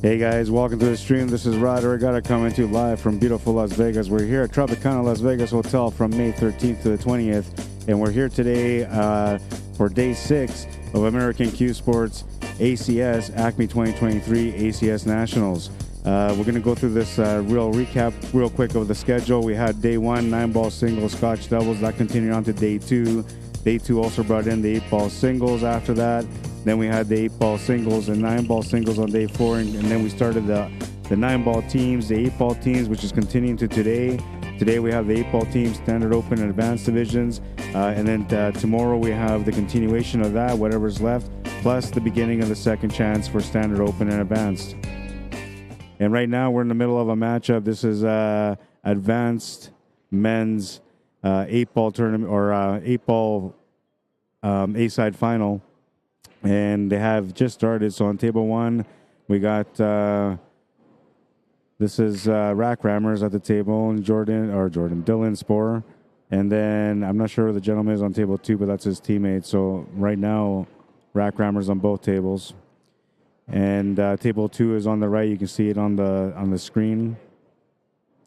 Hey guys, welcome to the stream. This is Rod Arriagada coming to you live from beautiful Las Vegas. We're here at Tropicana Las Vegas Hotel from May 13th to the 20th, and we're here today for day 6 of American Cuesports ACS Acme 2023 ACS Nationals. We're going to go through this real recap real quick of the schedule. We had day 1, 9-ball singles, Scotch doubles. That continued on to day 2. Day 2 also brought in the 8-ball singles after that. Then we had the 8-ball singles and 9-ball singles on day 4, and then we started the 9-ball teams, the 8-ball teams, which is continuing to today. Today we have the 8-ball teams, Standard Open and Advanced Divisions, and then tomorrow we have the continuation of that, whatever's left, plus the beginning of the second chance for Standard Open and Advanced. And right now we're in the middle of a matchup. This is Advanced Men's 8-ball tournament, or 8-ball A-side final. And they have just started. So on table 1, we got this is Rack Rammers at the table, and Dylan Sporer. And then I'm not sure who the gentleman is on table 2, but that's his teammate. So right now, Rack Rammers on both tables. And table 2 is on the right. You can see it on the screen.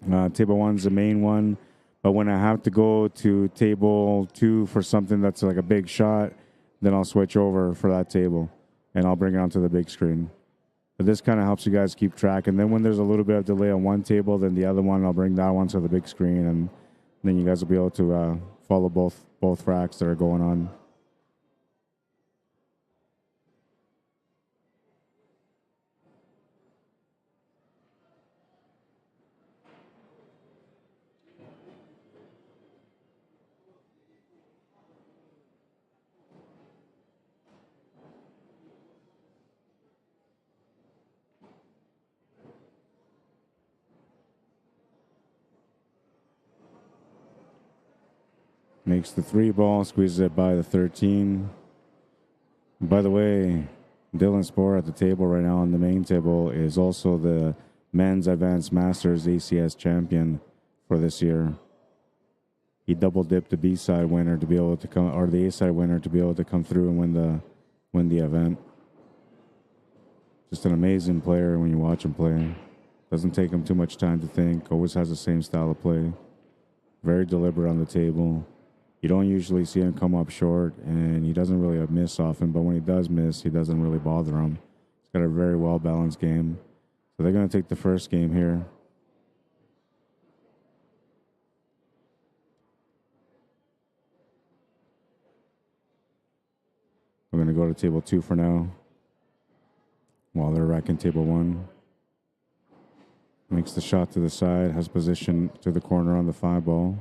Table 1's the main one. But when I have to go to table 2 for something that's like a big shot, then I'll switch over for that table, and I'll bring it onto the big screen. But this kind of helps you guys keep track. And then when there's a little bit of delay on one table, then the other one, I'll bring that one to the big screen, and then you guys will be able to follow both racks that are going on. Makes the 3-ball, squeezes it by the 13. By the way, Dylan Sporer at the table right now on the main table is also the Men's Advanced Masters ACS champion for this year. He double dipped the B-side winner to be able to come, or the A-side winner to be able to come through and win the event. Just an amazing player when you watch him play. Doesn't take him too much time to think. Always has the same style of play. Very deliberate on the table. You don't usually see him come up short, and he doesn't really miss often, but when he does miss, he doesn't really bother him. He's got a very well-balanced game. So they're going to take the first game here. We're going to go to table 2 for now, while they're racking table 1. Makes the shot to the side, has position to the corner on the 5-ball.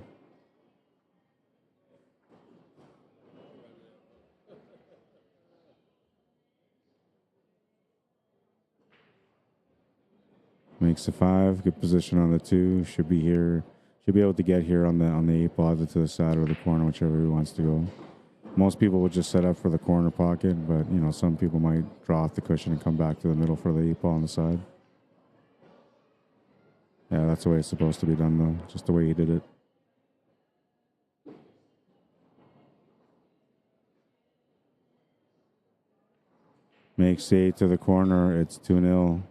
Makes the 5, good position on the 2. Should be able to get here on the 8-ball, either to the side or the corner, whichever he wants to go. Most people would just set up for the corner pocket, but you know, some people might draw off the cushion and come back to the middle for the 8-ball on the side. Yeah, that's the way it's supposed to be done, though. Just the way he did it. Makes 8 to the corner. It's 2-0.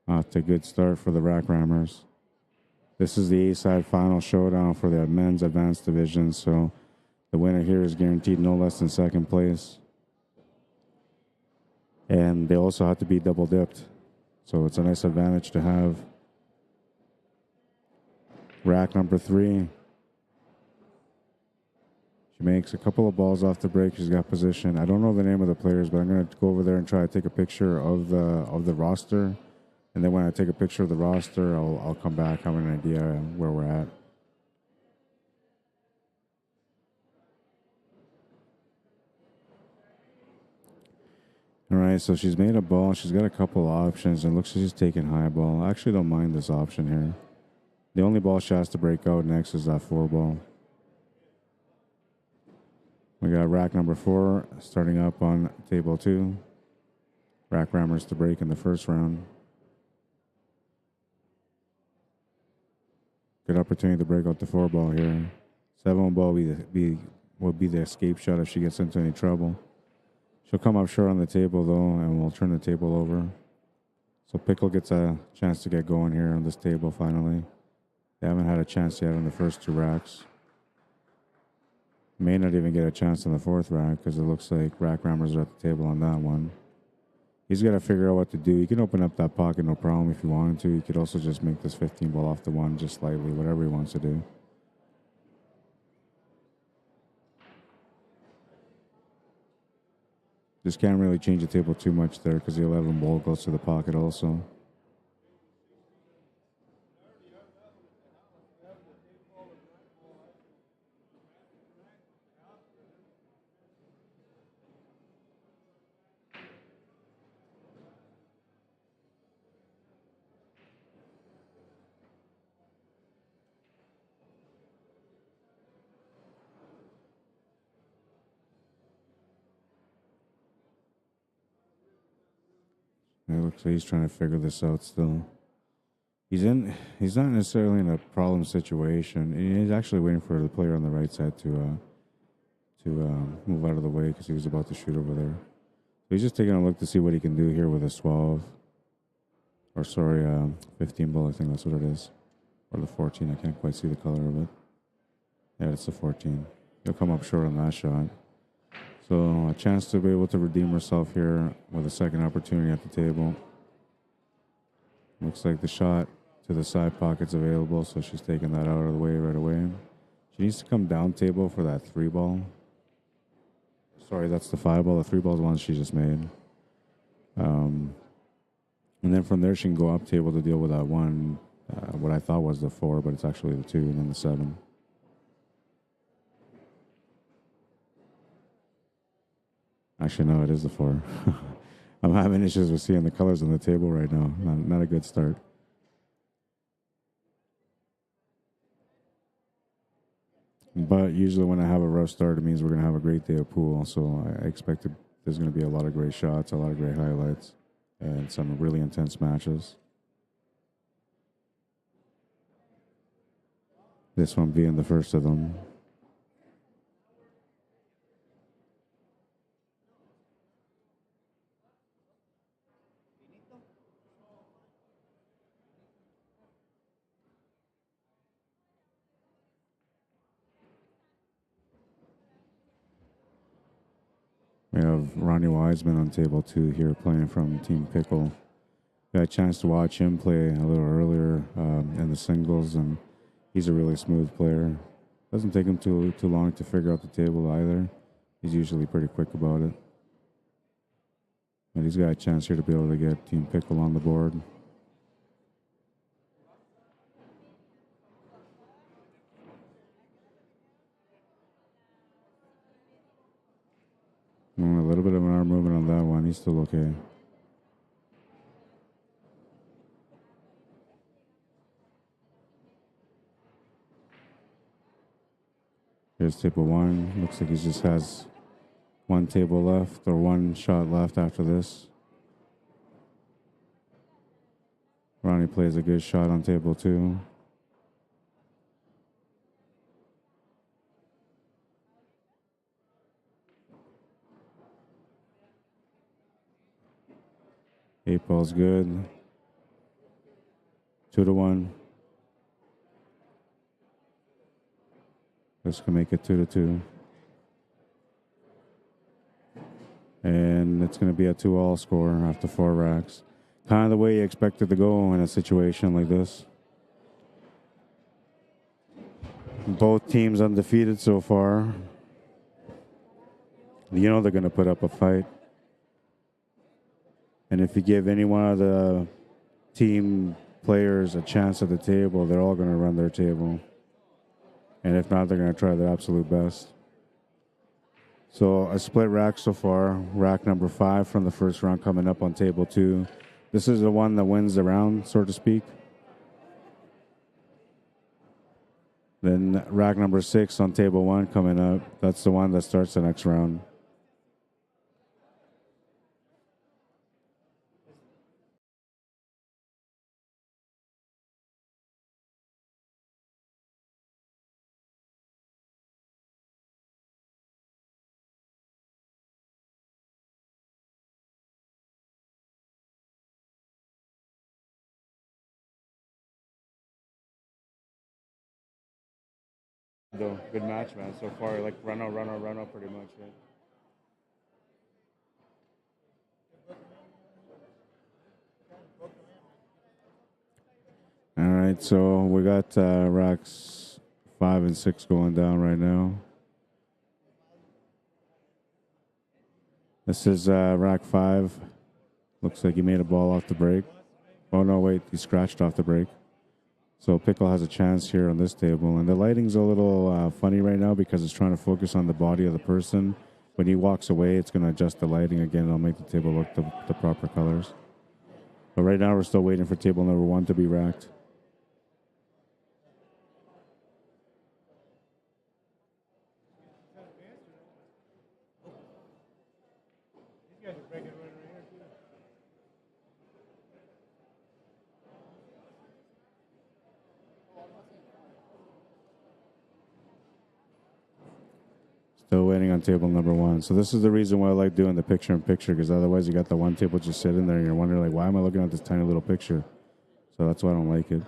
Off to a good start for the Rack Rammers. This is the A-side final showdown for the men's advanced division, so the winner here is guaranteed no less than second place. And they also have to be double dipped, so it's a nice advantage to have. Rack number 3. She makes a couple of balls off the break. She's got position. I don't know the name of the players, but I'm going to go over there and try to take a picture of the roster. And then when I take a picture of the roster, I'll come back, have an idea where we're at. All right, so she's made a ball. She's got a couple options. It looks like she's taking high ball. I actually don't mind this option here. The only ball she has to break out next is that 4-ball. We got rack number 4 starting up on table 2. Rack Rammers to break in the first round. Good opportunity to break out the 4-ball here. 7-ball be will be the escape shot if she gets into any trouble. She'll come up short on the table, though, and we'll turn the table over. So Pickle gets a chance to get going here on this table, finally. They haven't had a chance yet on the first 2 racks. May not even get a chance on the 4th rack because it looks like rack rammers are at the table on that one. He's got to figure out what to do. He can open up that pocket, no problem, if he wanted to. He could also just make this 15 ball off the 1 just slightly, whatever he wants to do. Just can't really change the table too much there because the 11 ball goes to the pocket also. It looks like he's trying to figure this out still. He's not necessarily in a problem situation. He's actually waiting for the player on the right side to move out of the way because he was about to shoot over there. So he's just taking a look to see what he can do here with a 12. Or sorry, 15 ball, I think that's what it is. Or the 14, I can't quite see the color of it. Yeah, it's the 14. He'll come up short on that shot. So a chance to be able to redeem herself here with a second opportunity at the table. Looks like the shot to the side pocket's available, so she's taking that out of the way right away. She needs to come down table for that 3 ball. Sorry, that's the 5 ball. The 3 ball is the one she just made. And then from there, she can go up table to deal with that 1. What I thought was the 4, but it's actually the 2 and then the 7. Actually, no, it is the 4. I'm having issues with seeing the colors on the table right now. Not a good start. But usually when I have a rough start, it means we're going to have a great day of pool. So I expect there's going to be a lot of great shots, a lot of great highlights, and some really intense matches. This one being the first of them. We have Ronnie Wiseman on table 2 here playing from Team Pickle. Got a chance to watch him play a little earlier in the singles, and he's a really smooth player. Doesn't take him too long to figure out the table either. He's usually pretty quick about it. But he's got a chance here to be able to get Team Pickle on the board. A little bit of an arm movement on that one. He's still okay. Here's table 1. Looks like he just has 1 table left or 1 shot left after this. Ronnie plays a good shot on table 2. Eight ball's good. 2-1. This can make it 2-2. And it's going to be a 2-all score after 4 racks. Kind of the way you expect it to go in a situation like this. Both teams undefeated so far. You know they're going to put up a fight. And if you give any one of the team players a chance at the table, they're all going to run their table. And if not, they're going to try their absolute best. So a split rack so far. Rack number 5 from the first round coming up on table 2. This is the one that wins the round, so to speak. Then rack number 6 on table 1 coming up. That's the one that starts the next round. though. Good match, man. So far, like run out, pretty much. Right? All right, so we got racks 5 and 6 going down right now. This is rack 5. Looks like he made a ball off the break. Oh no, wait, he scratched off the break. So Pickle has a chance here on this table, and the lighting's a little funny right now because it's trying to focus on the body of the person. When he walks away, it's going to adjust the lighting again. It'll make the table look the proper colors. But right now, we're still waiting for table number 1 to be racked. Still waiting on table number 1. So this is the reason why I like doing the picture-in-picture, because otherwise you got the one table just sitting there and you're wondering, like, why am I looking at this tiny little picture? So that's why I don't like it.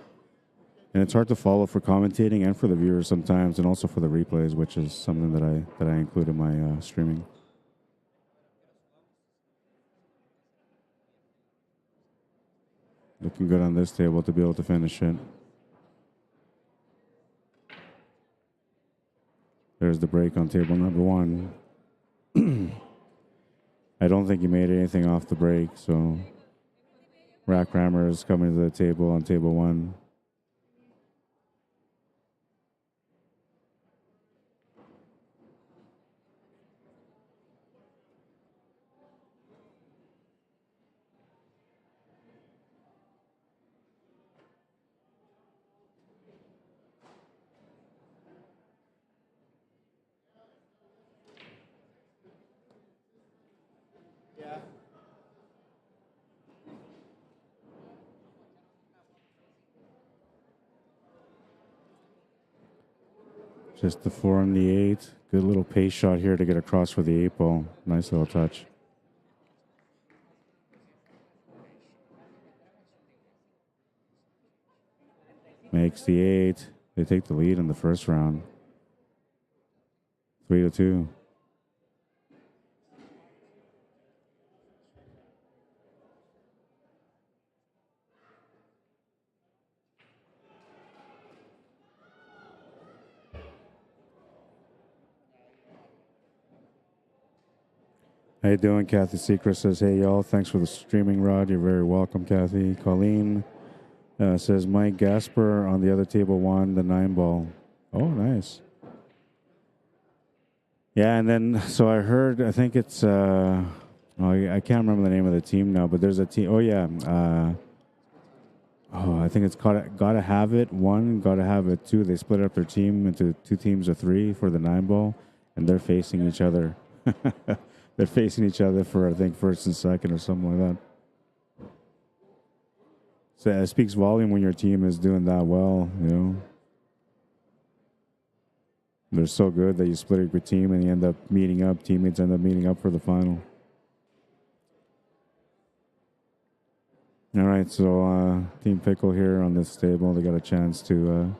And it's hard to follow for commentating and for the viewers sometimes, and also for the replays, which is something that I include in my streaming. Looking good on this table to be able to finish it. There's the break on table number 1. I don't think he made anything off the break, so rack rammer is coming to the table on table 1. Just the 4 and the 8. Good little pace shot here to get across for the 8 ball. Nice little touch. Makes the 8. They take the lead in the first round. 3-2. How you doing? Kathy Secret says, hey, y'all. Thanks for the streaming, Rod. You're very welcome, Kathy. Colleen says, Mike Gasper on the other table won the 9 ball. Oh, nice. Yeah, and then, so I heard, I think it's, I can't remember the name of the team now, but there's a team, I think it's Gotta Have It 1, Gotta Have It 2. They split up their team into 2 teams of 3 for the 9 ball, and they're facing each other. They're facing each other for, I think, first and second or something like that. So it speaks volume when your team is doing that well, you know. They're so good that you split up your team and you end up meeting up. Teammates end up meeting up for the final. All right, so Team Pickle here on this table, they got a chance to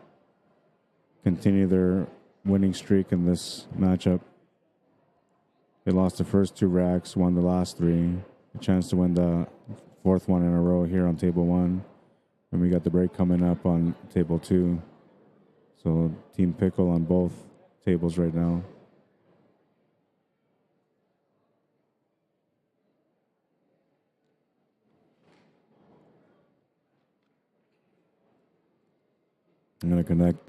continue their winning streak in this matchup. They lost the first 2 racks, won the last 3. A chance to win the 4th one in a row here on table 1. And we got the break coming up on table 2. So Team Pickle on both tables right now. I'm going to connect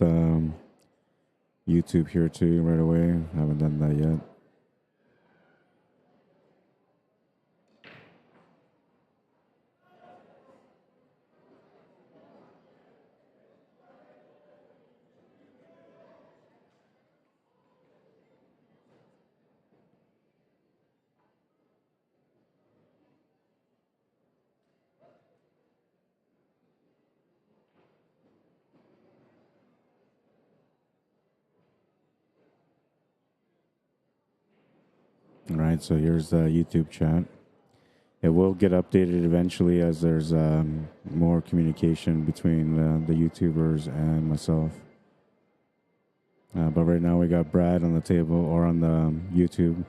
YouTube here too right away. I haven't done that yet. All right, so here's the YouTube chat. It will get updated eventually as there's more communication between the YouTubers and myself. But right now we got Brad on the table or on the YouTube.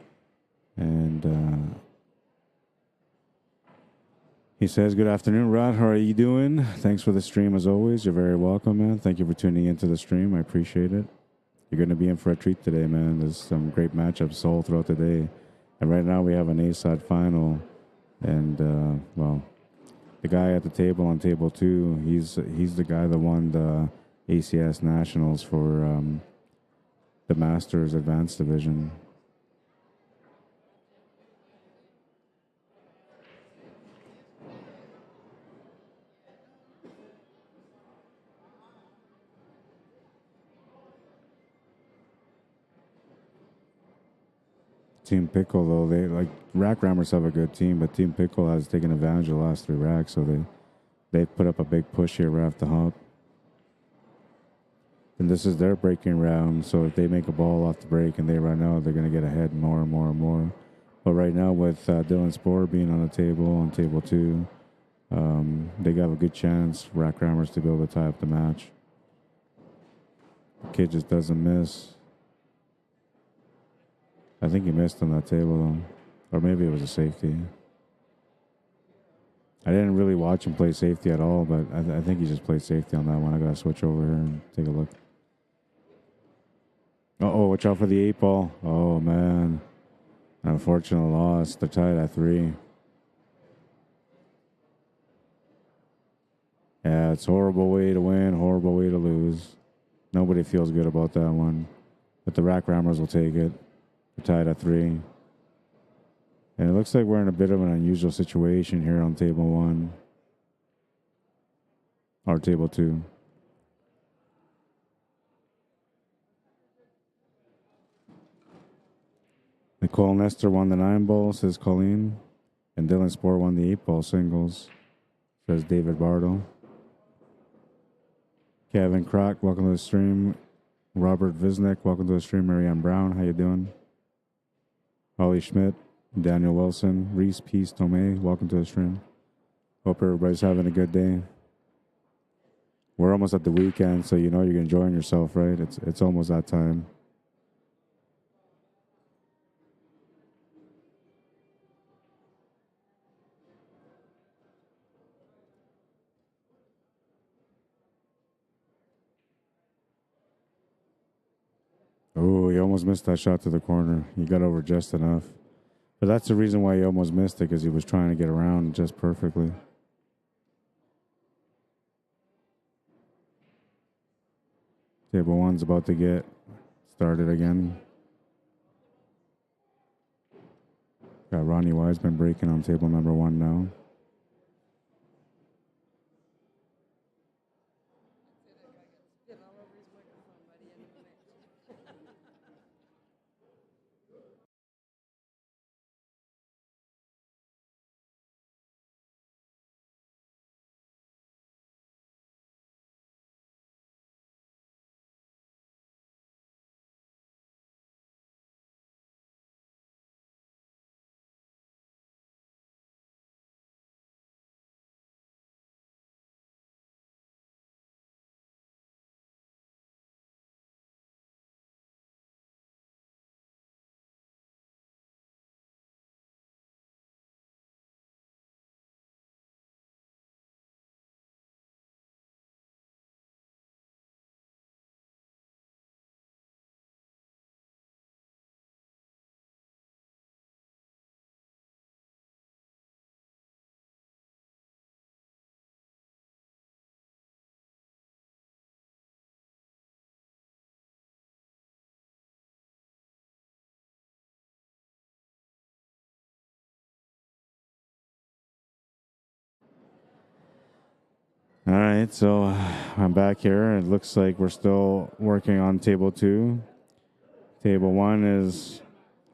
And he says, good afternoon, Rod. How are you doing? Thanks for the stream as always. You're very welcome, man. Thank you for tuning into the stream. I appreciate it. You're going to be in for a treat today, man. There's some great matchups all throughout the day. And right now we have an A-side final. And, well, the guy at the table on table 2, he's the guy that won the ACS Nationals for the Masters Advanced Division. Team Pickle, though, they like Rack Rammers have a good team, but Team Pickle has taken advantage of the last 3 racks, so they put up a big push here right off the hop. And this is their breaking round, so if they make a ball off the break and they run out, they're going to get ahead more and more and more. But right now, with Dylan Spohr being on the table, on table 2, they got a good chance, Rack Rammers, to be able to tie up the match. The kid just doesn't miss. I think he missed on that table, though. Or maybe it was a safety. I didn't really watch him play safety at all, but I think he just played safety on that one. I got to switch over here and take a look. Uh-oh, watch out for the 8 ball. Oh, man. An unfortunate loss. They're tied at 3. Yeah, it's a horrible way to win, horrible way to lose. Nobody feels good about that one. But the Rack Rammers will take it. They're tied at 3. And it looks like we're in a bit of an unusual situation here on table 1. Or table 2. Nicole Nestor won the 9 ball, says Colleen. And Dylan Spohr won the 8 ball singles, says David Bardo. Kevin Kroc, welcome to the stream. Robert Visnick, welcome to the stream. Marianne Brown, how you doing? Holly Schmidt, Daniel Wilson, Reese Peace Tomei, welcome to the stream. Hope everybody's having a good day. We're almost at the weekend, so you know you're enjoying yourself, right? It's almost that time. Oh, he almost missed that shot to the corner. He got over just enough. But that's the reason why he almost missed it, because he was trying to get around just perfectly. Table 1's about to get started again. Got Ronnie Wiseman breaking on table number 1 now. All right, so I'm back here. It looks like we're still working on table 2. Table 1 is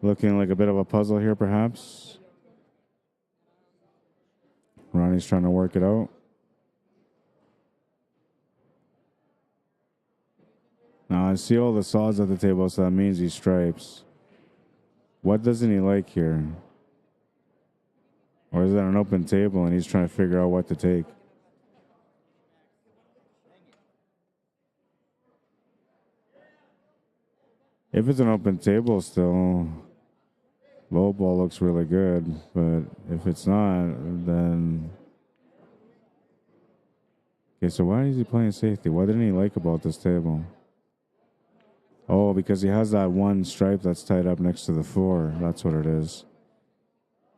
looking like a bit of a puzzle here, perhaps. Ronnie's trying to work it out. Now, I see all the saws at the table, so that means he stripes. What doesn't he like here? Or is that an open table and he's trying to figure out what to take? If it's an open table still, low ball looks really good. But if it's not, then... Okay, so why is he playing safety? What didn't he like about this table? Oh, because he has that one stripe that's tied up next to the 4. That's what it is.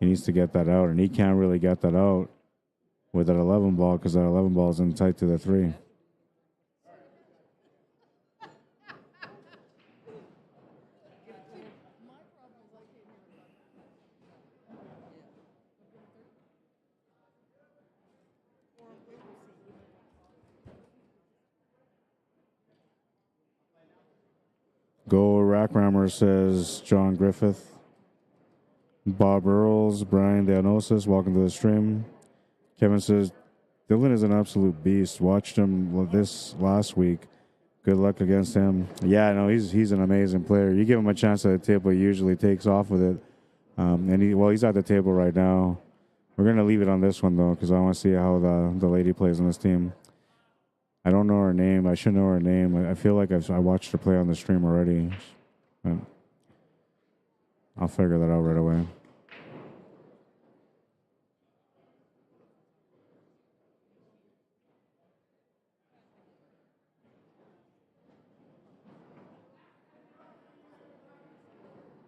He needs to get that out, and he can't really get that out with that 11 ball because that 11 ball is in tight to the 3. Go Rack Rammer, says John Griffith. Bob Earls, Brian Dianosis, welcome to the stream. Kevin says, Dylan is an absolute beast. Watched him this last week. Good luck against him. Yeah, no, he's an amazing player. You give him a chance at the table, he usually takes off with it. And he's at the table right now. We're going to leave it on this one, though, because I want to see how the lady plays on this team. I don't know her name. I should know her name. I feel like I watched her play on the stream already. But I'll figure that out right away.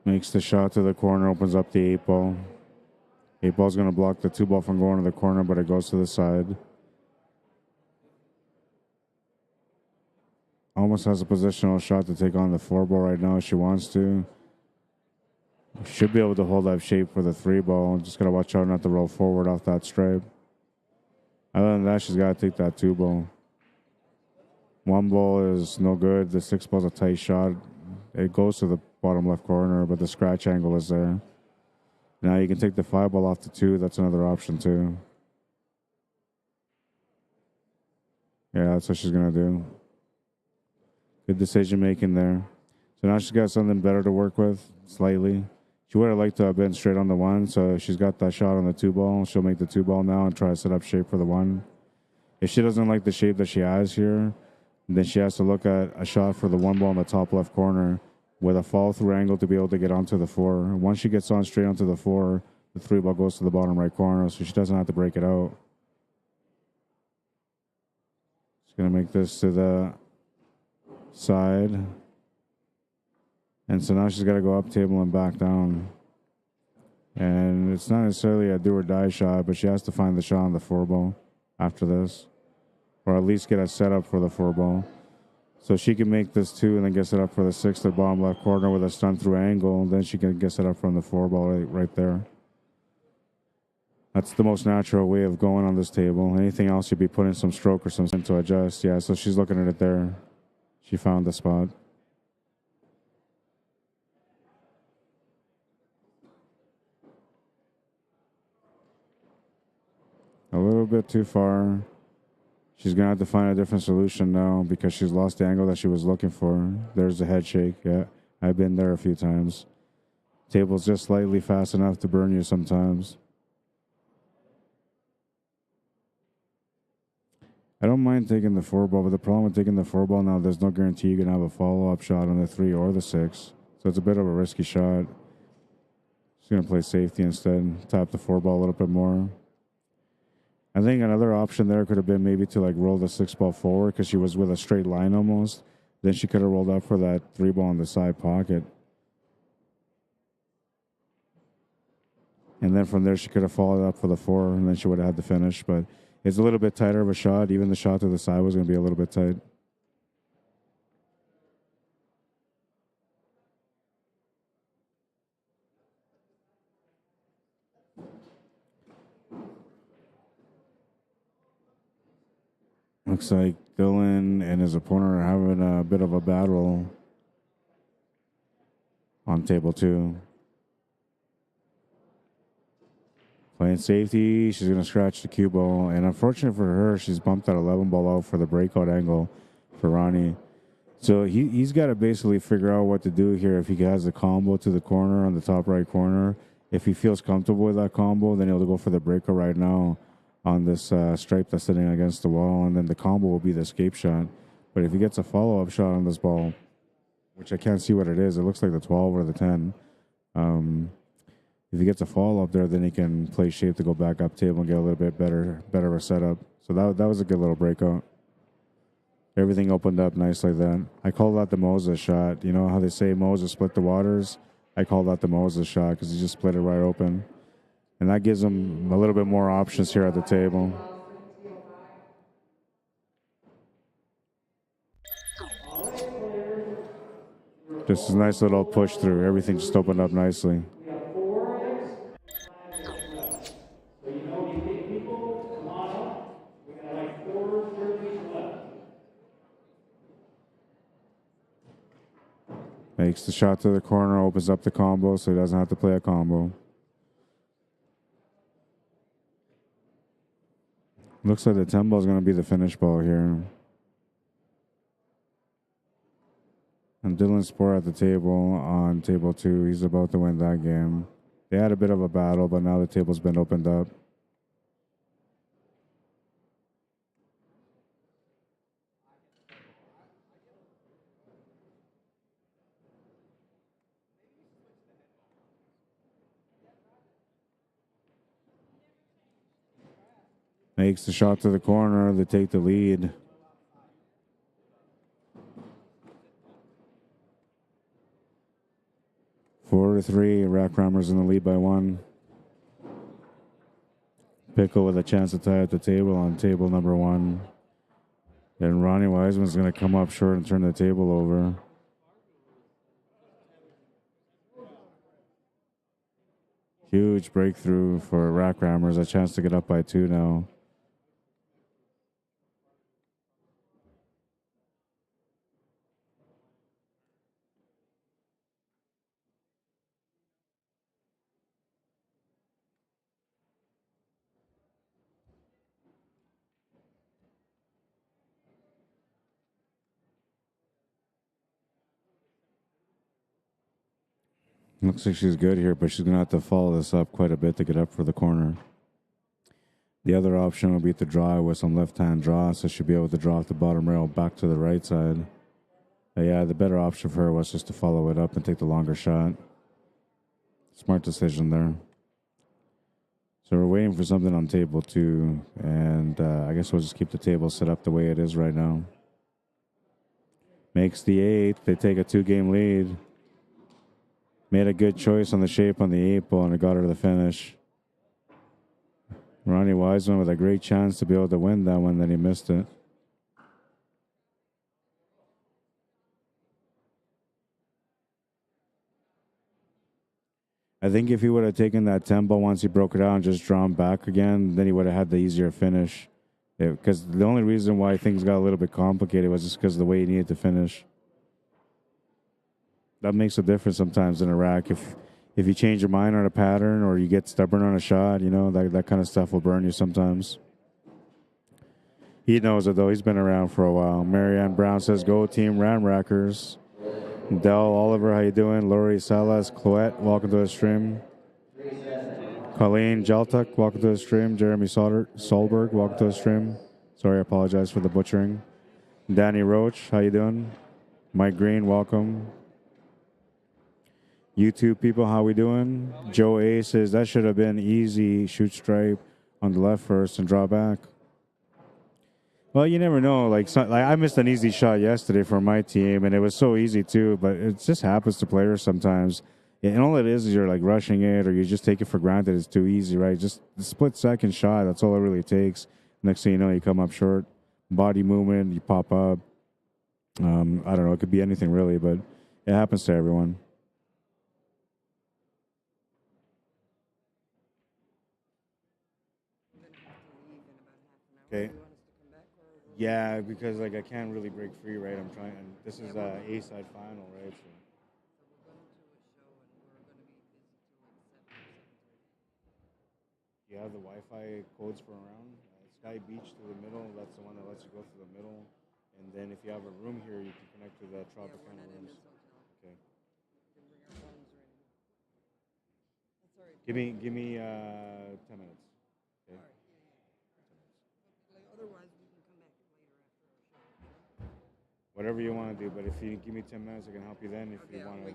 Makes the shot to the corner, opens up the 8 ball. 8 ball's going to block the 2 ball from going to the corner, but it goes to the side. Almost has a positional shot to take on the 4 ball right now if she wants to. Should be able to hold that shape for the 3 ball. Just got to watch out not to roll forward off that stripe. Other than that, she's got to take that 2 ball. 1 ball is no good. The 6 ball's a tight shot. It goes to the bottom left corner, but the scratch angle is there. Now you can take the 5 ball off the 2. That's another option too. Yeah, that's what she's going to do. Good decision making there. So now she's got something better to work with, slightly. She would have liked to have been straight on the 1, so she's got that shot on the 2 ball. She'll make the 2 ball now and try to set up shape for the 1. If she doesn't like the shape that she has here, then she has to look at a shot for the 1 ball in the top left corner with a follow-through angle to be able to get onto the 4. Once she gets on straight onto the 4, the 3 ball goes to the bottom right corner, so she doesn't have to break it out. She's going to make this to the side. And so now she's got to go up table and back down. And it's not necessarily a do or die shot, but she has to find the shot on the 4 ball after this. Or at least get a setup for the 4 ball. So she can make this 2 and then get set up for the 6 to the bottom left corner with a stun through angle. Then she can get set up from the 4 ball right there. That's the most natural way of going on this table. Anything else, you'd be putting some stroke or some spin to adjust. Yeah, so she's looking at it there. She found the spot. A little bit too far. She's going to have to find a different solution now because she's lost the angle that she was looking for. There's the head shake. Yeah, I've been there a few times. Table's just slightly fast enough to burn you sometimes. I don't mind taking the 4 ball, but the problem with taking the 4 ball now, there's no guarantee you're going to have a follow-up shot on the 3 or the 6. So it's a bit of a risky shot. She's going to play safety instead. Tap the 4 ball a little bit more. I think another option there could have been maybe to like roll the 6 ball forward because she was with a straight line almost. Then she could have rolled up for that 3 ball in the side pocket. And then from there she could have followed up for the 4 and then she would have had the finish. But it's a little bit tighter of a shot. Even the shot to the side was going to be a little bit tight. Looks like Dylan and his opponent are having a bit of a battle on table 2. Playing safety, she's going to scratch the cue ball. And unfortunate for her, she's bumped that 11 ball out for the breakout angle for Ronnie. So he's got to basically figure out what to do here. If he has the combo to the corner on the top right corner, if he feels comfortable with that combo, then he'll go for the breakout right now on this stripe that's sitting against the wall, and then the combo will be the escape shot. But if he gets a follow-up shot on this ball, which I can't see what it is. It looks like the 12 or the 10. If he gets a fall up there, then he can play shape to go back up table and get a little bit better of a setup. So that was a good little breakout. Everything opened up nice like that. I call that the Moses shot. You know how they say Moses split the waters? I call that the Moses shot because he just split it right open. And that gives him a little bit more options here at the table. Just a nice little push through. Everything just opened up nicely. Makes the shot to the corner, opens up the combo so he doesn't have to play a combo. Looks like the 10 ball is going to be the finish ball here. And Dylan Spore at the table on table 2. He's about to win that game. They had a bit of a battle, but now the table's been opened up. Makes the shot to the corner. They take the lead. Four to 3. Rackrammer's in the lead by 1. Pickle with a chance to tie at the table on table number 1. And Ronnie Wiseman's going to come up short and turn the table over. Huge breakthrough for Rackrammer's. A chance to get up by 2 now. Looks like she's good here, but she's going to have to follow this up quite a bit to get up for the corner. The other option would be to draw with some left-hand draw, so she'll be able to draw off the bottom rail back to the right side. But yeah, the better option for her was just to follow it up and take the longer shot. Smart decision there. So we're waiting for something on table 2, and I guess we'll just keep the table set up the way it is right now. Makes the 8. They take a 2-game lead. Made a good choice on the shape on the 8 ball, and it got her to the finish. Ronnie Wiseman with a great chance to be able to win that one, then he missed it. I think if he would have taken that 10 ball once he broke it out and just drawn back again, then he would have had the easier finish. Because the only reason why things got a little bit complicated was just because of the way he needed to finish. That makes a difference sometimes in a rack. If you change your mind on a pattern or you get stubborn on a shot, you know, that kind of stuff will burn you sometimes. He knows it, though. He's been around for a while. Marianne Brown says, go team Ramrackers. Dell Oliver, how you doing? Lori Salas, Cloette, welcome to the stream. Colleen Jeltuk, welcome to the stream. Jeremy Solberg, welcome to the stream. Sorry, I apologize for the butchering. Danny Roach, how you doing? Mike Green, welcome. YouTube people, how we doing? Joe A says, that should have been easy. Shoot stripe on the left first and draw back. Well, you never know. Like I missed an easy shot yesterday for my team, and it was so easy too. But it just happens to players sometimes. And all it is you're like rushing it, or you just take it for granted. It's too easy, right? Just the split-second shot. That's all it really takes. Next thing you know, you come up short. Body movement, you pop up. I don't know. It could be anything really, but it happens to everyone. Okay. Yeah, because like I can't really break free, right? I'm trying. And this is A side final, right? So. You have the Wi-Fi codes for around Sky Beach to the middle. That's the one that lets you go through the middle. And then if you have a room here, you can connect to the Tropicana rooms. Okay. Give me 10 minutes. Okay. Whatever you want to do, but if you give me 10 minutes, I can help you then. If you want to.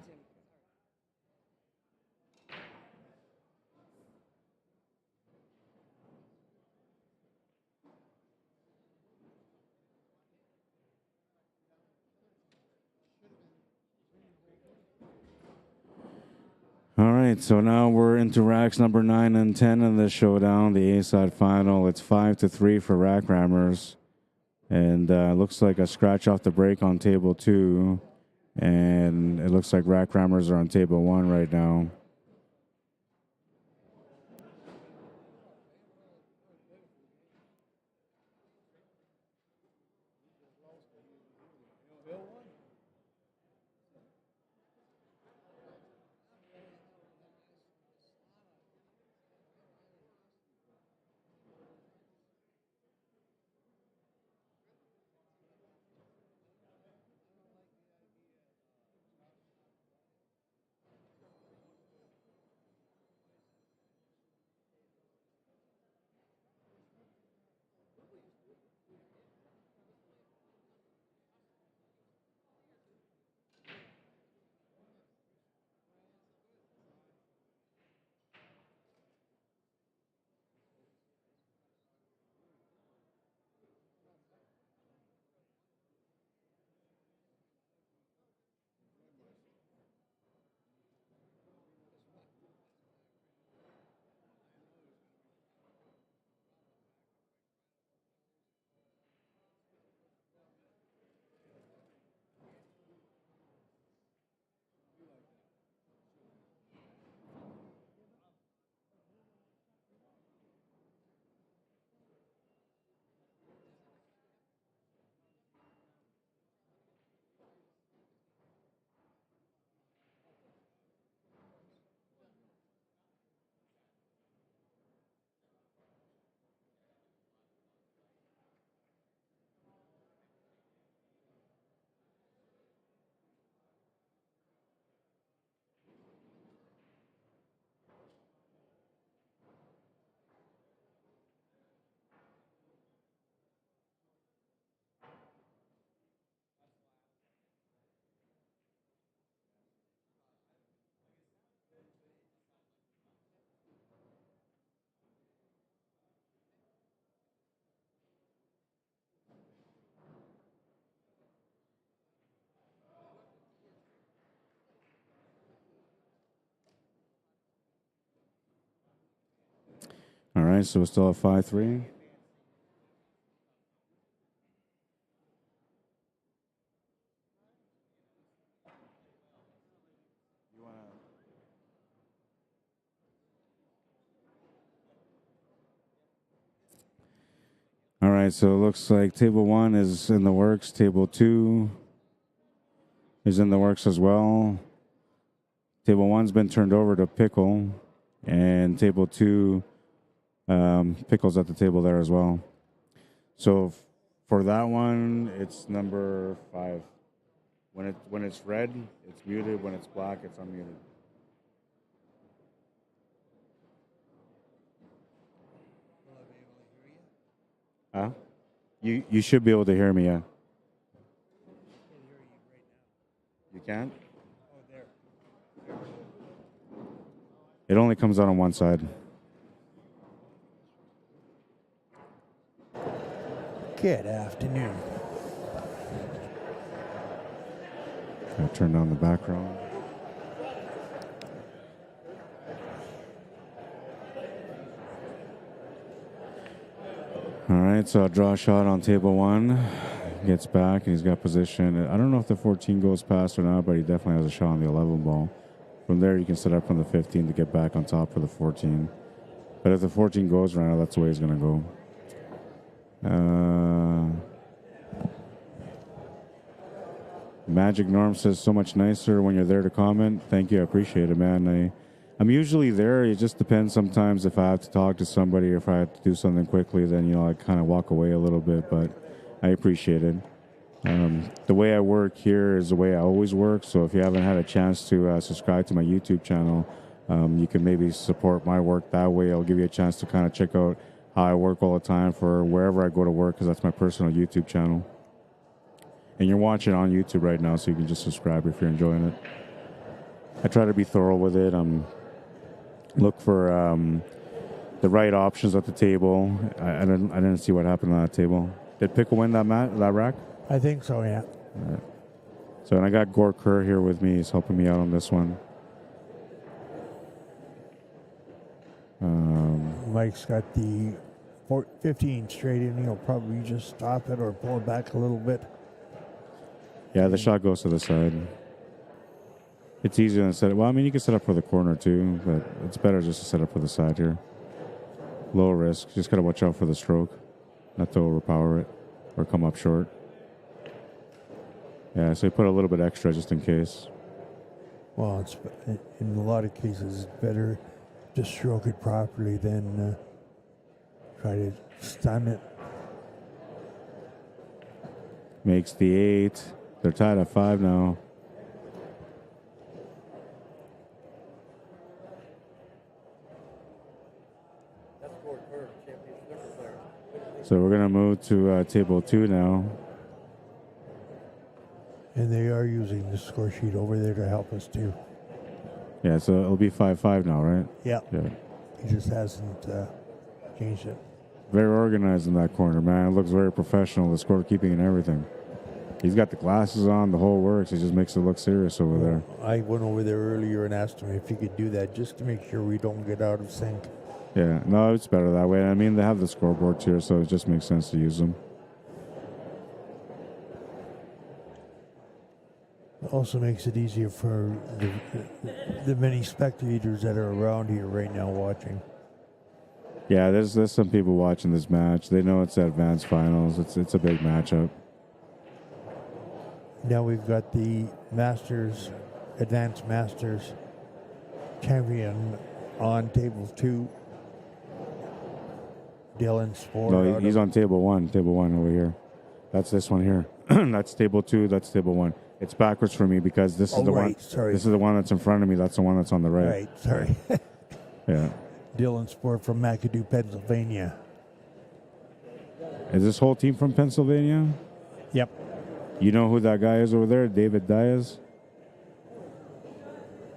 All right, so now we're into racks number 9 and 10 in the showdown, the A-side final. It's 5-3 for rack rammers. And looks like a scratch off the break on table 2. And it looks like rack rammers are on table 1 right now. All right, so we're still at 5-3. All right, so it looks like table 1 is in the works. Table 2 is in the works as well. Table 1's been turned over to Pickle, and table 2, Pickle's at the table there as well. So for that one, it's number 5. When it's red, it's muted. When it's black, it's unmuted. Huh? You should be able to hear me, yeah. You can't? It only comes out on one side. Good afternoon. I turn down the background. All right, so I'll draw a shot on table 1. Gets back, and he's got position. I don't know if the 14 goes past or not, but he definitely has a shot on the 11 ball. From there, you can set up from the 15 to get back on top for the 14. But if the 14 goes right now, that's the way he's going to go. Magic Norm says, so much nicer when you're there to comment. Thank you. I appreciate it, man. I'm usually there. It just depends sometimes if I have to talk to somebody or if I have to do something quickly, then, I kind of walk away a little bit, but I appreciate it. The way I work here is the way I always work. So if you haven't had a chance to subscribe to my YouTube channel, you can maybe support my work that way. I'll give you a chance to kind of check out how I work all the time for wherever I go to work, because that's my personal YouTube channel. And you're watching on YouTube right now, so you can just subscribe if you're enjoying it. I try to be thorough with it. Look for the right options at the table. I didn't see what happened on that table. Did Pickle win that rack? I think so, yeah. Right. So, and I got Gore Kerr here with me. He's helping me out on this one. Mike's got the 15 straight in. He'll probably just stop it or pull it back a little bit. Yeah, the shot goes to the side. It's easier than set up. Well, I mean, you can set up for the corner too, but it's better just to set up for the side here. Low risk. Just got to watch out for the stroke. Not to overpower it or come up short. Yeah, so you put a little bit extra just in case. Well, it's, in a lot of cases, it's better to stroke it properly than try to stun it. Makes the 8. They're tied at 5 now. So we're going to move to table 2 now. And they are using the score sheet over there to help us too. Yeah, so it'll be 5-5 now, right? Yeah. Yeah. He just hasn't changed it. Very organized in that corner, man. It looks very professional, the scorekeeping and everything. He's got the glasses on, the whole works. He just makes it look serious over there. I went over there earlier and asked him if he could do that just to make sure we don't get out of sync. Yeah, no, it's better that way. I mean, they have the scoreboards here, so it just makes sense to use them. It also makes it easier for the many spectators that are around here right now watching. Yeah, there's some people watching this match. They know it's the advanced finals. It's a big matchup. Now we've got the Masters, Advanced Masters champion on table 2. Dylan Sport. No, he's on table 1. Table 1 over here. That's this one here. That's table 2. That's table 1. It's backwards for me because this is the one. Sorry. This is the one that's in front of me. That's the one that's on the right. Right. Sorry. Yeah. Dylan Sport from McAdoo, Pennsylvania. Is this whole team from Pennsylvania? Yep. You know who that guy is over there? David Diaz?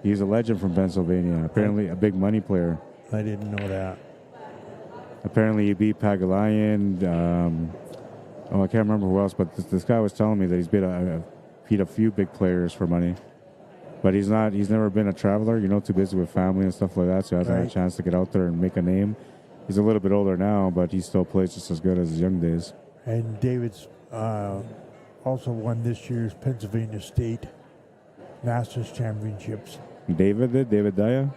He's a legend from Pennsylvania. Apparently a big money player. I didn't know that. Apparently he beat Pagalayan. I can't remember who else, but this guy was telling me that he's beat a few big players for money. But he's never been a traveler, too busy with family and stuff like that, so he hasn't had a chance to get out there and make a name. He's a little bit older now, but he still plays just as good as his young days. And David's also won this year's Pennsylvania State Masters Championships. David Daya?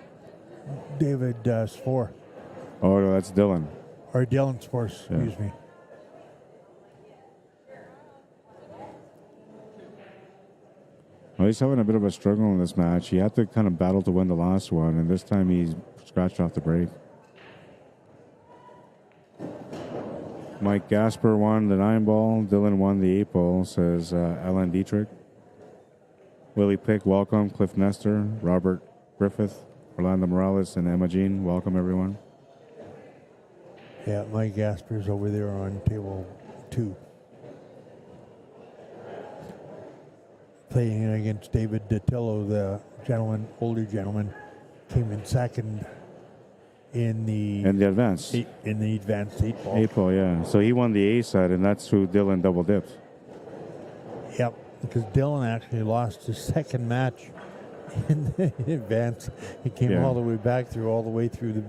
David Spore. Oh, no, that's Dylan. Or Dylan Spore, excuse me. Well, he's having a bit of a struggle in this match. He had to kind of battle to win the last one, and this time he scratched off the break. Mike Gasper won the 9-ball. Dylan won the 8-ball, says Ellen Dietrich. Willie Pick, welcome. Cliff Nestor, Robert Griffith, Orlando Morales, and Emma Jean. Welcome, everyone. Yeah, Mike Gasper's over there on table 2. Playing against David Datillo, the older gentleman, came in second in the advanced. In the advanced 8-ball. 8-ball, yeah. So he won the A side, and that's who Dylan double dipped. Yep, because Dylan actually lost his second match in the advance. He came all the way back all the way through the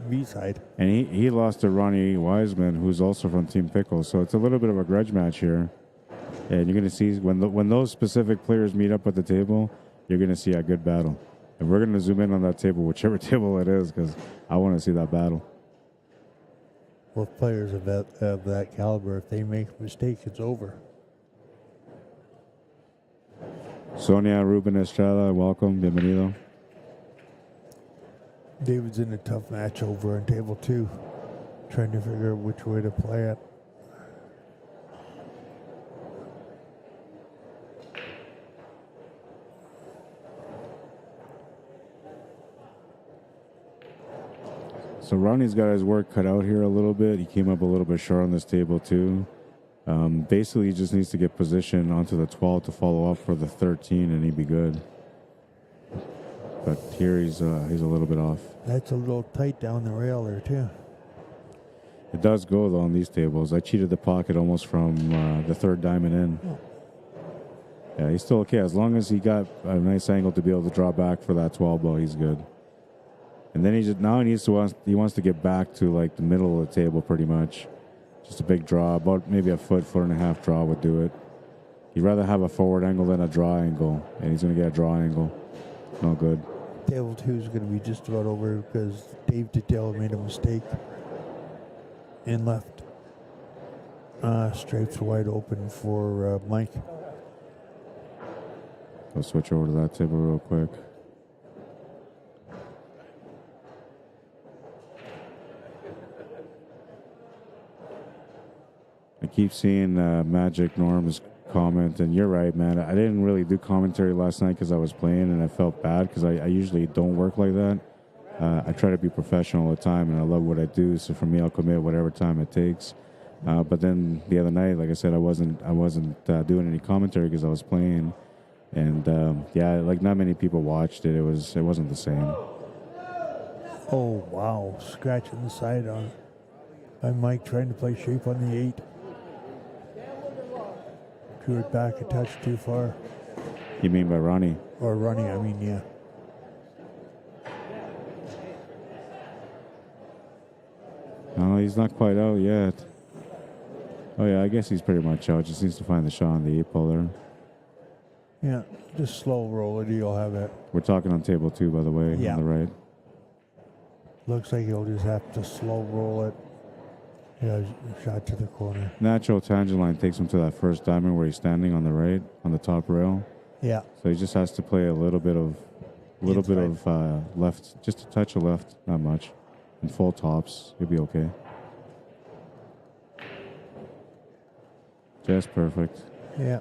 B side. And he lost to Ronnie Wiseman, who's also from Team Pickle. So it's a little bit of a grudge match here. And you're going to see when those specific players meet up at the table, you're going to see a good battle. And we're going to zoom in on that table, whichever table it is, because I want to see that battle. Both players of that caliber, if they make a mistake, it's over. Sonia Ruben Estrada, welcome, bienvenido. David's in a tough match over on table 2, trying to figure out which way to play it. So Ronnie's got his work cut out here a little bit. He came up a little bit short on this table too. Basically, he just needs to get position onto the 12 to follow up for the 13, and he'd be good. But here he's a little bit off. That's a little tight down the rail there, too. It does go, though, on these tables. I cheated the pocket almost from the third diamond in. Oh. Yeah, he's still okay. As long as he got a nice angle to be able to draw back for that 12 ball, he's good. And then he wants to get back to like the middle of the table pretty much. Just a big draw, about maybe a foot and a half draw would do it. He'd rather have a forward angle than a draw angle, and he's going to get a draw angle. No good. Table 2 is going to be just about over because Dave Dittell made a mistake and left stripes wide open for Mike. I'll switch over to that table real quick. I keep seeing Magic Norm's comment, and you're right, man. I didn't really do commentary last night because I was playing, and I felt bad because I usually don't work like that. I try to be professional all the time, and I love what I do. So for me, I'll commit whatever time it takes. But then the other night, like I said, I wasn't doing any commentary because I was playing, and yeah, like not many people watched it. It wasn't the same. Oh wow! Scratching the side on by Mike trying to play shape on the 8. Drew it back a touch too far. You mean by Ronnie? Or Ronnie, I mean, yeah. No, he's not quite out yet. Oh yeah, I guess he's pretty much out. Just needs to find the shot on the 8 ball there. Yeah, just slow roll it. You'll have it. We're talking on table 2, by the way, yeah. on the right. Looks like he'll just have to slow roll it. Yeah, shot to the corner. Natural tangent line takes him to that first diamond where he's standing on the right, on the top rail. Yeah. So he just has to play a little bit of left, just a touch of left, not much. And full tops, he'll be okay. Just perfect. Yeah.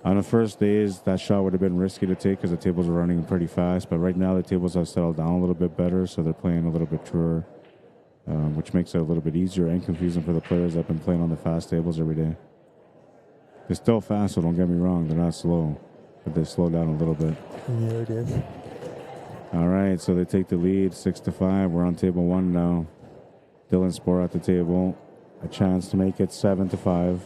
On the first days, that shot would have been risky to take because the tables were running pretty fast. But right now, the tables have settled down a little bit better, so they're playing a little bit truer, which makes it a little bit easier and confusing for the players that have been playing on the fast tables every day. They're still fast, so don't get me wrong. They're not slow, but they slow down a little bit. There it is. All right, so they take the lead, 6-5. We're on table 1 now. Dylan Spohr at the table. A chance to make it 7-5.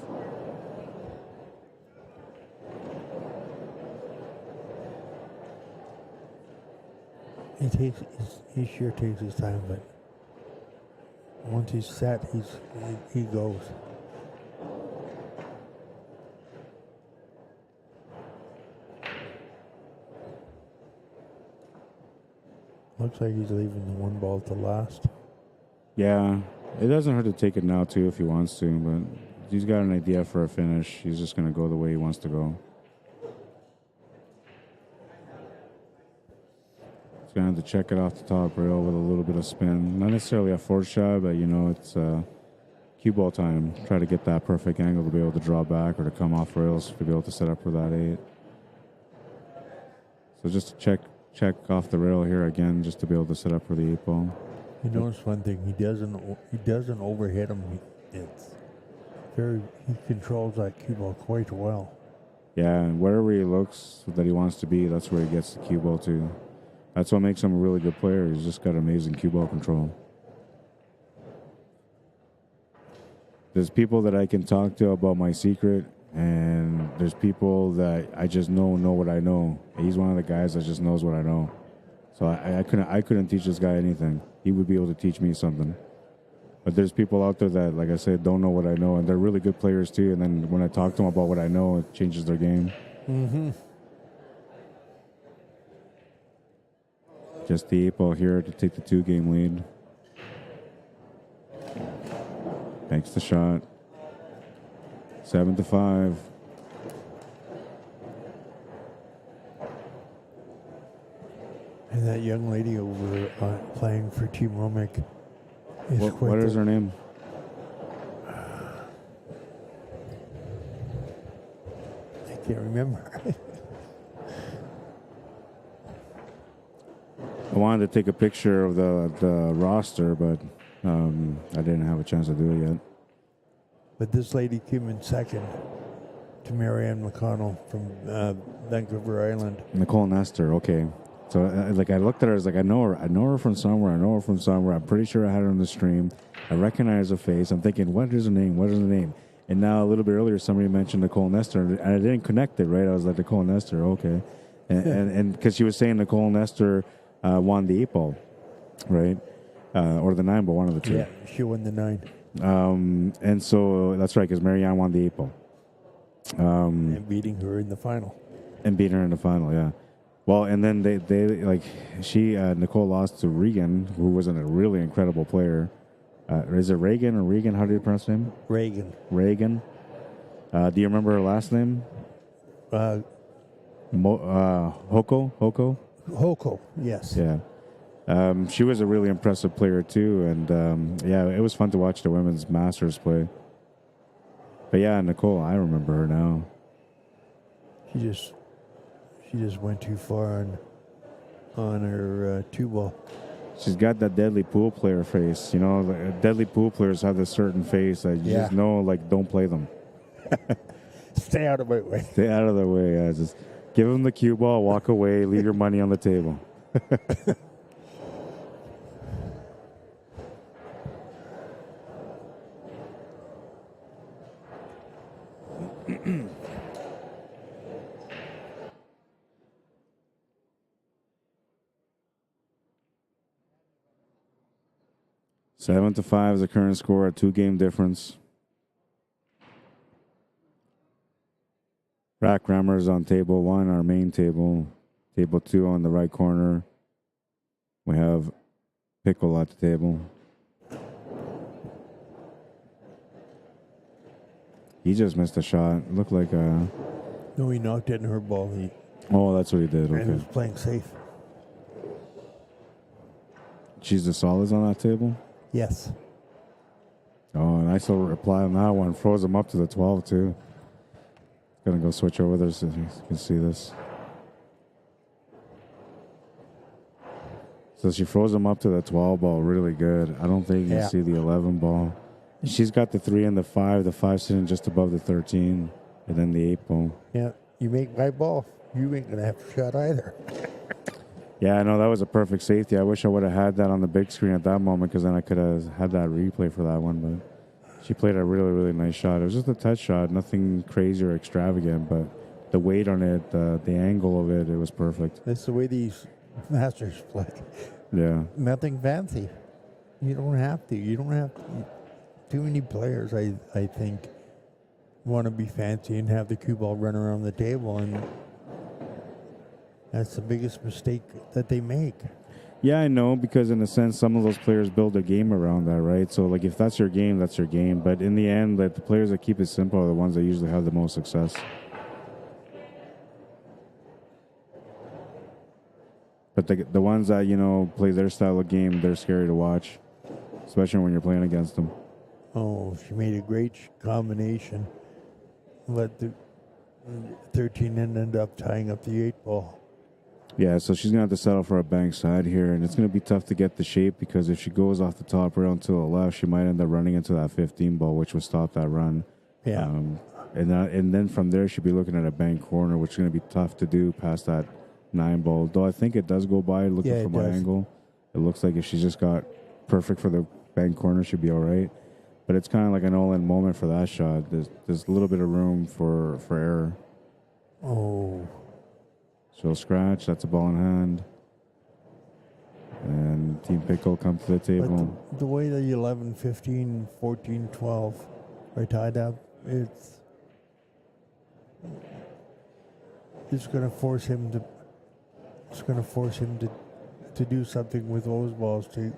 He sure takes his time, but once he's set, he goes. Looks like he's leaving the 1 ball to last. Yeah, it doesn't hurt to take it now too if he wants to, but he's got an idea for a finish. He's just going to go the way he wants to go. He's going to have to check it off the top rail with a little bit of spin. Not necessarily a force shot, but you know, it's cue ball time. Try to get that perfect angle to be able to draw back or to come off rails to be able to set up for that 8. So just to check off the rail here again, just to be able to set up for the 8 ball. You notice one thing: he doesn't overhit him. He controls that cue ball quite well. Yeah, and wherever he looks that he wants to be, that's where he gets the cue ball to. That's what makes him a really good player. He's just got amazing cue ball control. There's people that I can talk to about my secret, and there's people that I just know what I know. He's one of the guys that just knows what I know. So I couldn't teach this guy anything. He would be able to teach me something. But there's people out there that, like I said, don't know what I know, and they're really good players too. And then when I talk to them about what I know, it changes their game. Mm-hmm. Just the 8 ball here to take the 2-game lead. Makes the shot. 7-5. And that young lady over playing for Team Romick. What is her name? I can't remember. I wanted to take a picture of the roster, but I didn't have a chance to do it yet. But this lady came in second to Marianne McConnell from Vancouver Island. Nicole Nestor, okay. So, like, I looked at her, I was like, I know her from somewhere, I'm pretty sure I had her on the stream. I recognize her face. I'm thinking, what is her name? And now, a little bit earlier, somebody mentioned Nicole Nestor, and I didn't connect it, right? I was like, Nicole Nestor, okay. And because she was saying Nicole Nestor won the 8 ball, right? Or the 9 ball, one of the two. Yeah, she won the 9. And so, that's right, because Marianne won the 8 ball. And beating her in the final. Yeah. Well, and then they like, Nicole lost to Regan, who was a really incredible player. Is it Reagan or Regan? How do you pronounce her name? Reagan. Do you remember her last name? Hoko, yes. Yeah. She was a really impressive player too, and yeah, it was fun to watch the women's Masters play. But yeah, Nicole, I remember her now. She just went too far on her 2 ball. She's got that deadly pool player face. You know, deadly pool players have this certain face that you just know, like, don't play them. Stay out of my way. Stay out of the way. Yeah, just give them the cue ball, walk away, leave your money on the table. Seven to 5 is the current score, a 2-game difference. Rack Rammers on table 1, our main table. Table 2 on the right corner. We have Pickle at the table. He just missed a shot. Looked like a... No, he knocked it in her ball. Oh, that's what he did. Okay. And he was playing safe. She's the solids on that table? Yes. Oh, nice little reply on that one. Froze him up to the 12, too. Gonna go switch over there so you can see this. So she froze him up to the 12 ball really good. I don't think you can see the 11 ball. She's got the 3 and the 5. The 5 sitting just above the 13. And then the 8 ball. Yeah. You make my ball, you ain't going to have a shot either. Yeah, I know. That was a perfect safety. I wish I would have had that on the big screen at that moment, because then I could have had that replay for that one. But she played a really, really nice shot. It was just a touch shot. Nothing crazy or extravagant, but the weight on it, the angle of it, it was perfect. That's the way these Masters play. Yeah. Nothing fancy. You don't have to. You don't have to. Too many players, I think, want to be fancy and have the cue ball run around the table, and that's the biggest mistake that they make. Yeah, I know, because in a sense, some of those players build a game around that, right? So, like, if that's your game, that's your game. But in the end, like, the players that keep it simple are the ones that usually have the most success. But the ones that, you know, play their style of game, they're scary to watch, especially when you're playing against them. Oh, she made a great combination. Let the 13 end up tying up the 8 ball. Yeah, so she's going to have to settle for a bank side here, and it's going to be tough to get the shape, because if she goes off the top rail to the left, she might end up running into that 15 ball, which would stop that run. Yeah. And then from there, she'll be looking at a bank corner, which is going to be tough to do past that 9 ball. Though I think it does go by looking from my angle. It looks like if she's just got perfect for the bank corner, she'd be all right. But it's kind of like an all-in moment for that shot. There's a little bit of room for error. Oh. She'll scratch. That's a ball in hand. And Team Pickle comes to the table. But the way the 11, 15, 14, 12 are tied up, it's going to force him to do something with those balls to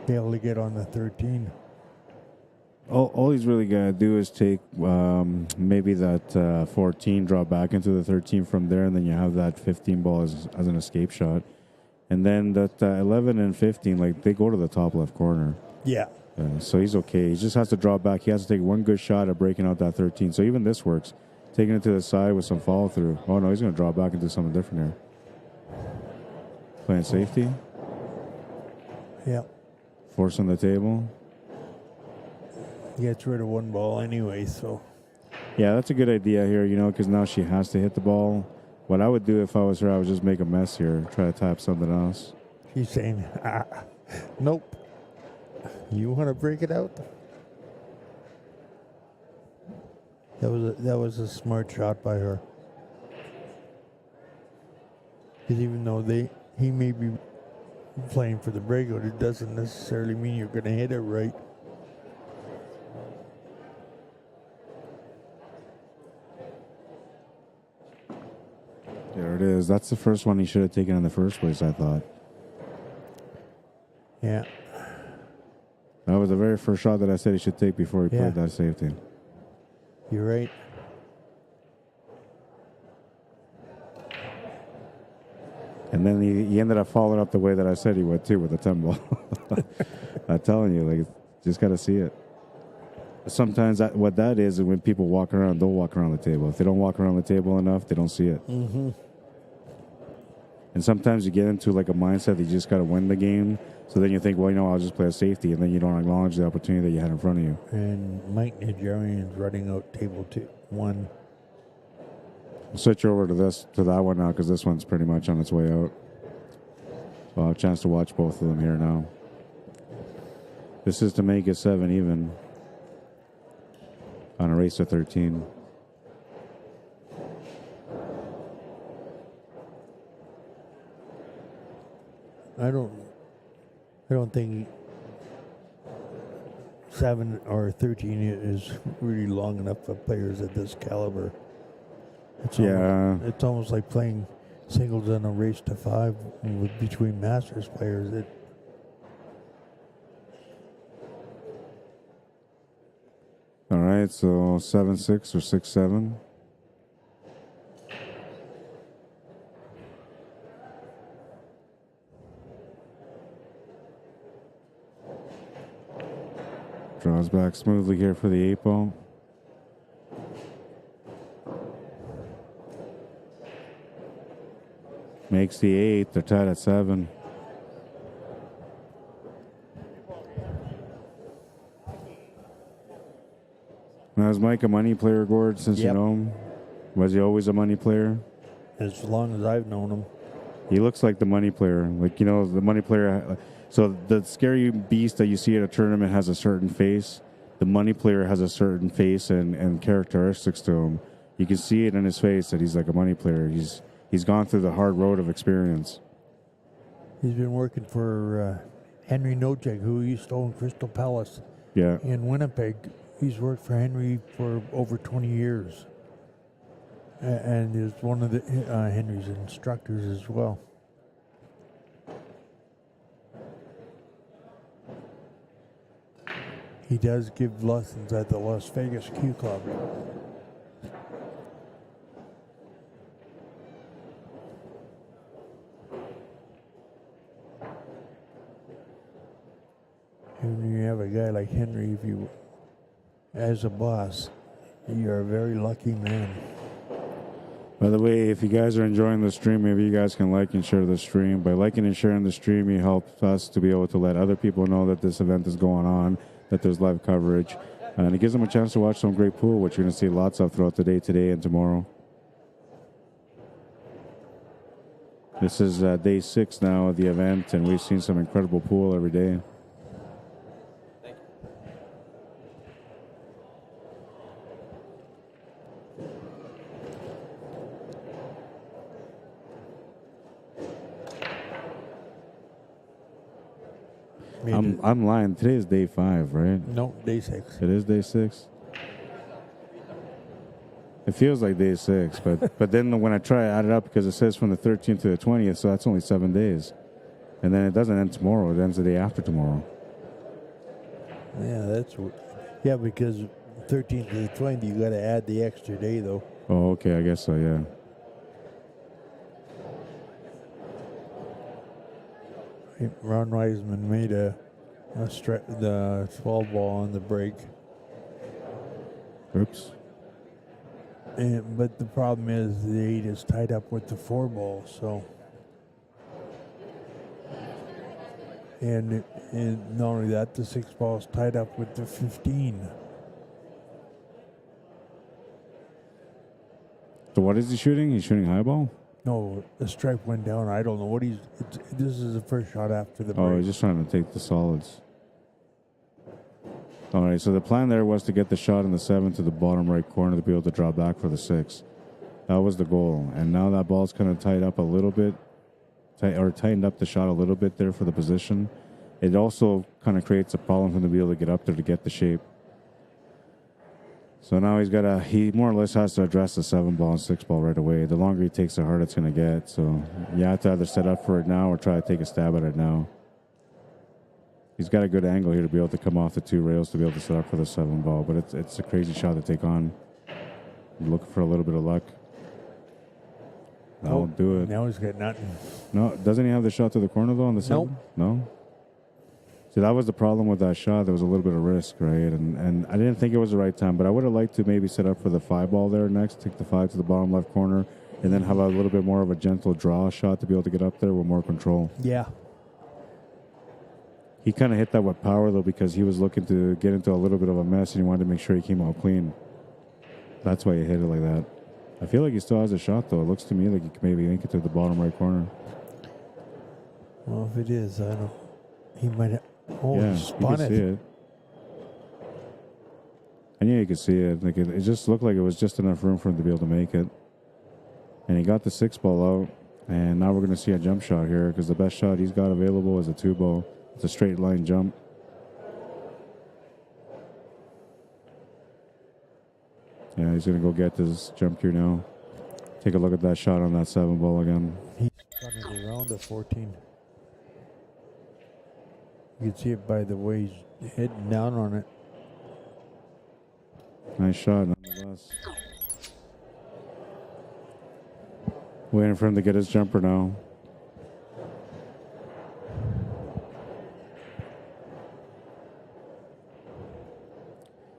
be able to get on the 13. All he's really got to do is take maybe that 14, draw back into the 13 from there, and then you have that 15 ball as an escape shot. And then that 11 and 15, like, they go to the top left corner. Yeah. So he's okay. He just has to draw back. He has to take one good shot at breaking out that 13. So even this works. Taking it to the side with some follow through. Oh, no, he's going to draw back and do something different here. Playing safety. Yeah. Forcing the table. gets rid of one ball anyway, so. Yeah, that's a good idea here, you know, because now she has to hit the ball. What I would do if I was her, I would just make a mess here, try to tap something else. She's saying, nope. You want to break it out? That was a smart shot by her. Because even though he may be playing for the breakout, it doesn't necessarily mean you're going to hit it right. There it is. That's the first one he should have taken in the first place, I thought. Yeah. That was the very first shot that I said he should take before he played that safety. You're right. And then he ended up following up the way that I said he would, too, with the 10 ball. I'm telling you, like, just got to see it. Sometimes what that is when people walk around, they'll walk around the table. If they don't walk around the table enough, they don't see it. Mm-hmm. And sometimes you get into like a mindset that you just got to win the game. So then you think, well, you know, I'll just play a safety. And then you don't acknowledge the opportunity that you had in front of you. And Mike Nigerian's running out table 1. I'll switch over to that one now because this one's pretty much on its way out. So I'll have a chance to watch both of them here now. This is to make it 7 even on a race to 13. I don't think 7 or 13 is really long enough for players at this caliber. It's almost like playing singles in a race to 5 between Masters players. All right, so 7-6 or 6-7. Draws back smoothly here for the 8 ball. Makes the 8. They're tied at 7. Now, is Mike a money player, Gord, since you know him? Was he always a money player? As long as I've known him. He looks like the money player. Like, you know, the money player. So the scary beast that you see at a tournament has a certain face. The money player has a certain face and characteristics to him. You can see it in his face that he's like a money player. He's gone through the hard road of experience. He's been working for Henry Nojek, who used to own Crystal Palace in Winnipeg. He's worked for Henry for over 20 years. And is one of the Henry's instructors as well. He does give lessons at the Las Vegas Q Club. And when you have a guy like Henry, if you, as a boss, you're a very lucky man. By the way, if you guys are enjoying the stream, maybe you guys can like and share the stream. By liking and sharing the stream, you help us to be able to let other people know that this event is going on, that there's live coverage. And it gives them a chance to watch some great pool, which you're going to see lots of throughout the day today and tomorrow. This is day 6 now of the event, and we've seen some incredible pool every day. I'm lying. Today is day 5, right? No, day 6. It is day 6. It feels like day 6, but then when I try to add it up, because it says from the 13th to the 20th, so that's only 7 days, and then it doesn't end tomorrow. It ends the day after tomorrow. Yeah, because 13th to the 20th, you got to add the extra day though. Oh, okay. I guess so. Yeah. Ron Reisman made the 12 ball on the break. Oops. But the problem is the 8 is tied up with the 4 ball, so. And not only that, the 6 ball is tied up with the 15. So what is he shooting? He's shooting high ball? No, the stripe went down. I don't know what he's... This is the first shot after the break. Oh, he's just trying to take the solids. All right, so the plan there was to get the shot in the 7 to the bottom right corner to be able to draw back for the 6. That was the goal. And now that ball's kind of tied up a little bit, tightened up the shot a little bit there for the position. It also kind of creates a problem for him to be able to get up there to get the shape. So now he more or less has to address the 7 ball and 6 ball right away. The longer he takes, the harder it's going to get. So you have to either set up for it now or try to take a stab at it now. He's got a good angle here to be able to come off the 2 rails to be able to set up for the 7 ball. But it's a crazy shot to take on. You're looking for a little bit of luck. That won't do it. Now he's got nothing. No, doesn't he have the shot to the corner though on the 7? Nope. No? See, that was the problem with that shot. There was a little bit of risk, right? And I didn't think it was the right time, but I would have liked to maybe set up for the 5 ball there next, take the 5 to the bottom left corner, and then have a little bit more of a gentle draw shot to be able to get up there with more control. Yeah. He kind of hit that with power, though, because he was looking to get into a little bit of a mess, and he wanted to make sure he came out clean. That's why he hit it like that. I feel like he still has a shot, though. It looks to me like he could maybe ink it to the bottom right corner. Well, if it is, I don't... He might have... Oh, yeah, he spun you can see it. I knew you could see it. Like it just looked like it was just enough room for him to be able to make it. And he got the 6 ball out. And now we're going to see a jump shot here because the best shot he's got available is a 2 ball. It's a straight line jump. Yeah, he's going to go get this jump cue now. Take a look at that shot on that 7 ball again. He's got it around a 14. You can see it by the way he's heading down on it. Nice shot, nonetheless. Waiting for him to get his jumper now.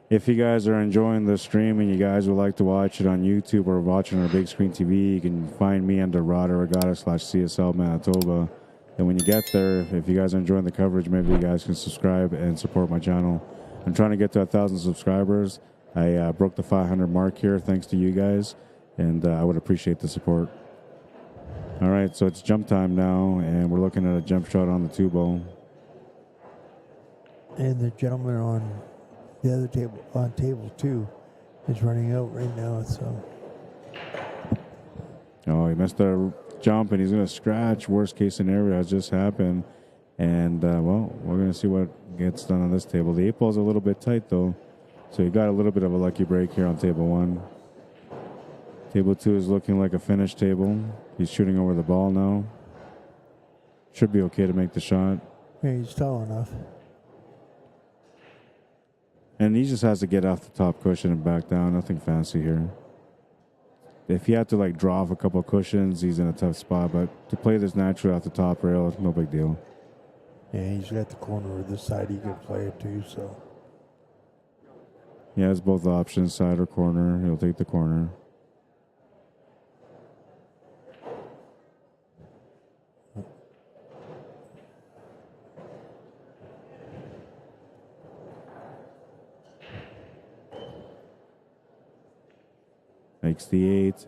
If you guys are enjoying the stream and you guys would like to watch it on YouTube or watching on a big screen TV, you can find me under Rod Arriagada /CSL Manitoba. And when you get there, if you guys are enjoying the coverage, maybe you guys can subscribe and support my channel. I'm trying to get to 1,000 subscribers. I broke the 500 mark here thanks to you guys, and I would appreciate the support. All right, so it's jump time now, and we're looking at a jump shot on the 2 ball. And the gentleman on the other table, on table 2, is running out right now. So. Oh, he missed a jump, and he's going to scratch. Worst case scenario has just happened. And, well, we're going to see what gets done on this table. The 8 ball's a little bit tight, though. So you got a little bit of a lucky break here on table 1. Table 2 is looking like a finished table. He's shooting over the ball now. Should be okay to make the shot. Yeah, he's tall enough. And he just has to get off the top cushion and back down. Nothing fancy here. If he had to like draw off a couple of cushions, he's in a tough spot. But to play this naturally off the top rail, no big deal. Yeah, he's got the corner of this side he can play it too, so. He has both options, side or corner. He'll take the corner. Makes the 8.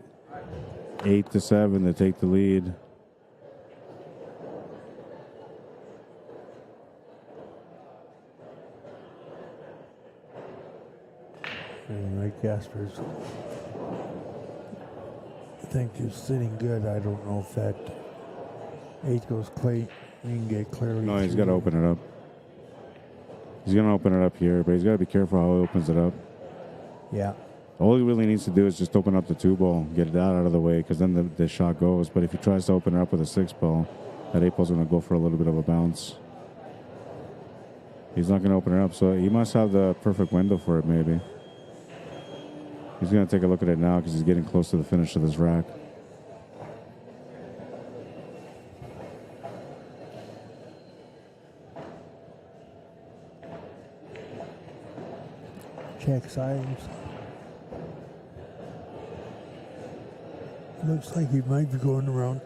8-7 to take the lead. And Mike Gasper's, I think, is sitting good. I don't know if that 8 goes clean. You can get clearly. No, he's got to open it up. He's going to open it up here, but he's got to be careful how he opens it up. Yeah. All he really needs to do is just open up the 2 ball, get that out of the way, because then the shot goes. But if he tries to open it up with a 6 ball, that 8 ball's going to go for a little bit of a bounce. He's not going to open it up, so he must have the perfect window for it, maybe. He's going to take a look at it now because he's getting close to the finish of this rack. Check sides. Looks like he might be going around.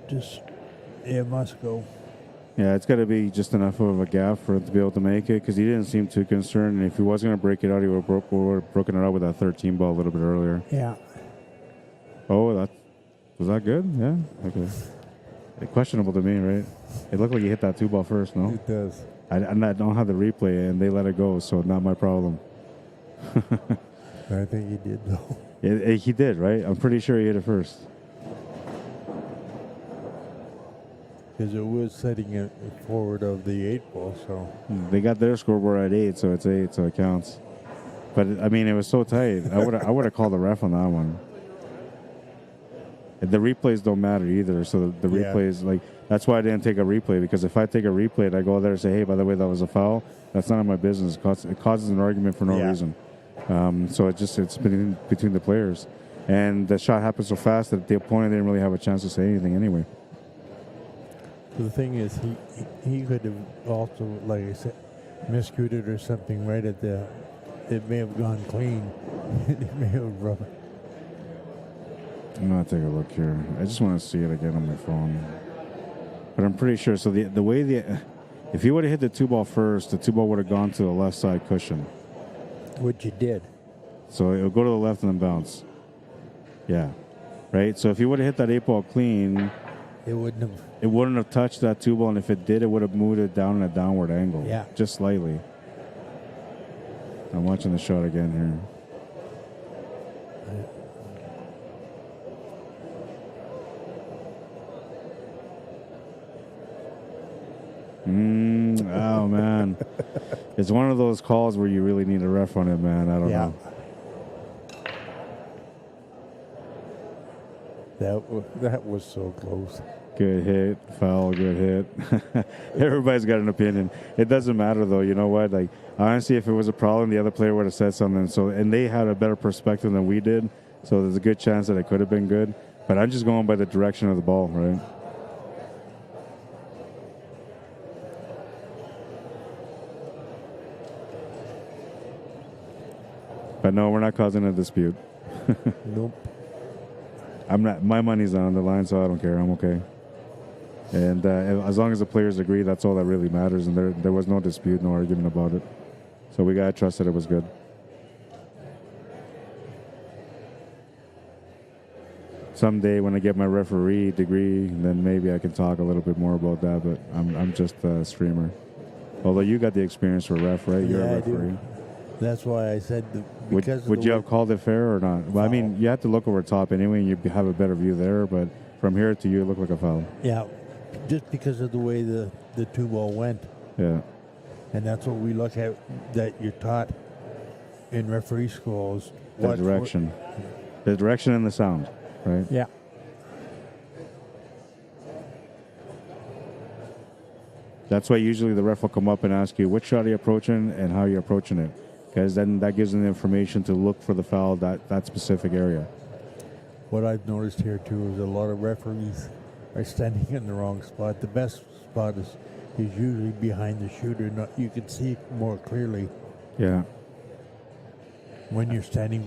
Just, it must go. Yeah, it's got to be just enough of a gap for him to be able to make it, because he didn't seem too concerned. And if he was going to break it out, he would have broken it out with that 13 ball a little bit earlier. Yeah. Oh, was that good? Yeah. Okay. Questionable to me, right? It looked like he hit that 2 ball first, no? It does. I don't have the replay, and they let it go, so not my problem. I think he did, though. He did, right? I'm pretty sure he hit it first. Because it was setting it forward of the 8 ball, so. They got their scoreboard at 8, so it's 8, so it counts. But, I mean, it was so tight. I would have called the ref on that one. The replays don't matter either, so the replays, like, that's why I didn't take a replay, because if I take a replay and I go there and say, hey, by the way, that was a foul, that's none of my business. It causes an argument for no reason. So it's between the players. And the shot happened so fast that the opponent didn't really have a chance to say anything anyway. The thing is, he could have also, like I said, miscued or something right at the. It may have gone clean. It may have rubbed. I'm gonna take a look here. I just want to see it again on my phone. But I'm pretty sure. So the way if he would have hit the 2 ball first, the 2 ball would have gone to the left side cushion. Which you did. So it'll go to the left and then bounce. Yeah, right. So if he would have hit that 8 ball clean. It wouldn't have. It wouldn't have touched that 2 ball, and if it did, it would have moved it down in a downward angle. Yeah. Just slightly. I'm watching the shot again here. Oh, man. It's one of those calls where you really need a ref on it, man. I don't know. That was so close. Good hit, foul, good hit. Everybody's got an opinion. It doesn't matter, though. You know what? Like, honestly, if it was a problem, the other player would have said something. So, and they had a better perspective than we did. So there's a good chance that it could have been good. But I'm just going by the direction of the ball, right? But no, we're not causing a dispute. Nope. I'm not. My money's on the line, so I don't care. I'm okay. And as long as the players agree, that's all that really matters. And there was no dispute, no argument about it. So we gotta trust that it was good. Someday, when I get my referee degree, then maybe I can talk a little bit more about that. But I'm just a streamer. Although you got the experience for ref, right? You're a referee. I do. That's why I said would you have called it fair or not? Well, I mean, you have to look over top anyway, and you have a better view there. But from here to you, it looked like a foul. Yeah, just because of the way the 2 ball went. Yeah. And that's what we look at, that you're taught in referee schools. The direction. The direction and the sound, right? Yeah. That's why usually the ref will come up and ask you which shot are you approaching and how you're approaching it. Because then that gives them the information to look for the foul that specific area. What I've noticed here, too, is a lot of referees are standing in the wrong spot. The best spot is usually behind the shooter. You can see it more clearly. Yeah. When you're standing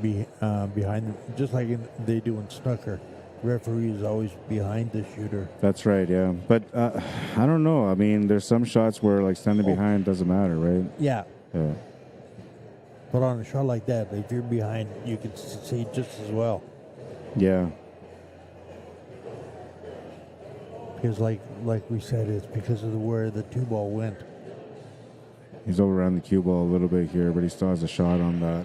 behind them, just like they do in snooker. Referee is always behind the shooter. That's right, yeah. But I don't know. I mean, there's some shots where like standing behind doesn't matter, right? Yeah. Yeah. But on a shot like that, if you're behind, you can see just as well. Yeah. Because like we said, it's because of where the 2 ball went. He's over around the cue ball a little bit here, but he still has a shot on that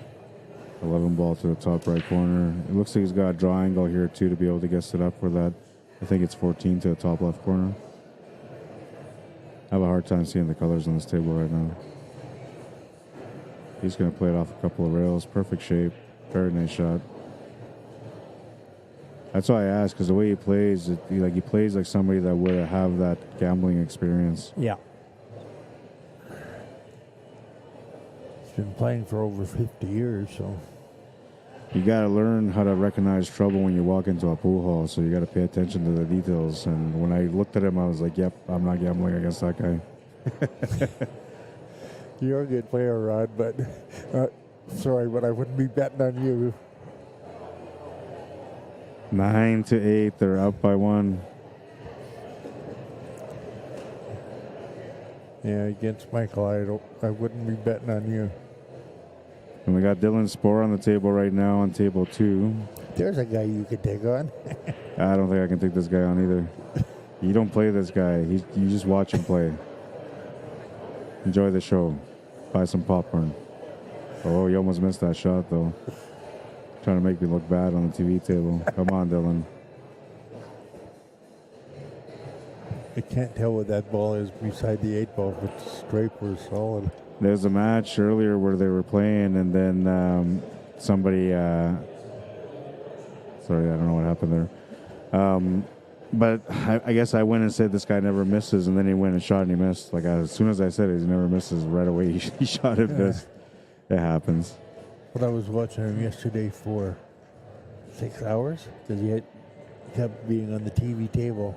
11 ball to the top right corner. It looks like he's got a draw angle here too to be able to get set up for that. I think it's 14 to the top left corner. I have a hard time seeing the colors on this table right now. He's going to play it off a couple of rails. Perfect shape. Very nice shot. That's why I asked, because the way he plays, he plays like somebody that would have that gambling experience. Yeah. He's been playing for over 50 years, so. You got to learn how to recognize trouble when you walk into a pool hall, so you got to pay attention to the details. And when I looked at him, I was like, yep, I'm not gambling against that guy. You're a good player, Rod, but sorry, but I wouldn't be betting on you. 9-8, they're up by 1. Yeah, against Michael, I wouldn't be betting on you. And we got Dylan Spohr on the table right now on table 2. There's a guy you could take on. I don't think I can take this guy on either. You don't play this guy. You just watch him play. Enjoy the show. Buy some popcorn. Oh, you almost missed that shot, though. Trying to make me look bad on the TV table. Come on, Dylan. I can't tell what that ball is beside the 8 ball, if it's straight or solid. There's a match earlier where they were playing, and then somebody... sorry, I don't know what happened there. But I guess I went and said this guy never misses, and then he went and shot and he missed. Like, as soon as I said he never misses, right away he shot and missed. It happens. But I was watching him yesterday for 6 hours because he kept being on the TV table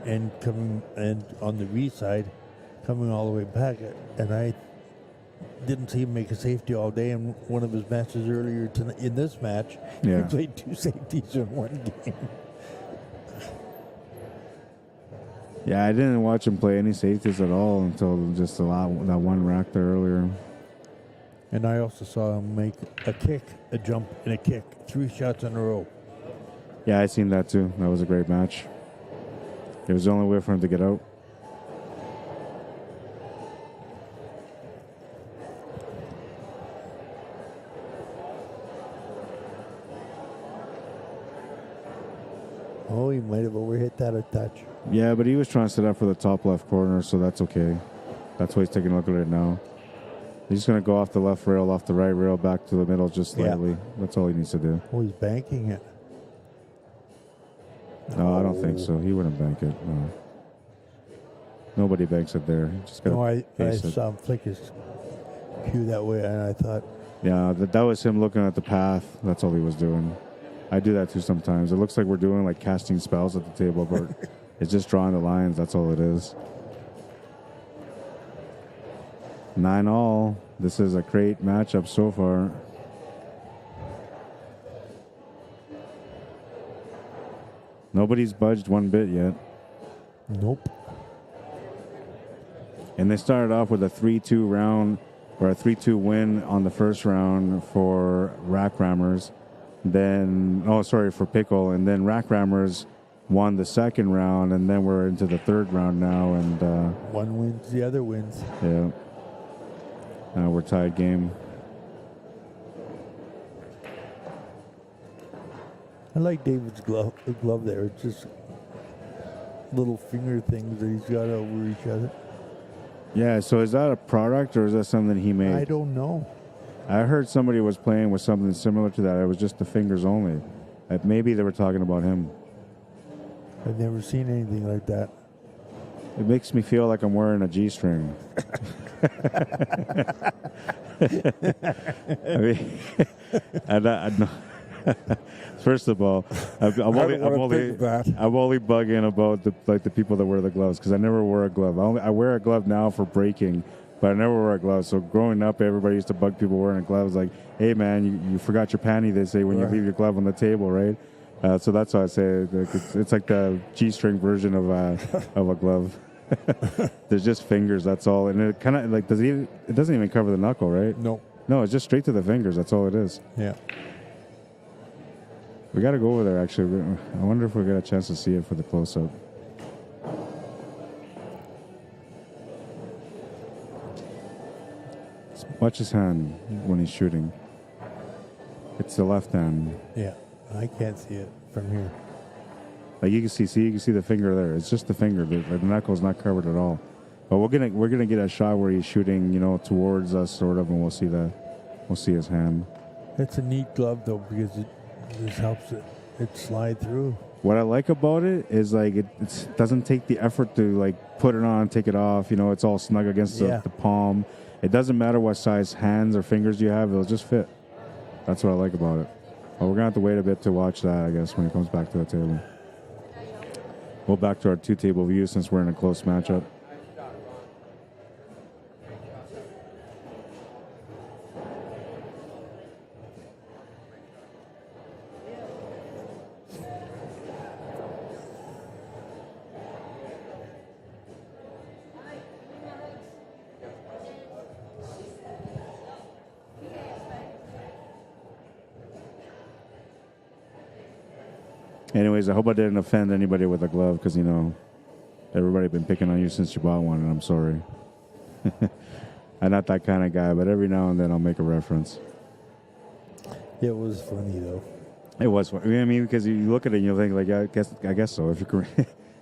and coming and on the B side, coming all the way back. And I didn't see him make a safety all day. And one of his matches earlier in this match, he played 2 safeties in one game. Yeah, I didn't watch him play any safeties at all until just that one rack there earlier. And I also saw him make a kick, a jump, and a kick. 3 shots in a row. Yeah, I seen that too. That was a great match. It was the only way for him to get out. Oh, he might have overhit that a touch. Yeah, but he was trying to set up for the top left corner, so that's okay. That's why he's taking a look at it now. He's just going to go off the left rail, off the right rail, back to the middle just slightly. Yeah. That's all he needs to do. Oh, he's banking it. No, I don't think so. He wouldn't bank it. No. Nobody banks it there. Just I saw him flick his cue that way, and I thought... Yeah, that was him looking at the path. That's all he was doing. I do that too sometimes. It looks like we're doing like casting spells at the table, but it's just drawing the lines. That's all it is. 9-all. This is a great matchup so far. Nobody's budged one bit yet. Nope. And they started off with a 3-2 round, or a 3-2 win on the first round for Rack Rammers. Then, for Pickle. And then Rack Rammers won the second round, and then we're into the third round now. And one wins, the other wins. Yeah. Now we're tied game. I like David's glove there. It's just little finger things that he's got over each other. Yeah, so is that a product or is that something he made? I don't know. I heard somebody was playing with something similar to that. It was just the fingers only. Maybe they were talking about him. I've never seen anything like that. It makes me feel like I'm wearing a G-string. I mean, first of all, I'm only bugging about the people that wear the gloves because I never wore a glove. I wear a glove now for breaking, but I never wore a glove. So growing up, everybody used to bug people wearing gloves. Like, hey man, you forgot your panty. They say when you leave your glove on the table, right? So that's why I say it's like the G-string version of a glove. There's just fingers. That's all, and it kind of like it doesn't even cover the knuckle, right? No, it's just straight to the fingers. That's all it is. Yeah. We got to go over there, actually. I wonder if we get a chance to see it for the close-up. Watch his hand when he's shooting. It's the left hand. Yeah, I can't see it from here. Like you can see the finger there. It's just the finger. The knuckle's not covered at all. But we're gonna get a shot where he's shooting, towards us, sort of, and we'll see his hand. It's a neat glove though because it just helps it slide through. What I like about it is like it doesn't take the effort to like put it on, take it off. It's all snug against the palm. It doesn't matter what size hands or fingers you have; it'll just fit. That's what I like about it. But we're gonna have to wait a bit to watch that, I guess, when it comes back to the table. We'll back to our 2-table view since we're in a close matchup. Anyways, I hope I didn't offend anybody with a glove because, you know, everybody been picking on you since you bought one, and I'm sorry. I'm not that kind of guy, but every now and then I'll make a reference. It was funny, though. It was funny. I mean, because you look at it and you'll think, like, I guess so. If you're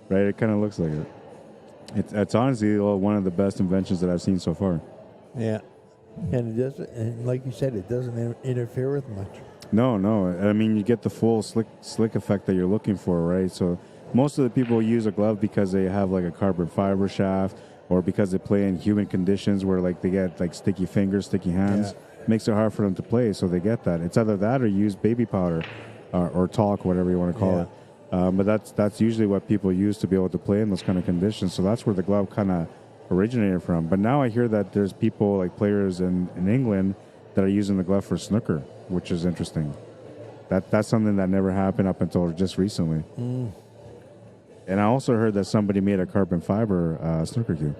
right, it kind of looks like it. It's honestly one of the best inventions that I've seen so far. Yeah. And it doesn't, and like you said, it doesn't interfere with much. No. I mean, you get the full slick effect that you're looking for, right? So most of the people use a glove because they have like a carbon fiber shaft, or because they play in humid conditions where like they get like sticky fingers, sticky hands. Yeah. Makes it hard for them to play, so they get that. It's either that or use baby powder or talc, whatever you want to call it. But that's usually what people use to be able to play in those kind of conditions. So that's where the glove kind of originated from. But now I hear that there's people like players in England that are using the glove for snooker, which is interesting. That's something that never happened up until just recently. And I also heard that somebody made a carbon fiber snooker cue.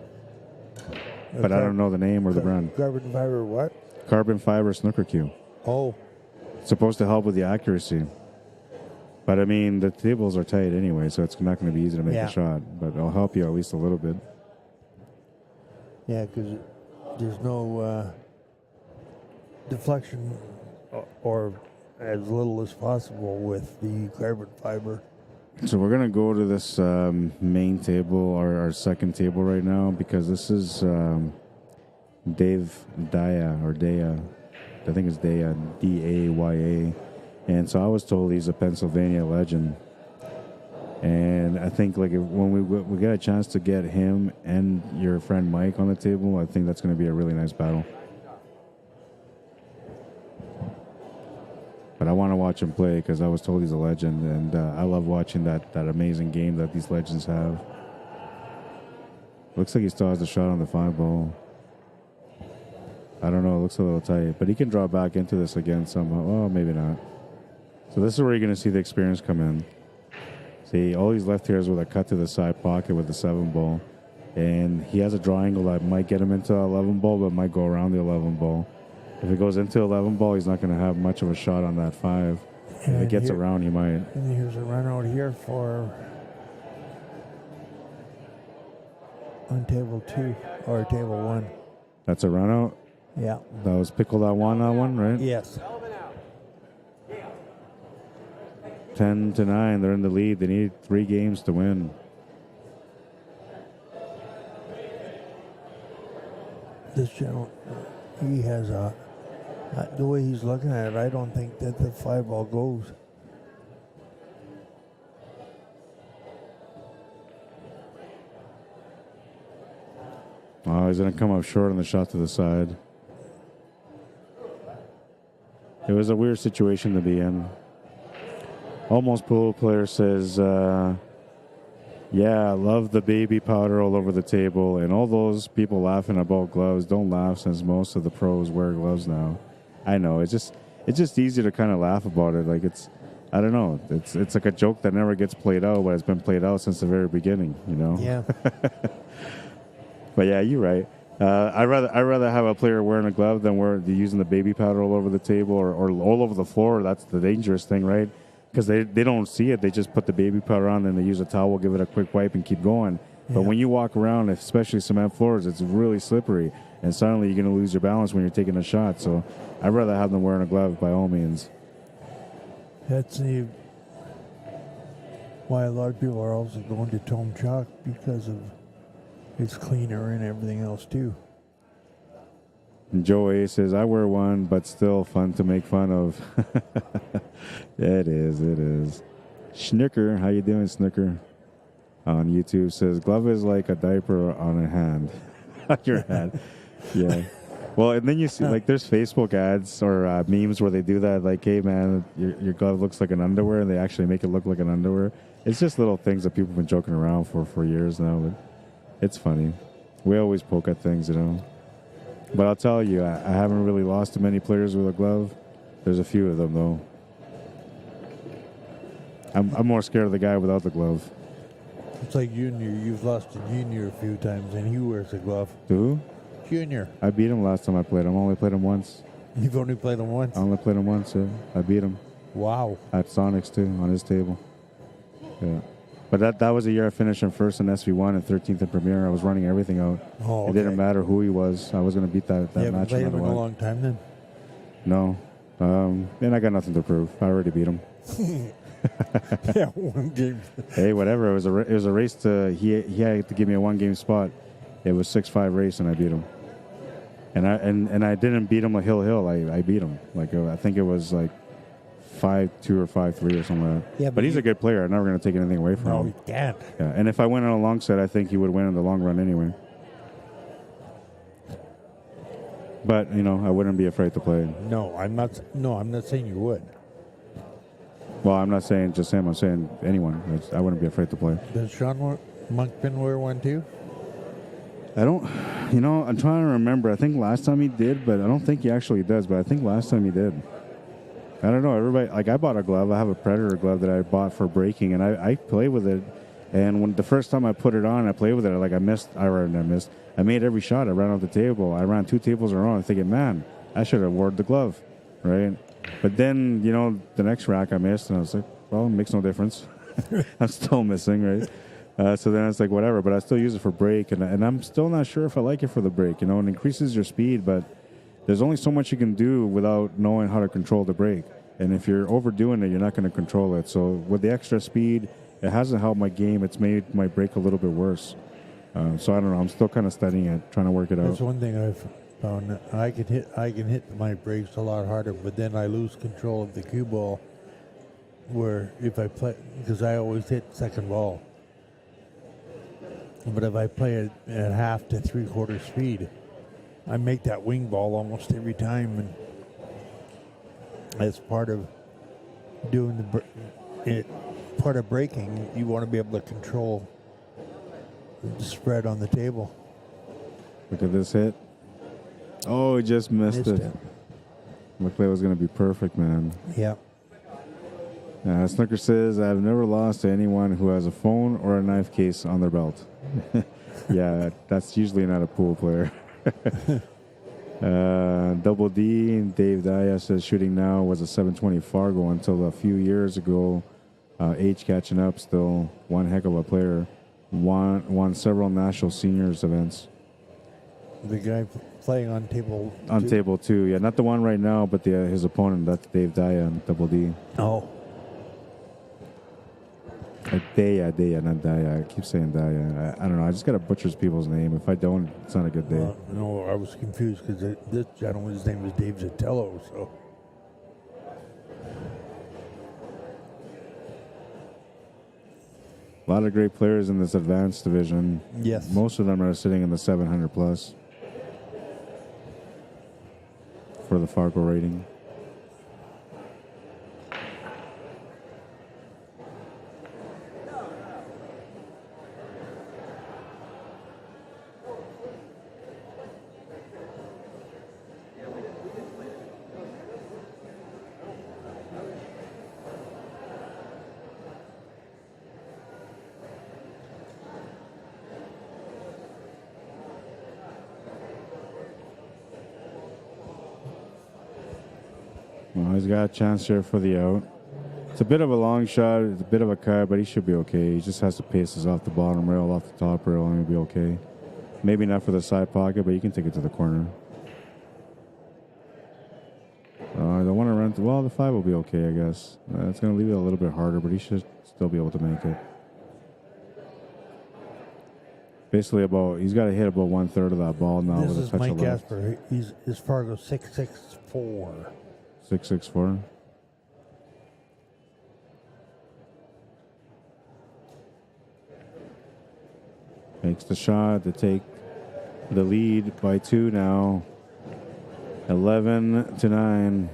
But I don't know the name or the brand. Carbon fiber what? Carbon fiber snooker cue. Oh. It's supposed to help with the accuracy. But, I mean, the tables are tight anyway, so it's not going to be easy to make a shot. But it'll help you at least a little bit. Yeah, because there's no deflection or as little as possible with the carbon fiber. So we're going to go to this main table, our second table right now, because this is Dave Daya, or Daya. I think it's Daya, D-A-Y-A. And so I was told he's a Pennsylvania legend. And I think like when we get a chance to get him and your friend Mike on the table, I think that's going to be a really nice battle. But I want to watch him play because I was told he's a legend, and I love watching that amazing game that these legends have. Looks like he still has the shot on the 5-ball. I don't know. It looks a little tight, but he can draw back into this again somehow. Oh, maybe not. So this is where you're going to see the experience come in. See, all he's left here is with a cut to the side pocket with the 7-ball. And he has a draw angle that might get him into 11-ball, but might go around the 11-ball. If it goes into 11-ball, he's not going to have much of a shot on that 5. If it gets around, he might. And here's a run out here for on table 2 or table 1. That's a run out? Yeah. That was PICKLE that one, right? Yes. 10-9, they're in the lead. They need 3 games to win. This gentleman, he has the way he's looking at it, I don't think that the 5-ball goes. Oh, he's going to come up short on the shot to the side. It was a weird situation to be in. Almost Pool player says, yeah, I love the baby powder all over the table. And all those people laughing about gloves don't laugh since most of the pros wear gloves now. I know. It's just easy to kind of laugh about it. Like I don't know. It's like a joke that never gets played out, but it's been played out since the very beginning, you know? Yeah. But yeah, you're right. I'd rather have a player wearing a glove than using the baby powder all over the table or all over the floor. That's the dangerous thing, right? Because they don't see it. They just put the baby powder on and they use a towel, give it a quick wipe, and keep going. Yeah. But when you walk around, especially cement floors, it's really slippery. And suddenly you're going to lose your balance when you're taking a shot. So I'd rather have them wearing a glove by all means. That's why a lot of people are also going to Tome Chalk, because of it's cleaner and everything else too. And Joe A says, I wear one, but still fun to make fun of. It is. Snooker, how you doing, Snooker? On YouTube says, glove is like a diaper on a hand. Your hand. Yeah. Well, and then you see, like, there's Facebook ads or memes where they do that, like, hey, man, your glove looks like an underwear, and they actually make it look like an underwear. It's just little things that people have been joking around for years now, but it's funny. We always poke at things, you know. But I'll tell you, I haven't really lost to many players with a glove. There's a few of them, though. I'm more scared of the guy without the glove. It's like Junior. You've lost to Junior a few times, and he wears a glove. Who? Junior. I beat him last time I played him. I only played him once. You've only played him once? I only played him once, yeah. I beat him. Wow. At Sonics, too, on his table. Yeah. But that was the year I finished in first in SV1 and 13th in Premier. I was running everything out. Oh, okay. It didn't matter who he was. I was going to beat that match. You haven't played him in a long time then? No. And I got nothing to prove. I already beat him. Yeah, 1 game. Hey, whatever. It was a race to... He had to give me a 1-game spot. It was 6-5 race, and I beat him. And I didn't beat him like hill. I beat him. Like I think it was like 5-2 or 5-3 or something like that. Yeah, but he's a good player. I'm never going to take anything away from him. No, he can't. Yeah, and if I went on a long set, I think he would win in the long run anyway. But I wouldn't be afraid to play. No, I'm not. No, I'm not saying you would. Well, I'm not saying just him. I'm saying anyone. I wouldn't be afraid to play. Does Sean Monkman wear one too? I don't. I'm trying to remember. I think last time he did, but I don't think he actually does. But I think last time he did. I don't know. Everybody, like, I bought a glove. I have a Predator glove that I bought for breaking, and I play with it. And when the first time I put it on, I played with it. Like I missed. I made every shot. I ran off the table. I ran 2 tables in a row. I'm thinking, man, I should have worn the glove, right? But then, the next rack I missed, and I was like, well, it makes no difference. I'm still missing, right? So then it's like, whatever. But I still use it for break, and I'm still not sure if I like it for the break. It increases your speed, but there's only so much you can do without knowing how to control the break. And if you're overdoing it, you're not going to control it. So with the extra speed, it hasn't helped my game. It's made my break a little bit worse. So I don't know. I'm still kind of studying it, trying to work it out. That's one thing I've found. I can hit my breaks a lot harder, but then I lose control of the cue ball. Where if I play, because I always hit second ball. But if I play it at half to 3/4 speed, I make that wing ball almost every time, and as part of doing part of breaking, you want to be able to control the spread on the table. Look at this hit. Oh, he just missed it. Looked like it was going to be perfect, man. Yeah. Snooker says, I've never lost to anyone who has a phone or a knife case on their belt. Yeah, that's usually not a pool player. Double D, Dave Daya says, shooting now was a 720 Fargo until a few years ago. Age catching up still. One heck of a player. Won several national seniors events. The guy playing on table two? On table 2, yeah. Not the one right now, but his opponent. That's Dave Daya, Double D. Oh. Daya, not Daya. I keep saying Daya. I don't know. I just got to butcher people's name. If I don't, it's not a good day. No, I was confused because this gentleman's name is Dave Zatello, so. A lot of great players in this advanced division. Yes. Most of them are sitting in the 700 plus for the Fargo rating. Well, he's got a chance here for the out. It's a bit of a long shot. It's a bit of a cut, but he should be okay. He just has to pace this off the bottom rail, off the top rail, and he'll be okay. Maybe not for the side pocket, but you can take it to the corner. I don't want to run. Well, the 5 will be okay, I guess. It's going to leave it a little bit harder, but he should still be able to make it. Basically, he's got to hit about 1/3 of that ball now with a touch of left. This is Mike Gasper. His Fargo 664. 664. Makes the shot to take the lead by 2 now. 11-9.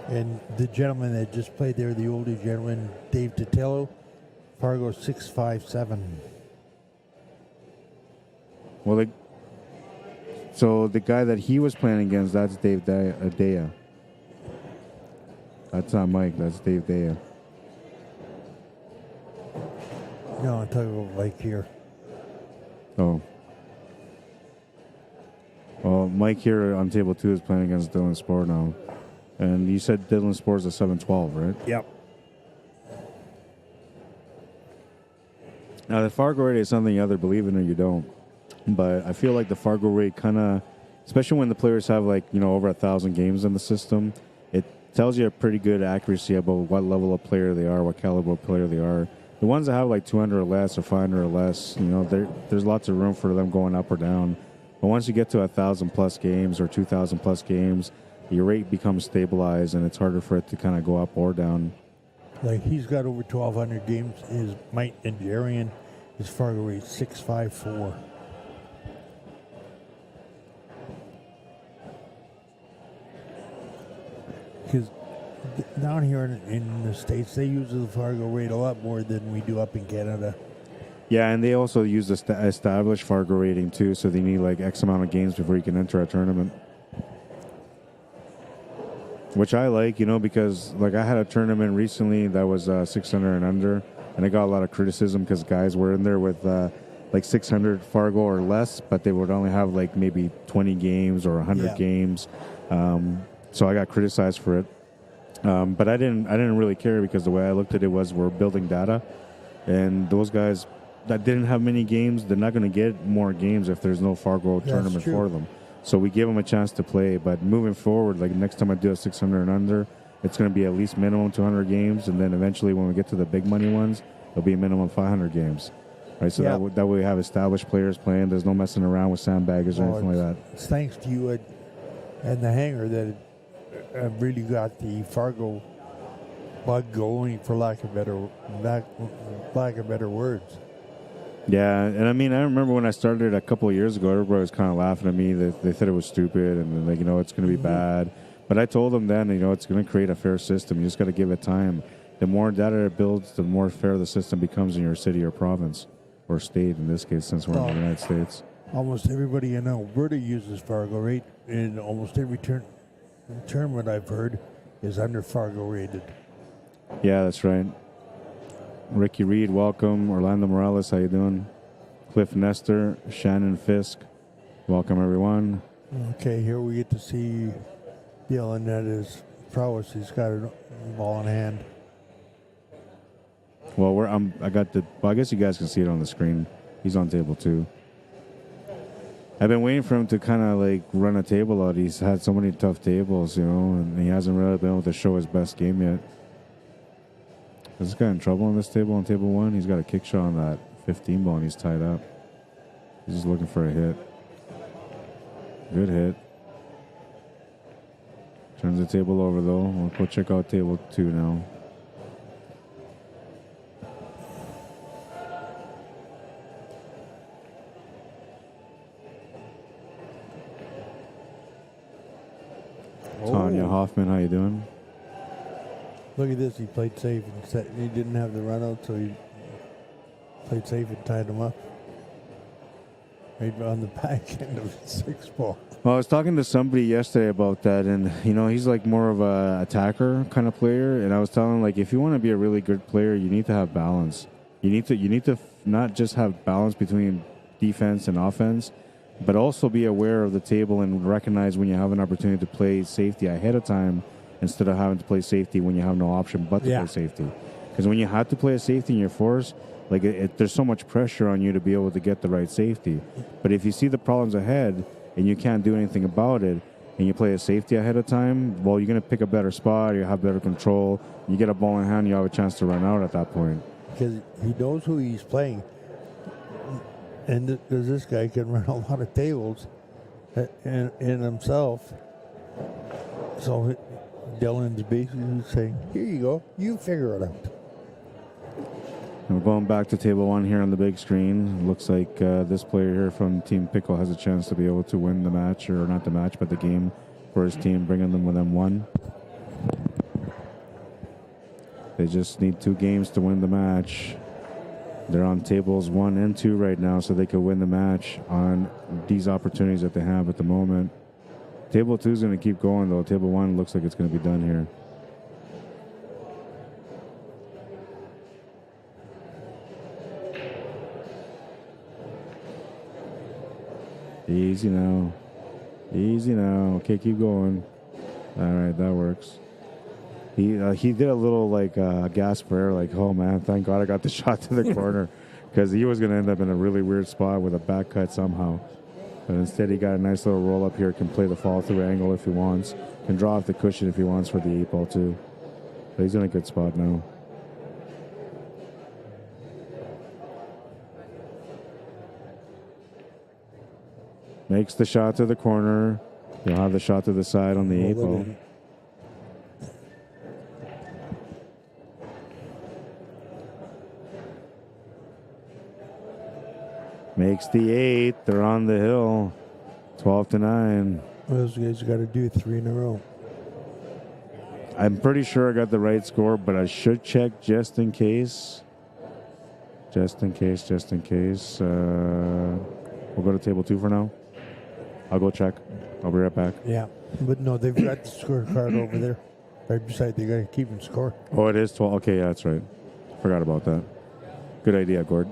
And the gentleman that just played there, the older gentleman, Dave Tatello, Fargo 657. Well, so the guy that he was playing against, that's Dave Daya. That's not Mike, that's Dave Daya. No, I'm talking about Mike here. Oh. Well, Mike here on table 2 is playing against Dylan Spore now. And you said Dylan Sports is 712, right? Yep. Now, the Fargo rate is something you either believe in or you don't. But I feel like the Fargo rate kind of, especially when the players have like, over 1,000 games in the system, it tells you a pretty good accuracy about what level of player they are, what caliber of player they are. The ones that have like 200 or less or 500 or less, there's lots of room for them going up or down. But once you get to 1,000 plus games or 2,000 plus games, your rate becomes stabilized and it's harder for it to kind of go up or down. Like he's got over 1,200 games. His Mike and Darian, his Fargo rate 654. Because down here in the States, they use the Fargo rate a lot more than we do up in Canada. Yeah, and they also use the established Fargo rating too, so they need like X amount of games before you can enter a tournament. Which I like, because like I had a tournament recently that was 600 and under, and I got a lot of criticism because guys were in there with like 600 Fargo or less, but they would only have like maybe 20 games or 100 games. So I got criticized for it. But I didn't really care because the way I looked at it was we're building data, and those guys that didn't have many games, they're not going to get more games if there's no Fargo tournament for them. So we give them a chance to play. But moving forward, like next time I do a 600 and under, it's going to be at least minimum 200 games, and then eventually when we get to the big money ones, it'll be minimum 500 games. Right, so that way we have established players playing. There's no messing around with sandbaggers or anything like that. It's thanks to you and the hangar that really got the Fargo bug going, for lack of better words. Yeah, and I mean, I remember when I started a couple of years ago, everybody was kind of laughing at me. They thought it was stupid and like, it's going to be bad. But I told them then, it's going to create a fair system. You just got to give it time. The more data it builds, the more fair the system becomes in your city or province or state, in this case, since we're in the United States. Almost everybody in Alberta uses Fargo rate, and almost every tournament I've heard is under Fargo rated. Yeah, that's right. Ricky Reed, welcome. Orlando Morales, how you doing? Cliff Nestor, Shannon Fisk, welcome everyone. Okay, here we get to see Dylan at his prowess. He's got a ball in hand. Well, I guess you guys can see it on the screen. He's on table 2. I've been waiting for him to kind of like run a table out. He's had so many tough tables, and he hasn't really been able to show his best game yet. Is this guy in trouble on this table, on table 1? He's got a kick shot on that 15 ball and he's tied up. He's just looking for a hit. Good hit. Turns the table over though. We'll go check out table 2 now. Tanya Hoffman, how you doing? Look at this. He played safe and he didn't have the run out, so he played safe and tied him up. Right on the back end of his 6 ball. Well, I was talking to somebody yesterday about that, and he's like more of a attacker kind of player, and I was telling him, like, if you want to be a really good player, you need to have balance. You need to not just have balance between defense and offense, but also be aware of the table and recognize when you have an opportunity to play safety ahead of time instead of having to play safety when you have no option but to play safety. Because when you have to play a safety in your force, like there's so much pressure on you to be able to get the right safety. But if you see the problems ahead and you can't do anything about it, and you play a safety ahead of time, well, you're going to pick a better spot, you have better control, you get a ball in hand, you have a chance to run out at that point. Because he knows who he's playing. And this guy can run a lot of tables in himself. So Dylan's basically saying, here you go, you figure it out. And we're going back to table 1 here on the big screen. Looks like this player here from Team Pickle has a chance to be able to win the match, or not the match, but the game for his team, bringing them within 1. They just need 2 games to win the match. They're on tables 1 and 2 right now, so they could win the match on these opportunities that they have at the moment. Table 2 is going to keep going, though. Table 1 looks like it's going to be done here. Easy now. Easy now. Okay, keep going. All right, that works. He did a little like gasp for air, like, oh man, thank God I got the shot to the corner, because he was going to end up in a really weird spot with a back cut somehow. But instead, he got a nice little roll up here, can play the fall through angle if he wants, can draw off the cushion if he wants for the 8-ball too. But he's in a good spot now. Makes the shot to the corner. He'll have the shot to the side on the 8-ball. Makes the 8. They're on the hill. 12-9. Those guys got to do 3 in a row. I'm pretty sure I got the right score, but I should check just in case. Just in case. We'll go to table 2 for now. I'll go check. I'll be right back. Yeah, but no, they've got the scorecard over there. Right beside the guy keeping score. Oh, it is 12. Okay, yeah, that's right. Forgot about that. Good idea, Gord.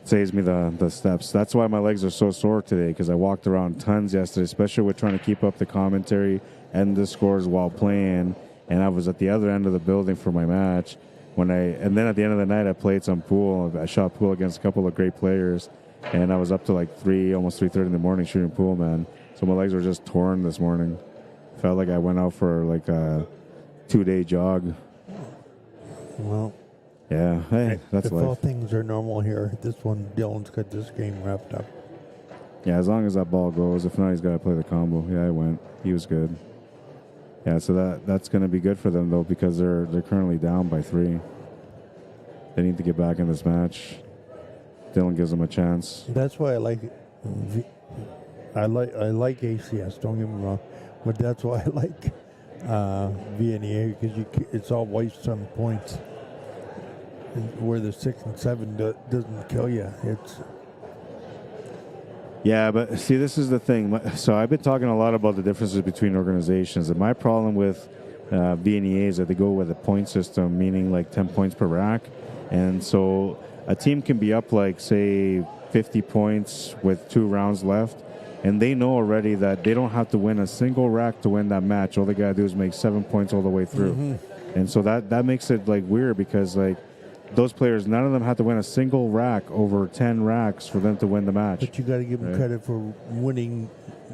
Saves me the steps. That's why my legs are so sore today, because I walked around tons yesterday, especially with trying to keep up the commentary and the scores while playing. And I was at the other end of the building for my match. And then at the end of the night, I played some pool. I shot pool against a couple of great players. And I was up to like almost 3:30 in the morning shooting pool, man. So my legs were just torn this morning. Felt like I went out for like a 2-day jog. Well, yeah, hey, that's life. If all things are normal here, this one, Dylan's got this game wrapped up. Yeah, as long as that ball goes. If not, he's got to play the combo. Yeah, I went. He was good. Yeah, so that's going to be good for them, though, because they're currently down by 3. They need to get back in this match. Dylan gives them a chance. That's why I like it. I like ACS, don't get me wrong, but that's why I like VNEA, because it's all waste-some points. Where the 6 and 7 doesn't kill you. Yeah, but see, this is the thing. So I've been talking a lot about the differences between organizations, and my problem with VNEA is that they go with a point system, meaning like 10 points per rack, and so a team can be up like, say, 50 points with 2 rounds left, and they know already that they don't have to win a single rack to win that match. All they got to do is make 7 points all the way through. Mm-hmm. And so that makes it like weird, because like those players, none of them have to win a single rack over 10 racks for them to win the match. But you got to give them credit for winning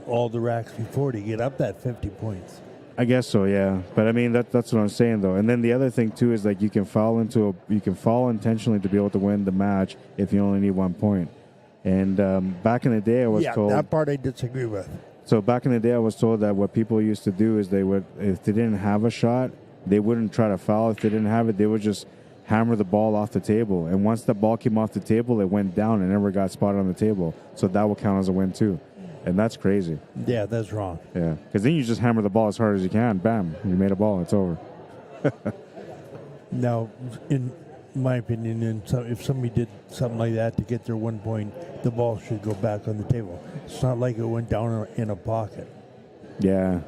all the racks before to get up that 50 points. I guess so, yeah. But I mean, that's what I'm saying, though. And then the other thing too is like you can fall intentionally to be able to win the match if you only need 1 point. And back in the day, I was told that part I disagree with. So back in the day, I was told that what people used to do is they would, if they didn't have a shot, they wouldn't try to foul. If they didn't have it, they would just hammer the ball off the table. And once the ball came off the table, it went down and never got spotted on the table. So that would count as a win too. And that's crazy. Yeah, that's wrong. Yeah, because then you just hammer the ball as hard as you can. Bam, you made a ball. It's over. Now, in my opinion, if somebody did something like that to get their 1 point, the ball should go back on the table. It's not like it went down in a pocket. Yeah.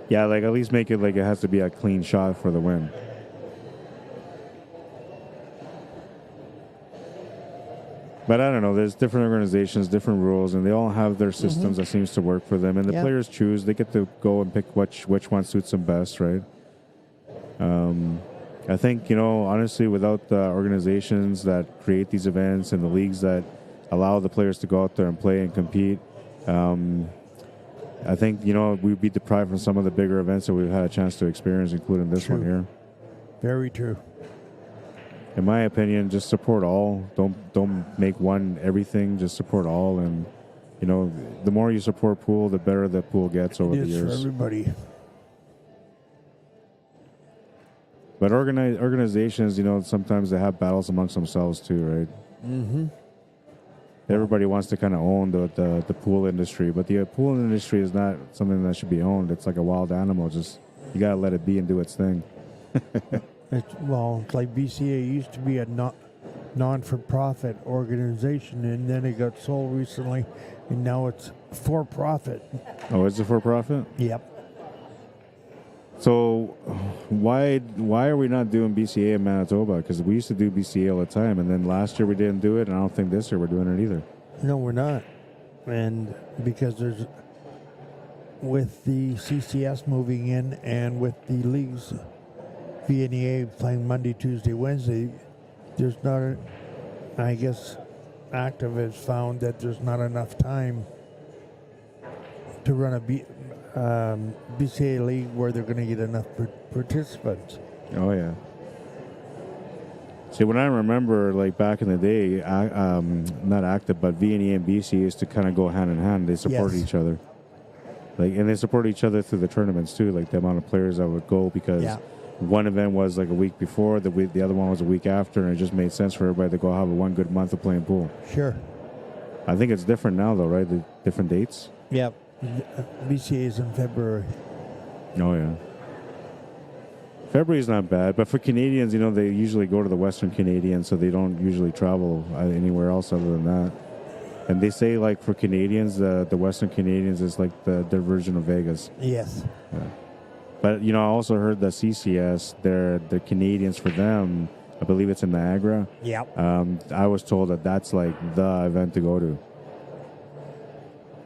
Yeah, like at least make it like it has to be a clean shot for the win. But I don't know. There's different organizations, different rules, and they all have their systems that seems to work for them. And the players choose. They get to go and pick which one suits them best, right? I think, honestly, without the organizations that create these events and the leagues that allow the players to go out there and play and compete, I think, we'd be deprived from some of the bigger events that we've had a chance to experience, including this one here. Very true. In my opinion, just support all. Don't make one everything. Just support all, and the more you support pool, the better the pool gets over the years. For everybody. But organizations, sometimes they have battles amongst themselves too, right? Mm-hmm. Everybody wants to kind of own the pool industry, but the pool industry is not something that should be owned. It's like a wild animal. Just you gotta let it be and do its thing. It's like BCA used to be a non-for-profit organization, and then it got sold recently, and now it's for-profit. Oh, is it for-profit? Yep. So why are we not doing BCA in Manitoba? Because we used to do BCA all the time, and then last year we didn't do it, and I don't think this year we're doing it either. No, we're not. And because with the CCS moving in and with the leagues, VNEA playing Monday, Tuesday, Wednesday, there's not, I guess, Active has found that there's not enough time to run a BCA league where they're going to get enough participants. Oh, yeah. See, when I remember, like, back in the day, not Active, but VNE and BC used to kind of go hand in hand. They supported each other. Like, and they supported each other through the tournaments, too, like the amount of players that would go, because one event was like a week before, the other one was a week after, and it just made sense for everybody to go have one good month of playing pool. Sure. I think it's different now, though, right? The different dates? Yep. BCA is in February. Oh, yeah. February is not bad, but for Canadians, you know, they usually go to the Western Canadian, so they don't usually travel anywhere else other than that. And they say, like, for Canadians, the Western Canadians is like their version of Vegas. Yes. Yeah. But, you know, I also heard that CCS, the Canadians, for them, I believe it's in Niagara. Yeah. I was told that that's like the event to go to.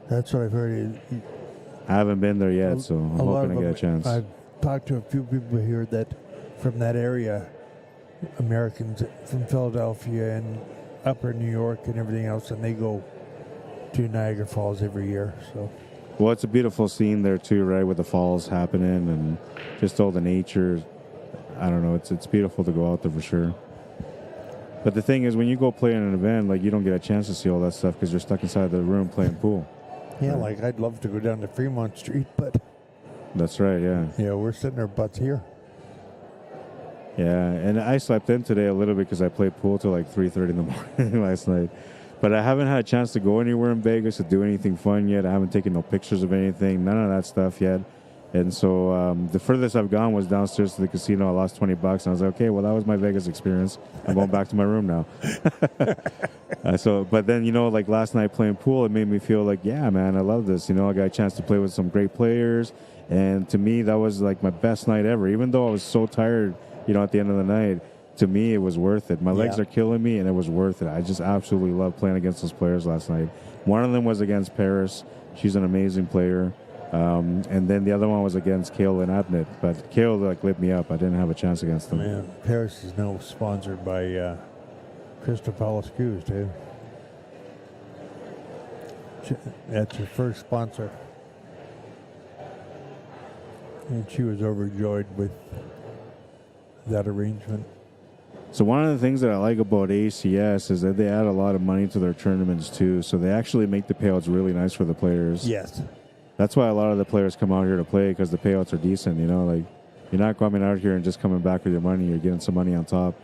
That's what I've heard. I haven't been there yet, so I'm hoping to get a chance. I've talked to a few people here that from that area, Americans from Philadelphia and upper New York and everything else, and they go to Niagara Falls every year. So, well, it's a beautiful scene there too, right, with the falls happening and just all the nature. I don't know, it's beautiful to go out there for sure. But the thing is, when you go play in an event, like, you don't get a chance to see all that stuff because you're stuck inside the room playing pool. Yeah, right? Like, I'd love to go down to Fremont Street, but that's right, yeah. Yeah, we're sitting our butts here. Yeah, and I slept in today a little bit because I played pool till like 3:30 in the morning last night. But I haven't had a chance to go anywhere in Vegas to do anything fun yet. I haven't taken no pictures of anything, none of that stuff yet. And so the furthest I've gone was downstairs to the casino. I lost $20, and I was like, okay, well, that was my Vegas experience. I'm going back to my room now. But then, you know, like last night playing pool, it made me feel like, yeah, man, I love this. You know, I got a chance to play with some great players. And to me, that was like my best night ever. Even though I was so tired, you know, at the end of the night, to me, it was worth it. My legs are killing me, and it was worth it. I just absolutely loved playing against those players last night. One of them was against Paris. She's an amazing player. And then the other one was against Kale and Abnett. But Kale, like, lit me up. I didn't have a chance against them. Man, Paris is now sponsored by Crystal Palace Cruise, too. That's her first sponsor. And she was overjoyed with that arrangement. So one of the things that I like about ACS is that they add a lot of money to their tournaments, too. So they actually make the payouts really nice for the players. Yes. That's why a lot of the players come out here to play, because the payouts are decent, you know. Like, you're not coming out here and just coming back with your money. You're getting some money on top.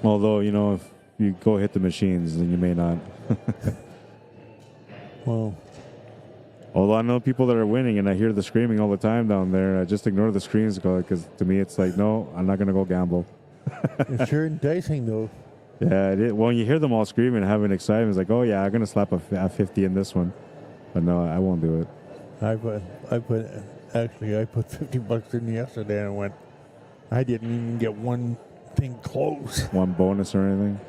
Although, you know, if you go hit the machines, then you may not. Well, although I know people that are winning, and I hear the screaming all the time down there. I just ignore the screams, because to me it's like, no, I'm not going to go gamble. It's sure enticing, though. Yeah, it is. Well, when you hear them all screaming and having excitement, it's like, oh, yeah, I'm going to slap a 50 in this one. But no, I won't do it. I put $50 in yesterday, and I went, I didn't even get one thing close. One bonus or anything?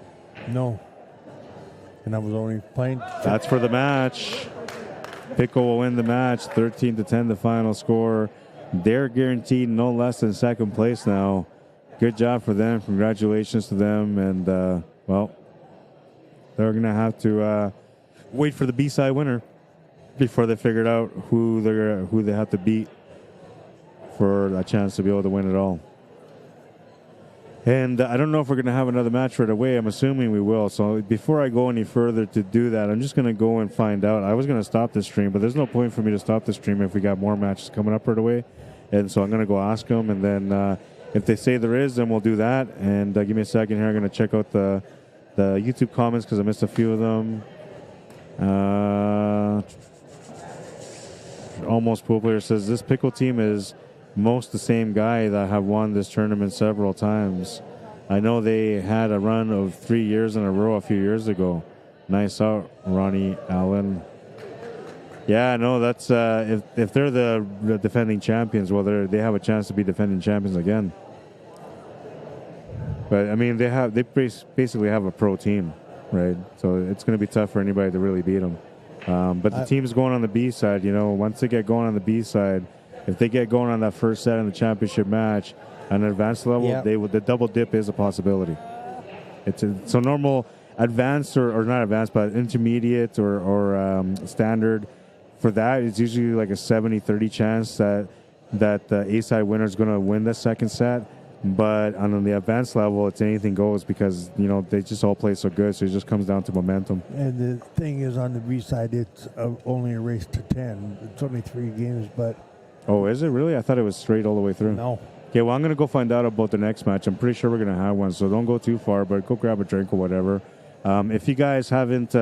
No. And I was only playing. That's for the match. Pickle will win the match, 13-10, the final score. They're guaranteed no less than second place now. Good job for them. Congratulations to them. And, well, they're going to have to wait for the B-side winner before they figured out who they have to beat for a chance to be able to win it all. And I don't know if we're going to have another match right away. I'm assuming we will. So before I go any further to do that, I'm just going to go and find out. I was going to stop the stream, but there's no point for me to stop the stream if we got more matches coming up right away. And so I'm going to go ask them, and then if they say there is, then we'll do that. And give me a second here. I'm going to check out the YouTube comments because I missed a few of them. Almost Pool Player says, this Pickle team is most the same guy that have won this tournament several times. I know they had a run of 3 years in a row a few years ago. Nice out, Ronnie Allen. Yeah, no, that's if they're the defending champions, well, they have a chance to be defending champions again. But I mean, they basically have a pro team, right? So it's going to be tough for anybody to really beat them. But the teams going on the B side, you know, once they get going on the B side, if they get going on that first set in the championship match on an advanced level, the double dip is a possibility. So normal advanced or not advanced, but intermediate or standard, for that, it's usually like a 70-30 chance that the A side winner is going to win the second set. But on the advanced level, it's anything goes because, you know, they just all play so good. So it just comes down to momentum. And the thing is, on the B side, it's only a race to 10. It's only 3 games, but... Oh, is it really? I thought it was straight all the way through. No. Okay, well, I'm going to go find out about the next match. I'm pretty sure we're going to have one, so don't go too far, but go grab a drink or whatever. If you guys haven't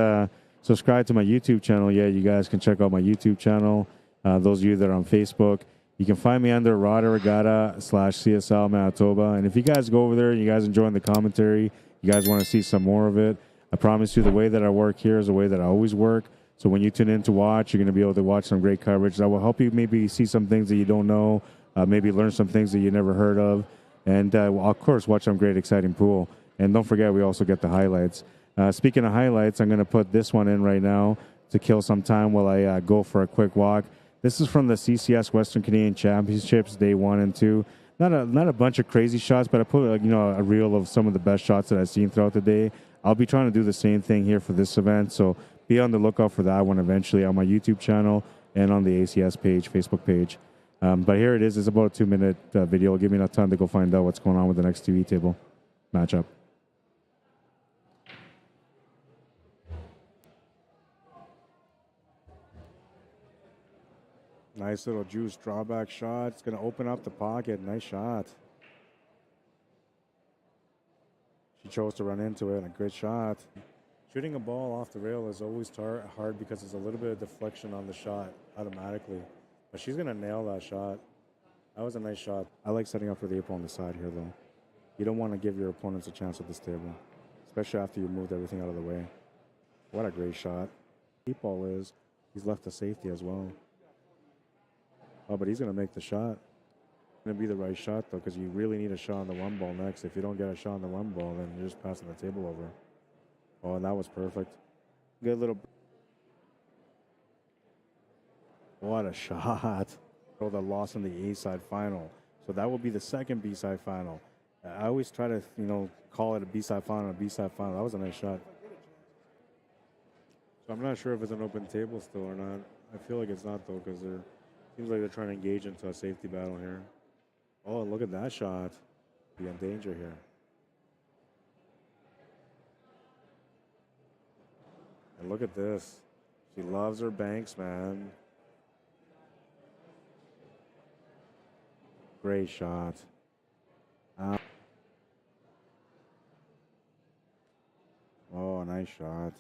subscribed to my YouTube channel yet, you guys can check out my YouTube channel. Those of you that are on Facebook, you can find me under Rod Arriagada /CSL Manitoba. And if you guys go over there and you guys enjoying the commentary, you guys want to see some more of it, I promise you the way that I work here is the way that I always work. So when you tune in to watch, you're going to be able to watch some great coverage that will help you maybe see some things that you don't know, maybe learn some things that you never heard of, and of course watch some great exciting pool. And don't forget, we also get the highlights. Speaking of highlights, I'm going to put this one in right now to kill some time while I go for a quick walk. This is from the CCS Western Canadian Championships, Day 1 and 2. Not a bunch of crazy shots, but I put a reel of some of the best shots that I've seen throughout the day. I'll be trying to do the same thing here for this event, so be on the lookout for that one eventually on my YouTube channel and on the ACS page, Facebook page. But here it is. It's about a 2-minute video. It'll give me enough time to go find out what's going on with the next TV table matchup. Nice little juice drawback shot. It's going to open up the pocket. Nice shot. She chose to run into it. A good shot. Shooting a ball off the rail is always hard because there's a little bit of deflection on the shot automatically. But she's going to nail that shot. That was a nice shot. I like setting up for the ape on the side here, though. You don't want to give your opponents a chance at this table, especially after you moved everything out of the way. What a great shot. Deep ball is. He's left the safety as well. Oh, but he's going to make the shot. It's going to be the right shot, though, because you really need a shot on the one ball next. If you don't get a shot on the one ball, then you're just passing the table over. Oh, and that was perfect. Good little... What a shot. Oh, the loss in the A-side final. So that will be the second B-side final. I always try to, call it a B-side final, a B-side final. That was a nice shot. So I'm not sure if it's an open table still or not. I feel like it's not, though, because it seems like they're trying to engage into a safety battle here. Oh, look at that shot. Be in danger here. And look at this. She loves her banks, man. Great shot. Oh, nice shot.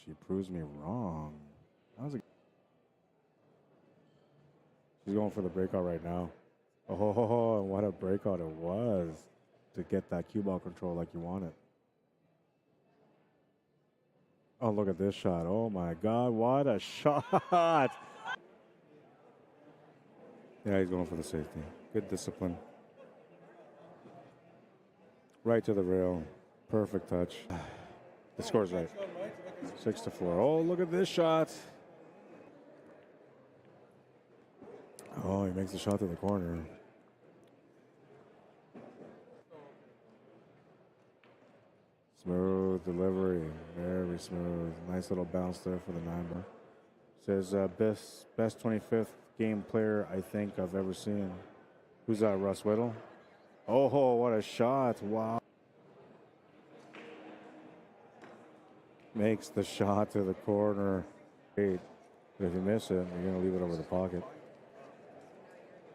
She proves me wrong. She's going for the breakout right now. Oh, and what a breakout it was to get that cue ball control like you want it. Oh, look at this shot. Oh, my God. What a shot. Yeah, he's going for the safety. Good discipline. Right to the rail. Perfect touch. The score's right. 6-4. Oh, look at this shot. Oh, he makes the shot to the corner. Smooth delivery. Very smooth. Nice little bounce there for the 9-bar. Says best 25th game player I think I've ever seen. Who's that, Russ Whittle? Oh, what a shot. Wow. Makes the shot to the corner. Great. But if you miss it, you're going to leave it over the pocket.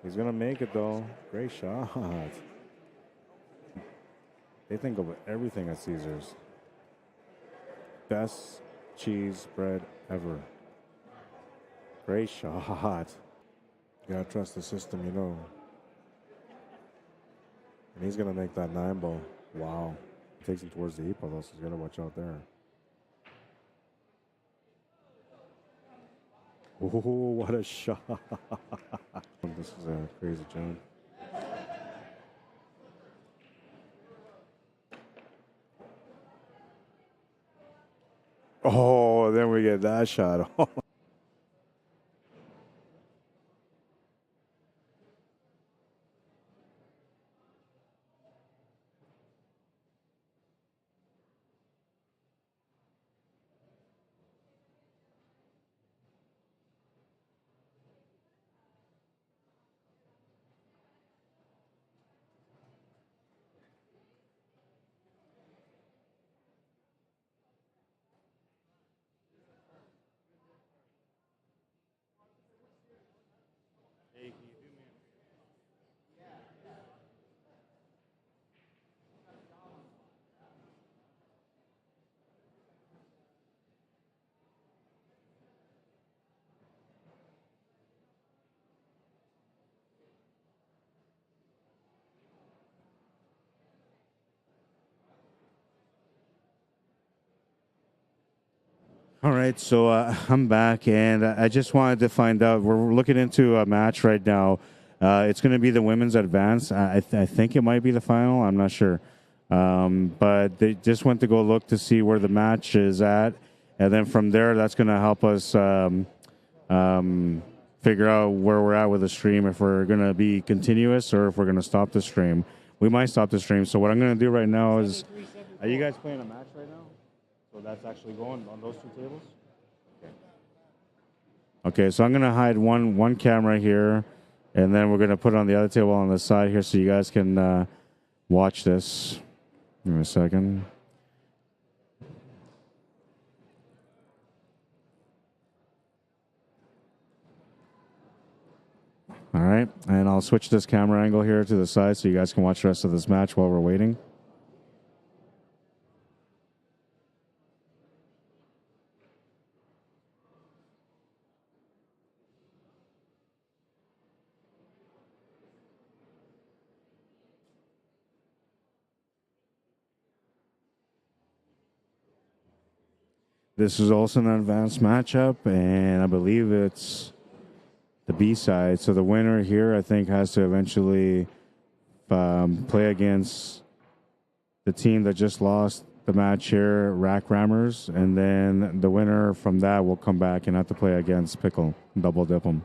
He's going to make it, though. Great shot. They think of everything at Caesars. Best cheese bread ever. Great shot. You got to trust the system, And he's going to make that 9-ball. Wow. Takes him towards the 8-ball, though, so he's got to watch out there. Oh, what a shot. This is a crazy jump. Oh, then we get that shot. All right, so I'm back, and I just wanted to find out. We're looking into a match right now. It's going to be the women's advance. I think it might be the final. I'm not sure. But they just went to go look to see where the match is at. And then from there, that's going to help us figure out where we're at with the stream, if we're going to be continuous or if we're going to stop the stream. We might stop the stream. So what I'm going to do right now is, are you guys playing a match right now? So that's actually going on those two tables? Okay, so I'm going to hide one camera here, and then we're going to put it on the other table on the side here so you guys can watch this. Give me a second. All right, and I'll switch this camera angle here to the side so you guys can watch the rest of this match while we're waiting. This is also an advanced matchup, and I believe it's the B side. So the winner here, I think, has to eventually play against the team that just lost the match here, Rack Rammers, and then the winner from that will come back and have to play against Pickle, double dip them.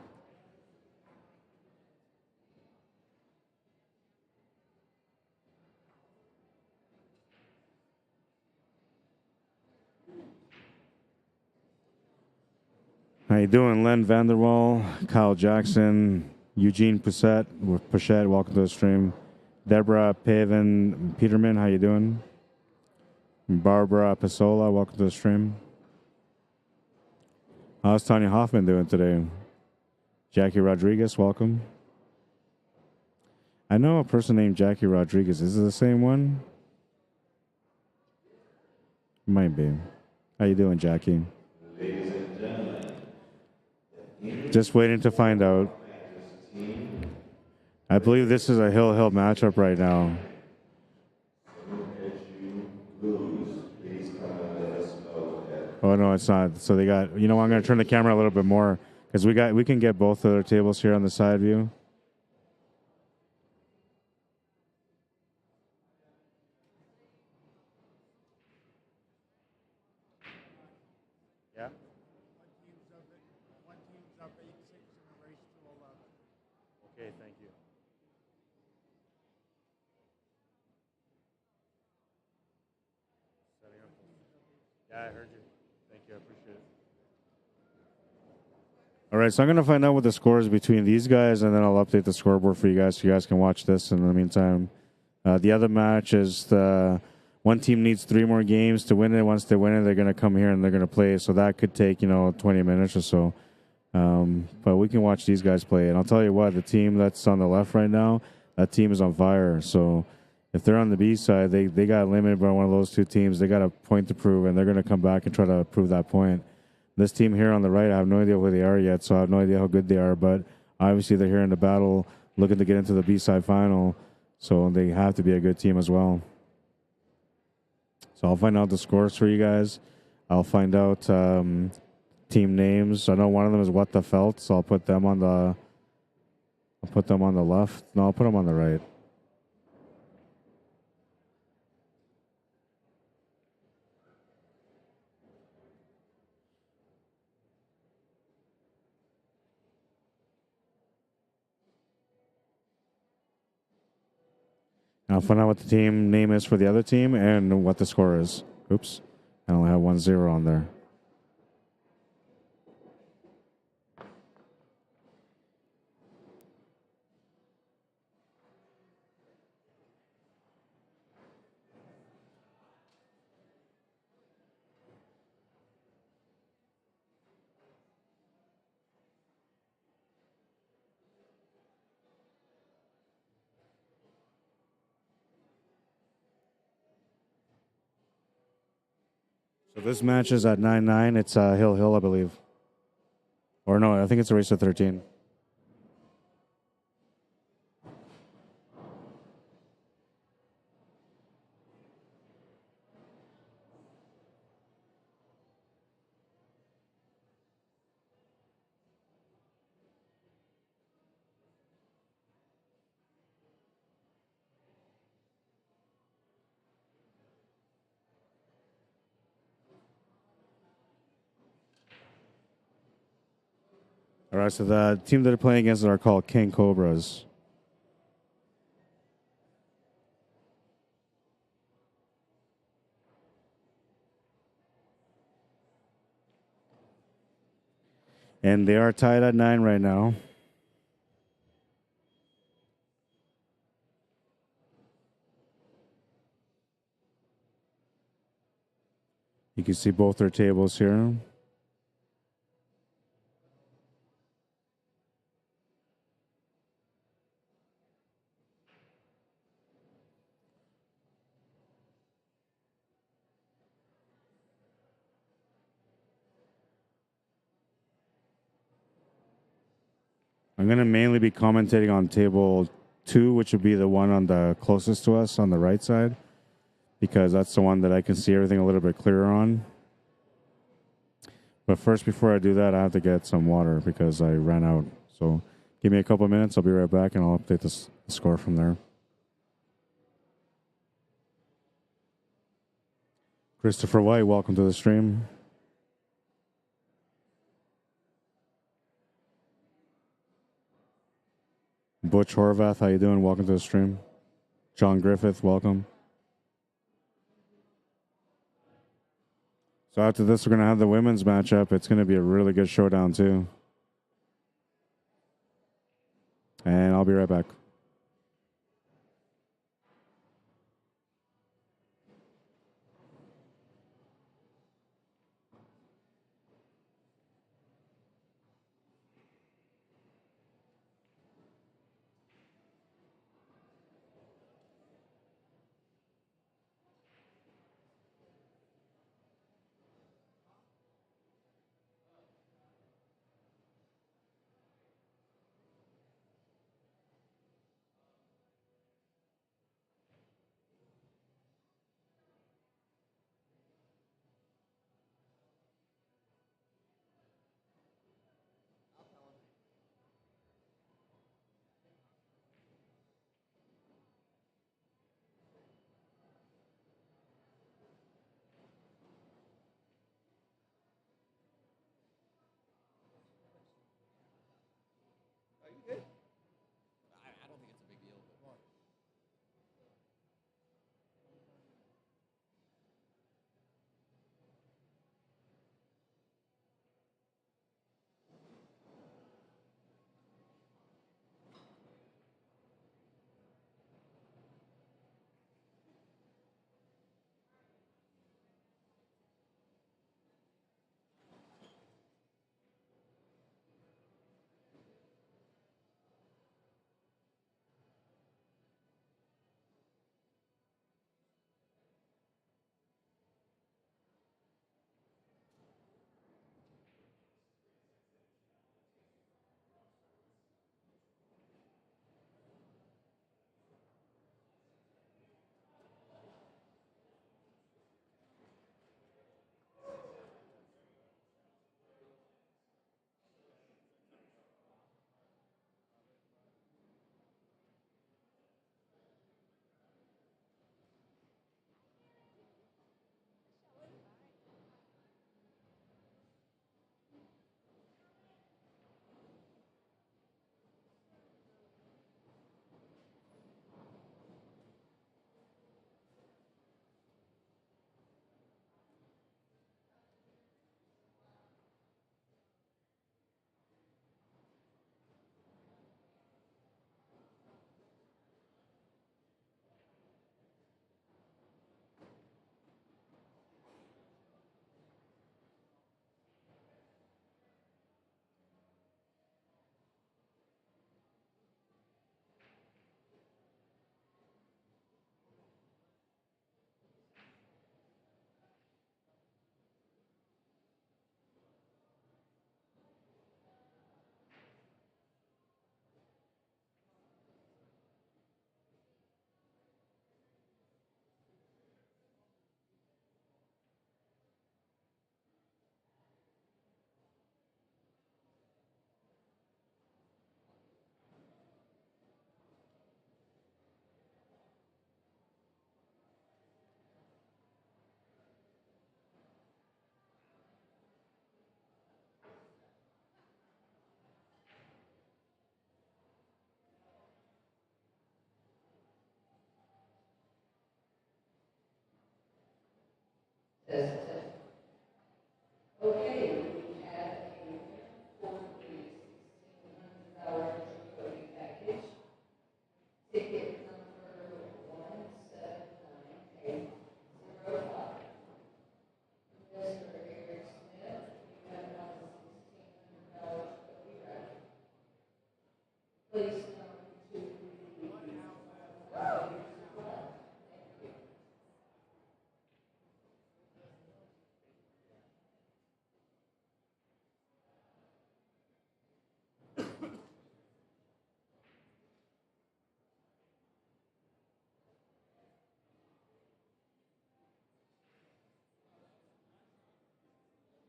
How you doing, Len Vanderwall, Kyle Jackson, Eugene Pochette, welcome to the stream. Deborah Paven Peterman, how you doing? Barbara Pasola, welcome to the stream. How's Tanya Hoffman doing today? Jackie Rodriguez, welcome. I know a person named Jackie Rodriguez. Is it the same one? Might be. How you doing, Jackie? Ladies and gentlemen. Just waiting to find out. I believe this is a hill matchup right now. Oh no, it's not. So they got. You know, I'm going to turn the camera a little bit more because we can get both of their tables here on the side view. Yeah. One team's up 8-6 in a race to 11. Okay, thank you. Yeah, I heard you. Thank you. I appreciate it. All right, so I'm going to find out what the score is between these guys, and then I'll update the scoreboard for you guys so you guys can watch this in the meantime. The other match is one team needs 3 more games to win it. Once they win it, they're going to come here and they're going to play. So that could take, 20 minutes or so. But we can watch these guys play. And I'll tell you what, the team that's on the left right now, that team is on fire. So if they're on the B side, they got limited by one of those two teams. They got a point to prove, and they're going to come back and try to prove that point. This team here on the right, I have no idea who they are yet, so I have no idea how good they are. But obviously they're here in the battle looking to get into the B side final. So they have to be a good team as well. So I'll find out the scores for you guys. I'll find out team names. I know one of them is What the Felt, so I'll put them on the left. No, I'll put them on the right. I'll find out what the team name is for the other team and what the score is. Oops. I only have 1-0 on there. So this match is at 9-9. It's Hill, I believe. Or no, I think it's a race to 13. All right, so the team that they're playing against are called King Cobras. And they are tied at 9 right now. You can see both their tables here. I'm going to mainly be commentating on table 2, which would be the one on the closest to us on the right side, because that's the one that I can see everything a little bit clearer on. But first, before I do that, I have to get some water because I ran out. So give me a couple of minutes. I'll be right back, and I'll update the score from there. Christopher White, welcome to the stream. Butch Horvath, how you doing? Welcome to the stream. John Griffith, welcome. So after this, we're going to have the women's matchup. It's going to be a really good showdown, too. And I'll be right back.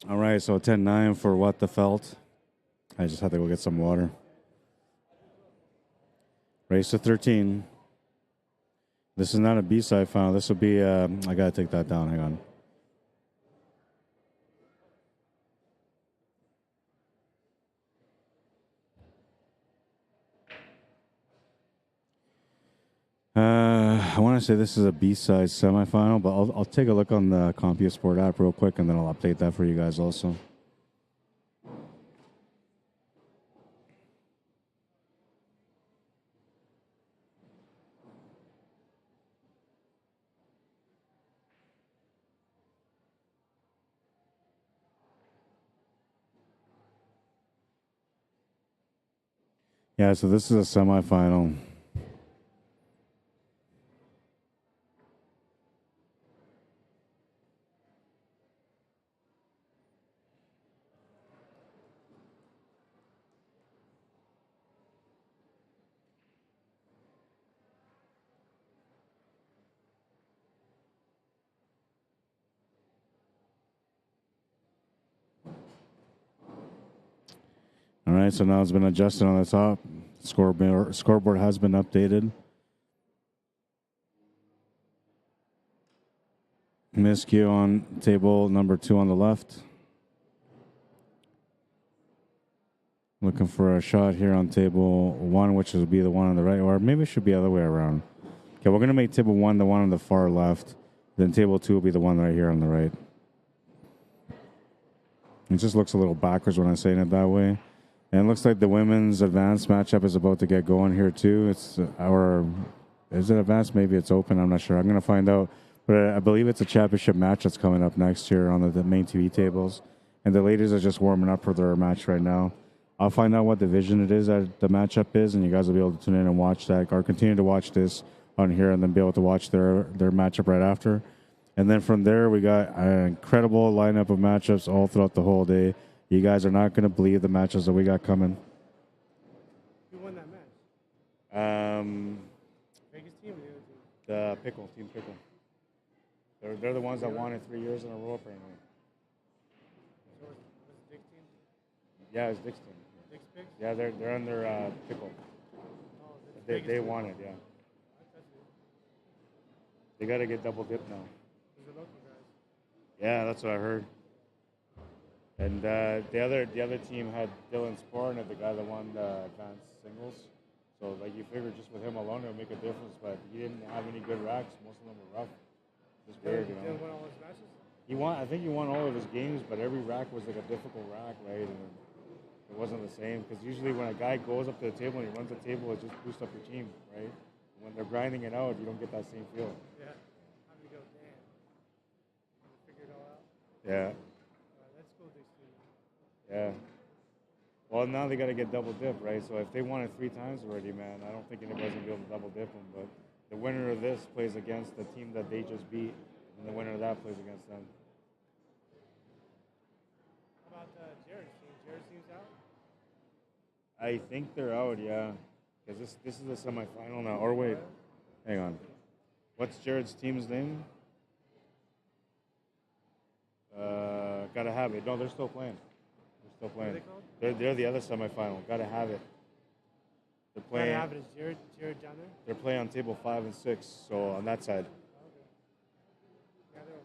All right, so 10-9 for What the Felt. I just had to go get some water. Race to 13. This is not a B-side final. This will be, I got to take that down. Hang on. I want to say this is a B-side semifinal, but I'll take a look on the CompuSport app real quick, and then I'll update that for you guys also. Yeah, so this is a semifinal. All right, so now it's been adjusted on the top. Scoreboard has been updated. Miscue on table number 2 on the left. Looking for a shot here on table 1, which would be the one on the right, or maybe it should be the other way around. Okay, we're going to make table 1 the one on the far left. Then table 2 will be the one right here on the right. It just looks a little backwards when I'm saying it that way. And it looks like the women's advanced matchup is about to get going here too. It's is it advanced? Maybe it's open. I'm not sure. I'm going to find out. But I believe it's a championship match that's coming up next year on the main TV tables. And the ladies are just warming up for their match right now. I'll find out what division it is that the matchup is, and you guys will be able to tune in and watch that, or continue to watch this on here, and then be able to watch their matchup right after. And then from there, we got an incredible lineup of matchups all throughout the whole day. You guys are not going to believe the matches that we got coming. Who won that match? Vegas team or the other team? The Pickle, Team Pickle. They're the ones that won it 3 years in a row, apparently. So was it Dick's team? Yeah, it's Dick's team. Dick's Picks? Yeah, they're under Pickle. Oh, They won it, yeah. That's it. They got to get double dip now. Those are local guys. Yeah, that's what I heard. And the other team had Dylan Sporn, the guy that won the advanced singles. So like you figure just with him alone it would make a difference, but he didn't have any good racks. Most of them were rough. Just weird, you know. Dylan won all his matches? I think he won all of his games, but every rack was like a difficult rack, right? And it wasn't the same because usually when a guy goes up to the table and he runs the table, it just boosts up your team, right? When they're grinding it out, you don't get that same feel. Yeah. How do you go, damn? Figure it all out? Yeah. Let's go Dick's team. Yeah. Well, now they got to get double dip, right? So if they won it 3 times already, man, I don't think anybody's going to be able to double dip them. But the winner of this plays against the team that they just beat, and the winner of that plays against them. How about Jared's team? Jared's team's out? I think they're out, yeah. Because this is the semifinal now. Or wait, hang on. What's Jared's team's name? Gotta have it. No, they're still playing. They're still playing. What are they called? They're the other semifinal. Gotta have it. They're playing. Gotta have it. Is Jared down there? They're playing on table 5 and 6, so on that side. Okay. Yeah, they're over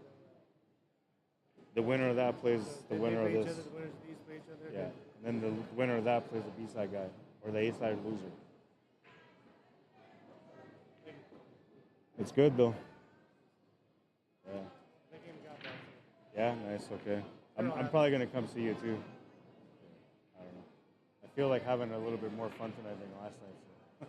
there. The winner of that plays the winner of this. The winners of these play each other. Yeah. And then the winner of that plays the B-side guy, or the A-side loser. It's good, though. Yeah. That game got that. Yeah, nice. Okay. I'm probably gonna come see you too. I don't know. I feel like having a little bit more fun tonight than last night. So.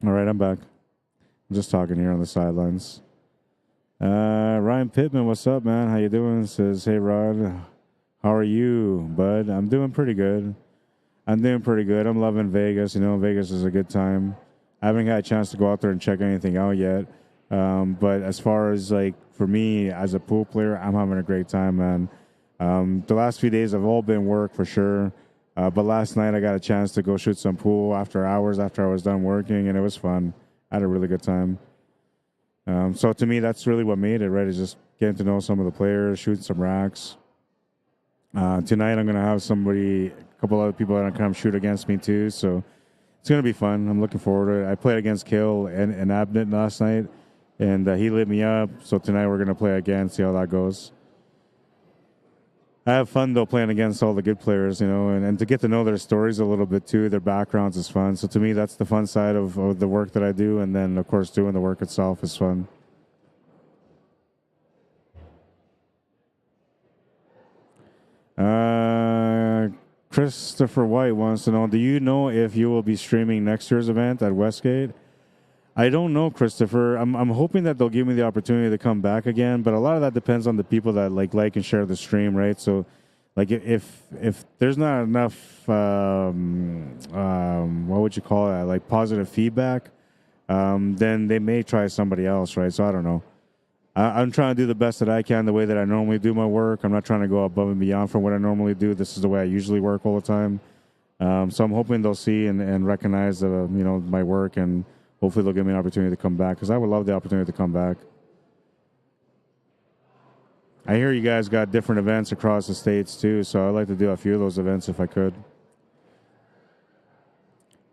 All right, I'm back. I'm just talking here on the sidelines. Ryan Pittman, what's up, man? How you doing? Says, hey, Rod, how are you, bud? I'm doing pretty good. I'm loving Vegas. You know, Vegas is a good time. I haven't had a chance to go out there and check anything out yet. But as far as, like, for me as a pool player, I'm having a great time, man. The last few days have all been work for sure. But last night I got a chance to go shoot some pool after hours after I was done working, and it was fun. I had a really good time. So to me, that's really what made it, right? Is just getting to know some of the players, shooting some racks. Tonight I'm going to have a couple other people that are going to come shoot against me too. So it's going to be fun. I'm looking forward to it. I played against Kill and Abnett last night, and he lit me up. So tonight we're going to play again, see how that goes. I have fun, though, playing against all the good players, you know, and to get to know their stories a little bit, too. Their backgrounds is fun. So to me, that's the fun side of the work that I do. And then, of course, doing the work itself is fun. Christopher White wants to know, do you know if you will be streaming next year's event at Westgate? I don't know, Christopher. I'm hoping that they'll give me the opportunity to come back again, but a lot of that depends on the people that like and share the stream, right? So, like if there's not enough, what would you call that? Like positive feedback, then they may try somebody else, right? So I don't know. I'm trying to do the best that I can, the way that I normally do my work. I'm not trying to go above and beyond from what I normally do. This is the way I usually work all the time. So I'm hoping they'll see and recognize, my work, and hopefully they'll give me an opportunity to come back, because I would love the opportunity to come back. I hear you guys got different events across the states too, so I'd like to do a few of those events if I could.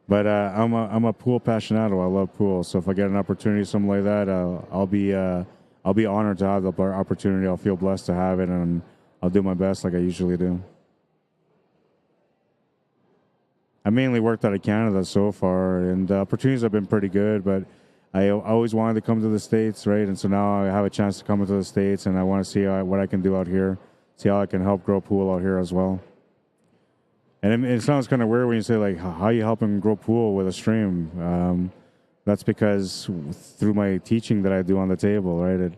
But I'm a pool aficionado. I love pool, so if I get an opportunity, something like that, I'll be honored to have the opportunity. I'll feel blessed to have it, and I'll do my best like I usually do. I mainly worked out of Canada so far, and the opportunities have been pretty good, but I always wanted to come to the States, right? And so now I have a chance to come into the States, and I want to see what I can do out here, see how I can help grow pool out here as well. And it sounds kind of weird when you say, like, how are you helping grow pool with a stream? That's because through my teaching that I do on the table, right?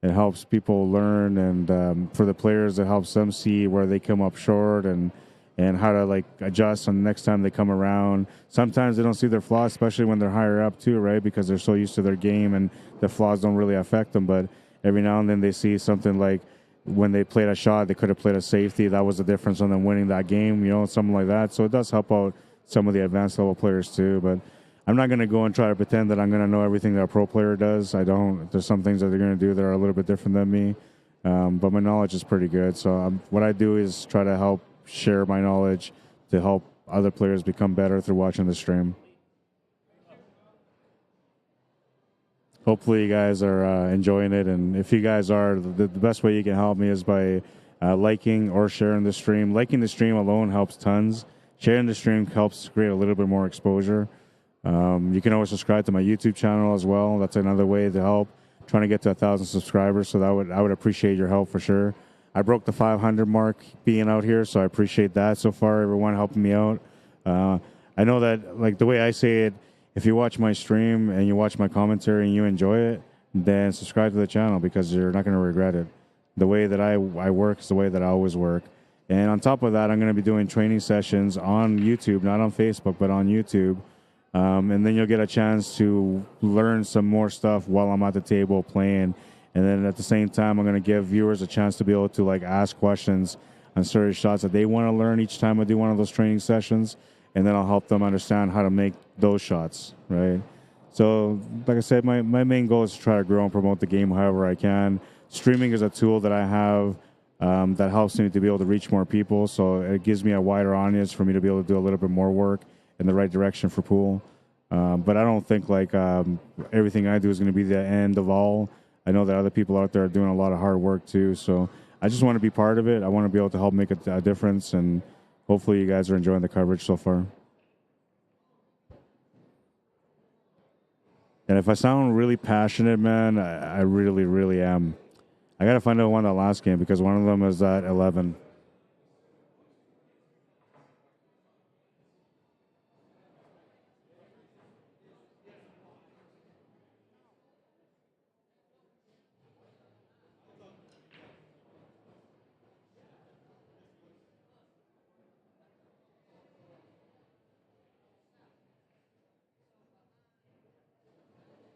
It helps people learn, and for the players, it helps them see where they come up short and how to, like, adjust on the next time they come around. Sometimes they don't see their flaws, especially when they're higher up too, right? Because they're so used to their game and the flaws don't really affect them. But every now and then they see something like when they played a shot, they could have played a safety. That was the difference on them winning that game, something like that. So it does help out some of the advanced level players too. But I'm not going to go and try to pretend that I'm going to know everything that a pro player does. I don't. There's some things that they're going to do that are a little bit different than me. But my knowledge is pretty good. So what I do is try to help share my knowledge to help other players become better through watching the stream. Hopefully you guys are enjoying it, and if you guys are, the best way you can help me is by liking or sharing the stream. Liking the stream alone helps tons. Sharing the stream helps create a little bit more exposure. You can always subscribe to my YouTube channel as well. That's another way to help. trying to get to 1,000 subscribers. So I would appreciate your help for sure. I broke the 500 mark being out here, so I appreciate that so far. Everyone helping me out. I know that, like, the way I say it, if you watch my stream and you watch my commentary and you enjoy it, then subscribe to the channel because you're not going to regret it. The way that I work is the way that I always work. And on top of that, I'm going to be doing training sessions on YouTube, not on Facebook, but on YouTube. And then you'll get a chance to learn some more stuff while I'm at the table playing. And then at the same time, I'm going to give viewers a chance to be able to, like, ask questions on certain shots that they want to learn each time I do one of those training sessions. And then I'll help them understand how to make those shots, right? So, like I said, my main goal is to try to grow and promote the game however I can. Streaming is a tool that I have that helps me to be able to reach more people. So it gives me a wider audience for me to be able to do a little bit more work in the right direction for pool. But I don't think, like, everything I do is going to be the end of all. I know that other people out there are doing a lot of hard work too. So I just want to be part of it. I want to be able to help make a difference. And hopefully you guys are enjoying the coverage so far. And if I sound really passionate, man, I really, really am. I got to find out who won that last game because one of them is at 11.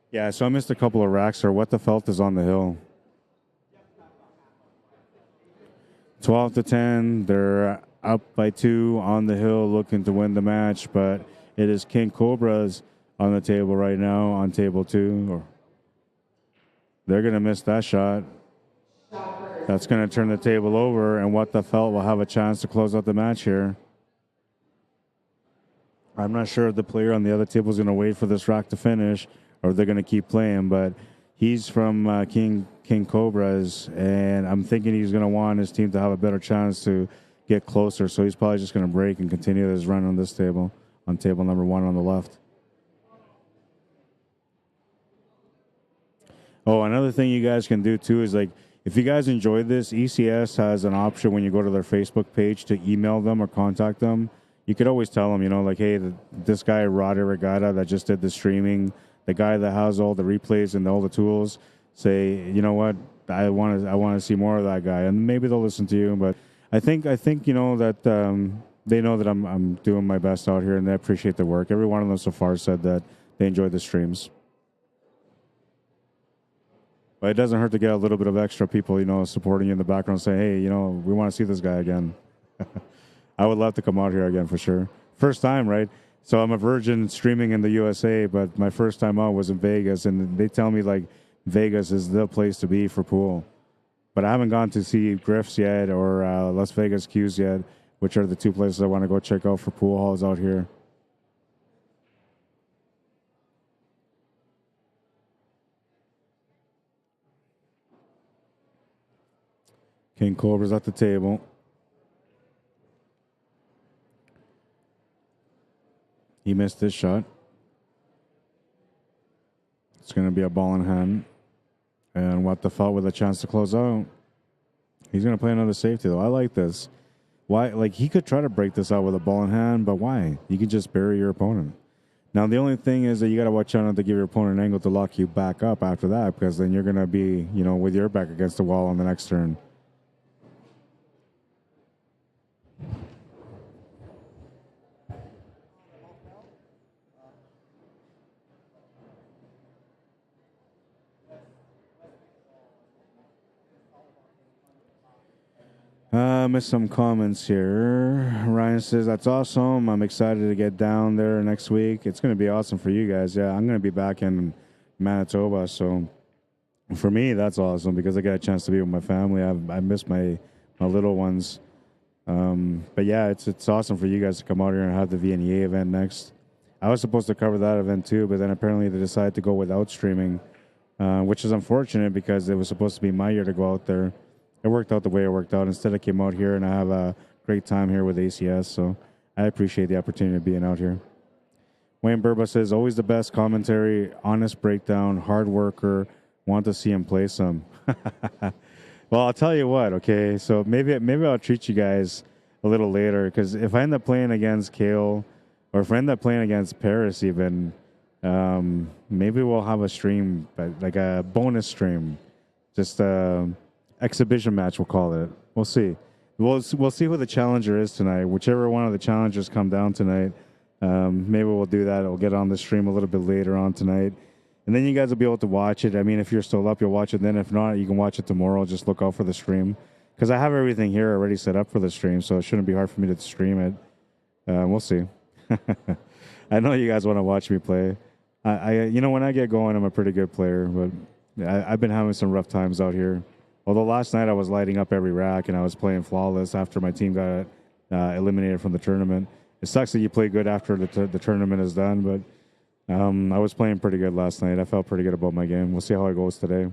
Yeah, so I missed a couple of racks. Or what the felt is on the hill. 12-10. They're up by 2 on the hill, looking to win the match. But it is King Cobras on the table right now on table 2. They're going to miss that shot. That's going to turn the table over, and what the felt will have a chance to close out the match here. I'm not sure if the player on the other table is going to wait for this rack to finish, or they're going to keep playing, but he's from King Cobras, and I'm thinking he's going to want his team to have a better chance to get closer, so he's probably just going to break and continue his run on this table, on table number 1 on the left. Oh, another thing you guys can do, too, is, like, if you guys enjoyed this, ECS has an option when you go to their Facebook page to email them or contact them. You could always tell them, you know, like, hey, this guy, Rod Arriagada, that just did the streaming, the guy that has all the replays and all the tools, say, you know what, I want to see more of that guy, and maybe they'll listen to you. But I think you know that they know that I'm doing my best out here, and they appreciate the work. Every one of them so far said that they enjoyed the streams. But it doesn't hurt to get a little bit of extra people, you know, supporting you in the background, saying, hey, you know, we want to see this guy again. I would love to come out here again for sure. First time, right? So I'm a virgin streaming in the USA, but my first time out was in Vegas, and they tell me, like, Vegas is the place to be for pool. But I haven't gone to see Griff's yet or Las Vegas Q's yet, which are the 2 places I want to go check out for pool halls out here. King Cobra's at the table. He missed this shot. It's going to be a ball in hand. And what the felt with a chance to close out. He's going to play another safety, though. I like this. Why? Like, he could try to break this out with a ball in hand, but why? You can just bury your opponent. Now, the only thing is that you got to watch out not to give your opponent an angle to lock you back up after that, because then you're going to be, you know, with your back against the wall on the next turn. Missed some comments here. Ryan says, that's awesome. I'm excited to get down there next week. It's going to be awesome for you guys. Yeah, I'm going to be back in Manitoba. So for me, that's awesome because I got a chance to be with my family. I miss my little ones. But yeah, it's awesome for you guys to come out here and have the VNEA event next. I was supposed to cover that event too, but then apparently they decided to go without streaming, which is unfortunate because it was supposed to be my year to go out there. It worked out the way it worked out. Instead, I came out here, and I have a great time here with ACS, so I appreciate the opportunity of being out here. Wayne Burba says, always the best commentary, honest breakdown, hard worker, Want to see him play some. Well, I'll tell you what. Okay, so maybe I'll treat you guys a little later, because if I end up playing against Kale, or if I end up playing against Paris, even maybe we'll have a stream, like a bonus stream, just a exhibition match. We'll call it. We'll see. We'll see who the challenger is tonight. Whichever one of the challengers come down tonight, maybe we'll do that. We'll get on the stream a little bit later on tonight. And then you guys will be able to watch it. I mean, if you're still up, you'll watch it then. If not, you can watch it tomorrow. Just look out for the stream, because I have everything here already set up for the stream, so it shouldn't be hard for me to stream it. We'll see. I know you guys want to watch me play. When I get going, I'm a pretty good player, but I've been having some rough times out here. Although last night I was lighting up every rack and I was playing flawless after my team got eliminated from the tournament. It sucks that you play good after the tournament is done, but I was playing pretty good last night. I felt pretty good about my game. We'll see how it goes today.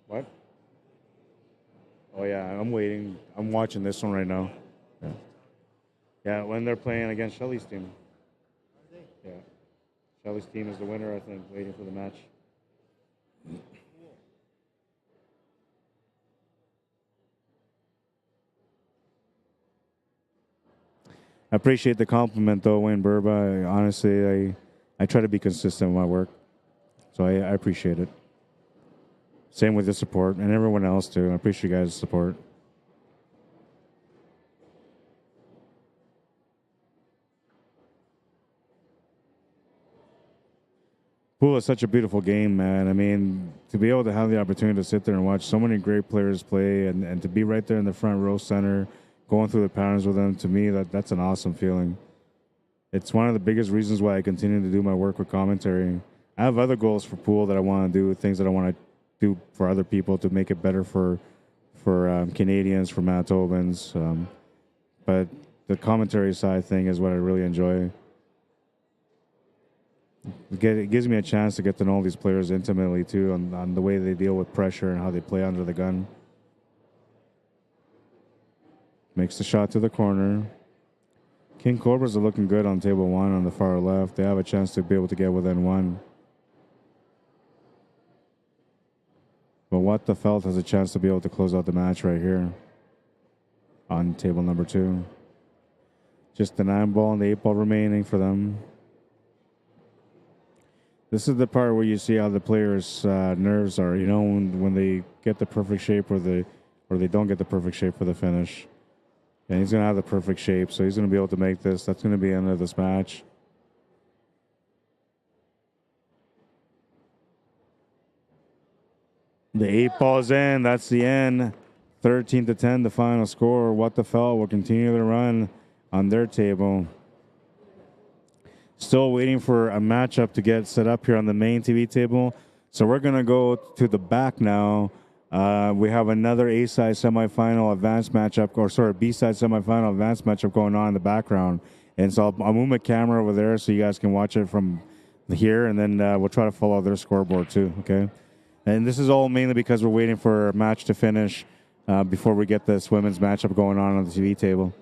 What? Oh, yeah, I'm waiting. I'm watching this one right now. Yeah, when they're playing against Shelly's team. Yeah. Shelly's team is the winner, I think, waiting for the match. I appreciate the compliment, though, Wayne Burba. Honestly, I try to be consistent with my work, so I appreciate it. Same with the support, and everyone else, too. I appreciate you guys' support. Pool is such a beautiful game, man. I mean, to be able to have the opportunity to sit there and watch so many great players play, and to be right there in the front row center, going through the patterns with them, to me, that's an awesome feeling. It's one of the biggest reasons why I continue to do my work with commentary. I have other goals for pool that I want to do, things that I want to do for other people to make it better for Canadians, for Manitobans. But the commentary side thing is what I really enjoy. It gives me a chance to get to know these players intimately, too, on the way they deal with pressure and how they play under the gun. Makes the shot to the corner. King Cobras are looking good on table one on the far left. They have a chance to be able to get within one. But What the Felt has a chance to be able to close out the match right here on table number two. Just the 9 ball and the 8 ball remaining for them. This is the part where you see how the players' nerves are, when they get the perfect shape or they don't get the perfect shape for the finish. And he's going to have the perfect shape, so he's going to be able to make this. That's going to be the end of this match. The 8 ball's in. That's the end. 13-10, the final score. What the Felt will continue to run on their table. Still waiting for a matchup to get set up here on the main TV table. So we're going to go to the back now. We have another A-side semifinal advanced matchup, B-side semifinal advanced matchup going on in the background. And so I'll move my camera over there so you guys can watch it from here, and then we'll try to follow their scoreboard too, okay? And this is all mainly because we're waiting for a match to finish before we get this women's matchup going on the TV table.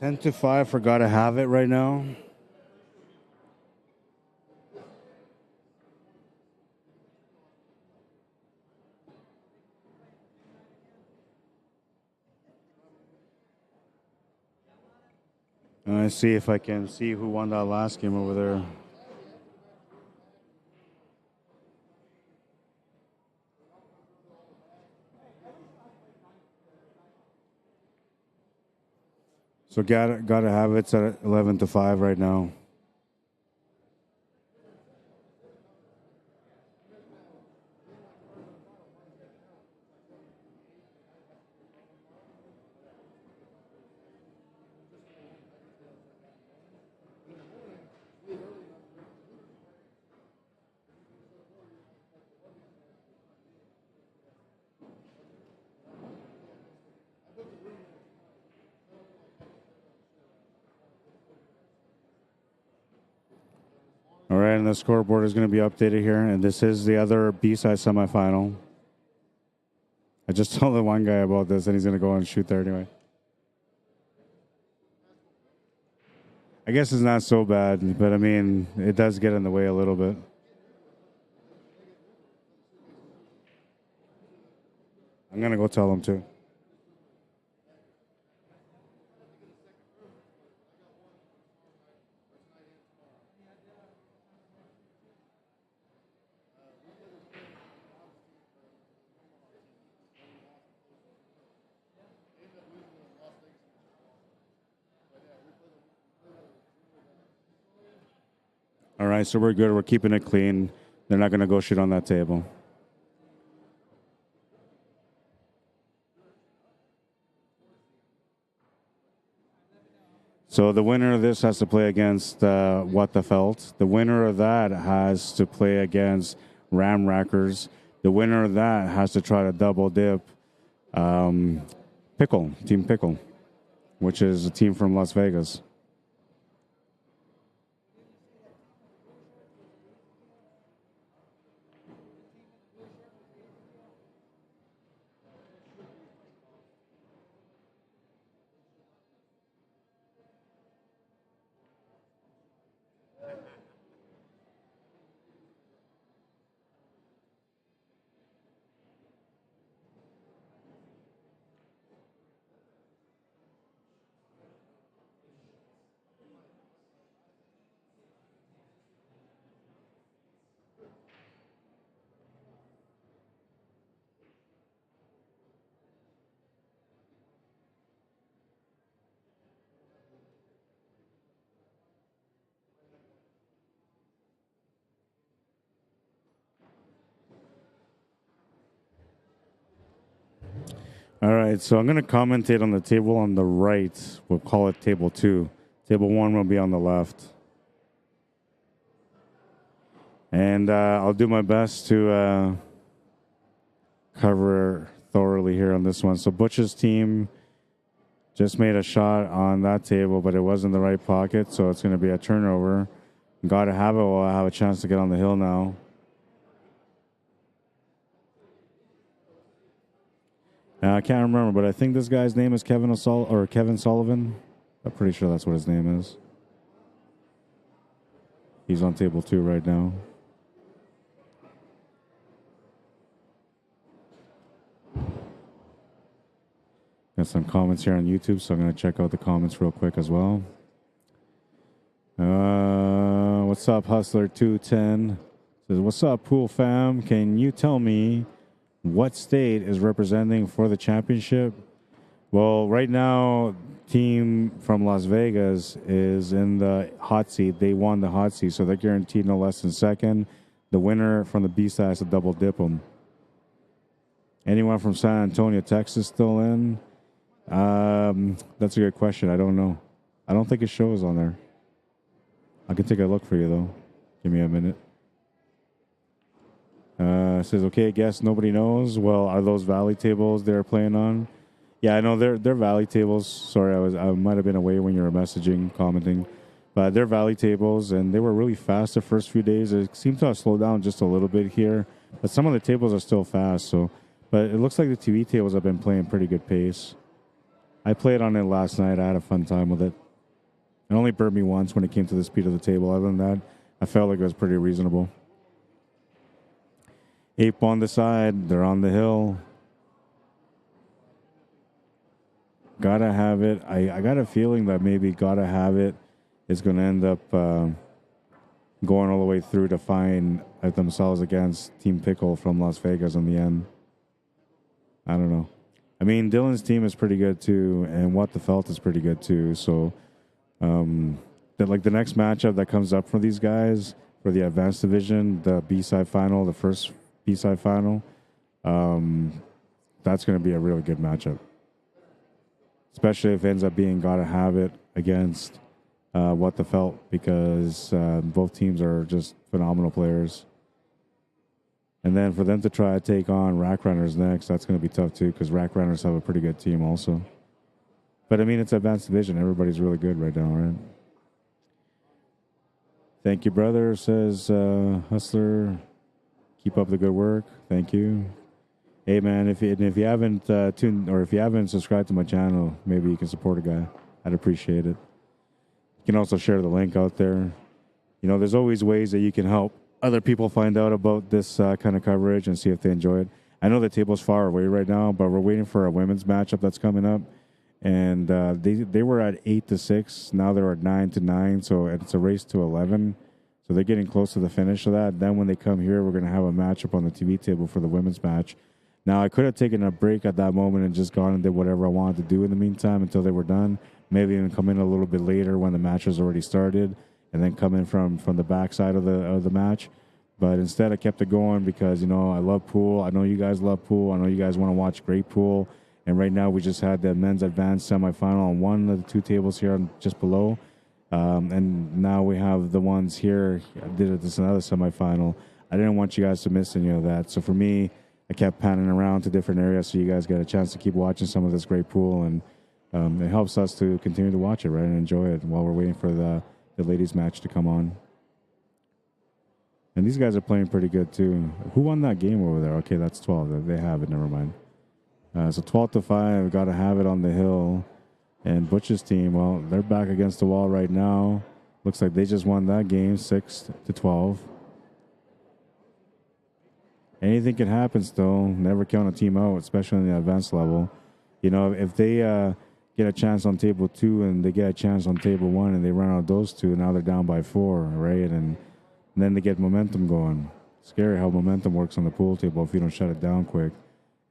10-5 for Gotta Have It right now. Let's see if I can see who won that last game over there. So gotta have it's at 11-5 right now. All right, and the scoreboard is going to be updated here, and this is the other B-side semifinal. I just told the one guy about this, and he's going to go and shoot there anyway. I guess it's not so bad, but I mean, it does get in the way a little bit. I'm going to go tell him too. All right, so we're good. We're keeping it clean. They're not going to go shit on that table. So the winner of this has to play against What the Felt. The winner of that has to play against Ram Rackers. The winner of that has to try to double dip Pickle, Team Pickle, which is a team from Las Vegas. All right, so I'm going to commentate on the table on the right. We'll call it table 2. Table 1 will be on the left. And I'll do my best to cover thoroughly here on this one. So Butch's team just made a shot on that table, but it was in the right pocket, so it's going to be a turnover. Gotta have it. Will have a chance to get on the hill now. I can't remember, but I think this guy's name is Kevin Sullivan. I'm pretty sure that's what his name is. He's on table 2 right now. Got some comments here on YouTube, so I'm going to check out the comments real quick as well. What's up, Hustler210? Says, what's up, Pool Fam? Can you tell me what state is representing for the championship? Well, right now, team from Las Vegas is in the hot seat. They won the hot seat, so they're guaranteed no less than second. The winner from the B-side has to double dip them. Anyone from San Antonio, Texas still in? That's a good question. I don't know. I don't think it shows on there. I can take a look for you, though. Give me a minute. Says, okay, I guess nobody knows. Well, are those Valley tables they're playing on? Yeah, I know they're Valley tables. Sorry, I might have been away when you were messaging, commenting. But they're Valley tables, and they were really fast the first few days. It seems to have slowed down just a little bit here. But some of the tables are still fast. But it looks like the TV tables have been playing pretty good pace. I played on it last night. I had a fun time with it. It only burned me once when it came to the speed of the table. Other than that, I felt like it was pretty reasonable. Ape on the side. They're on the hill. Gotta have it. I got a feeling that maybe Gotta Have It is going to end up going all the way through to find themselves against Team Pickle from Las Vegas in the end. I don't know. I mean, Dylan's team is pretty good too, and What the Felt is pretty good too. So, the next matchup that comes up for these guys for the advanced division, the B-side final, the first B-side final, that's going to be a really good matchup. Especially if it ends up being Gotta Have It against What the Felt, because both teams are just phenomenal players. And then for them to try to take on Rack Runners next, that's going to be tough too, because Rack Runners have a pretty good team also. But I mean, it's advanced division. Everybody's really good right now, right? Thank you, brother, says Hustler. Keep up the good work. Thank you. Hey, man, if you haven't tuned, or if you haven't subscribed to my channel, maybe you can support a guy. I'd appreciate it. You can also share the link out there. You know, there's always ways that you can help other people find out about this kind of coverage and see if they enjoy it. I know the table's far away right now, but we're waiting for a women's matchup that's coming up. And they were at 8-6. Now they're at 9-9. So it's a race to 11. So they're getting close to the finish of that. Then when they come here, we're going to have a matchup on the TV table for the women's match. Now, I could have taken a break at that moment and just gone and did whatever I wanted to do in the meantime until they were done. Maybe even come in a little bit later when the match has already started, and then come in from the backside of the match. But instead, I kept it going because, you know, I love pool. I know you guys love pool. I know you guys want to watch great pool. And right now, we just had the men's advanced semifinal on one of the two tables here just below. And now we have the ones here. I did this another semifinal. I didn't want you guys to miss any of that. So for me, I kept panning around to different areas so you guys get a chance to keep watching some of this great pool. And it helps us to continue to watch it, right, and enjoy it while we're waiting for the ladies' match to come on. And these guys are playing pretty good, too. Who won that game over there? Okay, that's 12. They have it. Never mind. So 12-5. Got to have it on the hill. And Butch's team, well, they're back against the wall right now. Looks like they just won that game, 6-12. Anything can happen still. Never count a team out, especially on the advanced level. You know, if they get a chance on table 2 and they get a chance on table 1 and they run out those 2, now they're down by 4, right? And then they get momentum going. Scary how momentum works on the pool table if you don't shut it down quick.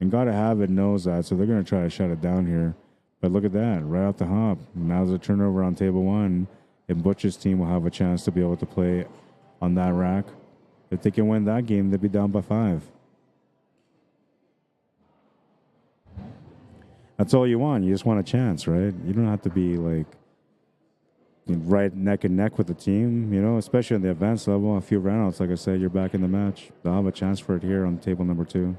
And Gotta Have It knows that, so they're going to try to shut it down here. But look at that, right off the hop. Now there's a turnover on table 1, and Butch's team will have a chance to be able to play on that rack. If they can win that game, they'd be down by 5. That's all you want. You just want a chance, right? You don't have to be like right neck and neck with the team, you know, especially on the advanced level. A few roundouts, like I said, you're back in the match. They'll have a chance for it here on table number 2.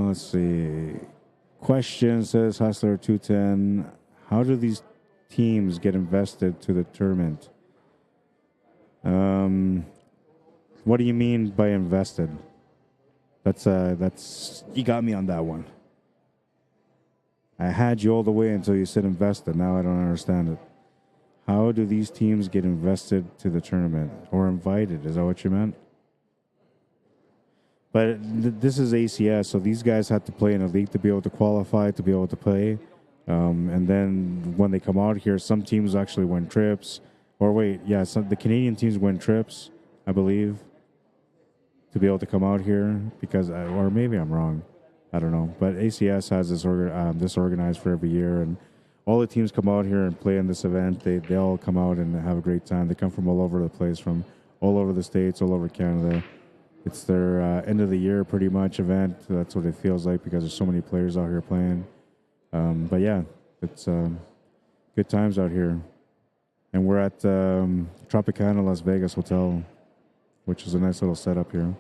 Let's see. Question says Hustler 210. How do these teams get invested to the tournament? What do you mean by invested? That's you got me on that one. I had you all the way until you said invested. Now I don't understand it. How do these teams get invested to the tournament or invited? Is that what you meant? But this is ACS, so these guys have to play in a league to be able to qualify, to be able to play. And then when they come out here, some teams actually win trips. Or wait, yeah, the Canadian teams win trips, I believe, to be able to come out here. Because, or maybe I'm wrong. I don't know. But ACS has this organized for every year. And all the teams come out here and play in this event. They all come out and have a great time. They come from all over the place, from all over the States, all over Canada. It's their end of the year pretty much event. That's what it feels like because there's so many players out here playing. But yeah, it's good times out here. And we're at Tropicana Las Vegas Hotel, which is a nice little setup here.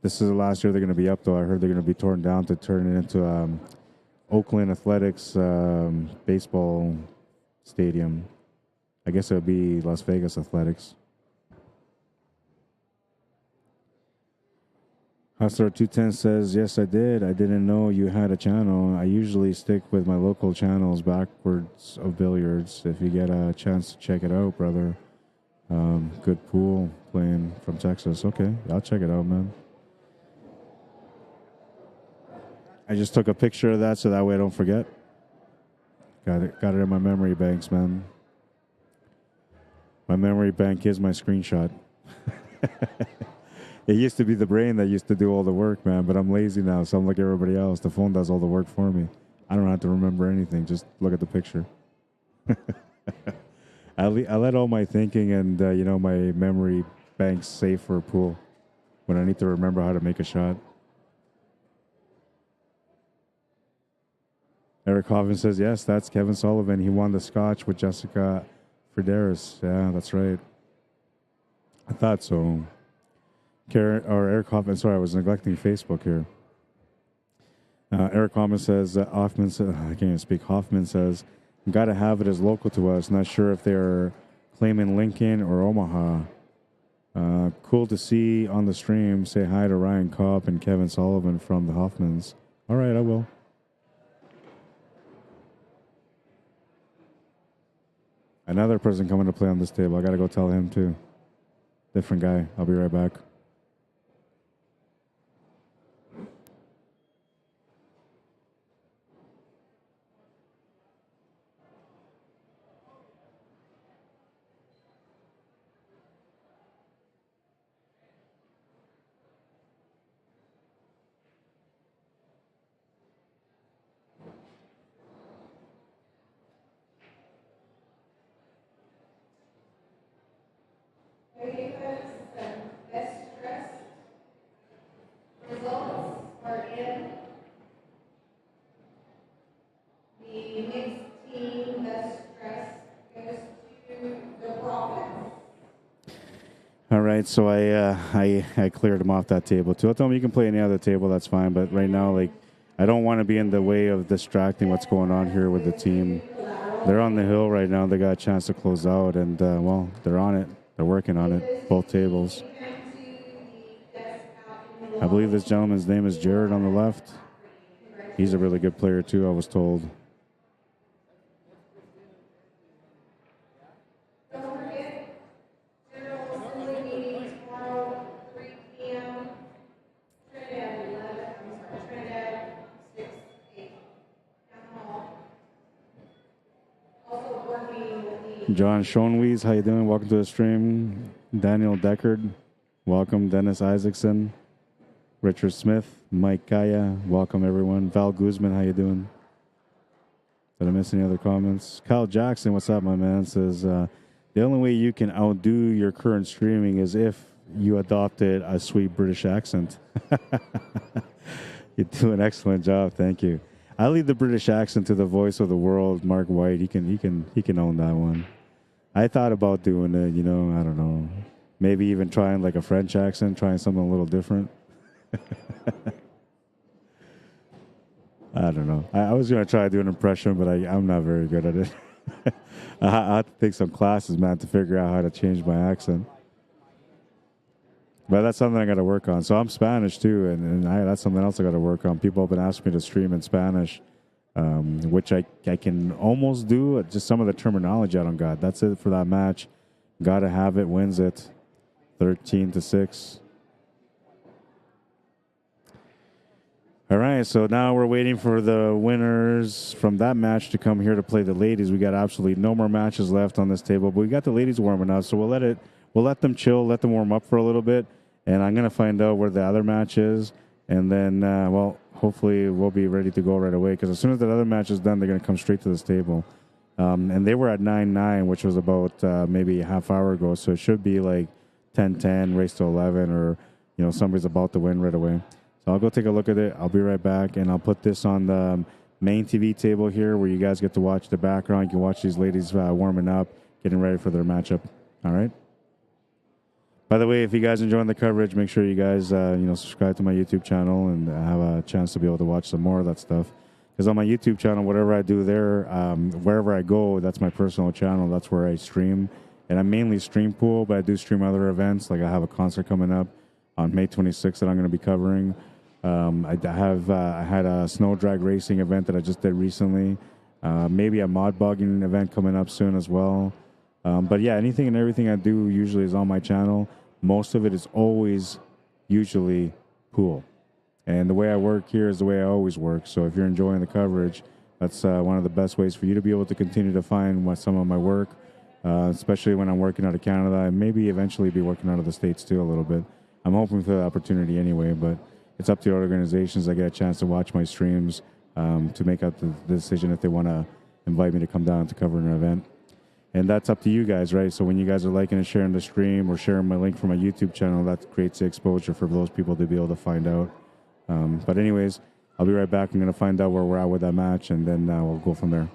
This is the last year they're going to be up, though. I heard they're going to be torn down to turn it into Oakland Athletics baseball stadium. I guess it would be Las Vegas Athletics. Hustler 210 says, yes, I did. I didn't know you had a channel. I usually stick with my local channels backwards of billiards. If you get a chance to check it out, brother. Good pool playing from Texas. Okay, I'll check it out, man. I just took a picture of that so that way I don't forget. Got it in my memory banks, man. My memory bank is my screenshot. It used to be the brain that used to do all the work, man, but I'm lazy now, so I'm like everybody else. The phone does all the work for me. I don't have to remember anything. Just look at the picture. I let all my thinking and, my memory banks save for a pool when I need to remember how to make a shot. Eric Hoffman says, yes, that's Kevin Sullivan. He won the Scotch with Jessica Frideris. Yeah, that's right. I thought so. Eric Hoffman, sorry, I was neglecting Facebook here. Eric Hoffman says, I can't even speak. Hoffman says, got to have it as local to us. Not sure if they're claiming Lincoln or Omaha. Cool to see on the stream. Say hi to Ryan Kopp and Kevin Sullivan from the Hoffmans. All right, I will. Another person coming to play on this table. I got to go tell him too. Different guy. I'll be right back. All right, so I cleared him off that table too. I told him you can play any other table, that's fine. But right now, I don't want to be in the way of distracting what's going on here with the team. They're on the hill right now. They got a chance to close out, and they're on it. They're working on it. Both tables. I believe this gentleman's name is Jared on the left. He's a really good player too, I was told. John Schoenwies, how you doing? Welcome to the stream. Daniel Deckard, welcome. Dennis Isaacson, Richard Smith, Mike Kaya, welcome everyone. Val Guzman, how you doing? Did I miss any other comments? Kyle Jackson, what's up, my man? Says, the only way you can outdo your current streaming is if you adopted a sweet British accent. You do an excellent job, thank you. I leave the British accent to the voice of the world, Mark White. He can own that one. I thought about doing it, I don't know. Maybe even trying like a French accent, trying something a little different. I don't know. I was going to try to do an impression, but I'm not very good at it. I have to take some classes, man, to figure out how to change my accent. But that's something I got to work on. So I'm Spanish too, and that's something else I got to work on. People have been asking me to stream in Spanish, which I can almost do. Just some of the terminology I don't got. That's it for that match. Got to have it. Wins it. 13-6. All right, so now we're waiting for the winners from that match to come here to play the ladies. We got absolutely no more matches left on this table, but we got the ladies warming up, so we'll let them chill, let them warm up for a little bit, and I'm going to find out where the other match is, and then, hopefully we'll be ready to go right away, because as soon as that other match is done, they're going to come straight to this table. And they were at 9-9, which was about maybe a half hour ago, so it should be like 10-10, race to 11, or, somebody's about to win right away. So I'll go take a look at it. I'll be right back, and I'll put this on the main TV table here where you guys get to watch the background. You can watch these ladies warming up, getting ready for their matchup. All right? By the way, if you guys enjoying the coverage, make sure you guys, subscribe to my YouTube channel and have a chance to be able to watch some more of that stuff. Because on my YouTube channel, whatever I do there, wherever I go, that's my personal channel. That's where I stream. And I mainly stream pool, but I do stream other events. Like I have a concert coming up on May 26th that I'm going to be covering. I had a snow drag racing event that I just did recently. Maybe a mod bogging event coming up soon as well. But yeah, anything and everything I do usually is on my channel. Most of it is always usually pool. And the way I work here is the way I always work. So if you're enjoying the coverage, that's one of the best ways for you to be able to continue to find some of my work, especially when I'm working out of Canada, and maybe eventually be working out of the States too a little bit. I'm hoping for the opportunity anyway, but it's up to the organizations that get a chance to watch my streams to make up the decision if they want to invite me to come down to cover an event. And that's up to you guys, right? So when you guys are liking and sharing the stream or sharing my link from my YouTube channel, that creates the exposure for those people to be able to find out. But anyways, I'll be right back. I'm going to find out where we're at with that match, and then we'll go from there.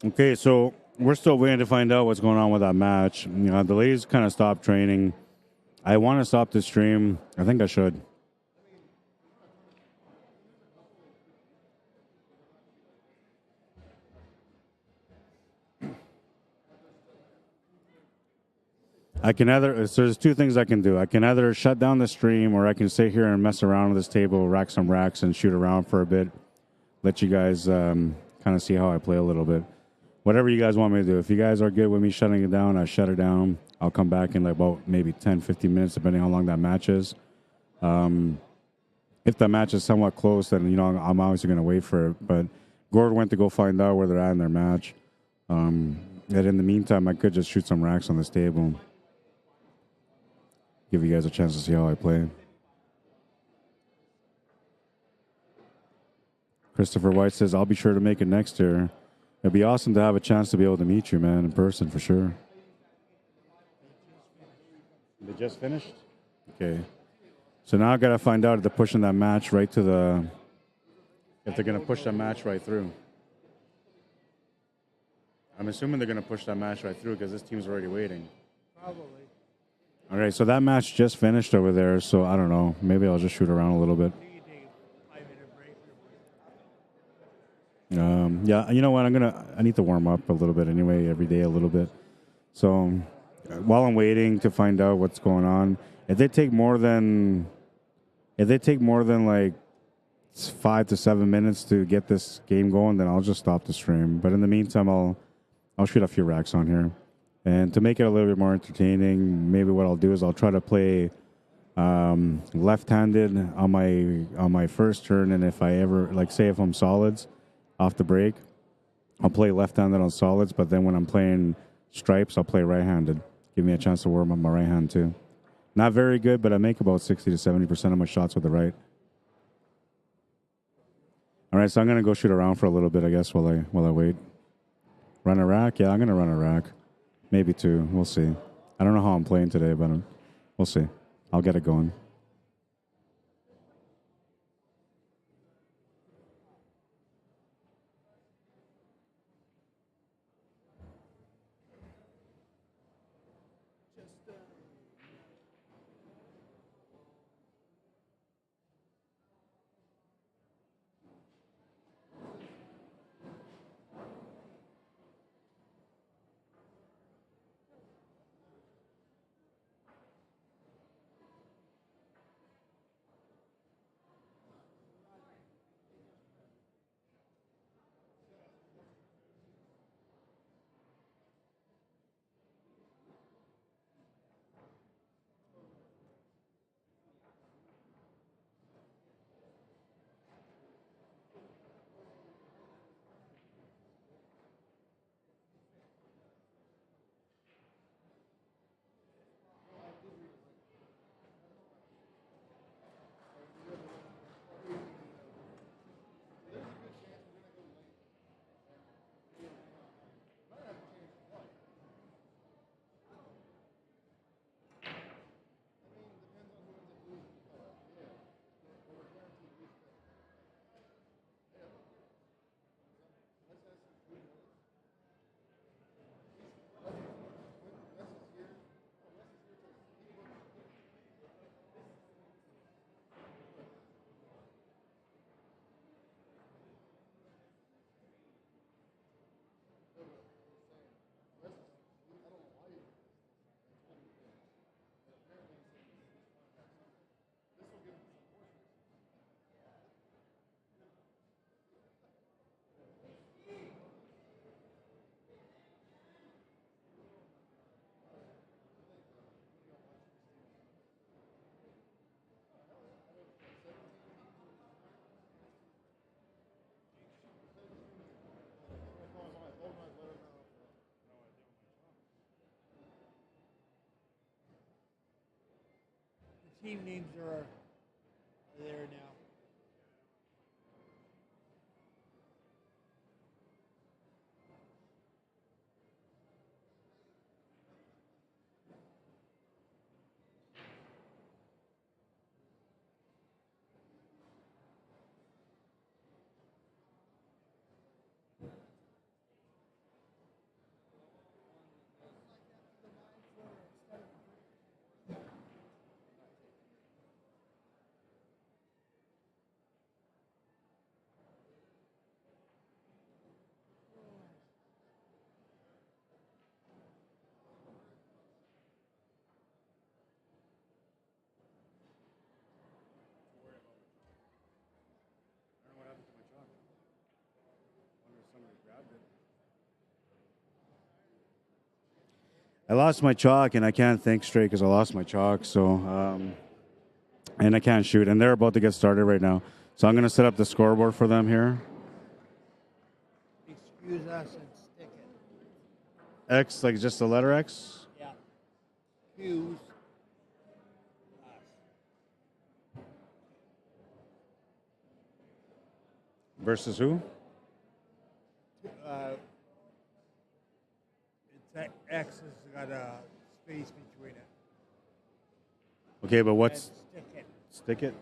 Okay, so we're still waiting to find out what's going on with that match. You know, the ladies kind of stopped training. I want to stop the stream. I think I should. I can either, so there's two things I can do. I can either shut down the stream or I can sit here and mess around with this table, rack some racks and shoot around for a bit. Let you guys kind of see how I play a little bit. Whatever you guys want me to do. If you guys are good with me shutting it down, I shut it down. I'll come back in like about maybe 10, 15 minutes, depending on how long that match is. If the match is somewhat close, then, you know, I'm obviously going to wait for it. But Gord went to go find out where they're at in their match. And in the meantime, I could just shoot some racks on this table. Give you guys a chance to see how I play. Christopher White says, I'll be sure to make it next year. It'd be awesome to have a chance to be able to meet you, man, in person for sure. They just finished? Okay. So now I got to find out if they're pushing that match right to the... If they're going to push that match right through. I'm assuming they're going to push that match right through because this team's already waiting. Probably. All right, so that match just finished over there, so I don't know. Maybe I'll just shoot around a little bit. Yeah, you know what? I need to warm up a little bit anyway, every day a little bit. So while I'm waiting to find out what's going on, if they take more than like 5 to 7 minutes to get this game going, then I'll just stop the stream. But in the meantime, I'll shoot a few racks on here. And to make it a little bit more entertaining, maybe what I'll do is I'll try to play left-handed on my first turn, and if I ever, like, say if I'm solids off the break, I'll play left-handed on solids, but then when I'm playing stripes, I'll play right-handed. Give me a chance to warm up my right hand too. Not very good, but I make about 60 to 70% of my shots with the right. All right, so I'm gonna go shoot around for a little bit, I guess, while I wait. Run a rack? Yeah, I'm gonna run a rack. Maybe two. We'll see. I don't know how I'm playing today, but we'll see. I'll get it going. Team names are there now. I lost my chalk, and I can't think straight because I lost my chalk. So, and I can't shoot, and they're about to get started right now. So I'm going to set up the scoreboard for them here. Excuse us and stick it. X, like just the letter X? Yeah. Excuse us. Versus who? It's X has got a space between it. Okay, but what's... Stick it. Stick it?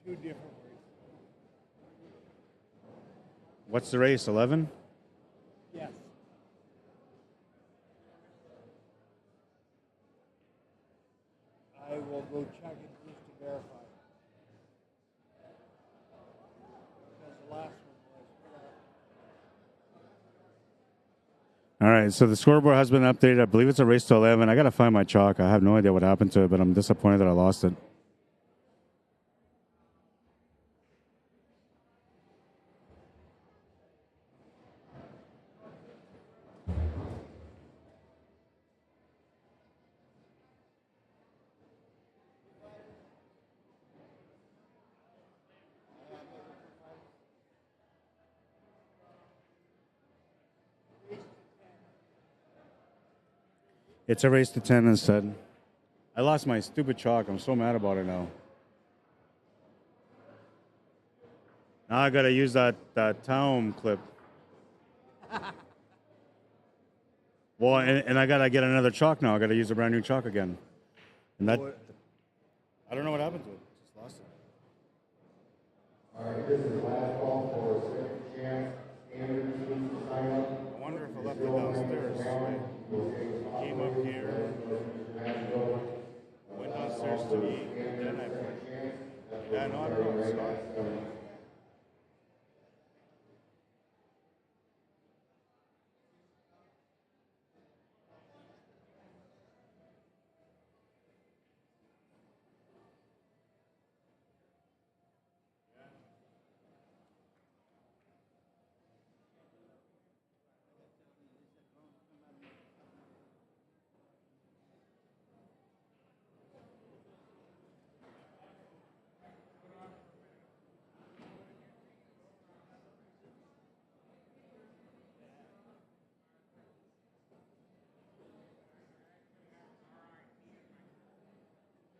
Two different words. What's the race, 11? Yes. I will go check it just to verify. Because the last one was... All right, so the scoreboard has been updated. I believe it's a race to 11. I got to find my chalk. I have no idea what happened to it, but I'm disappointed that I lost it. It's a race to 10 instead. I lost my stupid chalk. I'm so mad about it now. Now I gotta use that town clip. Well, and I gotta get another chalk now. I gotta use a brand new chalk again. And that, I don't know what happened to it. Just lost it. All right, this is the last call for a second chance. Standard teams to sign up. I wonder if I left it downstairs. Came up here, went downstairs to eat, and then I played. Yeah, no, I don't know. It's gone.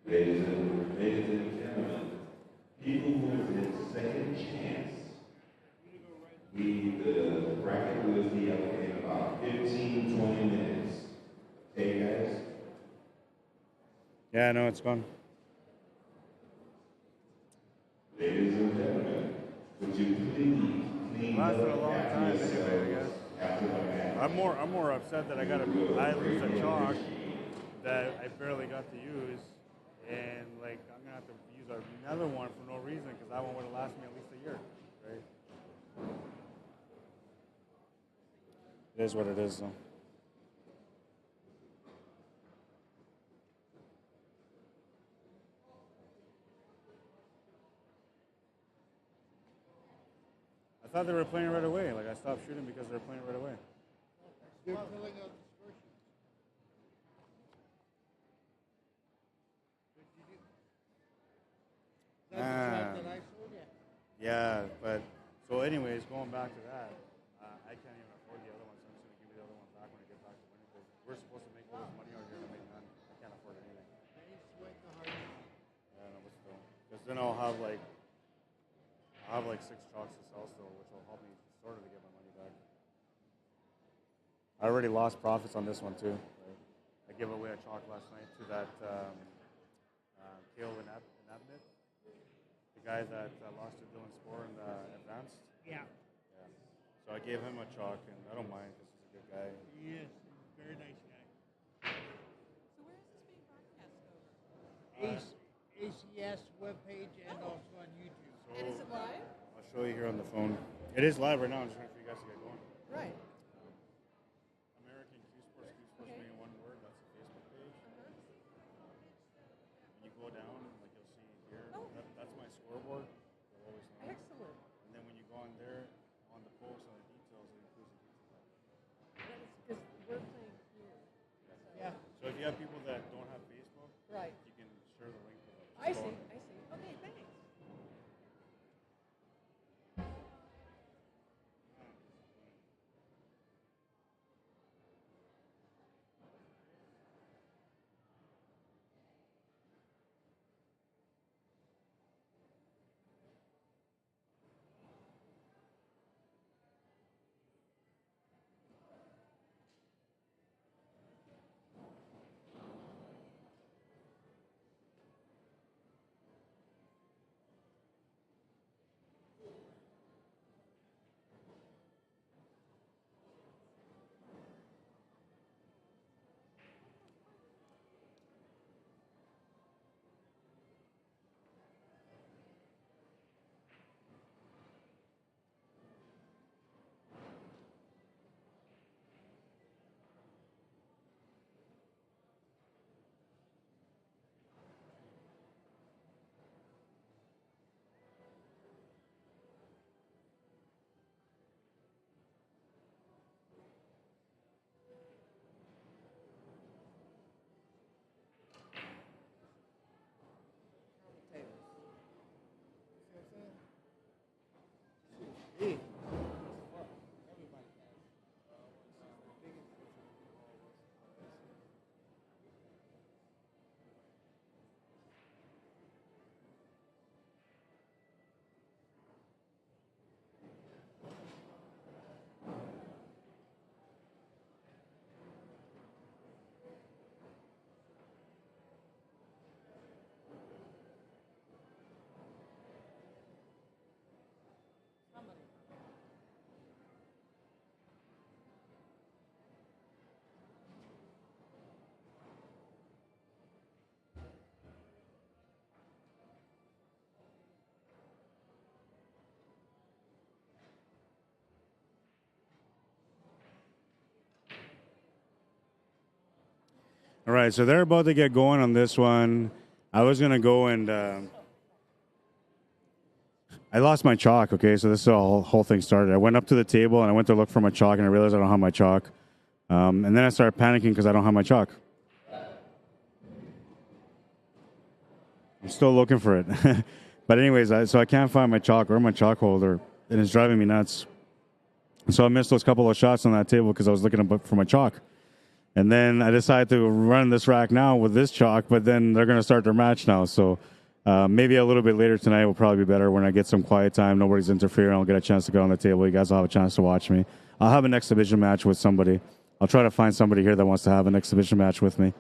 Ladies and gentlemen, people who have been second chance, the bracket will be up in about 15, 20 minutes. Hey guys? Yeah, no, it's gone. Ladies and gentlemen, would you please clean up Lasted a long after time anyway, I yourselves guess. after the match? I'm more upset that I lose a chalk that I barely got to use, and like I'm gonna have to use another one for no reason because that one would have lasted me at least a year, right? It is what it is, though. I thought they were playing right away. Like I stopped shooting because they were playing right away. They're filling out dispersion. That's the job that I sold you. Yeah, but so anyways, going back to that, I can't even afford the other one, so I'm just gonna give you the other one back when I get back to Winnipeg. We're supposed to make all this money out here and I make none. I can't afford anything. They ain't sweating the hard work. Yeah, no, but still, because then I'll have like 6 chalks to sell still, which will help me sort of to get my money back. I already lost profits on this one too. Right? I gave away a chalk last night to that Kale in Abnett. The guy that lost to Dylan Spore in the advanced. Yeah. Yeah. So I gave him a chalk, and I don't mind because he's a good guy. He is. Very nice guy. So where is this being broadcast over? ACS webpage and also on YouTube. And is it live? I'll show you here on the phone. It is live right now. I'm just waiting for you guys to get going. Right. American Cuesports, Cuesports Okay. being one word. That's the Facebook page. When you go down, like you'll see here, Oh. that's my scoreboard. You'll always know. Excellent. And then when you go on there, on the post, on the details, it includes the details. Because we're playing here. Yeah. So if you have people that don't have Facebook, Right. you can share the link with them. Just I go see. on. I see. Okay, thanks. All right, so they're about to get going on this one. I was going to go and I lost my chalk, okay? So this is how the whole thing started. I went up to the table and I went to look for my chalk and I realized I don't have my chalk. And then I started panicking because I don't have my chalk. I'm still looking for it. But anyways, so I can't find my chalk or my chalk holder, and it's driving me nuts. So I missed those couple of shots on that table because I was looking for my chalk. And then I decided to run this rack now with this chalk, but then they're going to start their match now. So maybe a little bit later tonight will probably be better when I get some quiet time. Nobody's interfering. I'll get a chance to get on the table. You guys will have a chance to watch me. I'll have an exhibition match with somebody. I'll try to find somebody here that wants to have an exhibition match with me.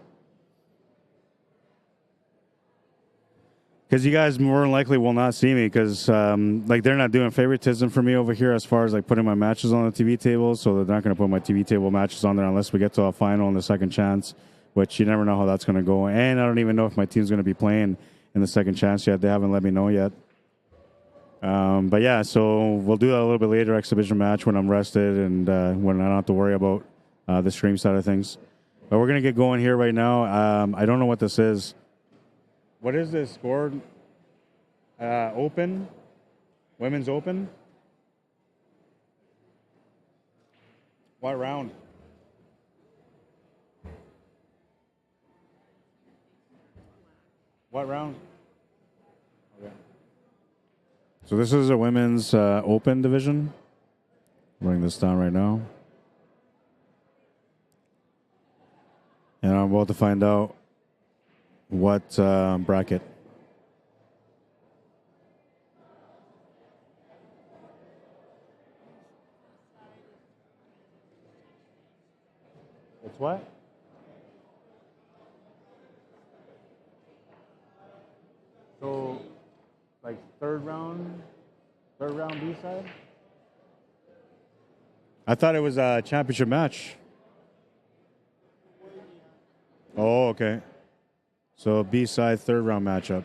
Because you guys more than likely will not see me because like they're not doing favoritism for me over here as far as like putting my matches on the TV table. So they're not going to put my TV table matches on there unless we get to a final in the second chance, which you never know how that's going to go. And I don't even know if my team's going to be playing in the second chance yet. They haven't let me know yet. But yeah, so we'll do that a little bit later, exhibition match when I'm rested and when I don't have to worry about the stream side of things. But we're going to get going here right now. I don't know what this is. What is this score? Open? Women's Open? What round? What round? Okay. So this is a women's open division. Writing this down right now. And I'm about to find out what bracket. It's what? So, like third round B side? I thought it was a championship match. Oh, okay. So B side third round matchup.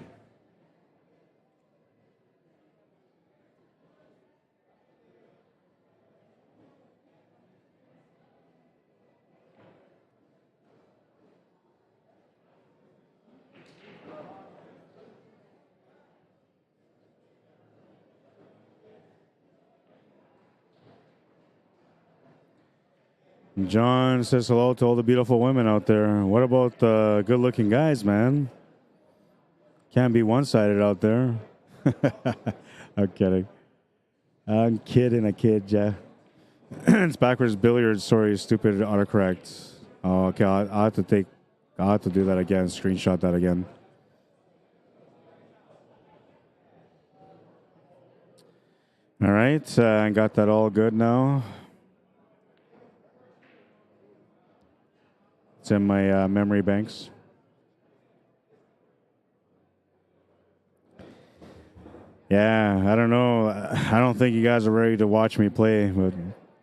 John says hello to all the beautiful women out there. What about the good-looking guys, man? Can't be one-sided out there. I'm kidding. I'm kidding, Jeff. It's backwards billiards. Sorry, stupid autocorrect. Oh, okay. I'll have to do that again. Screenshot that again. All right, I got that all good now. It's in my memory banks. Yeah, I don't know. I don't think you guys are ready to watch me play, but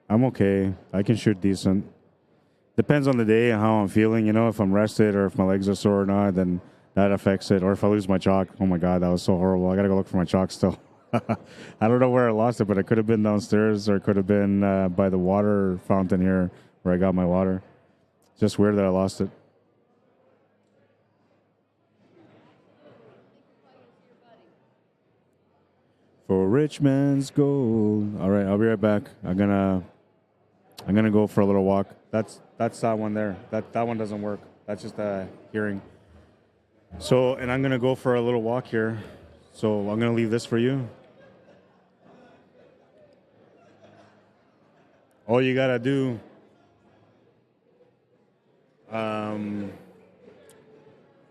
I'm okay. I can shoot decent. Depends on the day and how I'm feeling. You know, if I'm rested or if my legs are sore or not, then that affects it. Or if I lose my chalk. Oh, my God, that was so horrible. I got to go look for my chalk still. I don't know where I lost it, but it could have been downstairs or it could have been by the water fountain here where I got my water. It's just weird that I lost it. For rich man's gold. All right, I'll be right back. I'm gonna go for a little walk. That's that one there. That one doesn't work. That's just a hearing. So, and I'm gonna go for a little walk here. So I'm gonna leave this for you. All you gotta do.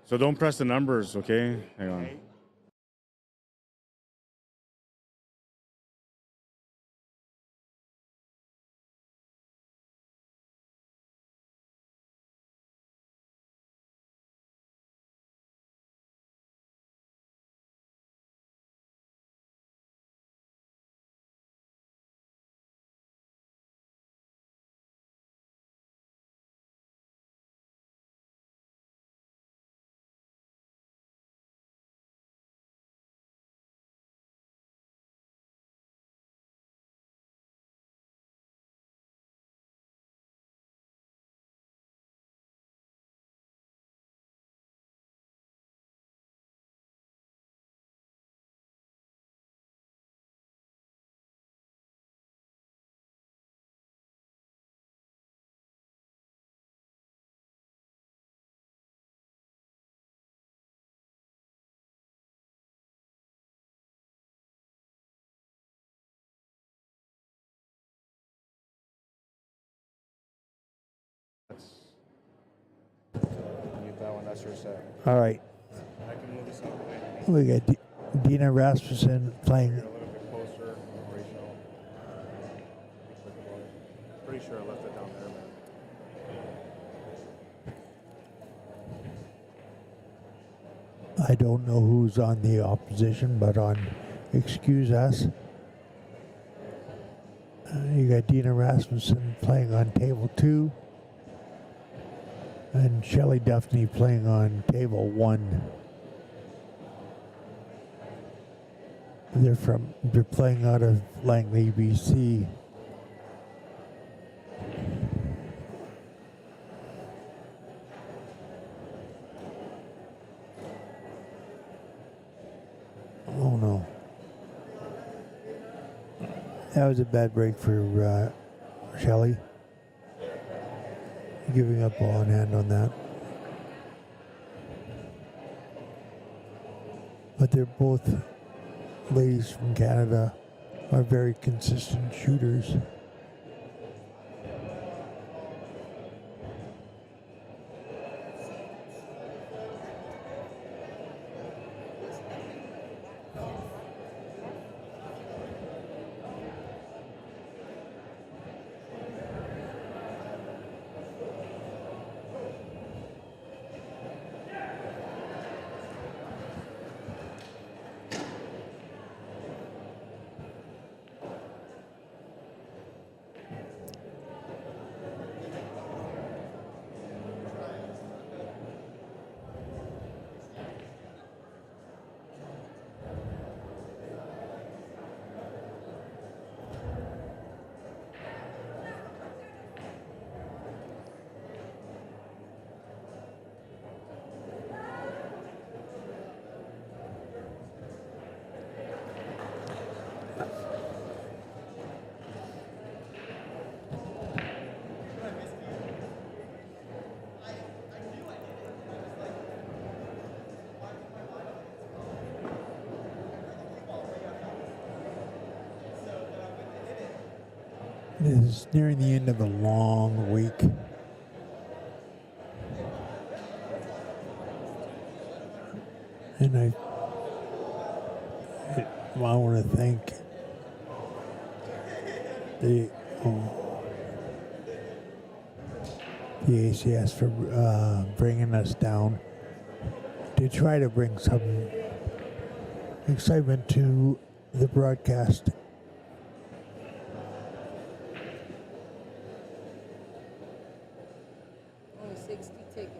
So don't press the numbers, okay? Hang on. Mute that one. That's your set. All right. I can move this up. We got Dina Rasmussen playing. A little bit closer, operational. Pretty sure I left it down there, man. I don't know who's on the opposition, but on Excuse Us, you got Dina Rasmussen playing on table 2, and Shelley Duffney playing on table 1. They're playing out of Langley, BC. Oh no. That was a bad break for Shelley. Giving up ball in hand on that. But they're both ladies from Canada, are very consistent shooters. This is nearing the end of a long week. And I want to thank the ACS for bringing us down to try to bring some excitement to the broadcast. Only 60 tickets.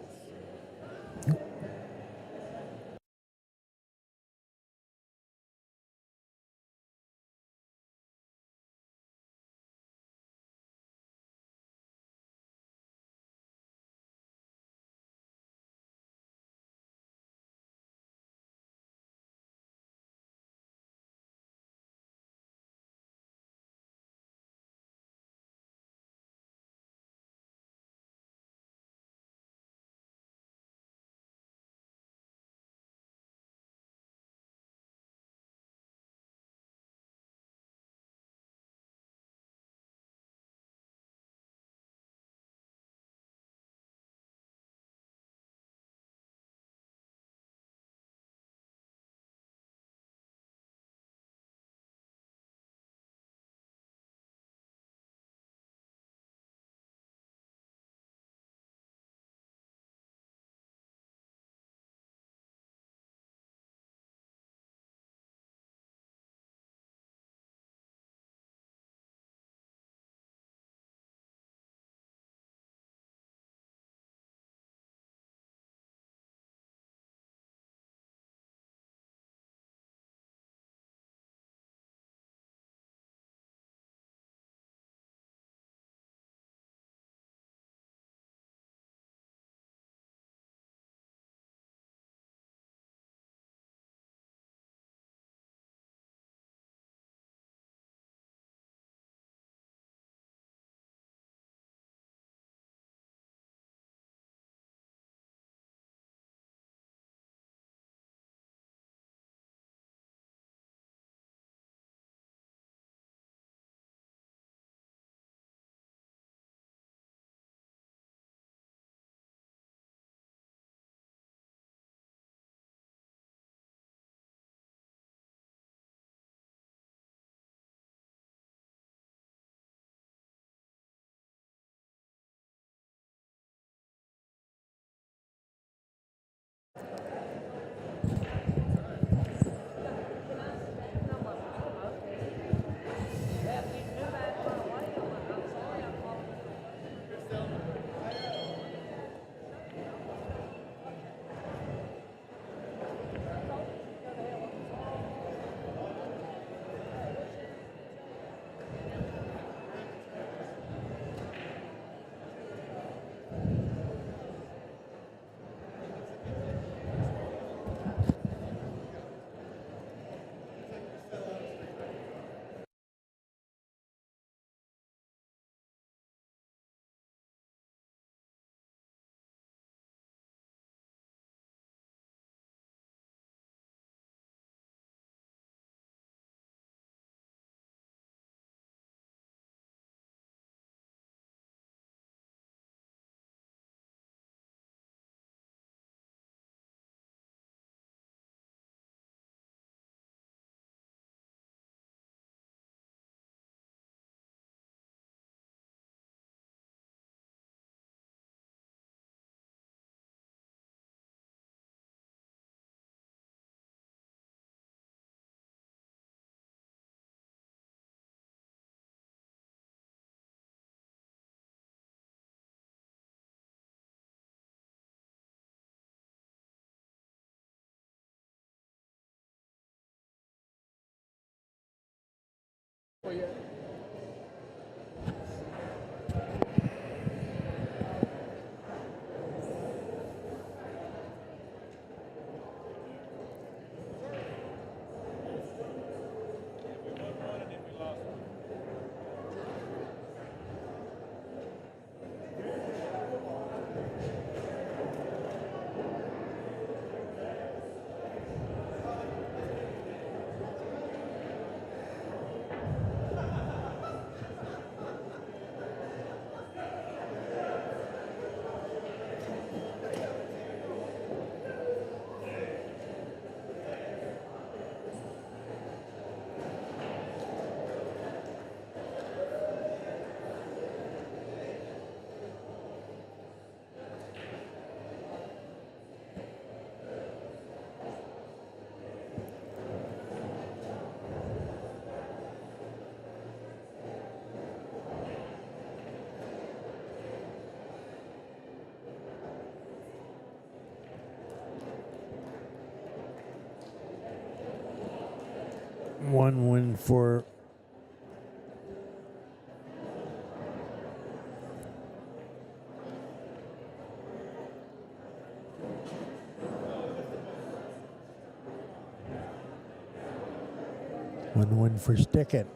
One win for Stick It.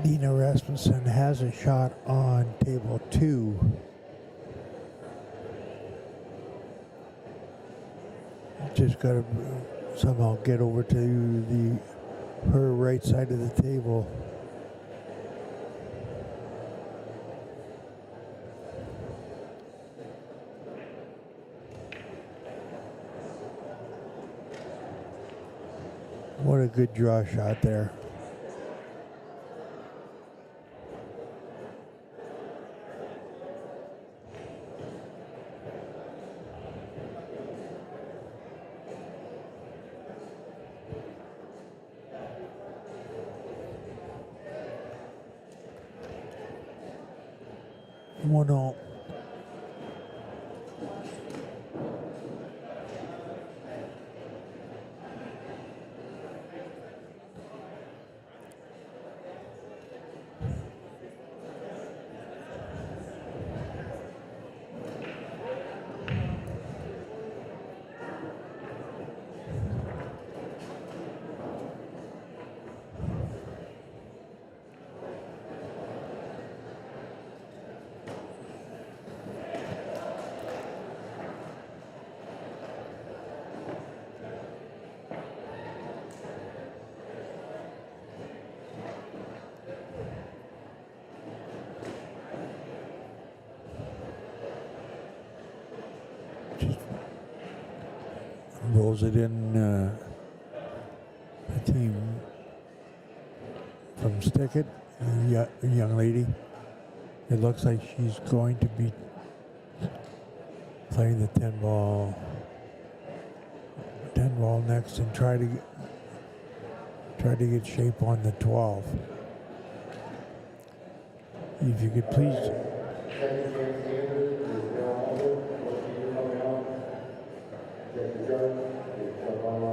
Dina Rasmussen has a shot on table 2. Just got to somehow get over to her right side of the table. What a good draw shot there. One all. Rolls it in a team from Stick It, a young lady. It looks like she's going to be playing the 10 ball next and try try to get shape on the 12. If you could please. Second chance standard is now over. What you coming out? Check the chart. Jump on.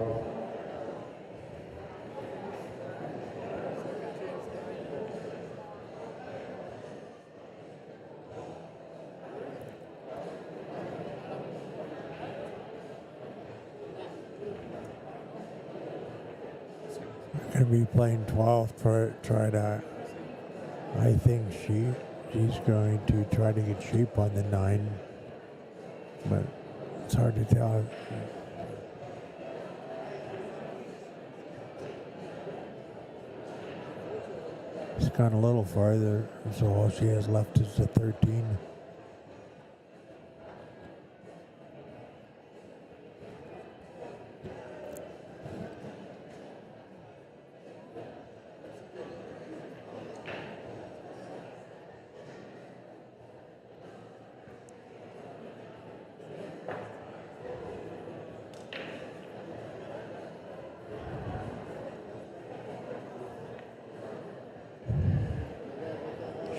Going to be playing 12 for try to. I think she's going to try to get shape on the 9, but it's hard to tell. It's gone a little farther, so all she has left is the 13.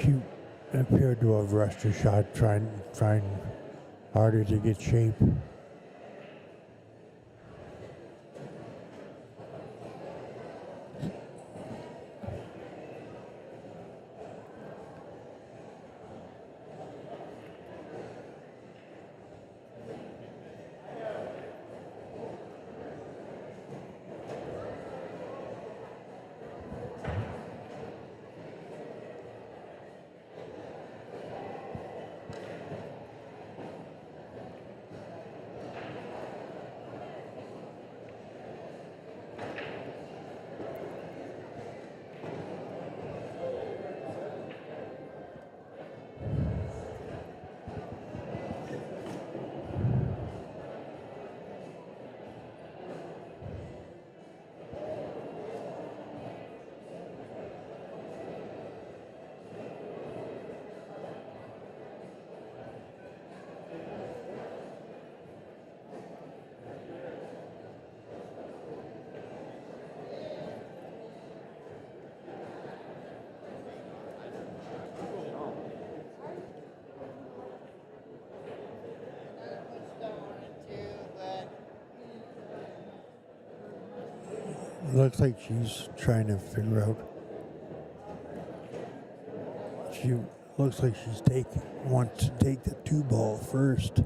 She appeared to have rushed her shot, trying harder to get shape. Looks like she's trying to figure out. She looks like she's wants to take the 2 ball first.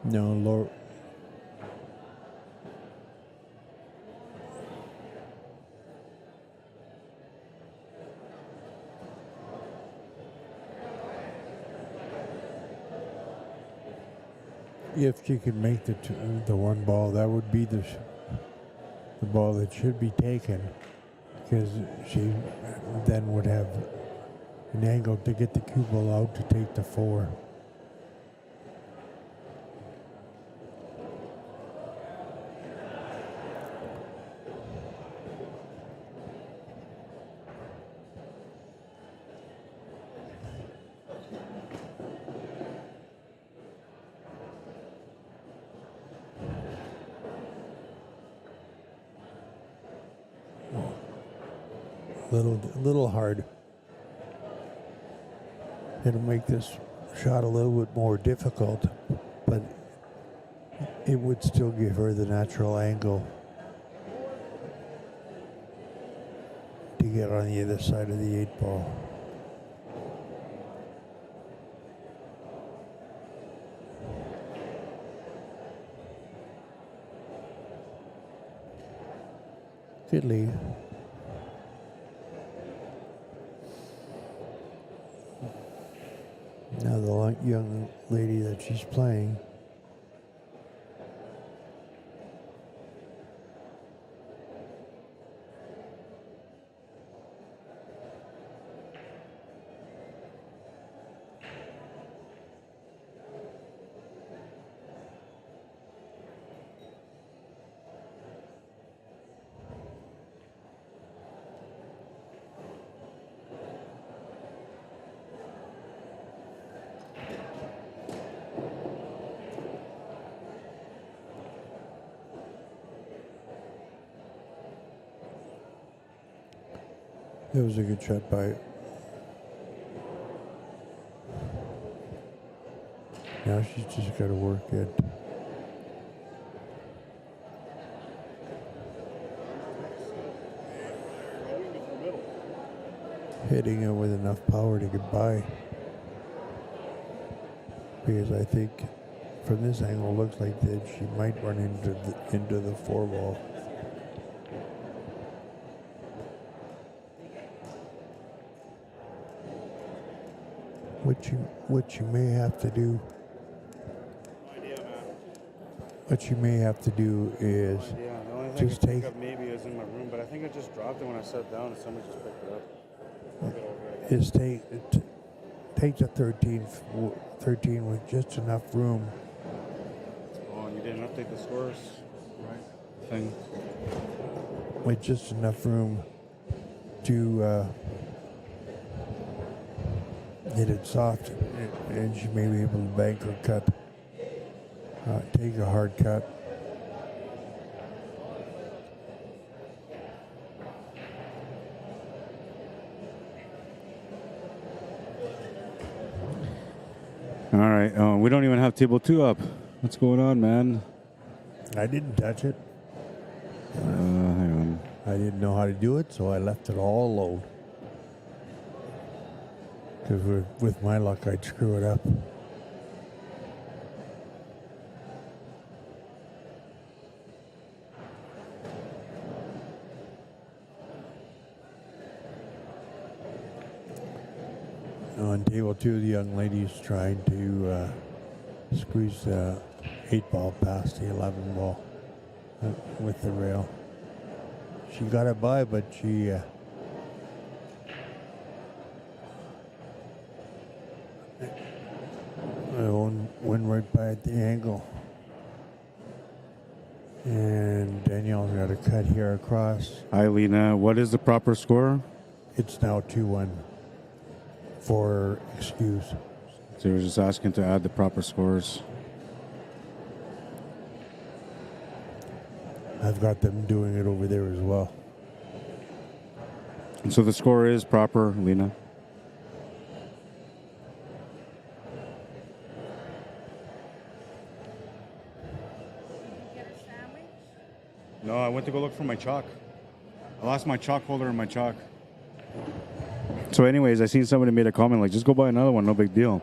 No, Lord. If she could make the 1 ball, that would be the ball that should be taken, because she then would have an angle to get the cue ball out to take the 4. Little hard. It'll make this shot a little bit more difficult, but it would still give her the natural angle to get on the other side of the 8 ball. Good lead. young lady that she's playing. It was a good shot by. Now she's just got to work it. Hitting it with enough power to get by. Because I think from this angle, it looks like that she might run into the four ball. What you may have to do. What you may have to do is the only thing just I take. pick up maybe is in my room, but I think I just dropped it when I sat down and somebody just picked it up. Is take the 13 with just enough room. Oh, and you didn't update the scores, right? Thing. With just enough room to hit it soft, and she may be able to bank or cut. Take a hard cut. All right. We don't even have table 2 up. What's going on, man? I didn't touch it. Hang on. I didn't know how to do it, so I left it all alone. Because with my luck, I'd screw it up. On table 2, the young lady's trying to squeeze the 8 ball past the 11 ball with the rail. She got it by, but she went right by at the angle. And Danielle's got a cut here across. Hi, Lena. What is the proper score? It's now 2-1 for excuse. So he was just asking to add the proper scores. I've got them doing it over there as well. And so the score is proper, Lena? Get a sandwich? No, I went to go look for my chalk. I lost my chalk holder and my chalk. So anyways, I seen somebody made a comment like, just go buy another one, no big deal.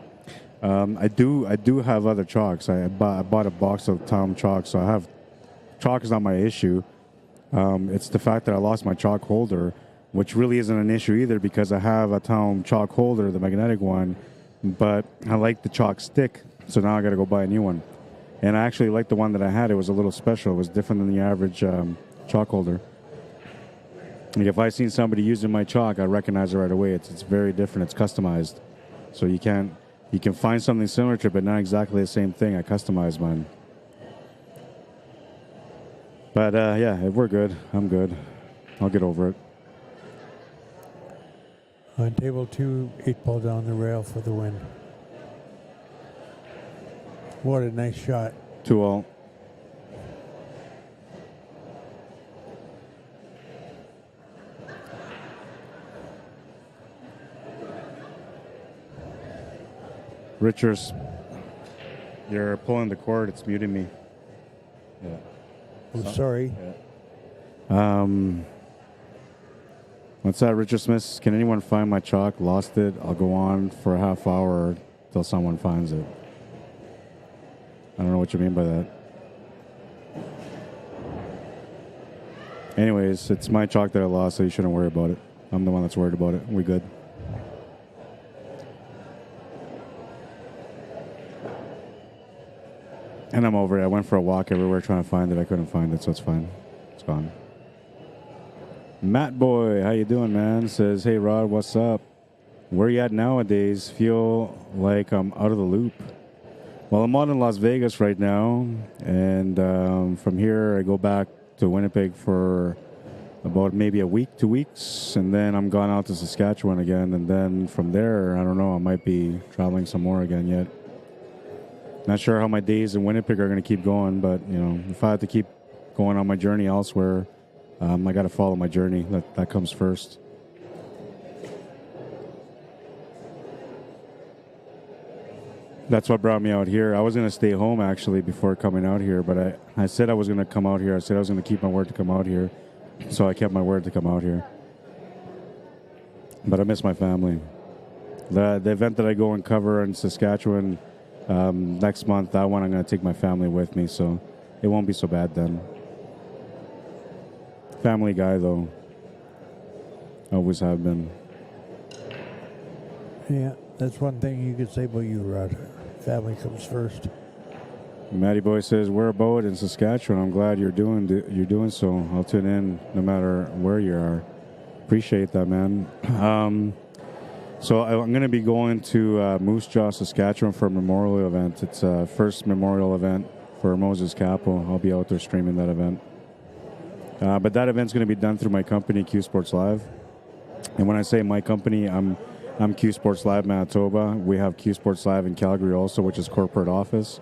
I do have other chalks. I bought a box of Tom chalk, so I have chalk is not my issue. It's the fact that I lost my chalk holder, which really isn't an issue either because I have a Tom chalk holder, the magnetic one, but I like the chalk stick, so now I got to go buy a new one. And I actually like the one that I had. It was a little special. It was different than the average chalk holder. Like if I seen somebody using my chalk, I recognize it right away. It's very different. It's customized, so you can find something similar to it, but not exactly the same thing. I customized mine. But yeah, if we're good, I'm good. I'll get over it. On table 2, 8 ball down the rail for the win. What a nice shot. 2-all. Richards, you're pulling the cord. It's muting me. Yeah. I'm sorry. Yeah. What's that, Richard Smith? Can anyone find my chalk? Lost it. I'll go on for a half hour till someone finds it. I don't know what you mean by that. Anyways, it's my chalk that I lost, so you shouldn't worry about it. I'm the one that's worried about it. We good. And I'm over it. I went for a walk everywhere trying to find it. I couldn't find it, so it's fine. It's gone. Matt Boy, how you doing, man? Says, hey, Rod, what's up? Where you at nowadays? Feel like I'm out of the loop. Well, I'm out in Las Vegas right now, and from here I go back to Winnipeg for about maybe a week, 2 weeks, and then I'm gone out to Saskatchewan again, and then from there, I don't know, I might be traveling some more again yet. Not sure how my days in Winnipeg are going to keep going, but, you know, if I have to keep going on my journey elsewhere, I got to follow my journey. That comes first. That's what brought me out here. I was going to stay home, actually, before coming out here, but I said I was going to come out here. I said I was going to keep my word to come out here, so I kept my word to come out here. But I miss my family. The event that I go and cover in Saskatchewan next month, that one I'm going to take my family with me, so it won't be so bad then. Family guy, though. Always have been. Yeah, that's one thing you could say about you, Rod. Family comes first. Matty Boy says, we're about in Saskatchewan. I'm glad you're doing so. I'll tune in no matter where you are. Appreciate that, man. So I'm going to be going to Moose Jaw, Saskatchewan for a memorial event. It's a first memorial event for Moses Capel. I'll be out there streaming that event. But that event's going to be done through my company, Cuesports Live. And when I say my company, I'm Cuesports Live Manitoba. We have Cuesports Live in Calgary also, which is corporate office.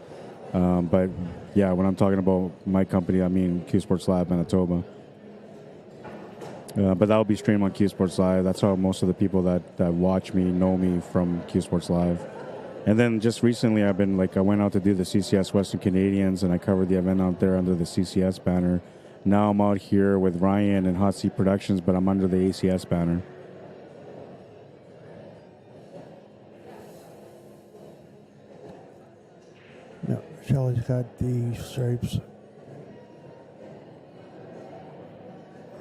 But yeah, when I'm talking about my company, I mean Cuesports Live Manitoba. But that'll be streamed on Cuesports Live. That's how most of the people that watch me know me from Cuesports Live. And then just recently, I went out to do the CCS Western Canadians, and I covered the event out there under the CCS banner. Now I'm out here with Ryan and Hot Seat Productions, but I'm under the ACS banner. No, Shelly's got the stripes.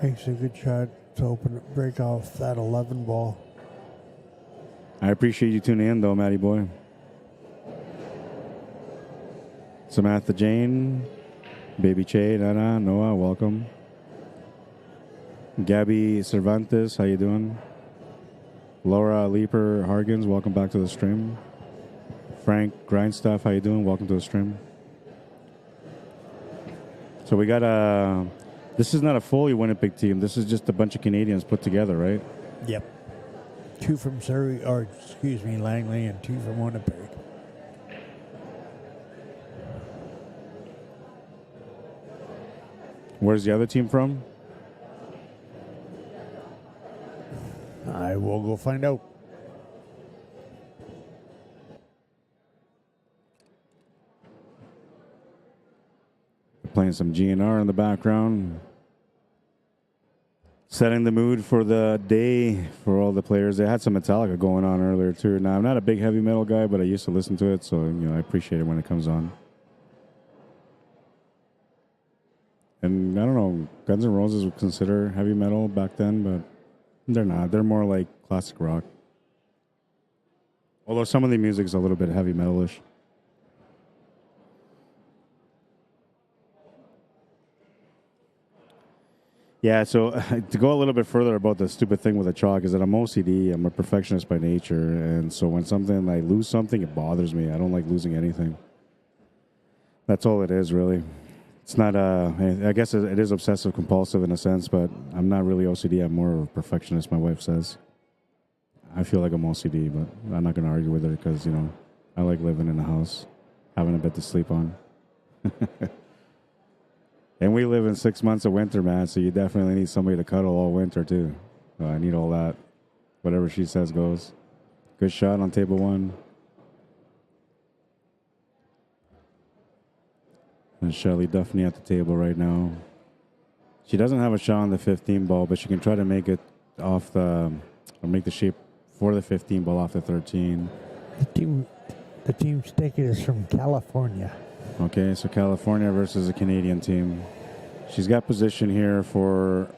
Makes a good shot to break off that 11 ball. I appreciate you tuning in, though, Matty Boy. Samantha Jane, Baby Che, Nana, Noah, welcome. Gabby Cervantes, how you doing? Laura Leeper Hargens, welcome back to the stream. Frank Grindstuff, how you doing? Welcome to the stream. So we got this is not a fully Winnipeg team. This is just a bunch of Canadians put together, right? Yep. 2 from Surrey, or excuse me, Langley, and 2 from Winnipeg. Where's the other team from? I will go find out. Playing some GNR in the background. Setting the mood for the day for all the players. They had some Metallica going on earlier too. Now, I'm not a big heavy metal guy, but I used to listen to it, so I appreciate it when it comes on. And I don't know, Guns N' Roses would consider heavy metal back then, but they're not. They're more like classic rock. Although some of the music is a little bit heavy metal-ish. Yeah, so to go a little bit further about the stupid thing with the chalk is that I'm OCD. I'm a perfectionist by nature. And so when I lose something, it bothers me. I don't like losing anything. That's all it is, really. It's not, I guess it is obsessive compulsive in a sense, but I'm not really OCD. I'm more of a perfectionist, my wife says. I feel like I'm OCD, but I'm not going to argue with her because, I like living in a house, having a bed to sleep on. And we live in 6 months of winter, man, so you definitely need somebody to cuddle all winter, too. I need all that. Whatever she says goes. Good shot on table 1. And Shelly Duffney at the table right now. She doesn't have a shot on the 15 ball, but she can try to make it off or make the shape for the 15 ball off the 13. The team's ticket is from California. Okay, so California versus a Canadian team. She's got position here for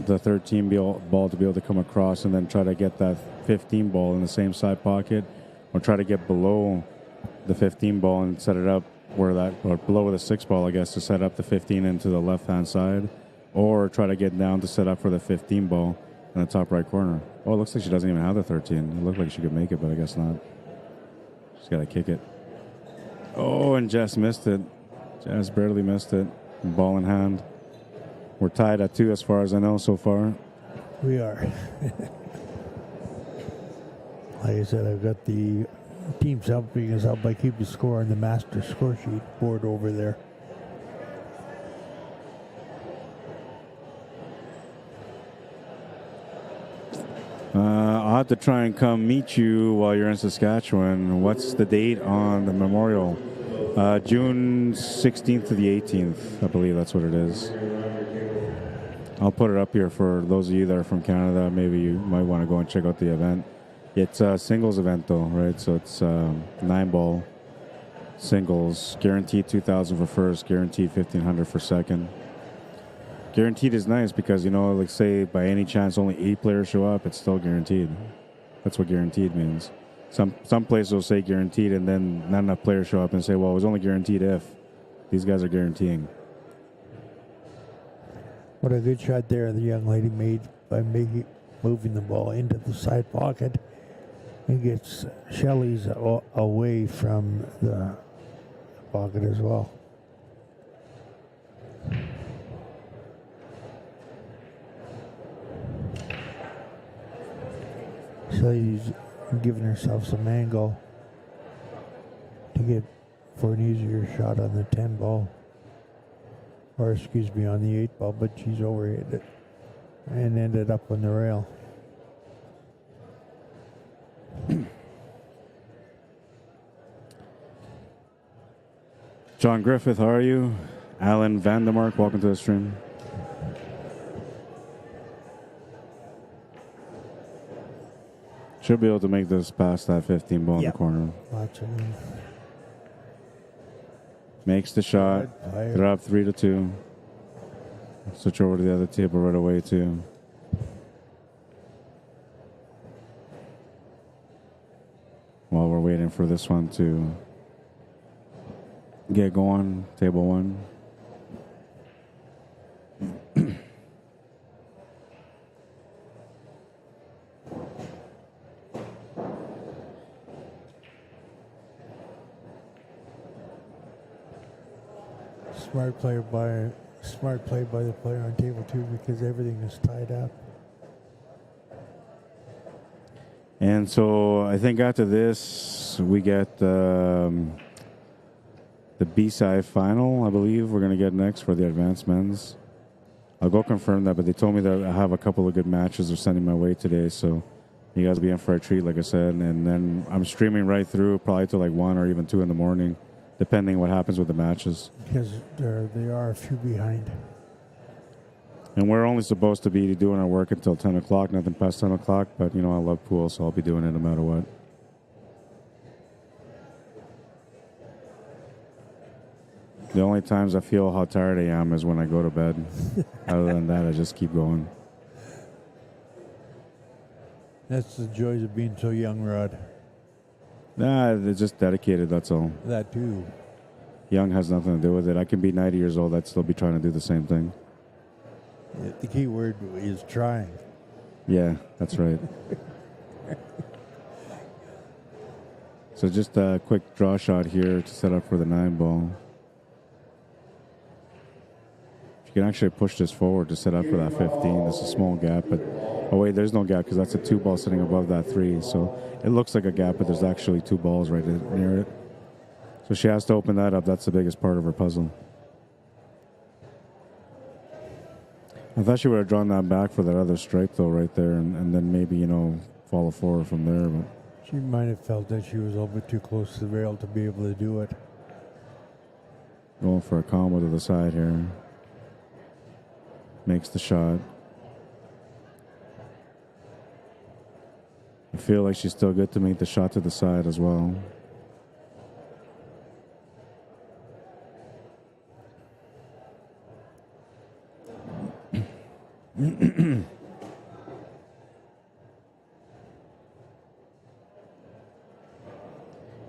the 13 ball to be able to come across and then try to get that 15 ball in the same side pocket or try to get below the 15 ball and set it up or below the 6 ball, I guess, to set up the 15 into the left-hand side, or try to get down to set up for the 15 ball in the top right corner. Oh, it looks like she doesn't even have the 13. It looked like she could make it, but I guess not. She's got to kick it. Oh, and Jess missed it. Jess barely missed it. Ball in hand. We're tied at 2 as far as I know so far. We are. Like I said, I've got the teams helping us out by keeping score on the master score sheet board over there. I'll have to try and come meet you while you're in Saskatchewan. What's the date on the memorial? June 16th to the 18th. I believe that's what it is. I'll put it up here for those of you that are from Canada. Maybe you might want to go and check out the event. It's a singles event, though, right? So it's 9-ball singles. Guaranteed 2,000 for first. Guaranteed 1,500 for second. Guaranteed is nice because, you know, like say by any chance only 8 players show up, it's still guaranteed. That's what guaranteed means. Some places will say guaranteed and then not enough players show up and say, well, it was only guaranteed if. These guys are guaranteeing. What a good shot there the young lady made by moving the ball into the side pocket. It gets Shelley's away from the pocket as well. Shelley's giving herself some angle to get for an easier shot on the 10 ball. Or excuse me, on the 8 ball, but she's overhit it and ended up on the rail. John Griffith, how are you? Alan Vandermark, welcome to the stream. Should be able to make this past that 15 ball in the corner. Watching. Makes the shot. They're up 3-2. Switch over to the other table right away, too. While we're waiting for this one to get going, table 1. Smart play by the player on table 2 because everything is tied up. And so I think after this, we get the B-side final, I believe we're going to get next for the advanced men's. I'll go confirm that, but they told me that I have a couple of good matches they're sending my way today, so you guys will be in for a treat, like I said. And then I'm streaming right through probably till like 1 or even 2 in the morning, depending what happens with the matches. Because they are a few behind. And we're only supposed to be doing our work until 10 o'clock, nothing past 10 o'clock. But, you know, I love pool, so I'll be doing it no matter what. The only times I feel how tired I am is when I go to bed. Other than that, I just keep going. That's the joys of being so young, Rod. Nah, they're just dedicated, that's all. That too. Young has nothing to do with it. I can be 90 years old, I'd still be trying to do the same thing. The key word is trying. Yeah, that's right. So just a quick draw shot here to set up for the 9 ball. If you can actually push this forward to set up for that 15. There's a small gap, but oh wait, there's no gap because that's a 2 ball sitting above that 3. So it looks like a gap, but there's actually 2 balls right near it. So she has to open that up. That's the biggest part of her puzzle. I thought she would have drawn that back for that other strike, though, right there, and then maybe, you know, follow forward from there. But she might have felt that she was a little bit too close to the rail to be able to do it. Going for a combo to the side here. Makes the shot. I feel like she's still good to make the shot to the side as well.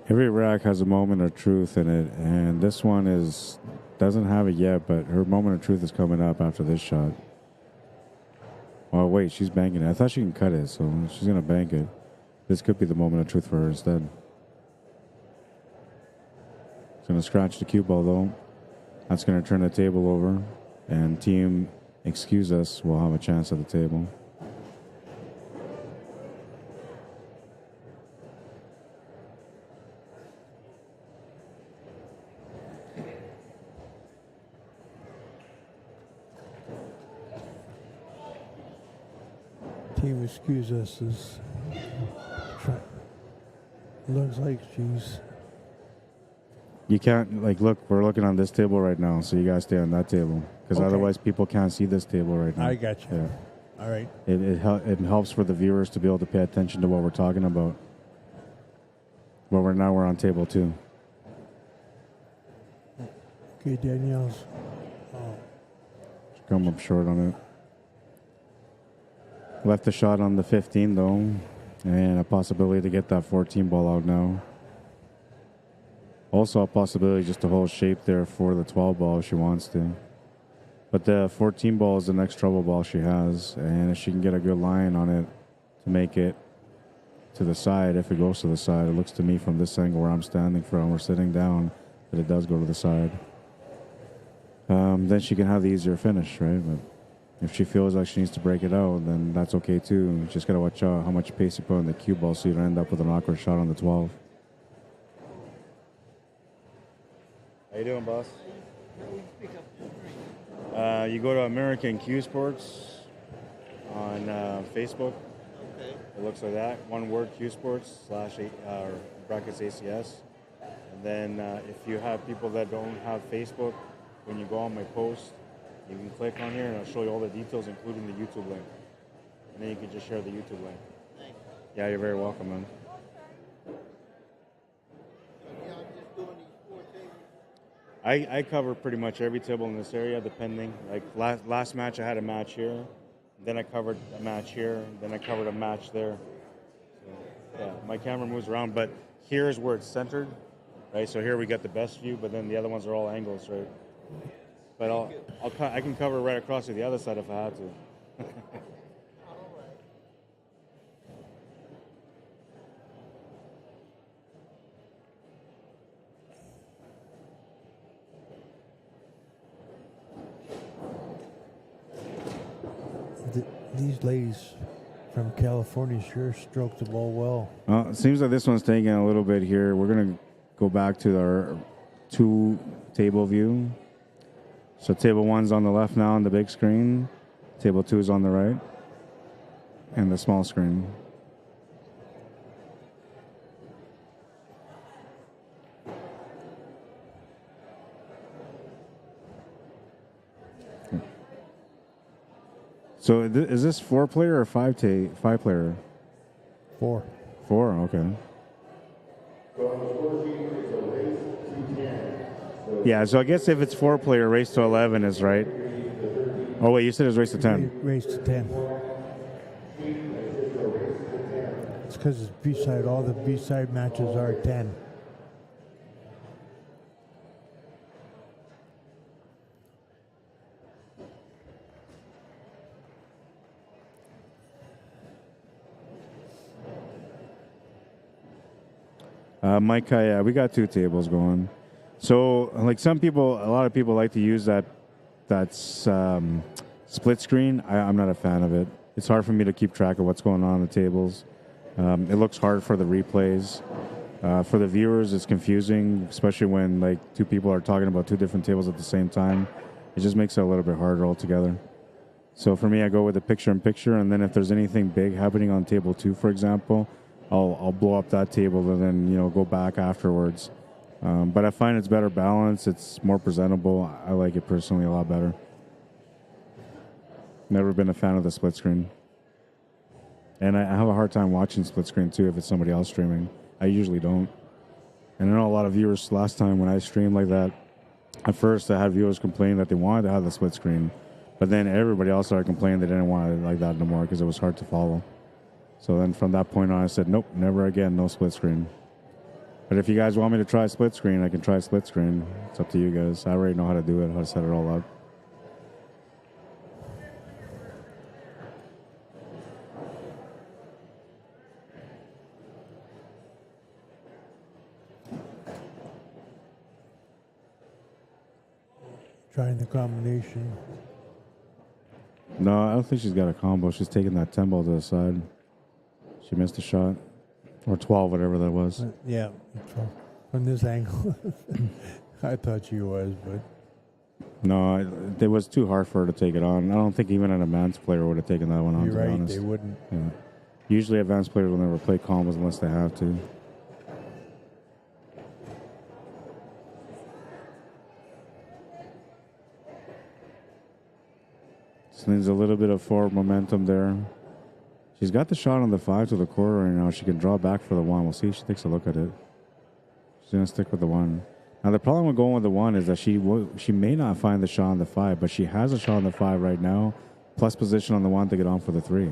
Every rack has a moment of truth in it, and this one doesn't have it yet, but her moment of truth is coming up after this shot. Oh, wait, she's banking it. I thought she can cut it, so she's going to bank it. This could be the moment of truth for her instead. She's going to scratch the cue ball, though. That's going to turn the table over, and team excuse us will have a chance at the table. Team excuse us looks like she's... You can't, like, look, we're looking on this table right now, so you guys stay on that table. Because otherwise people can't see this table right now. I got you. Yeah. All right. It helps for the viewers to be able to pay attention to what we're talking about. But we're on table 2. Okay, Danielle's. Come up short on it. Left the shot on the 15, though, and a possibility to get that 14 ball out now. Also a possibility just to hold shape there for the 12 ball if she wants to. But the 14 ball is the next trouble ball she has, and if she can get a good line on it to make it to the side, if it goes to the side, it looks to me from this angle where I'm standing from or sitting down that it does go to the side. Then she can have the easier finish, right? But if she feels like she needs to break it out, then that's okay too. You just gotta watch out how much pace you put on the cue ball so you don't end up with an awkward shot on the 12. How you doing, boss? You go to American Cuesports on Facebook. Okay. It looks like that. One word, Cuesports / brackets ACS. And then if you have people that don't have Facebook, when you go on my post, you can click on here and I'll show you all the details, including the YouTube link. And then you can just share the YouTube link. Thanks. Yeah, you're very welcome, man. Yeah, I'm just doing these 4 tables. I cover pretty much every table in this area, depending. Like last match, I had a match here. Then I covered a match here. Then I covered a match there. So, yeah, my camera moves around, but here's where it's centered, right? So here we got the best view, but then the other ones are all angles, right? But I can cover right across to the other side if I had to. These ladies from California sure stroke the ball well. It seems like this one's taking a little bit here. We're going to go back to our 2 table view. So table 1's on the left now on the big screen. Table 2 is on the right. And the small screen. So is this 4-player or 5-player? 4. 4, okay. Yeah, so I guess if it's 4-player, race to 11 is right. Oh wait, you said it was race to 10. Race to 10. It's because it's B-side. All the B-side matches are 10. Mike, yeah, we got 2 tables going. So, like a lot of people like to use that split screen. I'm not a fan of it. It's hard for me to keep track of what's going on the tables. It looks hard for the replays. For the viewers, it's confusing, especially when like 2 people are talking about 2 different tables at the same time. It just makes it a little bit harder altogether. So for me, I go with the picture-in-picture, and then if there's anything big happening on table 2, for example, I'll blow up that table and then go back afterwards. But I find it's better balanced. It's more presentable. I like it personally a lot better. Never been a fan of the split screen. And I have a hard time watching split screen too if it's somebody else streaming. I usually don't. And I know a lot of viewers last time when I streamed like that, at first I had viewers complaining that they wanted to have the split screen, but then everybody else started complaining they didn't want it like that no more because it was hard to follow. So then from that point on I said, nope, never again, no split screen. But if you guys want me to try split screen, I can try split screen. It's up to you guys. I already know how to do it, how to set it all up. Trying the combination. No, I don't think she's got a combo. She's taking that 10 ball to the side. She missed a shot. Or 12, whatever that was. Yeah, from this angle. I thought she was, but... No, it was too hard for her to take it on. I don't think even an advanced player would have taken that one on, You're to be right, honest. they wouldn't. Yeah. Usually advanced players will never play combos unless they have to. Just needs a little bit of forward momentum there. She's got the shot on the 5 to the quarter right now. She can draw back for the 1. We'll see if she takes a look at it. She's going to stick with the 1. Now, the problem with going with the 1 is that she may not find the shot on the 5, but she has a shot on the 5 right now, plus position on the 1 to get on for the 3.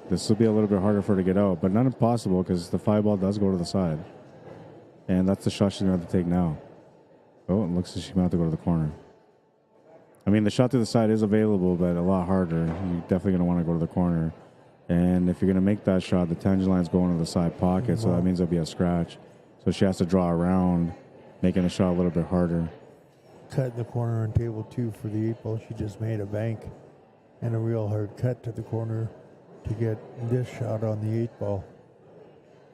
This will be a little bit harder for her to get out, but not impossible because the 5 ball does go to the side. And that's the shot she's going to have to take now. Oh, it looks like she's going to have to go to the corner. I mean, the shot to the side is available, but a lot harder. You're definitely going to want to go to the corner. And if you're going to make that shot, the tangent line's going to the side pocket, so that means there'll be a scratch. So she has to draw around, making the shot a little bit harder. Cut in the corner on table 2 for the 8 ball. She just made a bank and a real hard cut to the corner to get this shot on the 8 ball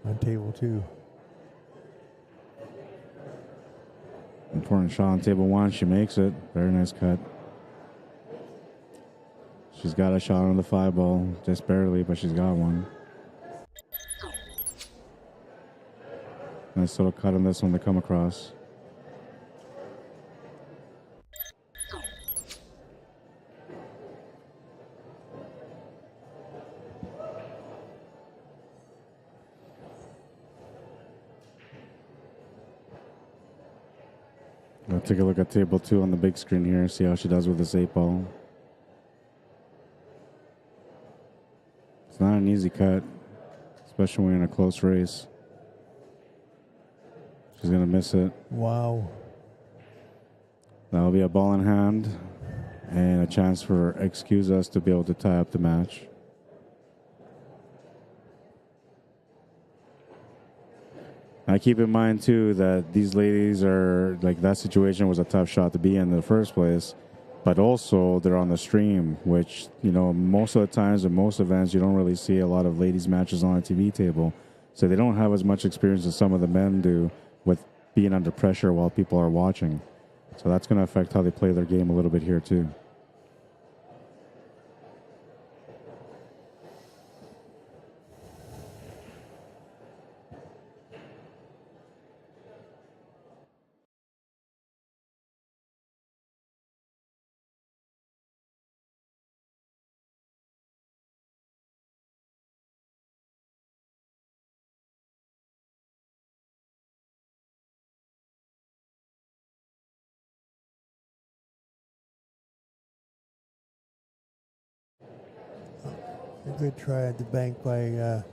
on table 2. Important shot on table 1. She makes it. Very nice cut. She's got a shot on the 5 ball, just barely, but she's got one. Nice little cut on this one to come across. I'll take a look at table 2 on the big screen here, see how she does with this 8 ball. It's not an easy cut, especially when you're in a close race. She's going to miss it. Wow. That'll be a ball in hand and a chance for Excuse Us to be able to tie up the match. Now keep in mind too that these ladies are, like, that situation was a tough shot to be in the first place, but also they're on the stream, which, you know, most of the times in most events you don't really see a lot of ladies matches on a TV table, so they don't have as much experience as some of the men do with being under pressure while people are watching. So that's going to affect how they play their game a little bit here too. A good try at the bank by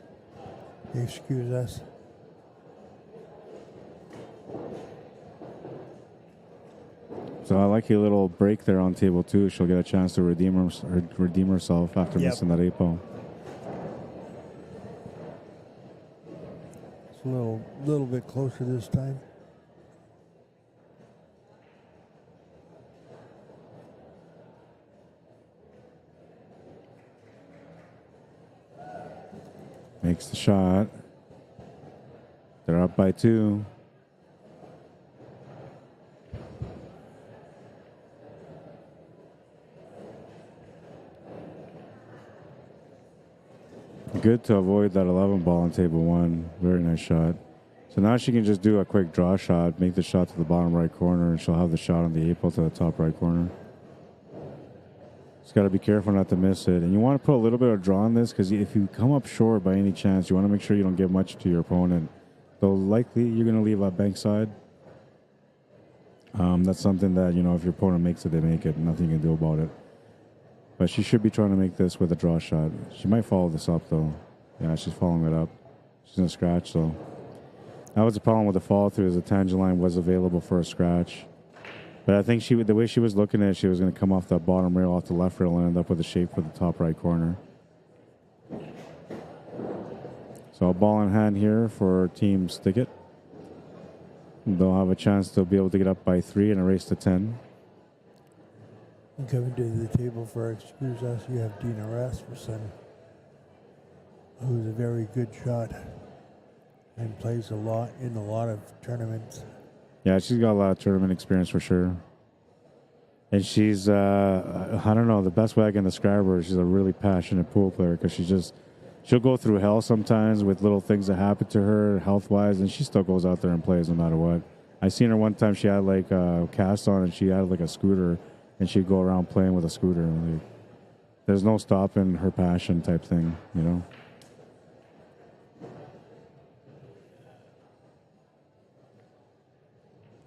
Excuse Us. So I like a little break there on table 2. She'll get a chance to redeem herself after missing that 8 ball. It's a little bit closer this time. Makes the shot. They're up by 2. Good to avoid that 11 ball on table 1. Very nice shot. So now she can just do a quick draw shot, make the shot to the bottom right corner, and she'll have the shot on the 8 ball to the top right corner. Just got to be careful not to miss it. And you want to put a little bit of draw on this, because if you come up short by any chance, you want to make sure you don't give much to your opponent. Though likely you're going to leave a bank side. That's something that, you know, if your opponent makes it, they make it. Nothing you can do about it. But she should be trying to make this with a draw shot. She might follow this up, though. Yeah, she's following it up. She's going to scratch, though. That was the problem with the fall through, is the tangent line was available for a scratch. But I think the way she was looking at it, she was going to come off that bottom rail, off the left rail, and end up with a shape for the top right corner. So a ball in hand here for Team Stickett. They'll have a chance to be able to get up by 3 and a race to 10. And coming to the table for Excuse Us, you have Dina Rasmussen, who's a very good shot and plays a lot in a lot of tournaments. Yeah, she's got a lot of tournament experience for sure. And she's, I don't know, the best way I can describe her is she's a really passionate pool player, because she'll go through hell sometimes with little things that happen to her health-wise, and she still goes out there and plays no matter what. I seen her one time, she had like a cast on, and she had like a scooter, and she'd go around playing with a scooter. Like, there's no stopping her passion type thing, you know?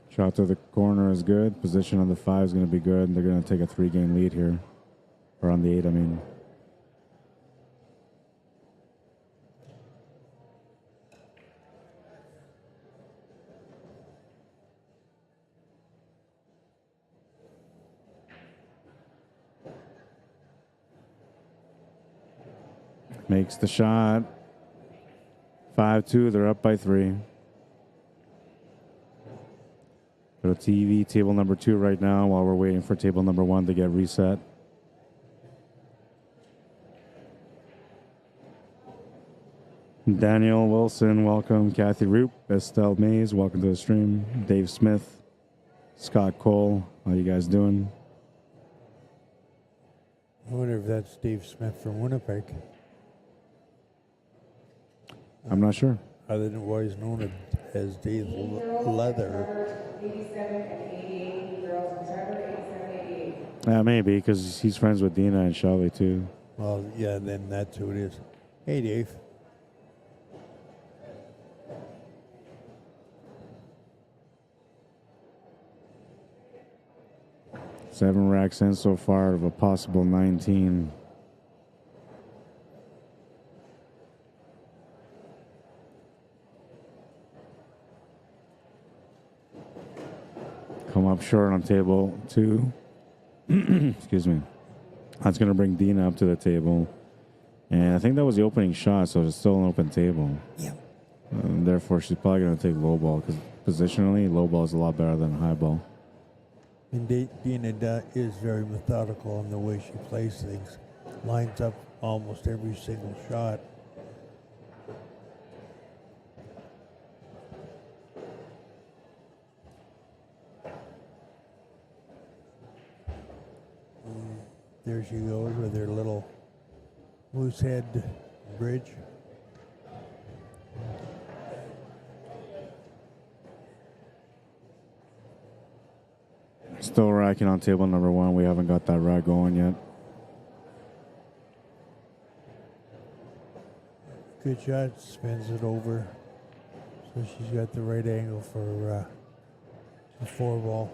Shot to the corner is good. Position on the 5 is going to be good. They're going to take a 3-game lead here. Or on the 8, I mean. Makes the shot. 5-2. They're up by 3. Go to TV, table number 2 right now while we're waiting for table number 1 to get reset. Daniel Wilson, welcome. Kathy Roop, Estelle Mays, welcome to the stream. Dave Smith, Scott Cole, how you guys doing? I wonder if that's Dave Smith from Winnipeg. I'm not sure. Otherwise known as Dave Leather. 87 and 88 girls in Trevor, 87, 88. Yeah, maybe, because he's friends with Dina and Shelly, too. Well, yeah, then that's who it is. Hey, Dave. Seven racks in so far of a possible 19. Come up short on table 2. Excuse me. That's going to bring Dina up to the table. And I think that was the opening shot, so it's still an open table. Yeah. Therefore, she's probably going to take low ball, because positionally, low ball is a lot better than high ball. And Dina is very methodical in the way she plays things. Lines up almost every single shot. There she goes with her little moose head bridge. Still racking on table number 1. We haven't got that rack going yet. Good shot, spins it over. So she's got the right angle for the 4 ball.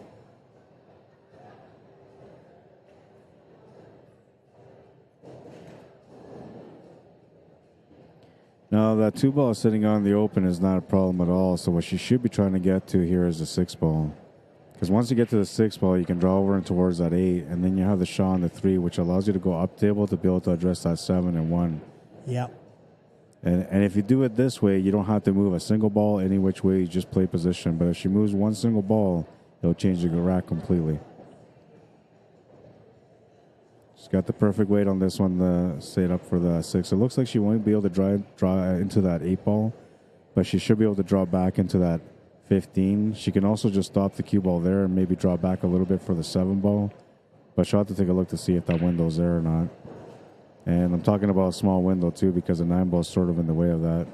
Now, that 2 ball sitting on the open is not a problem at all. So what she should be trying to get to here is the 6 ball. Because once you get to the 6 ball, you can draw over and towards that 8, and then you have the shot on the 3, which allows you to go up table to be able to address that 7 and 1. Yeah. And if you do it this way, you don't have to move a single ball any which way, you just play position. But if she moves one single ball, it'll change the rack completely. She's got the perfect weight on this one to set up for the 6. It looks like she won't be able to draw into that 8 ball, but she should be able to draw back into that 15. She can also just stop the cue ball there and maybe draw back a little bit for the 7 ball, but she'll have to take a look to see if that window's there or not. And I'm talking about a small window too, because the 9 ball is sort of in the way of that.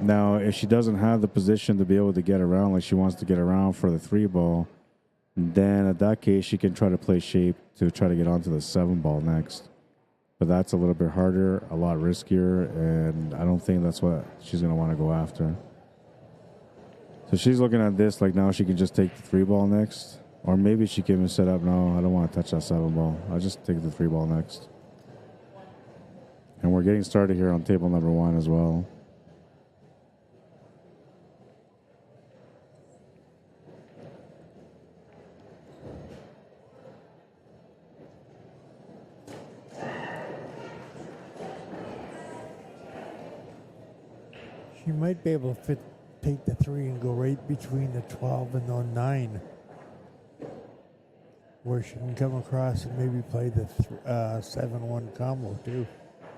Now, if she doesn't have the position to be able to get around like she wants to get around for the 3 ball, then at that case she can try to play shape to try to get onto the 7 ball next. But that's a little bit harder, a lot riskier, and I don't think that's what she's going to want to go after. So she's looking at this like now she can just take the 3 ball next. Or maybe she can even set up, no, I don't want to touch that 7 ball. I'll just take the 3 ball next. And we're getting started here on table number 1 as well. She might be able to take the 3 and go right between the 12 and the 9, where she can come across and maybe play the 7-1 combo too.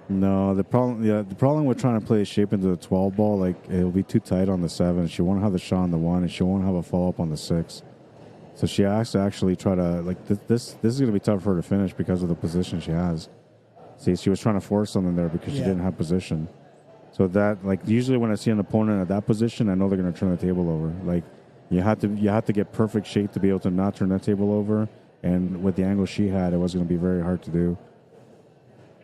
No, the problem with trying to play a shape into the 12 ball, like it'll be too tight on the 7. She won't have the shot on the 1, and she won't have a follow up on the 6. So she has to actually try to this is going to be tough for her to finish because of the position she has. See, she was trying to force something there because she didn't have position. So that, like, usually when I see an opponent at that position, I know they're going to turn the table over. Like, you have to get perfect shape to be able to not turn that table over. And with the angle she had, it was going to be very hard to do.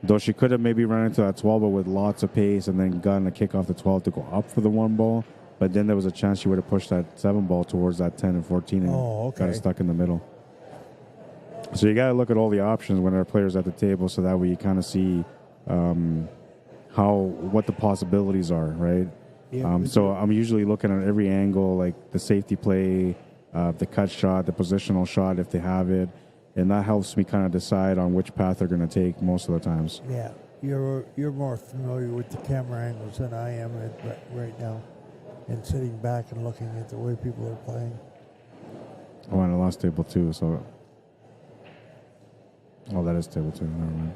Though she could have maybe run into that 12 ball with lots of pace and then gotten a kick off the 12 to go up for the 1 ball. But then there was a chance she would have pushed that 7 ball towards that 10 and 14 and got it stuck in the middle. So you got to look at all the options when there are players at the table, so that way you kind of see what the possibilities are, right? Yeah, so I'm usually looking at every angle, like the safety play, the cut shot, the positional shot if they have it, and that helps me kind of decide on which path they're going to take most of the times. Yeah, you're more familiar with the camera angles than I am right now, and sitting back and looking at the way people are playing. Oh, and I lost table 2, so... Oh, that is table 2, never mind.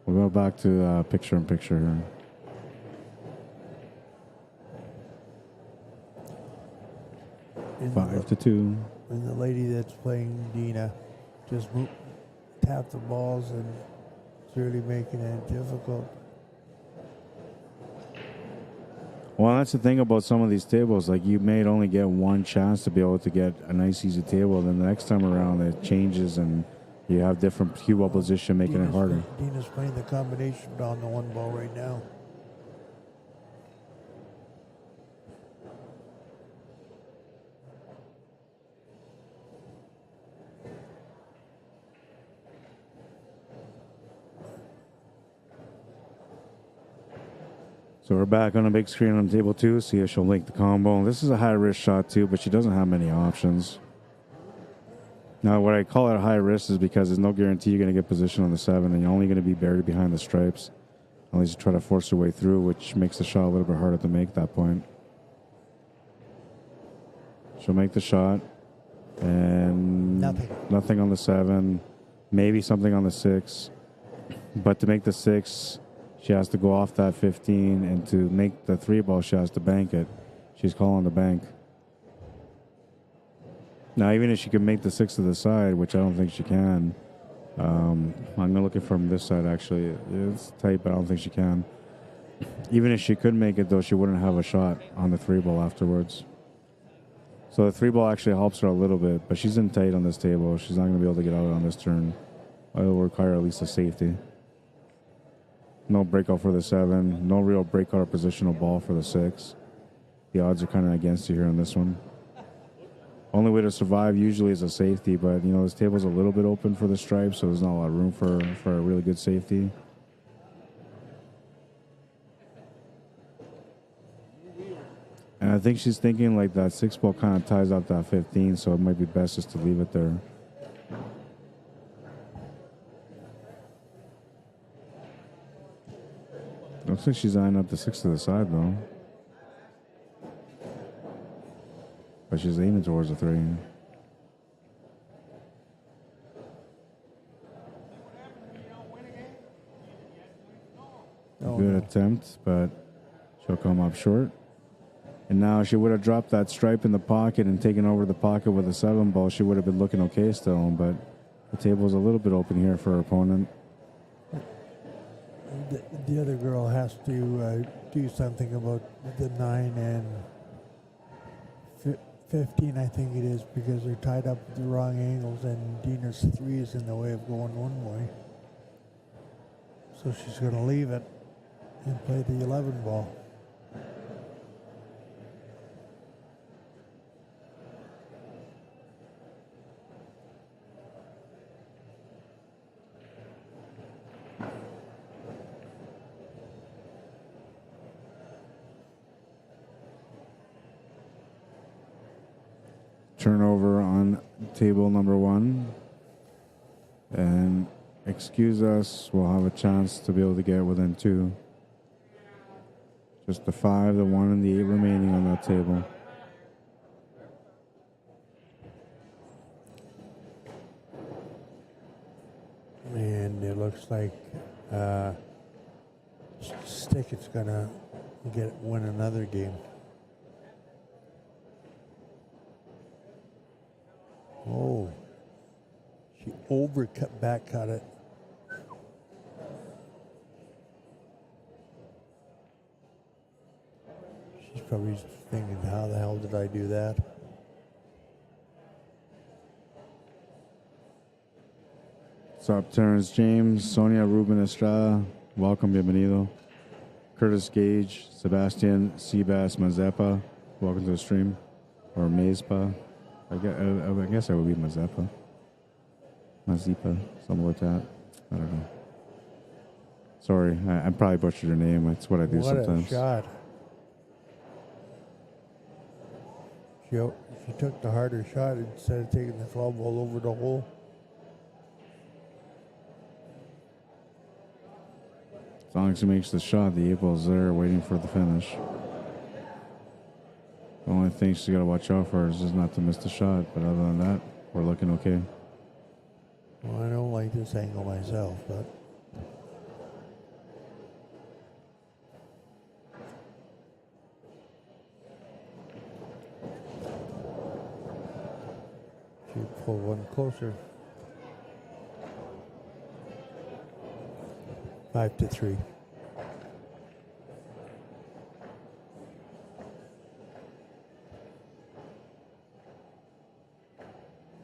We'll go back to picture-in-picture here. And 5-2. And the lady that's playing Dina just tap the balls, and it's really making it difficult. Well, that's the thing about some of these tables. Like, you may only get one chance to be able to get a nice, easy table. Then the next time around, it changes, and you have different cue ball position, making it harder. Dina's playing the combination on the 1 ball right now. So we're back on a big screen on table 2. See if she'll make the combo. This is a high risk shot too, but she doesn't have many options. Now, what I call it high risk is because there's no guarantee you're going to get position on the 7, and you're only going to be buried behind the stripes unless you try to force your way through, which makes the shot a little bit harder to make at that point. She'll make the shot, and nothing on the 7, maybe something on the 6, but to make the 6, she has to go off that 15, and to make the 3 ball, she has to bank it. She's calling the bank. Now, even if she can make the 6 to the side, which I don't think she can, I'm going to look at from this side, actually. It's tight, but I don't think she can. Even if she could make it, though, she wouldn't have a shot on the 3 ball afterwards. So the 3 ball actually helps her a little bit, but she's in tight on this table. She's not going to be able to get out on this turn. It'll require at least a safety. No breakout for the 7. No real breakout or positional ball for the 6. The odds are kind of against you here on this one. Only way to survive usually is a safety, but, you know, this table's a little bit open for the stripes, so there's not a lot of room for a really good safety. And I think she's thinking like that 6 ball kind of ties up that 15, so it might be best just to leave it there. Looks like she's eyeing up the 6 to the side, though. But she's aiming towards the 3. Good attempt, but she'll come up short. And now she would have dropped that stripe in the pocket and taken over the pocket with a 7 ball. She would have been looking okay still, but the table's a little bit open here for her opponent. The other girl has to do something about the 9 and 15, I think it is, because they're tied up at the wrong angles, and Dina's 3 is in the way of going one way. So she's going to leave it and play the 11 ball. Turnover on table number 1. And excuse us, we'll have a chance to be able to get within 2. Just the 5, the 1, and the 8 remaining on that table. And it looks like Stickett's gonna win another game. Oh, she backcut it. She's probably thinking, how the hell did I do that? What's up, Terrence James, Sonia Ruben Estrada, welcome, bienvenido. Curtis Gage, Sebastian Seabass Mazepa, welcome to the stream. Or Mazpa, I guess I would be Mazepa. Mazepa, something like that. I don't know. Sorry, I probably butchered your name. It's what I do sometimes. What a shot. She took the harder shot instead of taking the 12 ball over the hole. As long as he makes the shot, the 8 ball's there waiting for the finish. The only thing she's got to watch out for is just not to miss the shot. But other than that, we're looking okay. Well, I don't like this angle myself, but she pulled one closer. 5-3.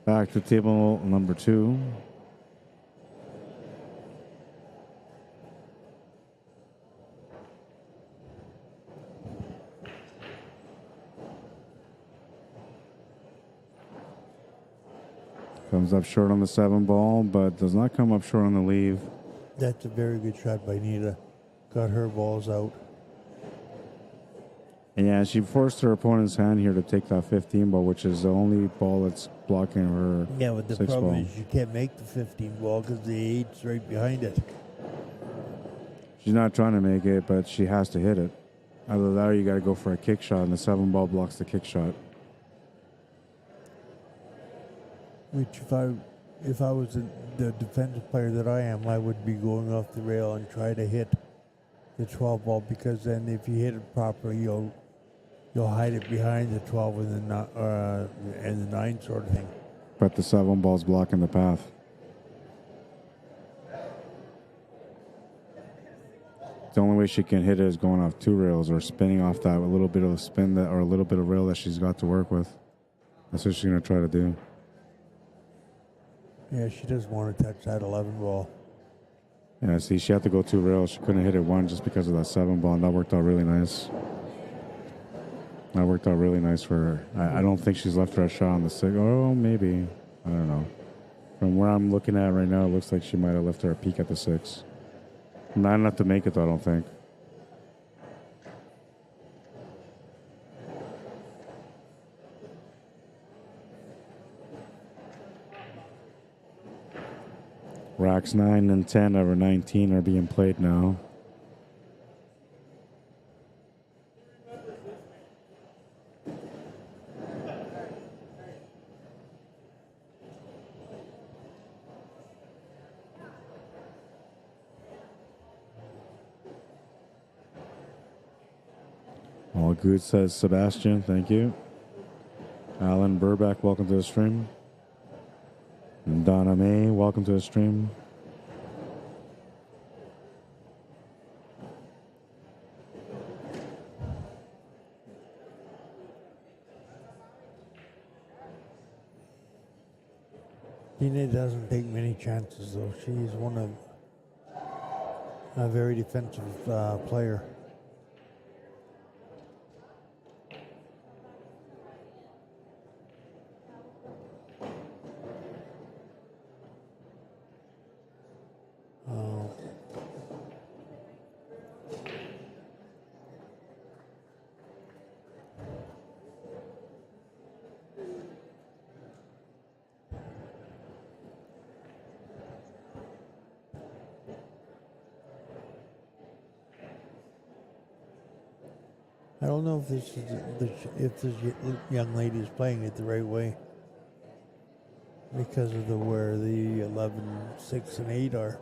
Back to table number 2. Comes up short on the 7 ball, but does not come up short on the leave. That's a very good shot by Nita. Got her balls out. And yeah, she forced her opponent's hand here to take that 15 ball, which is the only ball that's blocking her. Yeah, but the 6 problem ball. is you can't make the 15 ball because the 8's right behind it. She's not trying to make it, but she has to hit it. Either that or you got to go for a kick shot, and the 7 ball blocks the kick shot. Which if I was the defensive player that I am, I would be going off the rail and try to hit the 12 ball, because then if you hit it properly, you'll hide it behind the 12 and the 9 sort of thing. But the 7 ball's blocking the path. The only way she can hit it is going off 2 rails or spinning off that a little bit of spin or a little bit of rail that she's got to work with. That's what she's going to try to do. Yeah, she doesn't want to touch that 11 ball. Yeah, see, she had to go 2 rails. She couldn't hit it 1 just because of that 7 ball, and that worked out really nice. That worked out really nice for her. I don't think she's left her a shot on the 6. Oh, maybe. I don't know. From where I'm looking at right now, it looks like she might have left her a peek at the 6. Not enough to make it, though, I don't think. Racks 9 and 10 over 19 are being played now. All good, says Sebastian. Thank you. Alan Burback, welcome to the stream. And Donna May, welcome to the stream. Tina doesn't take many chances, though. She's a very defensive player. I don't know if this young lady is playing it the right way because of where the 11, 6, and 8 are.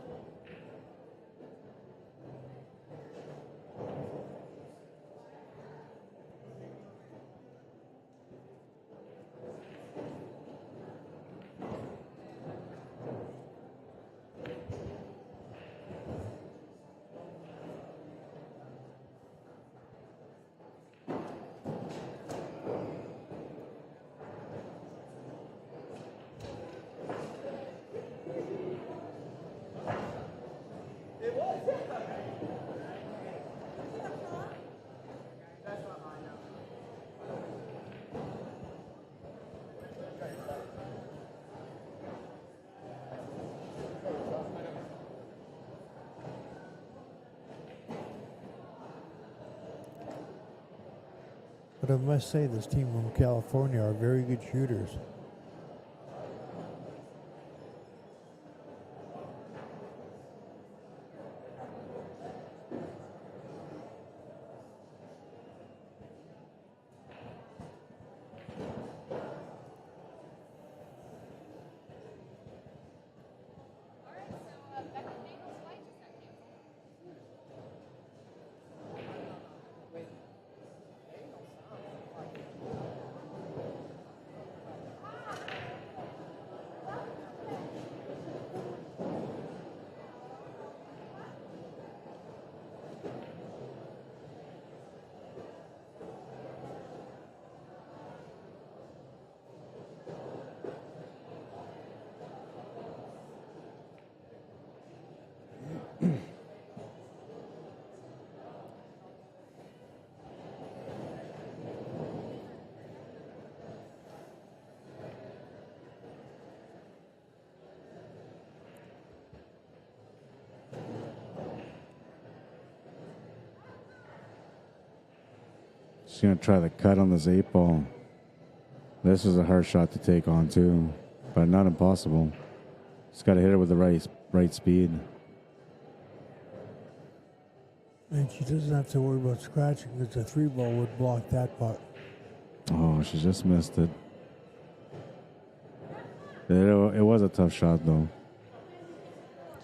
But I must say, this team from California are very good shooters. She's going to try the cut on this 8 ball. This is a hard shot to take on, too, but not impossible. Just got to hit it with the right speed. And she doesn't have to worry about scratching because the 3 ball would block that putt. Oh, she just missed it. It was a tough shot, though.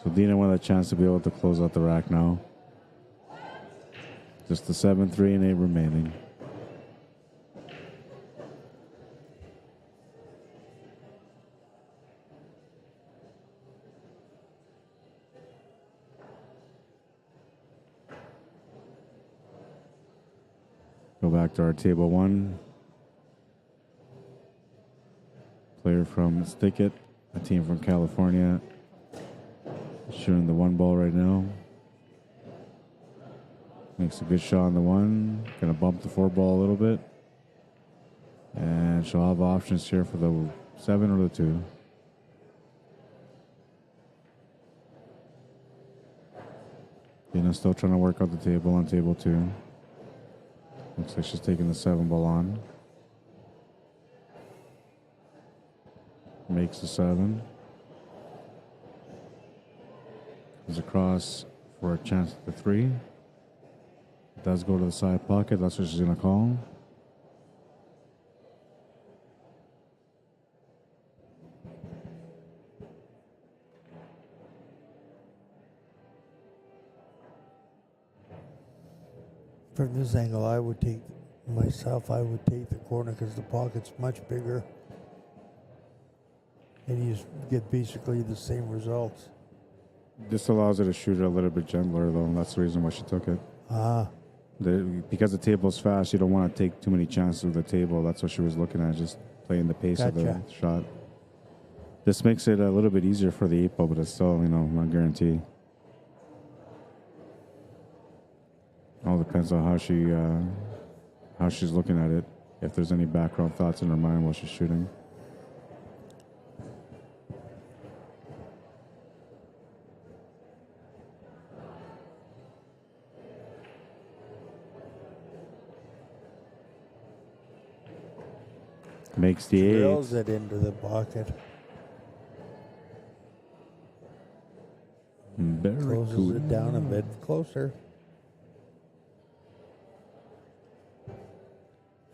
So Dina won a chance to be able to close out the rack now. Just the 7, 3, and 8 remaining. Go back to our table 1. Player from Stickett, a team from California, shooting the 1 ball right now. Makes a good shot on the 1. Gonna bump the 4 ball a little bit. And she'll have options here for the 7 or the 2. Dina's still trying to work out the table on table 2. Looks like she's taking the 7 ball on. Makes the 7. Comes across for a chance at the 3. It does go to the side pocket. That's what she's going to call. From this angle, I would take the corner because the pocket's much bigger. And you get basically the same results. This allows her to shoot it a little bit gentler, though. And that's the reason why she took it. Because the table's fast, you don't want to take too many chances with the table. That's what she was looking at, just playing the pace of the shot. This makes it a little bit easier for the 8 ball, but it's still, not guaranteed. All depends on how she's looking at it. If there's any background thoughts in her mind while she's shooting. Makes the 8. Drills it into the pocket. Very Closes cool. it down a bit closer.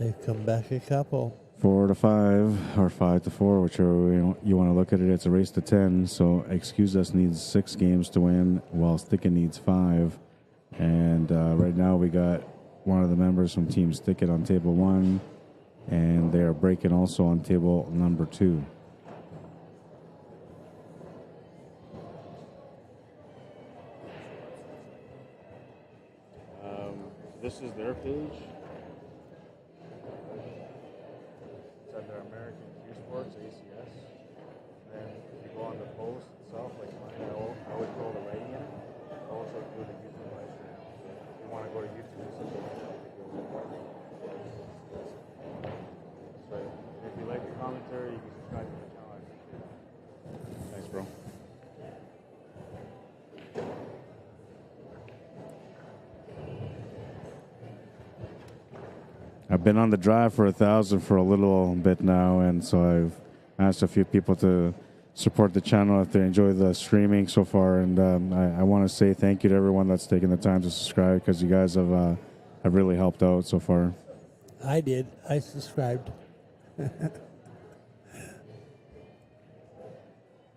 They've come back a couple. 4-5 or 5-4, whichever way you want to look at it. It's a race to 10. So Excuse Us needs 6 games to win, while Stick It needs 5. And right now we got one of the members from Team Stick It on table 1, and they are breaking also on table number 2. This is their page. It's under American Cuesports, ACS. And then if you go on the post itself, like mine, I would throw the writing in it. I also do the YouTube live stream. If you want to go to YouTube, this is the link. So if you like the commentary, you can subscribe to the channel. I appreciate it. Thanks, bro. I've been on the drive for 1,000 for a little bit now, and so I've asked a few people to support the channel if they enjoy the streaming so far. And I want to say thank you to everyone that's taken the time to subscribe, because you guys have really helped out so far. I did. I subscribed.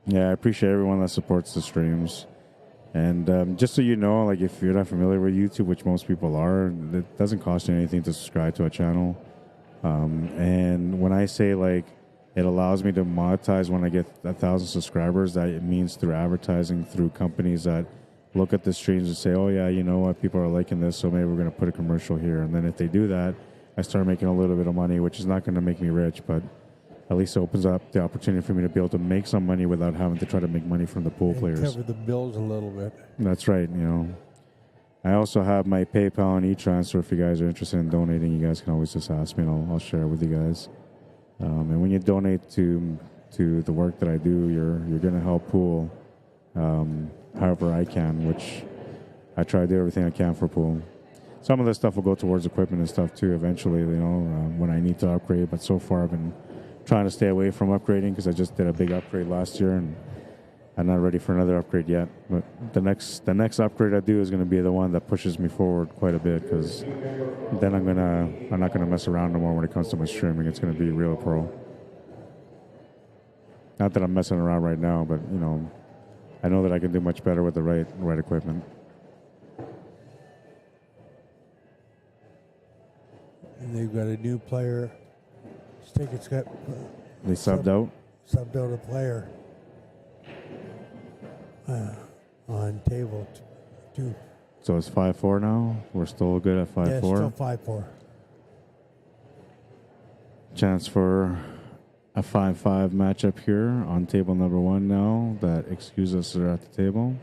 Yeah, I appreciate everyone that supports the streams. And just so you know, like if you're not familiar with YouTube, which most people are, it doesn't cost you anything to subscribe to a channel. And when I say like it allows me to monetize when I get 1,000 subscribers, that it means through advertising, through companies that look at the streams and say, oh yeah, you know what, people are liking this, so maybe we're going to put a commercial here. And then if they do that, I start making a little bit of money, which is not going to make me rich, but at least it opens up the opportunity for me to be able to make some money without having to try to make money from the pool players. Cover the bills a little bit. That's right. You know, I also have my PayPal and e-transfer. If you guys are interested in donating, you guys can always just ask me, and I'll share it with you guys. And when you donate to the work that I do, you're going to help pool however I can, which I try to do everything I can for pool. Some of the stuff will go towards equipment and stuff too eventually, you know, when I need to upgrade. But so far I've been trying to stay away from upgrading because I just did a big upgrade last year and I'm not ready for another upgrade yet. But the next upgrade I do is going to be the one that pushes me forward quite a bit, because then I'm not gonna mess around no more when it comes to my streaming. It's going to be real pro. Not that I'm messing around right now, but you know, I know that I can do much better with the right equipment. And they've got a new player. It's got They subbed out? Subbed out a player on table 2. So it's 5-4 now? We're still good at 5-4? Yeah, still 5-4. Chance for a 5-5 matchup here on table number 1 now. That Excuse Us are at the table.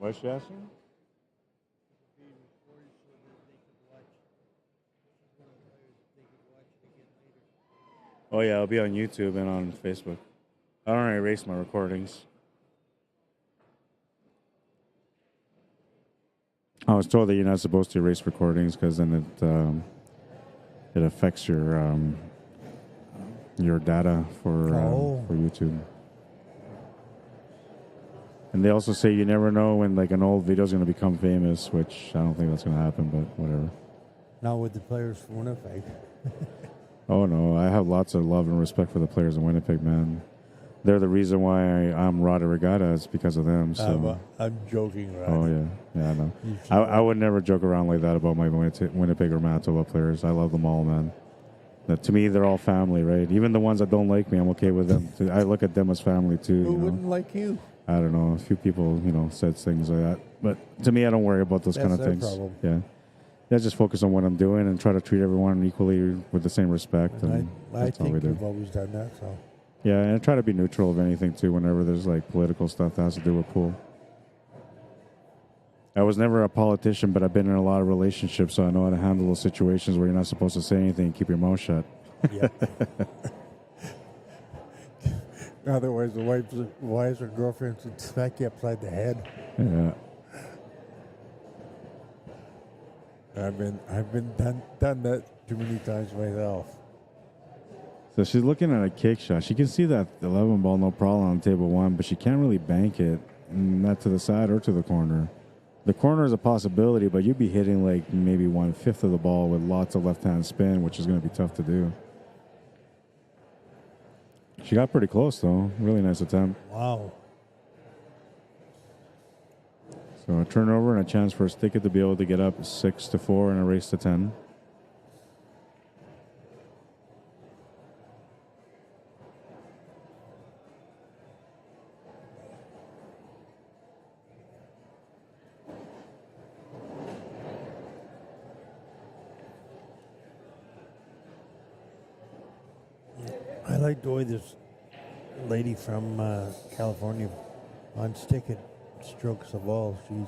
What's she asking? Oh yeah, it'll be on YouTube and on Facebook. I don't erase my recordings. I was told that you're not supposed to erase recordings because then it affects your data for YouTube. And they also say you never know when like an old video is going to become famous, which I don't think that's going to happen, but whatever. Not with the players from Winnipeg. Oh no, I have lots of love and respect for the players in Winnipeg, man. They're the reason why I'm Rod Arriagada. It's because of them. So I'm joking, Rod. Oh yeah, I know. I would never joke around like that about my Winnipeg or Manitoba players. I love them all, man. To me, they're all family, right? Even the ones that don't like me, I'm okay with them. I look at them as family too. Who wouldn't like you? I don't know. A few people, said things like that. But to me, I don't worry about those kind of things. Problem. Yeah, just focus on what I'm doing and try to treat everyone equally with the same respect. And I think you've always done that, so. Yeah, and I try to be neutral of anything, too, whenever there's, like, political stuff that has to do with pool. I was never a politician, but I've been in a lot of relationships, so I know how to handle those situations where you're not supposed to say anything and keep your mouth shut. Yeah. Otherwise, the wives or girlfriends would smack you upside the head. Yeah. I've been done that too many times myself. So she's looking at a kick shot. She can see that 11 ball, no problem on table one, but she can't really bank it, not to the side or to the corner. The corner is a possibility, but you'd be hitting like maybe 1/5 of the ball with lots of left-hand spin, which is going to be tough to do. She got pretty close, though. Really nice attempt. Wow. So a turnover and a chance for Stickett to be able to get up 6-4 in a race to 10. I like the way this lady from California on Stickett strokes the ball. She's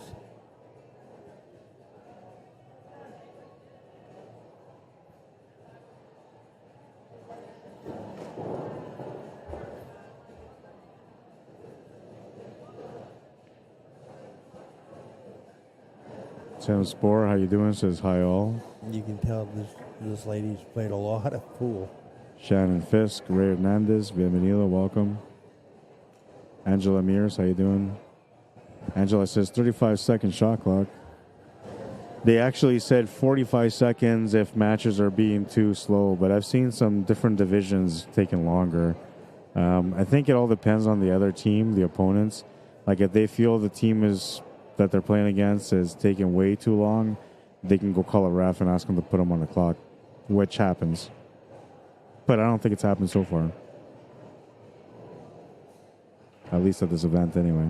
Sam Spore, how you doing? Says hi all. you can tell this lady's played a lot of pool. Shannon Fisk, Ray Hernandez, bienvenido, welcome. Angela Mears, how you doing? Angela says 35-second shot clock. They actually said 45 seconds if matches are being too slow, but I've seen some different divisions taking longer. I think it all depends on the other team, the opponents. Like if they feel the team that they're playing against is taking way too long, they can go call a ref and ask them to put them on the clock, which happens. But I don't think it's happened so far. At least at this event, anyway.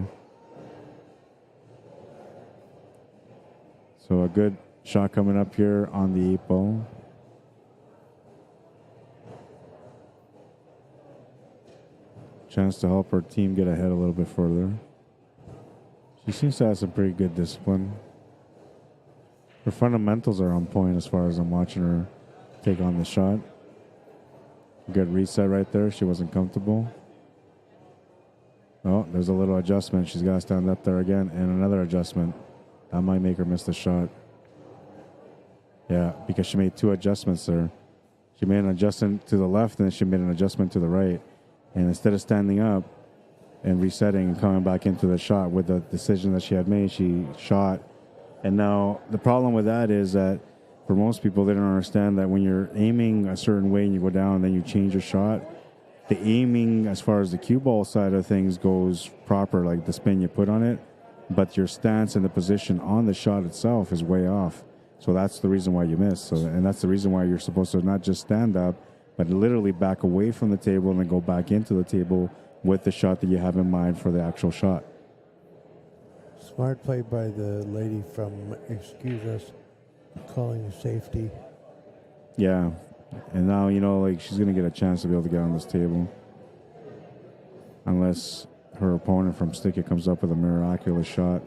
So a good shot coming up here on the 8 ball. Chance to help her team get ahead a little bit further. She seems to have some pretty good discipline. Her fundamentals are on point as far as I'm watching her take on the shot. Good reset right there. She wasn't comfortable. Oh, there's a little adjustment. She's got to stand up there again. And another adjustment. That might make her miss the shot. Yeah, because she made 2 adjustments there. She made an adjustment to the left, and then she made an adjustment to the right. And instead of standing up and resetting and coming back into the shot with the decision that she had made, she shot. And now the problem with that is that for most people, they don't understand that when you're aiming a certain way and you go down and then you change your shot, the aiming as far as the cue ball side of things goes proper, like the spin you put on it, but your stance and the position on the shot itself is way off. So that's the reason why you miss. So, and that's the reason why you're supposed to not just stand up, but literally back away from the table and then go back into the table with the shot that you have in mind for the actual shot. Smart play by the lady from, excuse us, calling a safety. Yeah. And now, you know, like she's going to get a chance to be able to get on this table. Unless her opponent from Stickett comes up with a miraculous shot,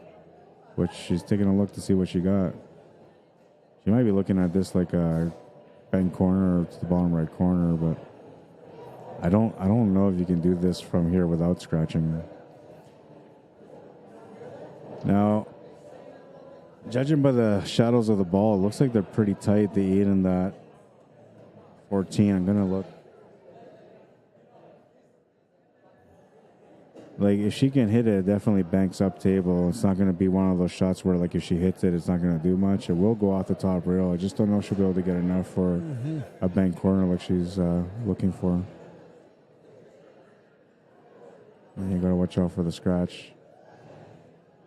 which she's taking a look to see what she got. She might be looking at this like a bank corner or to the bottom right corner, but I don't know if you can do this from here without scratching. Now, judging by the shadows of the ball, it looks like they're pretty tight, the 8 and that 14. I'm going to look. Like, if she can hit it, it definitely banks up table. It's not going to be one of those shots where, like, if she hits it, it's not going to do much. It will go off the top rail. I just don't know if she'll be able to get enough for a bank corner like she's looking for. And you got to watch out for the scratch.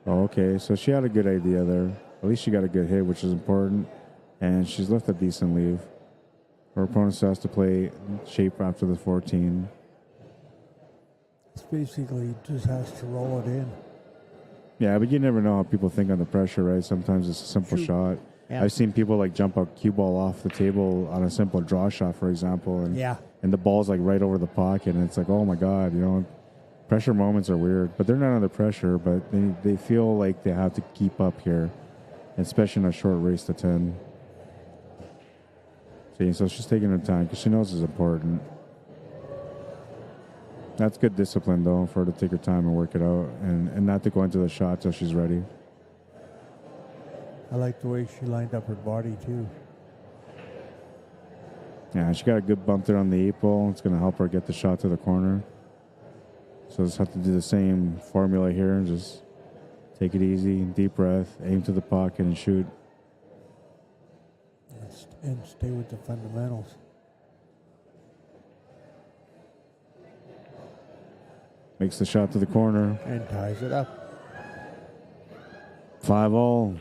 Oh, okay, so she had a good idea there. At least she got a good hit, which is important. And she's left a decent leave. Her opponent still has to play shape after the 14. It's basically just has to roll it in. Yeah, but you never know how people think under pressure, right? Sometimes it's a simple shot. Yeah. I've seen people like jump a cue ball off the table on a simple draw shot, for example, and and the ball's like right over the pocket, and it's like, oh my God, you know, pressure moments are weird, but they're not under pressure, but they feel like they have to keep up here, especially in a short race to 10. See, so she's taking her time because she knows it's important. That's good discipline, though, for her to take her time and work it out and not to go into the shot till she's ready. I like the way she lined up her body, too. Yeah, she got a good bump there on the 8-ball. It's going to help her get the shot to the corner. So just have to do the same formula here and just take it easy, deep breath, aim to the pocket, and shoot. And stay with the fundamentals. Makes the shot to the corner. And ties it up. 5-all.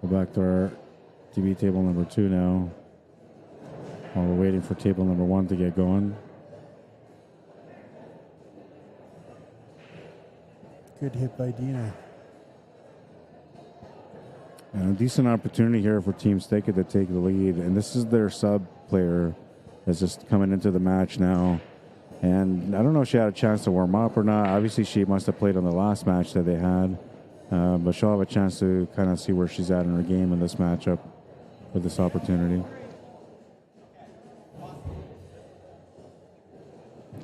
Go back to our TV table number 2 now. While we're waiting for table number 1 to get going. Good hit by Dina. And a decent opportunity here for Team Stickit to take the lead. And this is their sub player that's just coming into the match now. And I don't know if she had a chance to warm up or not. Obviously, she must have played on the last match that they had. But she'll have a chance to kind of see where she's at in her game in this matchup with this opportunity.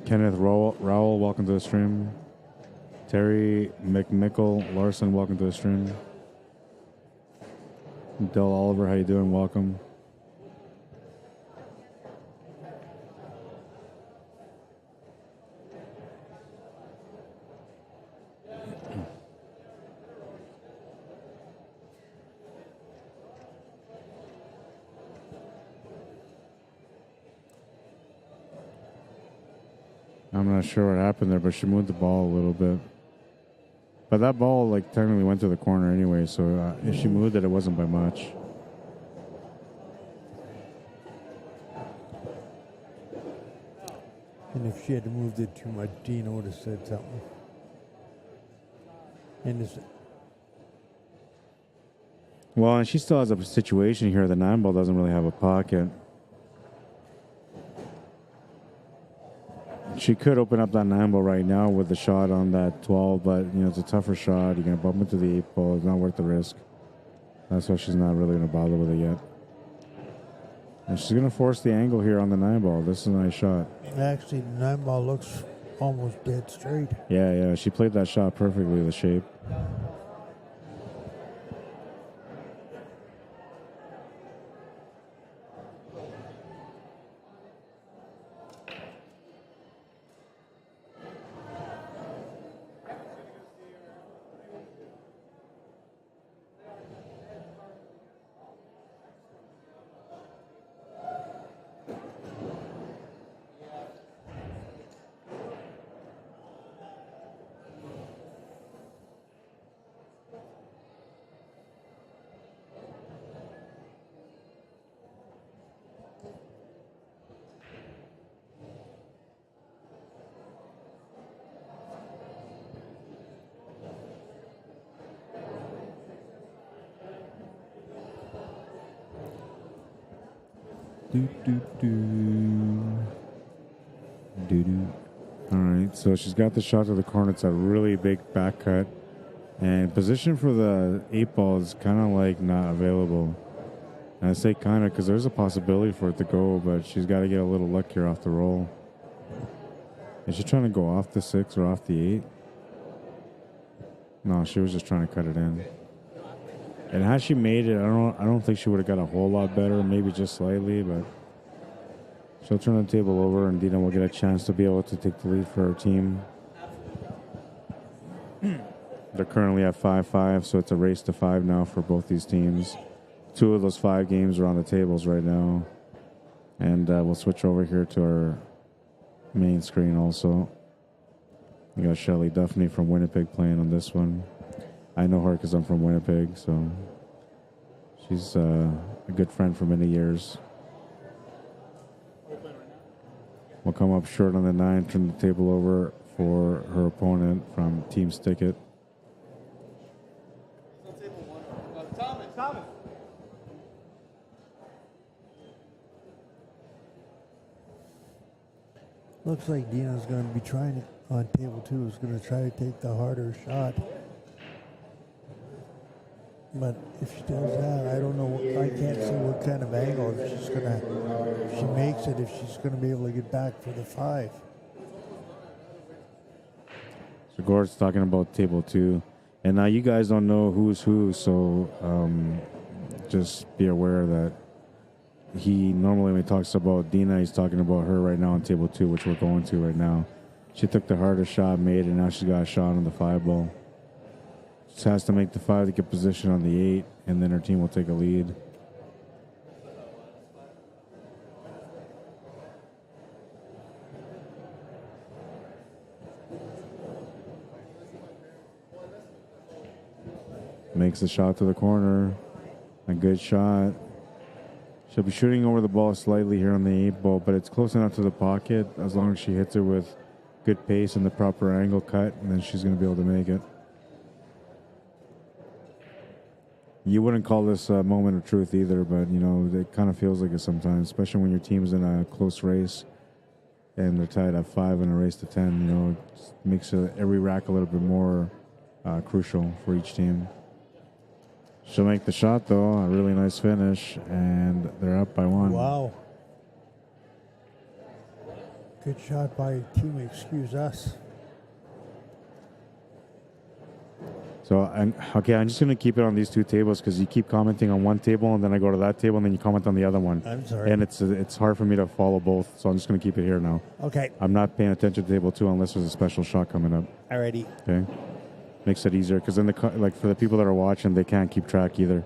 Kenneth Rowell, welcome to the stream. Terry McMickle Larson, welcome to the stream. Del Oliver, how you doing? Welcome. I'm not sure what happened there, but she moved the ball a little bit. But that ball, like, technically went to the corner anyway, so if she moved it, it wasn't by much. And if she had moved it too much, Dina would have said something. And well, and she still has a situation here. The 9-ball doesn't really have a pocket. She could open up that 9-ball right now with the shot on that 12, but you know it's a tougher shot. You're gonna bump into the 8-ball. It's not worth the risk. That's why she's not really gonna bother with it yet. And she's gonna force the angle here on the 9-ball. This is a nice shot. actually, the 9-ball looks almost dead straight. Yeah. She played that shot perfectly. The shape. All right, so she's got the shot to the corner. It's a really big back cut. And position for the 8-ball is kind of like not available. And I say kind of because there's a possibility for it to go, but she's got to get a little luck here off the roll. Is she trying to go off the 6 or off the 8? No, she was just trying to cut it in. And had she made it, I don't think she would have got a whole lot better, maybe just slightly, but she'll turn the table over and Dina will get a chance to be able to take the lead for her team. They're currently at 5-5, so it's a race to 5 now for both these teams. 2 of those 5 games are on the tables right now. And we'll switch over here to our main screen also. We got Shelly Duffney from Winnipeg playing on this one. I know her because I'm from Winnipeg, so she's a good friend for many years. We'll come up short on the 9, turn the table over for her opponent from Team Stickit. Thomas. Looks like Dina's going to be trying it on table 2. Is going to try to take the harder shot. But if she does that, I don't know. I can't see what kind of angle if she's gonna. If she makes it, if she's gonna be able to get back for the 5. So Gord's talking about table 2. And now you guys don't know who's who, so just be aware that he normally when he talks about Dina, he's talking about her right now on table 2, which we're going to right now. She took the hardest shot made, and now she's got a shot on the 5 ball. Just has to make the 5 to get position on the 8, and then her team will take a lead. Makes the shot to the corner. A good shot. She'll be shooting over the ball slightly here on the 8 ball, but it's close enough to the pocket as long as she hits it with good pace and the proper angle cut, and then she's going to be able to make it. You wouldn't call this a moment of truth either, but, you know, it kind of feels like it sometimes, especially when your team's in a close race and they're tied at 5 in a race to 10. You know, it makes every rack a little bit more crucial for each team. She'll make the shot, though. A really nice finish, and they're up by 1. Wow. Good shot by Team Excuse Us. So, okay, I'm just going to keep it on these 2 tables because you keep commenting on one table, and then I go to that table, and then you comment on the other one. I'm sorry. And it's hard for me to follow both, so I'm just going to keep it here now. Okay. I'm not paying attention to table 2 unless there's a special shot coming up. Alrighty. Okay. Makes it easier because then like for the people that are watching, they can't keep track either.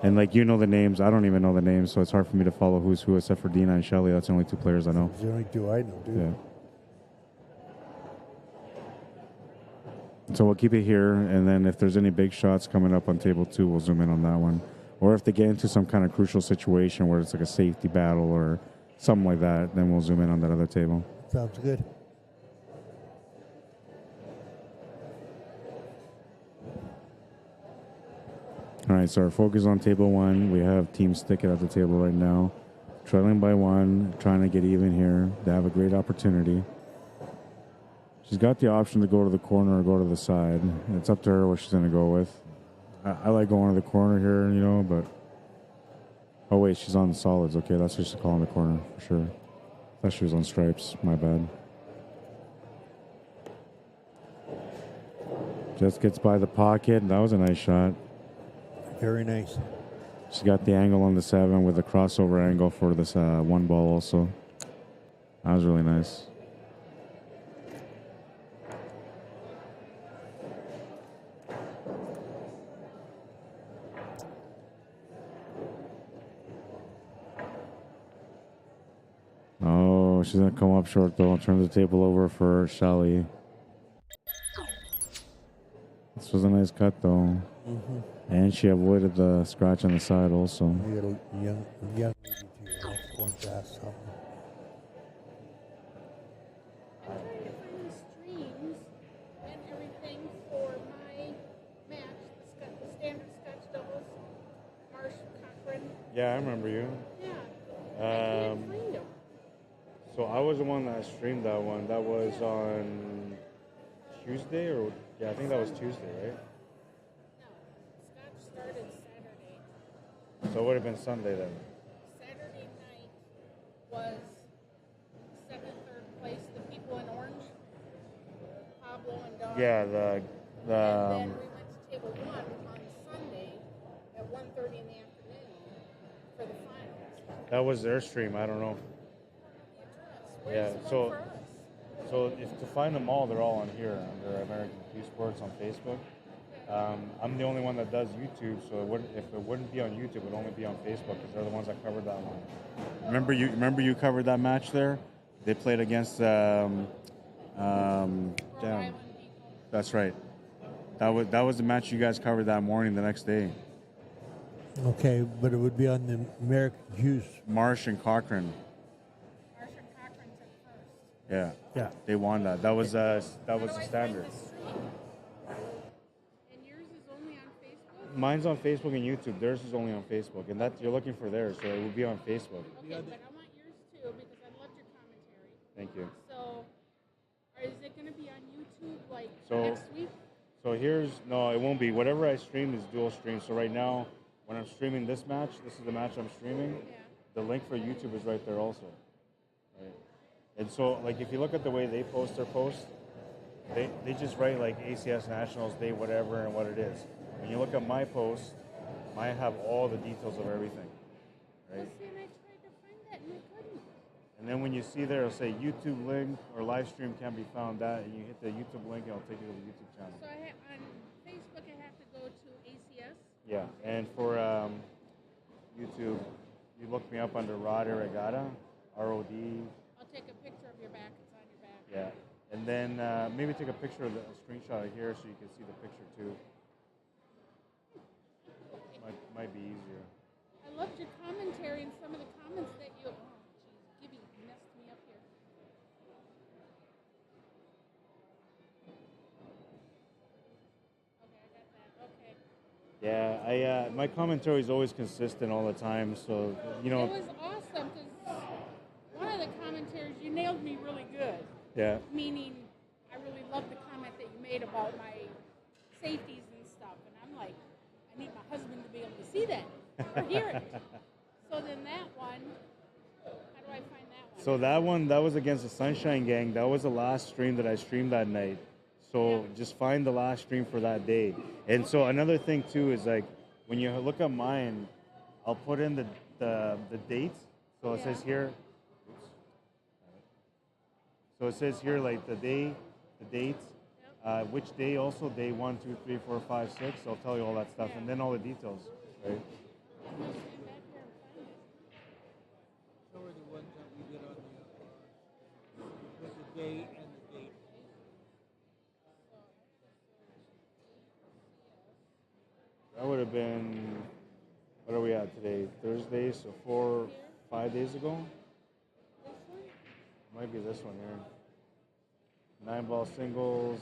And like you know the names, I don't even know the names, so it's hard for me to follow who's who except for Dina and Shelly. That's the only 2 players I know. Those are the only 2 I know, dude. Yeah. So we'll keep it here, and then if there's any big shots coming up on table 2, we'll zoom in on that one. Or if they get into some kind of crucial situation where it's like a safety battle or something like that, then we'll zoom in on that other table. Sounds good. All right, so our focus on table 1. We have Team Stick It at the table right now. Trailing by 1, trying to get even here. They have a great opportunity. She's got the option to go to the corner or go to the side. It's up to her what she's going to go with. I like going to the corner here, you know, but... Oh, wait, she's on the solids. Okay, that's what she's calling the corner, for sure. I thought she was on stripes. My bad. Just gets by the pocket. That was a nice shot. Very nice. She got the angle on the 7 with the crossover angle for this 1 ball also. That was really nice. Oh, she's going to come up short though. Turn the table over for Shelly. This was a nice cut though. Mm-hmm. And she avoided the scratch on the side also. You got a young lady to your left going to ask something. I'm trying to find the streams and everything for my match, the standard Scotch doubles, Marsh Cochran. Yeah, I remember you. Yeah. I can't find them. So I was the one that streamed that one. That was on Tuesday, or yeah, I think that was Tuesday, right? Started Saturday. So it would have been Sunday then. Saturday night was 7th, 3rd place, the people in orange, Pablo and Don. Yeah, and then we went to table 1 on Sunday at 1:30 in the afternoon for the finals. that was their stream. I don't know. Where's Yeah, the so one for us? if to find them all, they're all on here under American Cuesports on Facebook. I'm the only one that does YouTube, so if it wouldn't be on YouTube, it would only be on Facebook because they're the ones that covered that one. Remember you covered that match there? They played against damn. That's right. That was the match you guys covered that morning the next day. Okay, but it would be on the American Hughes. Marsh and Cochran. Marsh and Cochran took first. Yeah. Yeah. They won that. That was the How do I standard. find the stream? And yours is only on Facebook? Mine's on Facebook and YouTube. Theirs is only on Facebook, and that you're looking for theirs, so it will be on Facebook. Okay, but I want yours too because I loved your commentary. Thank you. So, is it going to be on YouTube like So- next week? So here's, no, it won't be. Whatever I stream is dual stream. So right now, when I'm streaming this match, this is the match I'm streaming. Yeah. The link for YouTube is right there also. Right? And so, like, if you look at the way they post their posts, they just write like ACS Nationals Day, whatever, and what it is. When you look at my post, I have all the details of everything. Right? Well, see, and I tried to find that and I couldn't. And then when you see there, it'll say YouTube link or live stream can be found at, and you hit the YouTube link, and it'll take you to the YouTube channel. So on Facebook, I have to go to ACS. Yeah, and for YouTube, you look me up under Rod Arriagada, ROD. I'll take a picture of your back. It's on your back. Yeah, and then maybe take a picture of a screenshot of here so you can see the picture too. Might be easier. I loved your commentary and some of the comments that you. Oh, jeez, Gibby messed me up here. Okay, I got that. Okay. Yeah, my commentary is always consistent all the time, so you know. It was awesome because one of the commentaries you nailed me really good. Yeah. Meaning, I really loved the comment that you made about my safeties and stuff, and I'm like, I need my husband to be able to see that or hear it. So then that one, how do I find that one? So that one, that was against the Sunshine Gang. That was the last stream that I streamed that night. So just find the last stream for that day. And so another thing too is like when you look at mine, I'll put in the dates. So it says here. Oops. So it says here like the day, the dates, which day also, day 1, 2, 3, 4, 5, 6. I'll tell you all that stuff and then all the details, right? So are the ones that we did on the with the day and the date. That would have been, what are we at today? Thursday, so 5 days ago? Might be this one here. 9-ball singles.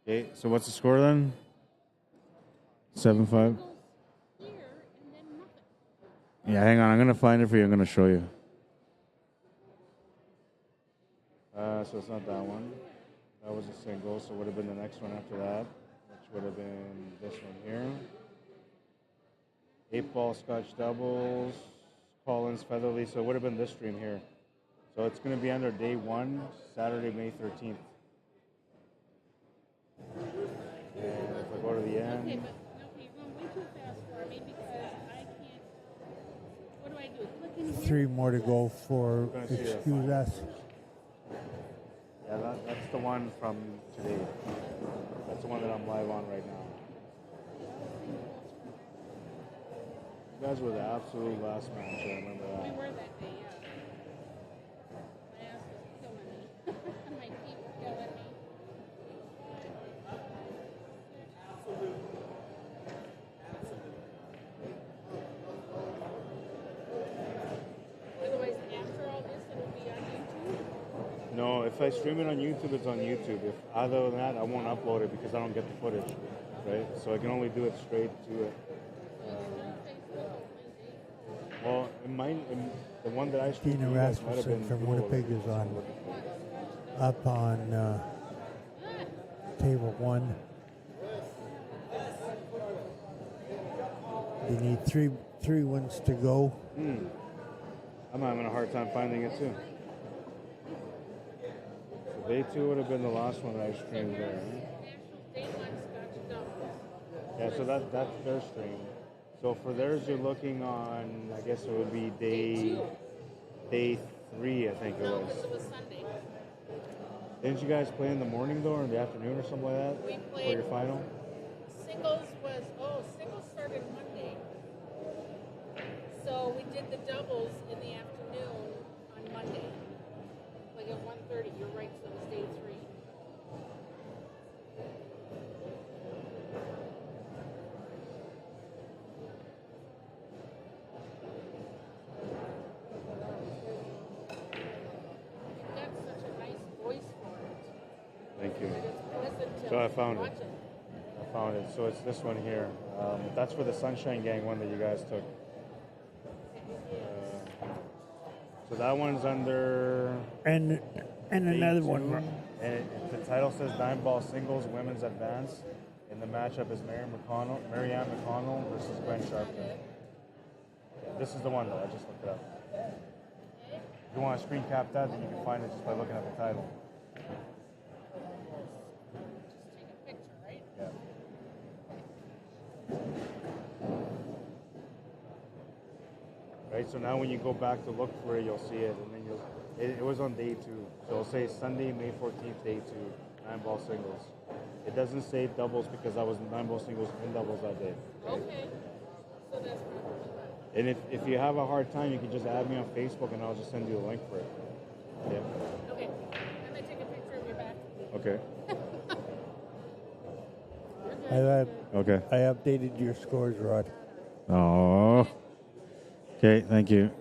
Okay, so what's the score then? 7-5. Yeah, hang on. I'm going to find it for you. I'm going to show you. So it's not that one. That was a single, so it would have been the next one after that, which would have been this one here. 8-ball Scotch doubles, Collins, Featherly, so it would have been this stream here. So it's going to be under day 1, Saturday, May 13th. And if I go to the end. Okay, but no, you're going way too fast for me because I can't. What do I do? Click in here? 3 more to go for Excuse Us. Yeah, that's the one from today. That's the one that I'm live on right now. You guys were the absolute last match. I remember that. We were that day, yeah. My ass was killing me. My feet were killing me. Otherwise, after all this, it'll be on YouTube? No, if I stream it on YouTube, it's on YouTube. If other than that, I won't upload it because I don't get the footage, right? So I can only do it straight to it. Well, the one that I streamed Tina Rasmussen from Winnipeg is up on table 1. You need three ones to go. I'm having a hard time finding it too. So day 2 would have been the last one that I streamed there. Yeah, so that's their stream. So for theirs, you're looking on, I guess it would be day 3, I think it No, was. because it was Sunday. Didn't you guys play in the morning though, or in the afternoon or something like that? We For played. your final? Singles started Monday. So we did the doubles in the afternoon on Monday. Like at 1:30. You're right, so it was day 3. You've got such a nice voice for it. Thank you. That it's pleasant to So I found watch it. I found it. So it's this one here. That's for the Sunshine Gang one that you guys took. So that one's under. And another one. And the title says 9-ball singles women's advance. And the matchup is Marianne McConnell versus Gwen Sharpton. This is the one though. I just looked it up. If you want to screen cap that, then you can find it just by looking at the title. Right, so now when you go back to look for it, you'll see it, and then it was on day 2. So it'll say Sunday, May 14th, day 2, 9-ball singles. It doesn't say doubles because I was 9-ball singles and doubles that day. Okay. So that's and if you have a hard time, you can just add me on Facebook, and I'll just send you a link for it. Yeah. okay. I'm gonna take a picture of your back. Okay. I updated your scores, Rod. Oh. Okay, thank you.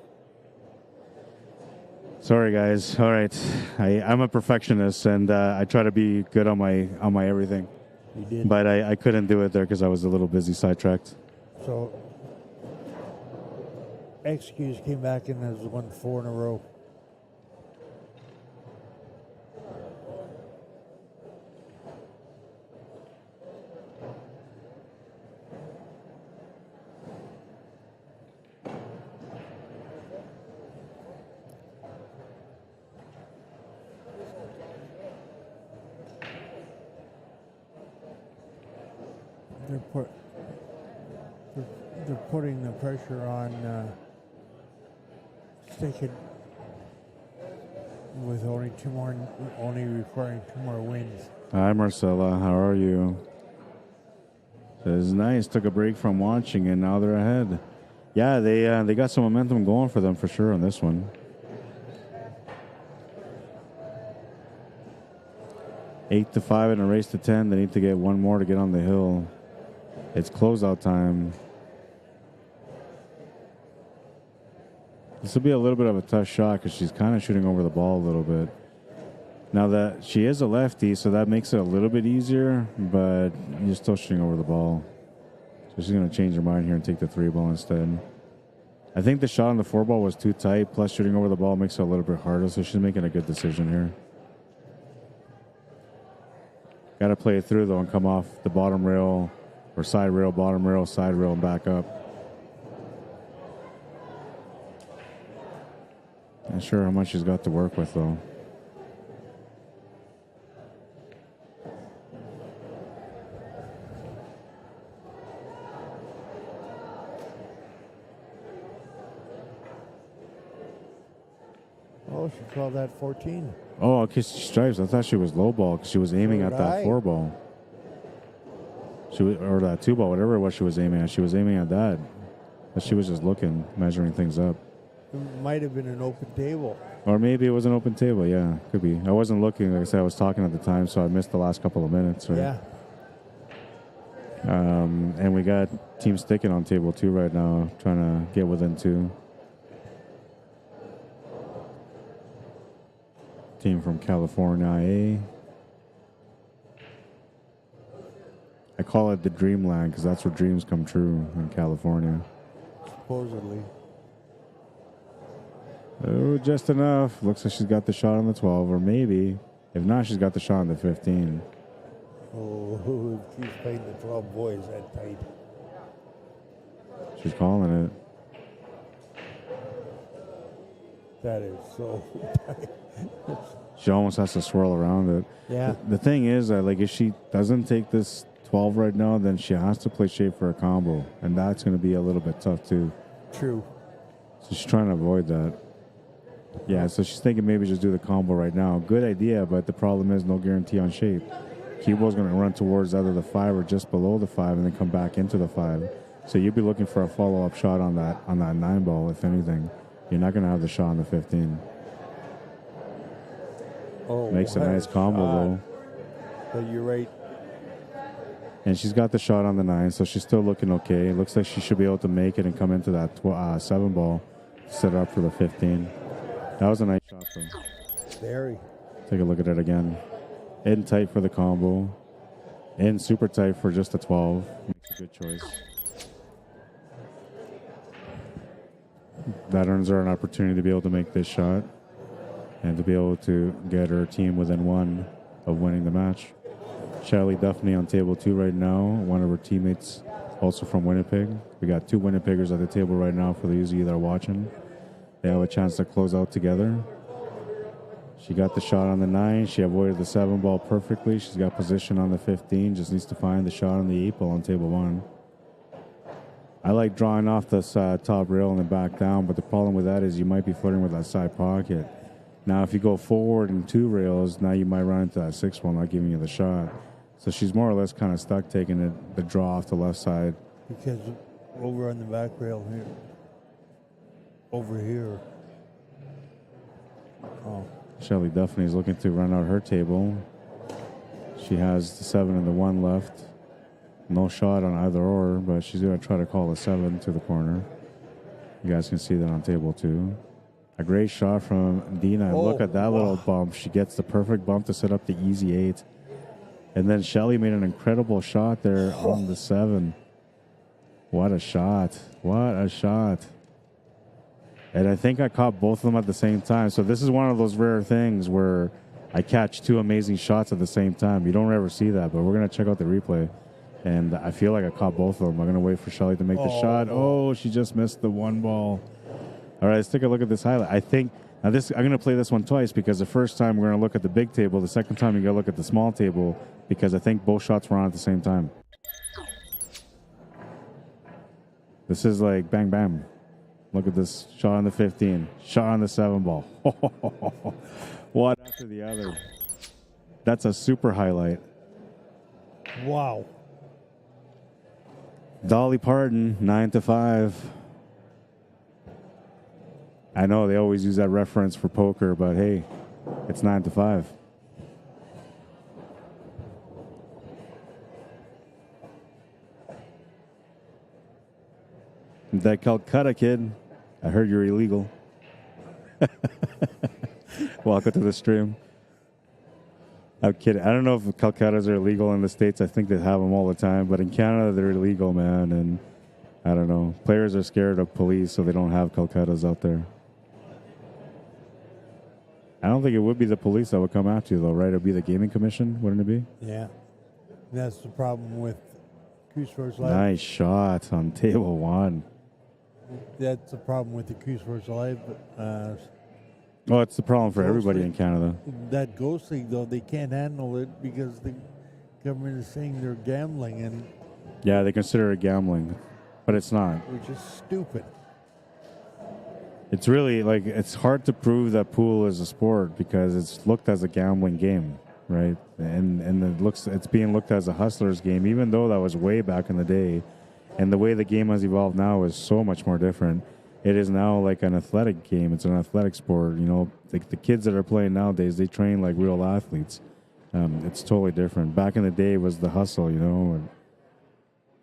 Sorry, guys. All right, I'm a perfectionist, and I try to be good on my everything. You did. But I couldn't do it there because I was a little busy, sidetracked. So, XQs came back and has won 4 in a row. They're putting the pressure on Stickett with only requiring 2 more wins. Hi, Marcella. How are you? It's nice. Took a break from watching, and now they're ahead. Yeah, they got some momentum going for them for sure on this one. 8-5 in a race to 10. They need to get 1 more to get on the hill. It's closeout time. This will be a little bit of a tough shot because she's kind of shooting over the ball a little bit. Now that she is a lefty, so that makes it a little bit easier, but you're still shooting over the ball. So she's going to change her mind here and take the 3-ball instead. I think the shot on the 4-ball was too tight, plus shooting over the ball makes it a little bit harder, so she's making a good decision here. Got to play it through, though, and come off the bottom rail, or side rail, bottom rail, side rail, and back up. Not sure how much she's got to work with, though. Oh, she called that 14. Oh, okay, she stripes. I thought she was low ball because she was aiming at that 4-ball. Or that 2-ball, whatever it was she was aiming at. She was aiming at that. But she was just looking, measuring things up. It might have been an open table. Or maybe it was an open table, yeah. Could be. I wasn't looking. Like I said, I was talking at the time, so I missed the last couple of minutes. Right? Yeah. And we got Team Stickett on table 2 right now, trying to get within 2. Team from California, I call it the dreamland because that's where dreams come true in California. Supposedly. Oh, just enough. Looks like she's got the shot on the 12, or maybe. If not, she's got the shot on the 15. Oh, she's playing the 12 boys that tight. She's calling it. That is so tight. She almost has to swirl around it. Yeah. The thing is that, like, if she doesn't take this 12 right now, then she has to play shape for a combo, and that's going to be a little bit tough too. True. So she's trying to avoid that. Yeah, so she's thinking maybe just do the combo right now. Good idea, but the problem is no guarantee on shape. Cubo's going to run towards either the 5 or just below the 5 and then come back into the 5. So you'd be looking for a follow-up shot on that 9-ball, if anything. You're not going to have the shot on the 15. Oh, makes a nice combo, though. But you're right. And she's got the shot on the 9, so she's still looking okay. It looks like she should be able to make it and come into that 7-ball, set her up for the 15. That was a nice shot from. Very. Take a look at it again. In tight for the combo. In super tight for just a 12. Makes it Good choice. That earns her an opportunity to be able to make this shot and to be able to get her team within one of winning the match. Shelly Duffney on table 2 right now. One of her teammates also from Winnipeg. We got 2 Winnipeggers at the table right now for those of you that are watching. They have a chance to close out together. She got the shot on the 9. She avoided the 7 ball perfectly. She's got position on the 15. Just needs to find the shot on the 8 ball on table 1. I like drawing off this top rail and then back down, but the problem with that is you might be flirting with that side pocket. Now, if you go forward in 2 rails, now you might run into that 6 ball not giving you the shot. So she's more or less kind of stuck taking the draw off the left side. Because over on the back rail here, over here. Oh. Shelly Duffney is looking to run out her table. She has the 7 and the 1 left. No shot on either or, but she's going to try to call the 7 to the corner. You guys can see that on table 2. A great shot from Dina. Oh, look at that little bump. She gets the perfect bump to set up the easy 8. And then Shelly made an incredible shot there on the 7. What a shot. What a shot. And I think I caught both of them at the same time. So this is one of those rare things where I catch 2 amazing shots at the same time. You don't ever see that, but we're going to check out the replay. And I feel like I caught both of them. I'm going to wait for Shelly to make the shot. Oh, she just missed the 1 ball. All right, let's take a look at this highlight. I think now I'm going to play this one twice because the first time we're going to look at the big table. The second time you're going to look at the small table because I think both shots were on at the same time. This is like bang, bang. Look at this shot on the 15. Shot on the 7 ball. One after the other. That's a super highlight. Wow. Dolly Parton, 9-5. I know they always use that reference for poker, but hey, it's 9-5. That Calcutta kid, I heard you're illegal. Welcome to the stream. I'm kidding. I don't know if Calcuttas are illegal in the States. I think they have them all the time. But in Canada, they're illegal, man. And I don't know. Players are scared of police, so they don't have Calcuttas out there. I don't think it would be the police that would come after you, though, right? It would be the Gaming Commission, wouldn't it be? Yeah. That's the problem with Cuesports Live. Nice shot on table 1. That's the problem with the Cuesports Live. Well, it's the problem for everybody in Canada. That Ghost League, though, they can't handle it because the government is saying they're gambling, and Yeah, they consider it gambling, but it's not. which is stupid. It's really, like, it's hard to prove that pool is a sport because it's looked as a gambling game, right? And it's being looked as a hustler's game, even though that was way back in the day. And the way the game has evolved now is so much more different. It is now like an athletic game. It's an athletic sport. You know, the kids that are playing nowadays, they train like real athletes. It's totally different. Back in the day was the hustle, you know.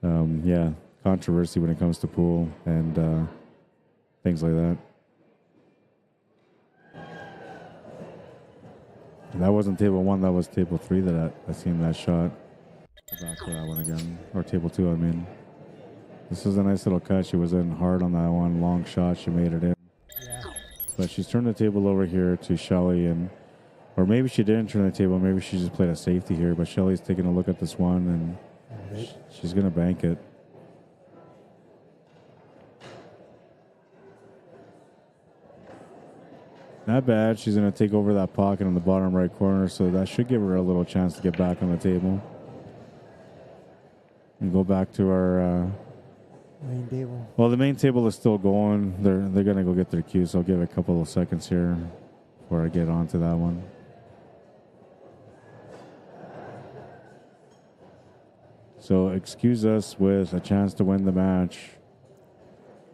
And, yeah, controversy when it comes to pool and things like that. And that wasn't table 1. That was table 3 that I seen that shot. Go back to that one again. Or table 2, I mean. This is a nice little cut. She was in hard on that one. Long shot. She made it in. Yeah. But she's turned the table over here to Shelly. Or maybe she didn't turn the table. Maybe she just played a safety here. But Shelly's taking a look at this one, and she's going to bank it. Not bad. She's going to take over that pocket in the bottom right corner. So that should give her a little chance to get back on the table. And go back to our... Main table. Well, the main table is still going. They're going to go get their cue, so I'll give it a couple of seconds here before I get onto that one. So excuse us with a chance to win the match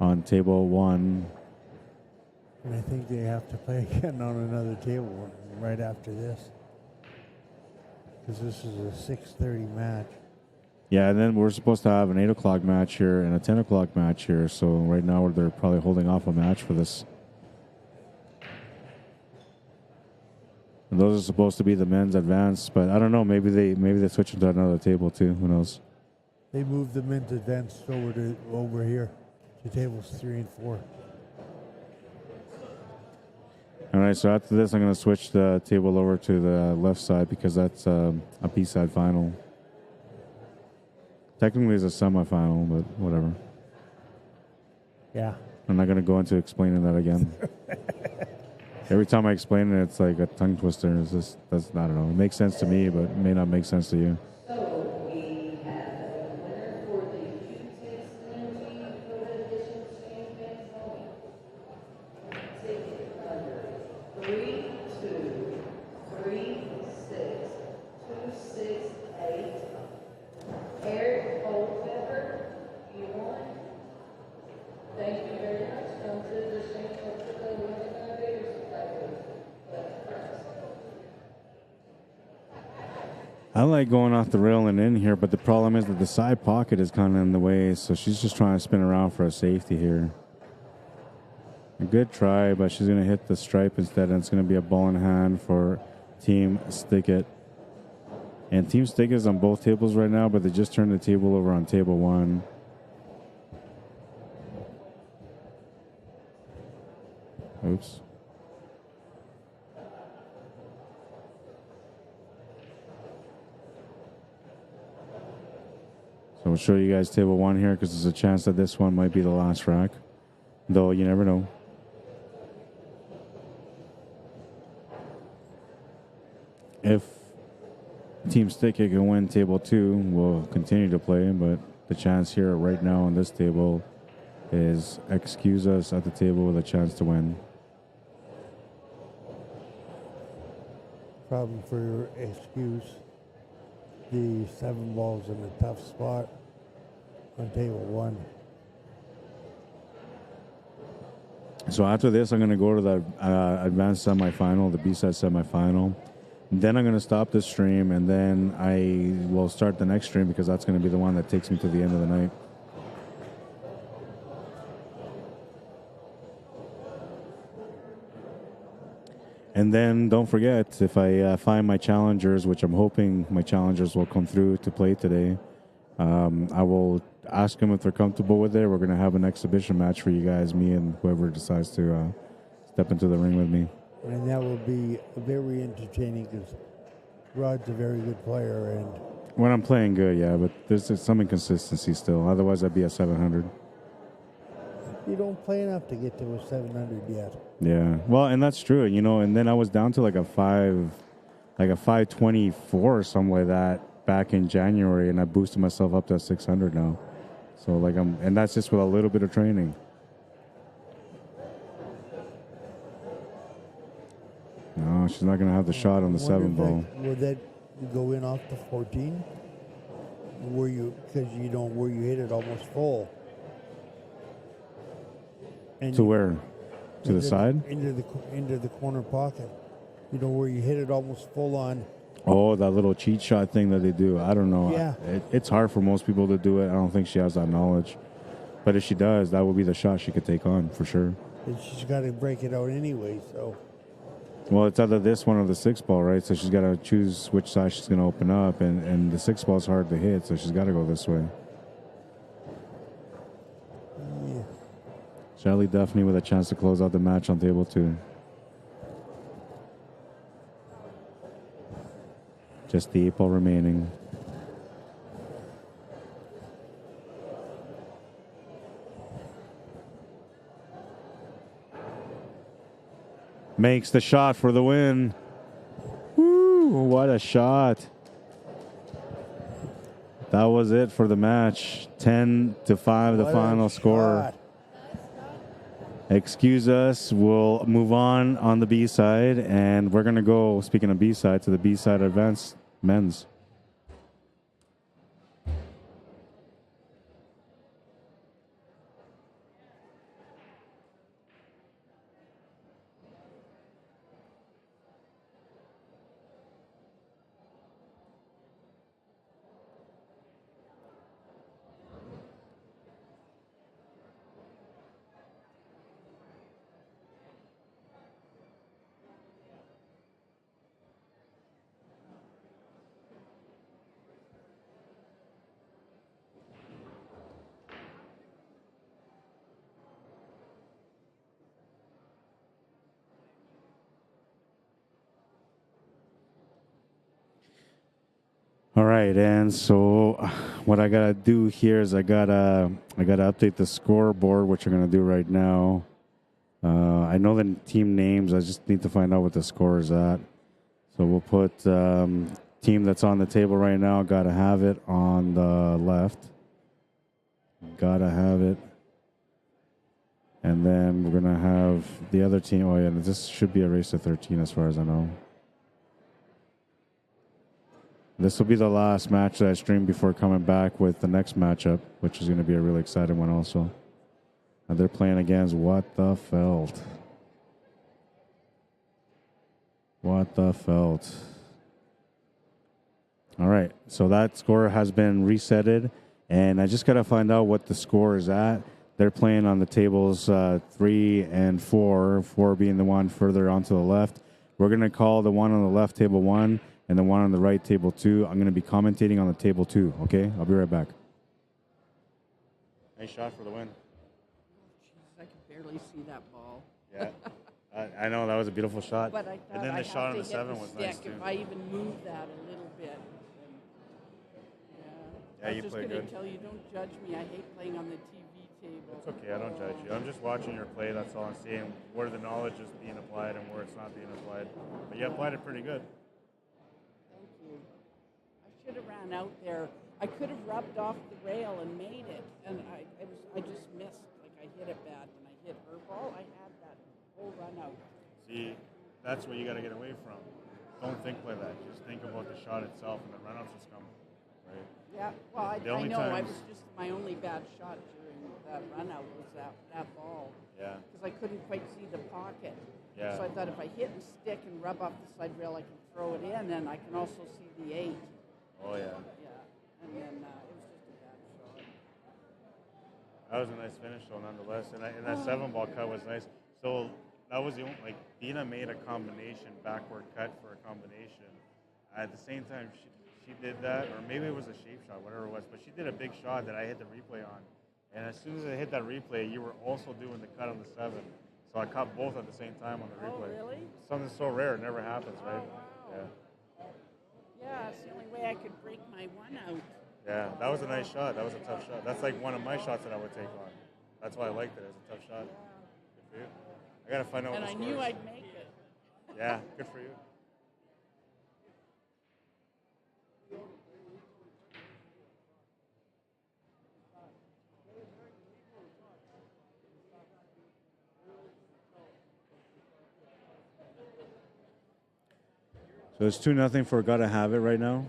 on table 1. And I think they have to play again on another table right after this. Because this is a 6:30 match. Yeah, and then we're supposed to have an 8 o'clock match here and a 10 o'clock match here. So right now they're probably holding off a match for this. And those are supposed to be the men's advance, but I don't know. Maybe they switch into another table too. Who knows? They moved the men's events over here to tables 3 and 4. All right, so after this, I'm going to switch the table over to the left side because that's a B-side final. Technically, it's a semifinal, but whatever. Yeah. I'm not going to go into explaining that again. Every time I explain it, it's like a tongue twister. It's just, I don't know. It makes sense to me, but it may not make sense to you. So we have a winner for the Q6 Energy Prohibition Champagne Zone. Ticket number 3236268. Eric Culpepper, you won. Thank you very much. Come to the Shameful for the Women Vegas I like going off the rail and in here, but the problem is that the side pocket is kind of in the way, so she's just trying to spin around for a safety here. A good try, but she's going to hit the stripe instead, and it's going to be a ball in hand for Team Stickit. And Team Stickit is on both tables right now, but they just turned the table over on table 1. Oops. So I'll show you guys table 1 here because there's a chance that this one might be the last rack. Though you never know. If Team Stickit can win table 2, we'll continue to play, but the chance here right now on this table is excuse us at the table with a chance to win. Problem for your excuse. The 7 balls in a tough spot on table 1. So after this, I'm going to go to the advanced semifinal, the B-side semifinal. Then I'm going to stop this stream, and then I will start the next stream because that's going to be the one that takes me to the end of the night. And then don't forget, if I find my challengers, which I'm hoping my challengers will come through to play today, I will ask them if they're comfortable with it. We're going to have an exhibition match for you guys, me and whoever decides to step into the ring with me. And that will be very entertaining because Rod's a very good player. And when I'm playing good, yeah, but there's some inconsistency still. Otherwise, I'd be at 700. You don't play enough to get to a 700 yet. Yeah, well, and that's true, you know. And then I was down to like a 524 or something like that back in January, and I boosted myself up to 600 now. So like and that's just with a little bit of training. No, she's not gonna have the shot on the 7 ball. Would that go in off the 14? Where you hit it almost full? And to where? To the side? Into the corner pocket. You know, where you hit it almost full on. Oh, that little cheat shot thing that they do. I don't know. Yeah. It's hard for most people to do it. I don't think she has that knowledge. But if she does, that would be the shot she could take on for sure. And she's got to break it out anyway, so. Well, it's either this one or the 6 ball, right? So she's got to choose which side she's going to open up. And the 6 ball is hard to hit, so she's got to go this way. Yeah. Shelly Duffney with a chance to close out the match on table 2. Just the 8 ball remaining. Makes the shot for the win. Woo, what a shot. That was it for the match. 10-5, the final score. Excuse us. We'll move on the B-side, and we're going to go, speaking of B-side, to the B-side advanced men's. All right, and so what I gotta do here is I gotta update the scoreboard, which I'm gonna do right now. I know the team names. I just need to find out what the score is at. So we'll put team that's on the table right now. Gotta have it on the left. Gotta have it. And then we're gonna have the other team. Oh yeah, this should be a race to 13 as far as I know. This will be the last match that I stream before coming back with the next matchup, which is going to be a really exciting one also. And they're playing against What the Felt. What the Felt. All right, so that score has been resetted, and I just got to find out what the score is at. They're playing on the tables 3 and 4, 4 being the one further onto the left. We're going to call the one on the left table 1, and the one on the right, table 2. I'm going to be commentating on the table 2, okay? I'll be right back. Nice shot for the win. Jeez, I could barely see that ball. Yeah, I know, that was a beautiful shot. But I thought and then the I'd shot have on the to hit 7 the was stick nice, too. if I even moved that a little bit. Yeah, I you was just played going good. to tell you, don't judge me. I hate playing on the TV table. It's okay, I don't judge you. I'm just watching your play, that's all I'm seeing, where the knowledge is being applied and where it's not being applied. But you applied it pretty good. Thank you. I should have ran out there. I could have rubbed off the rail and made it, and I just missed. Like, I hit it bad when I hit her ball. I had that whole run out. See, that's what you got to get away from. Don't think like that. Just think about the shot itself, and the runouts is coming, right? Yeah, well, I The only know. I times- was just my only bad shot during that run out was that ball. Yeah. Because I couldn't quite see the pocket. Yeah. So I thought if I hit and stick and rub off the side rail, I can throw it in, and I can also see the 8. Oh, yeah. Yeah, and then it was just a bad shot. That was a nice finish, though, nonetheless. And that 7 ball cut was nice. So that was the only, like, Dina made a combination, backward cut for a combination. At the same time, she did that, or maybe it was a shape shot, whatever it was, but she did a big shot that I hit the replay on. And as soon as I hit that replay, you were also doing the cut on the 7. So I caught both at the same time on the replay. Oh, really? Something so rare, it never happens, right? Wow. Yeah. Yeah, it's the only way I could break my 1 out. Yeah, that was a nice shot. That was a tough shot. That's like one of my shots that I would take on. That's why I liked it. It was a tough shot. Good for you. I got to find out And what I the knew score is. I'd make it. Yeah, good for you. So it's 2-0 for Gotta Have It right now.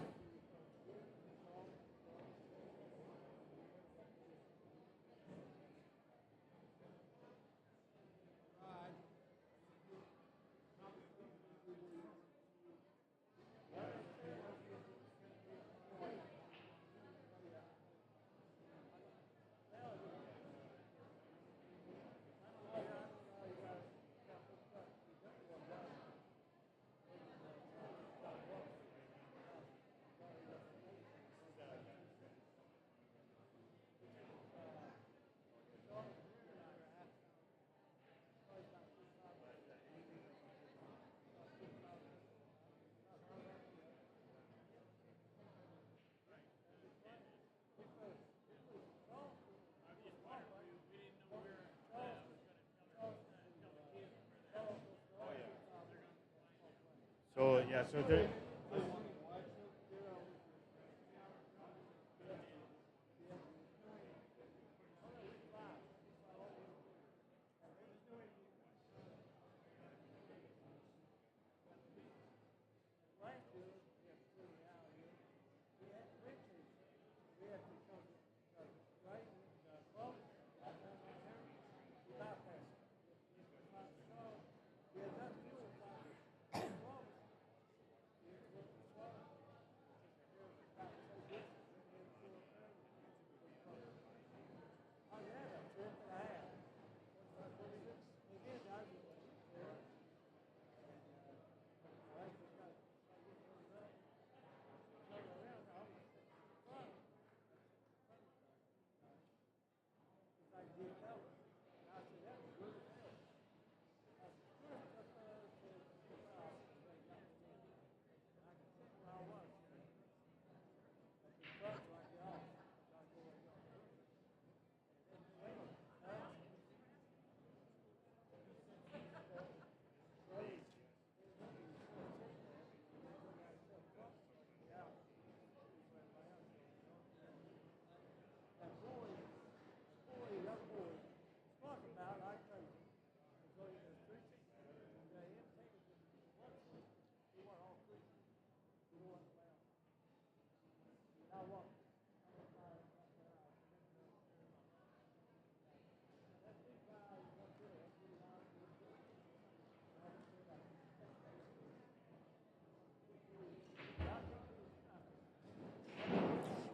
So, yeah, so there...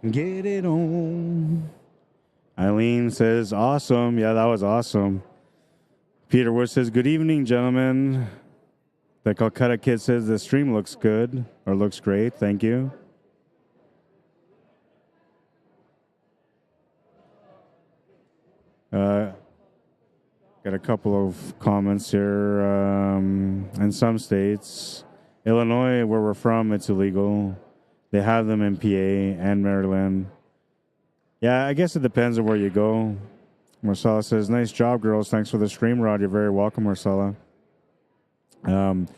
Get it on. Eileen says, awesome. Yeah, that was awesome. Peter Wood says, good evening, gentlemen. The Calcutta Kid says, the stream looks good or looks great. Thank you. Got a couple of comments here. In some states, Illinois, where we're from, it's illegal. They have them in PA and Maryland. Yeah, I guess it depends on where you go. Marcella says, nice job, girls. Thanks for the stream, Rod. You're very welcome, Marcella. And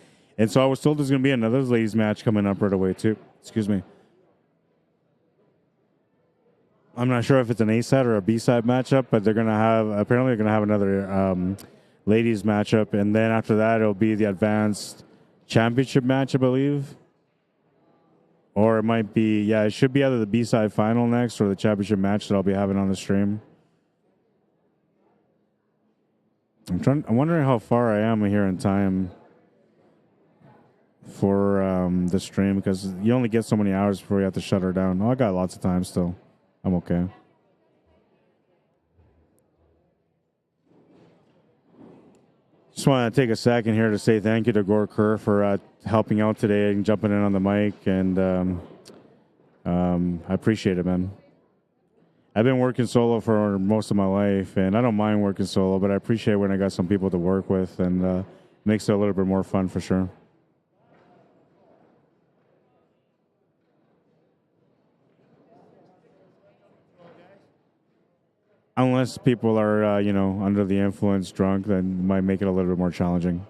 so I was told there's going to be another ladies match coming up right away, too. Excuse me. I'm not sure if it's an A-side or a B-side matchup, but apparently they're going to have another ladies matchup. And then after that, it'll be the advanced championship match, I believe. Or it might be, it should be either the B-side final next or the championship match that I'll be having on the stream. I'm wondering how far I am here in time for the stream, because you only get so many hours before you have to shut her down. Oh, I got lots of time still. I'm okay. Just want to take a second here to say thank you to Gore Kerr for helping out today and jumping in on the mic, and I appreciate it, man. I've been working solo for most of my life, and I don't mind working solo, but I appreciate when I got some people to work with, and makes it a little bit more fun for sure. Unless people are, under the influence, drunk, then might make it a little bit more challenging.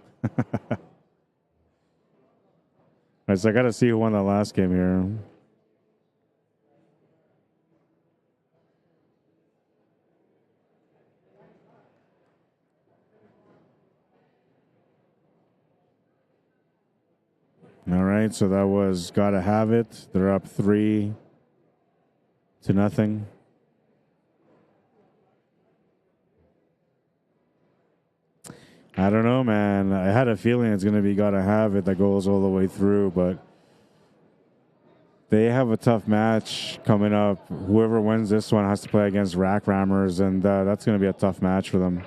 Right, so I got to see who won that last game here. All right, so that was Gotta Have It. They're up 3-0. I don't know, man. I had a feeling it's going to be Gotta Have It that goes all the way through, but they have a tough match coming up. Whoever wins this one has to play against Rack Rammers, and that's going to be a tough match for them.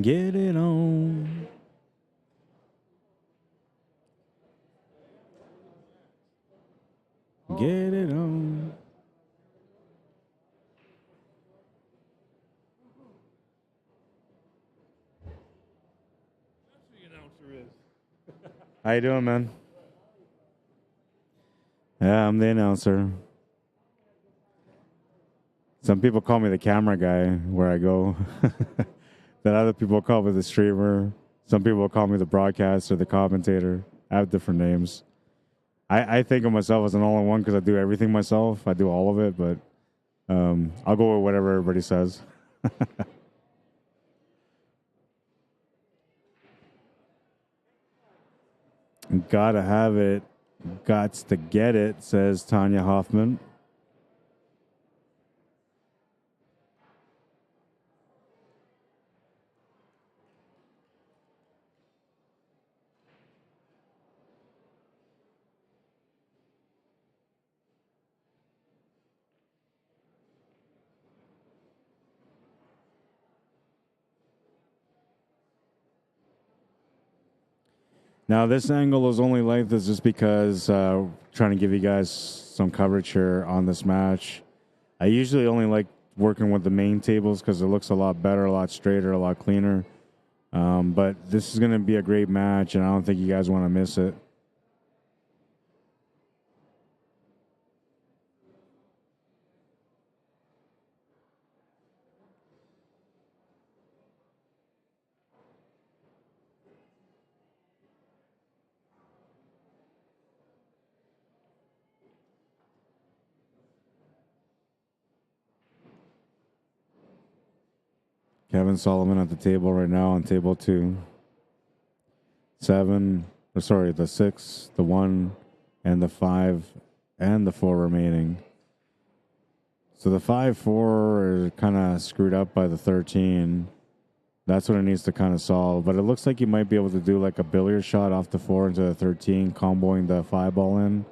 Get it on. Get it on. That's who the announcer is. How you doing, man? Yeah, I'm the announcer. Some people call me the camera guy where I go. Then other people call me the streamer. Some people call me the broadcaster, the commentator. I have different names. I think of myself as an all-in-one because I do everything myself. I do all of it, but I'll go with whatever everybody says. Gotta have it. Gots to get it, says Tanya Hoffman. Now, this angle is only like this just because trying to give you guys some coverage here on this match. I usually only like working with the main tables because it looks a lot better, a lot straighter, a lot cleaner. But this is going to be a great match, and I don't think you guys want to miss it. Kevin Solomon at the table right now on table 2. 7. Or sorry, the 6, the 1, and the 5, and the 4 remaining. So the 5-4 is kind of screwed up by the 13. That's what it needs to kind of solve. But it looks like you might be able to do like a billiard shot off the 4 into the 13, comboing the 5 ball in.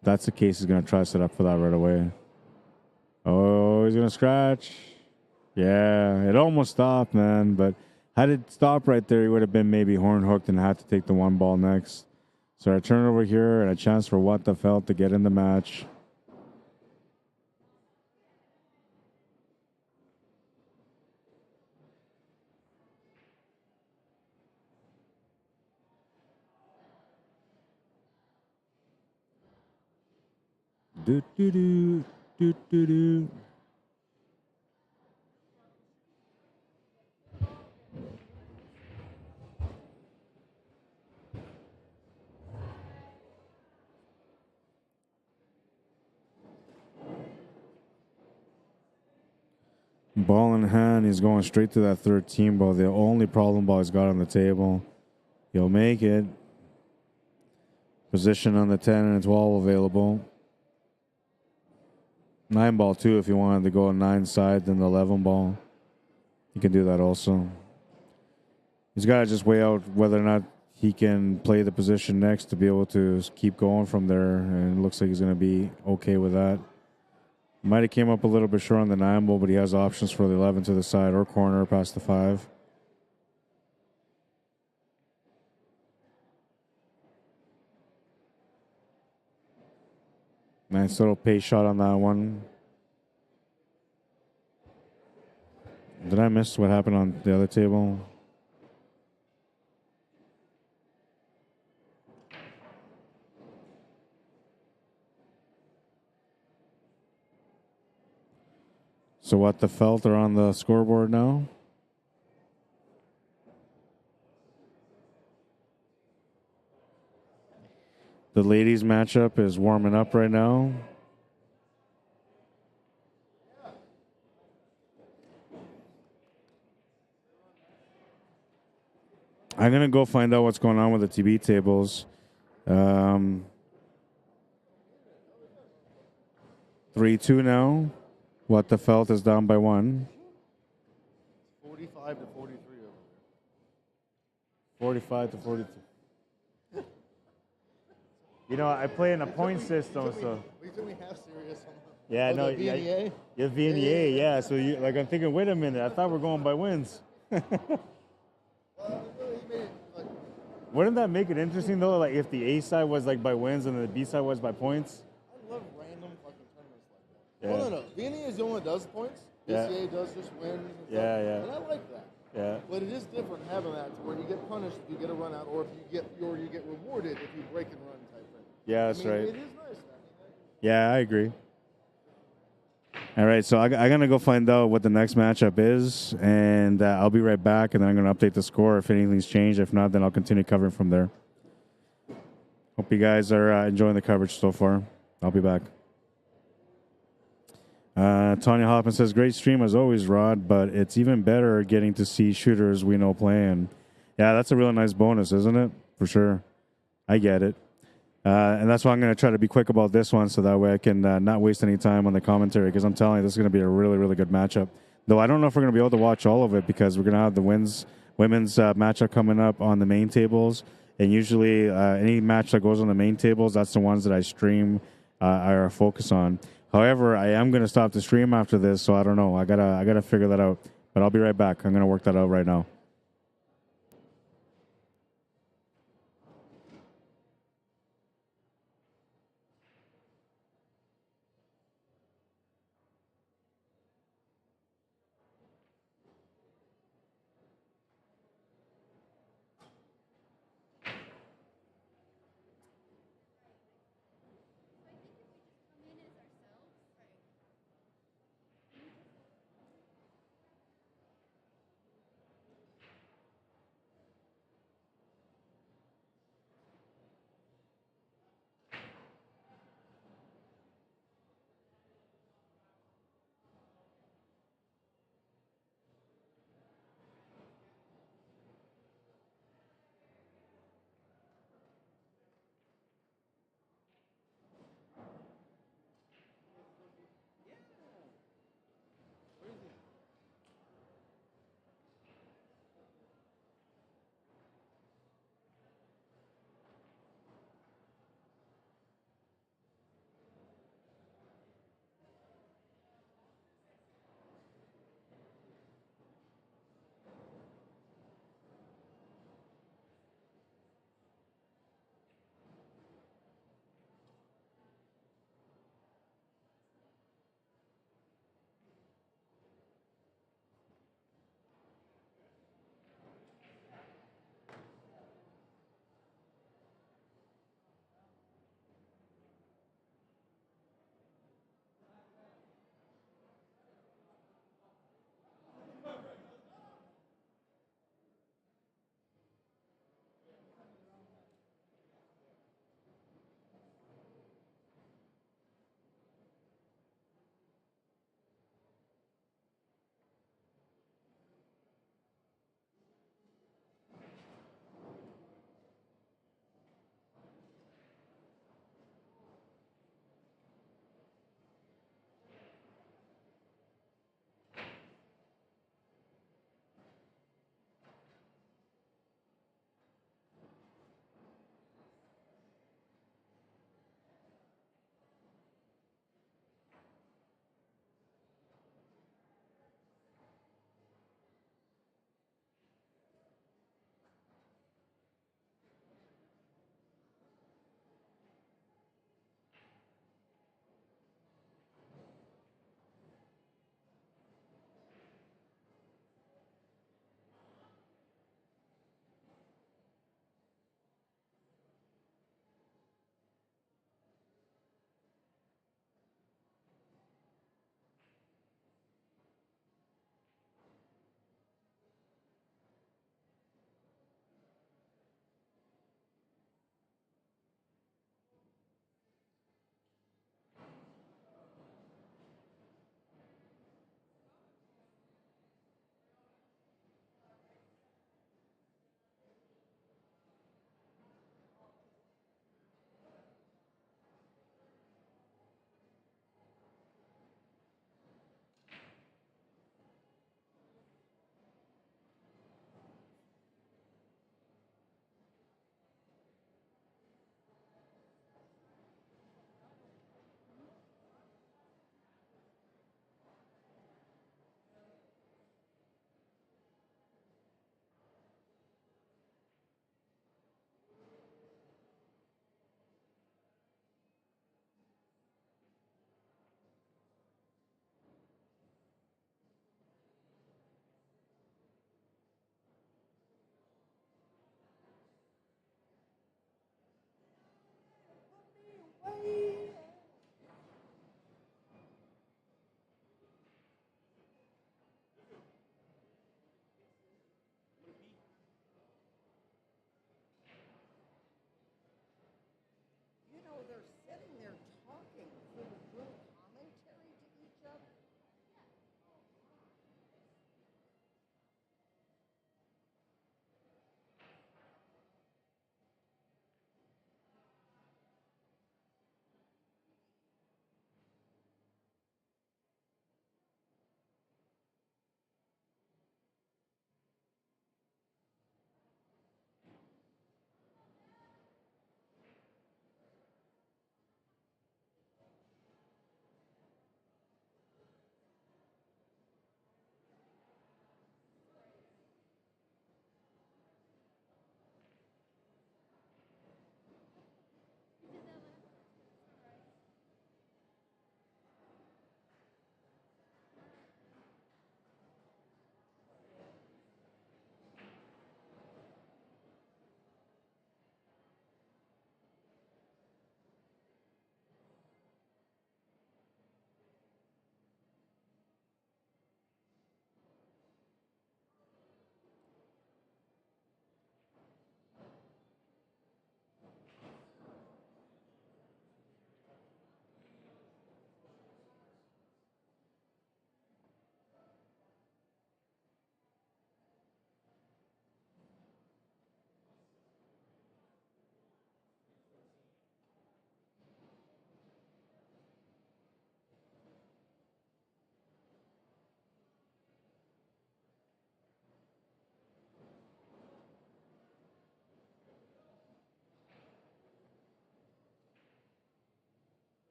If that's the case, he's going to try to set up for that right away. Oh, he's going to scratch. Yeah, it almost stopped, man. But had it stopped right there, he would have been maybe horn hooked and had to take the 1 ball next. So a turn over here and a chance for What the Felt to get in the match. Do do do do do do. Ball in hand, he's going straight to that 13 ball. The only problem ball he's got on the table. He'll make it. Position on the 10 and 12 available. 9 ball too if you wanted to go 9 side than the 11 ball. You can do that also. He's got to just weigh out whether or not he can play the position next to be able to keep going from there. And it looks like he's going to be okay with that. Might have came up a little bit short on the 9 ball, but he has options for the 11 to the side or corner past the 5. Nice little pace shot on that one. Did I miss what happened on the other table? So What the Felt are on the scoreboard now. The ladies matchup is warming up right now. I'm going to go find out what's going on with the TB tables. 3-2 now. What the Felt is down by 1. 45 to 43 over there. 45 to 42. You know, I play in a point system, so. We took me half serious on Yeah, no, the VNEA. Yeah, VNEA, yeah. So you, like, I'm thinking, wait a minute, I thought we're going by wins. Wouldn't that make it interesting though? Like if the A side was like by wins and the B side was by points. I love random fucking tournaments like that. Yeah. No. VNEA is the one that does points. BCA does just wins. And stuff. Yeah. And I like that. Yeah. But it is different having that to where you get punished if you get a run out, or if you get rewarded if you break and run type thing. Yeah, that's right. It is nice. Yeah, I agree. All right, so I'm going to go find out what the next matchup is, and I'll be right back, and then I'm going to update the score if anything's changed. If not, then I'll continue covering from there. Hope you guys are enjoying the coverage so far. I'll be back. Tanya Hoffman says, great stream as always, Rod, but it's even better getting to see shooters we know playing. Yeah, that's a really nice bonus, isn't it? For sure. I get it. And that's why I'm going to try to be quick about this one so that way I can not waste any time on the commentary, because I'm telling you, this is going to be a really, really good matchup. Though I don't know if we're going to be able to watch all of it, because we're going to have the women's matchup coming up on the main tables. And usually any match that goes on the main tables, that's the ones that I stream or focus on. However, I am going to stop the stream after this, so I don't know. I gotta figure that out. But I'll be right back. I'm going to work that out right now.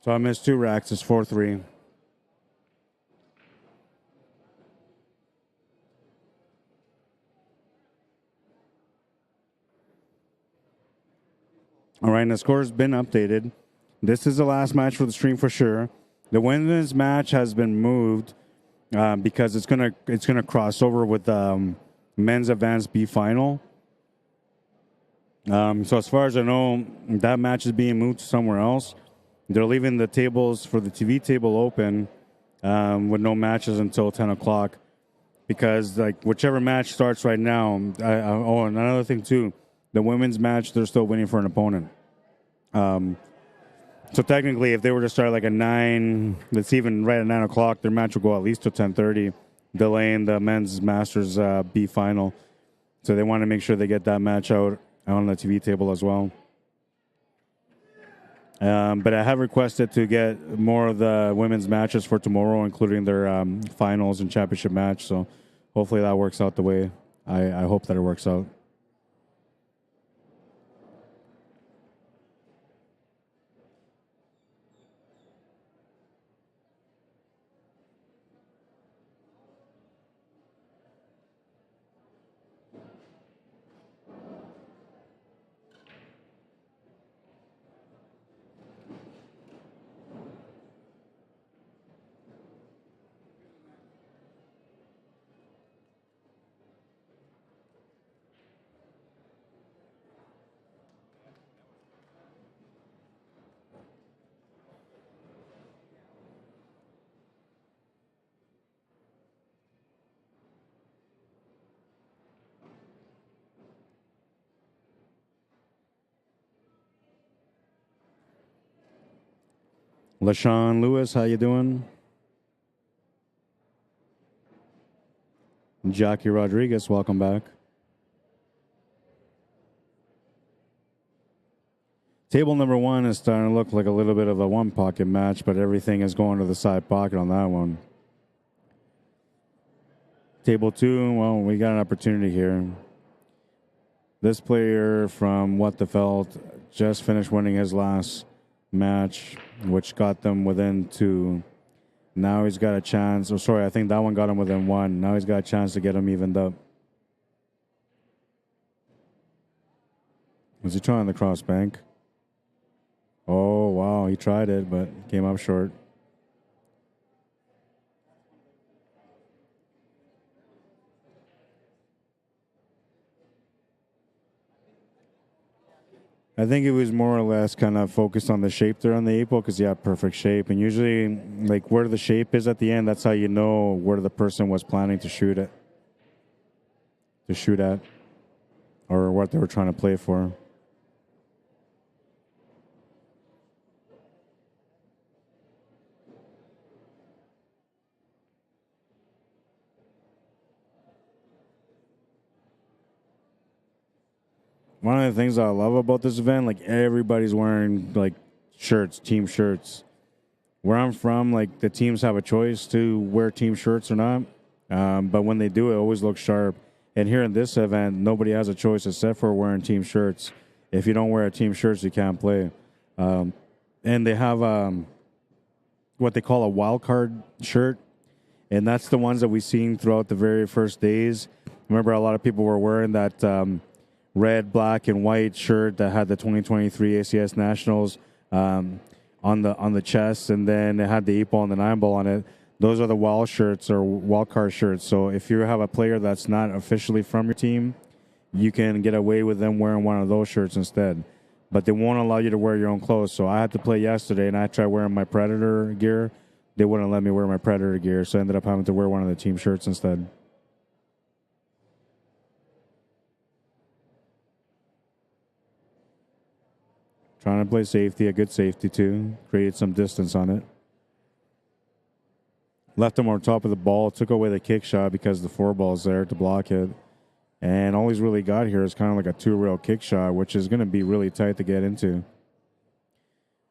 So I missed 2 racks. It's 4-3. All right, and the score's been updated. This is the last match for the stream for sure. The women's match has been moved because it's gonna cross over with men's advanced B final. So as far as I know, that match is being moved to somewhere else. They're leaving the tables for the TV table open with no matches until 10 o'clock because like whichever match starts right now. Oh, and another thing too, the women's match, they're still waiting for an opponent. So technically, if they were to start like at 9, that's even right at 9 o'clock, their match will go at least till 10:30, delaying the men's Masters B final. So they want to make sure they get that match out on the TV table as well. But I have requested to get more of the women's matches for tomorrow, including their finals and championship match. So hopefully that works out the way I hope that it works out. LaShawn Lewis, how you doing? Jackie Rodriguez, welcome back. Table number 1 is starting to look like a little bit of a one-pocket match, but everything is going to the side pocket on that one. Table 2, well, we got an opportunity here. This player from What the Felt just finished winning his last match, which got them within 2. Now he's got a chance. Oh, sorry, I think that one got him within 1. Now he's got a chance to get him evened up. Was he trying the cross bank? Oh, wow, he tried it, but came up short. I think it was more or less kind of focused on the shape there on the 8-ball because he had perfect shape. And usually, like where the shape is at the end, that's how you know where the person was planning to shoot at. Or what they were trying to play for. One of the things I love about this event, like everybody's wearing like shirts, team shirts. Where I'm from, like the teams have a choice to wear team shirts or not. But when they do, it always looks sharp. And here in this event, nobody has a choice except for wearing team shirts. If you don't wear a team shirts, you can't play. And they have what they call a wild card shirt. And that's the ones that we've seen throughout the very first days. Remember, a lot of people were wearing that red, black, and white shirt that had the 2023 ACS Nationals on the chest, and then it had the 8-ball and the 9-ball on it. Those are the wild shirts or wild card shirts. So if you have a player that's not officially from your team, you can get away with them wearing one of those shirts instead. But they won't allow you to wear your own clothes. So I had to play yesterday, and I tried wearing my Predator gear. They wouldn't let me wear my Predator gear, so I ended up having to wear one of the team shirts instead. Trying to play safety, a good safety too. Created some distance on it. Left him on top of the ball. Took away the kick shot because the 4-ball's there to block it. And all he's really got here is kind of like a 2-rail kick shot, which is going to be really tight to get into.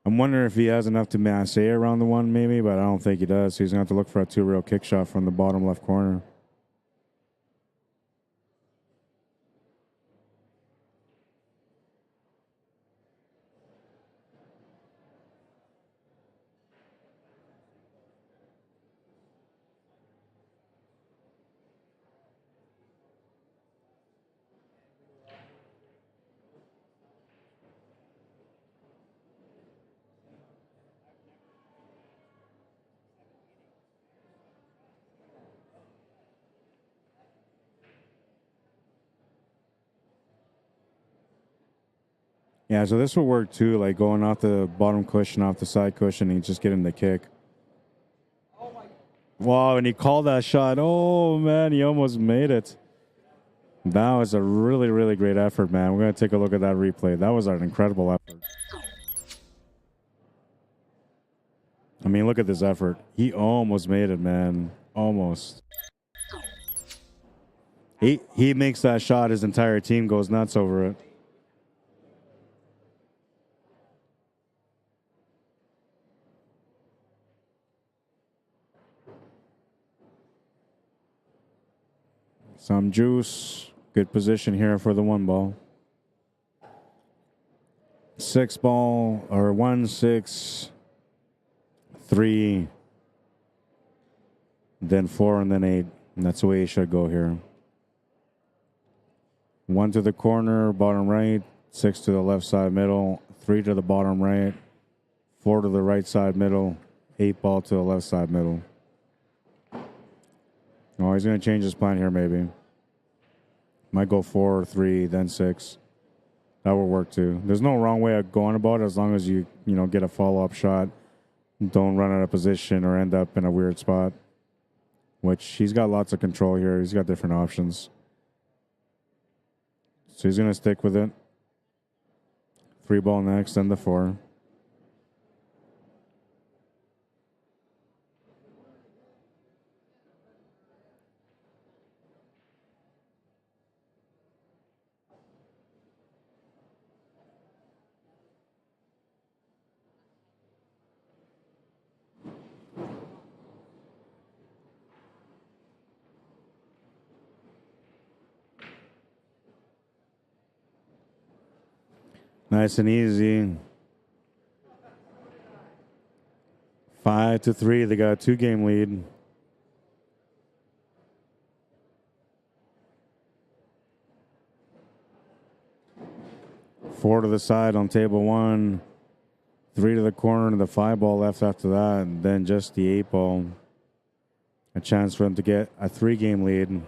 I'm wondering if he has enough to masse around the one maybe, but I don't think he does. So he's going to have to look for a 2-rail kick shot from the bottom left corner. Yeah, so this will work too, like going off the bottom cushion, off the side cushion, and just getting the kick. Wow, and he called that shot. Oh, man, he almost made it. That was a really, really great effort, man. We're going to take a look at that replay. That was an incredible effort. I mean, look at this effort. He almost made it, man. Almost. He makes that shot. His entire team goes nuts over it. Some juice. Good position here for the 1 ball. 6 ball, or 1, 6, 3, then 4, and then 8. And that's the way it should go here. 1 to the corner, bottom right. 6 to the left side middle. 3 to the bottom right. 4 to the right side middle. 8 ball to the left side middle. Oh, he's going to change his plan here maybe. Might go 4, 3, then 6. That will work too. There's no wrong way of going about it as long as you get a follow-up shot. Don't run out of position or end up in a weird spot. Which he's got lots of control here. He's got different options. So he's going to stick with it. 3 ball next, then the 4. Nice and easy. 5-3. They got a 2-game lead. Four to the side on table 1. 3 to the corner and the 5 ball left after that. And then just the 8 ball. A chance for them to get a 3-game lead.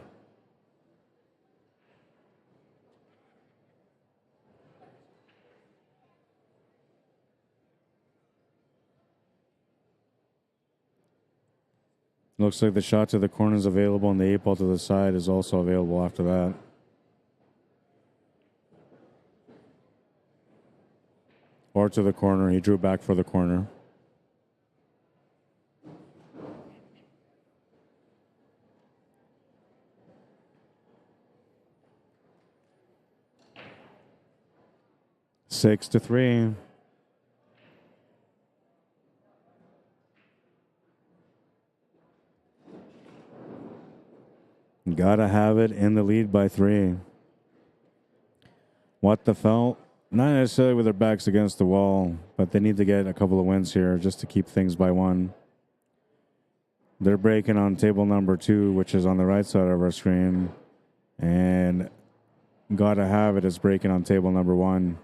Looks like the shot to the corner is available, and the 8 ball to the side is also available after that. Or to the corner. He drew back for the corner. 6-3. Gotta have it in the lead by 3. What the felt? Not necessarily with their backs against the wall, but they need to get a couple of wins here just to keep things by 1. They're breaking on table number 2, which is on the right side of our screen. And Gotta Have It is breaking on table number 1.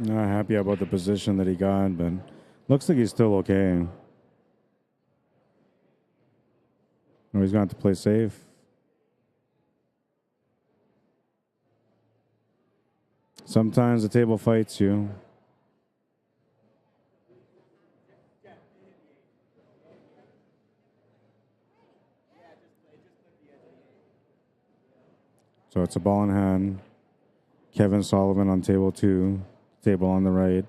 Not happy about the position that he got, but looks like he's still okay. Oh, he's going to have to play safe. Sometimes the table fights you. So it's a ball in hand. Kevin Sullivan on table 2, table on the right.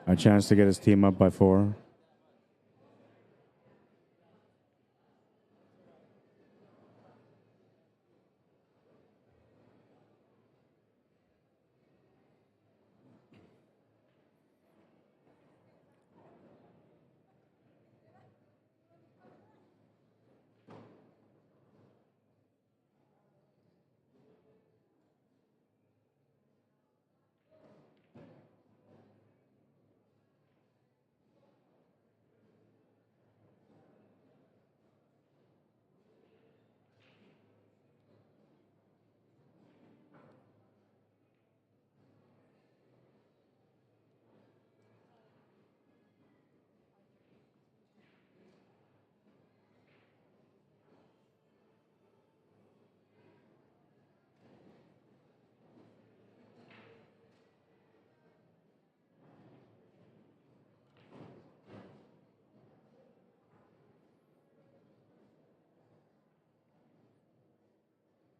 A chance to get his team up by 4.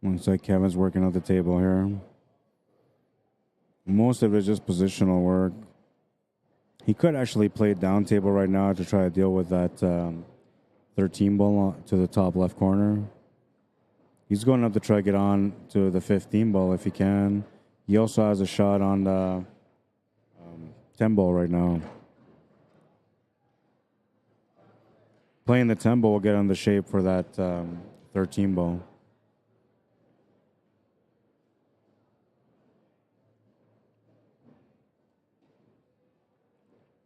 Looks like Kevin's working at the table here. Most of it is just positional work. He could actually play down table right now to try to deal with that 13 ball to the top left corner. He's going up to try to get on to the 15 ball if he can. He also has a shot on the 10 ball right now. Playing the 10 ball will get on the shape for that 13 ball.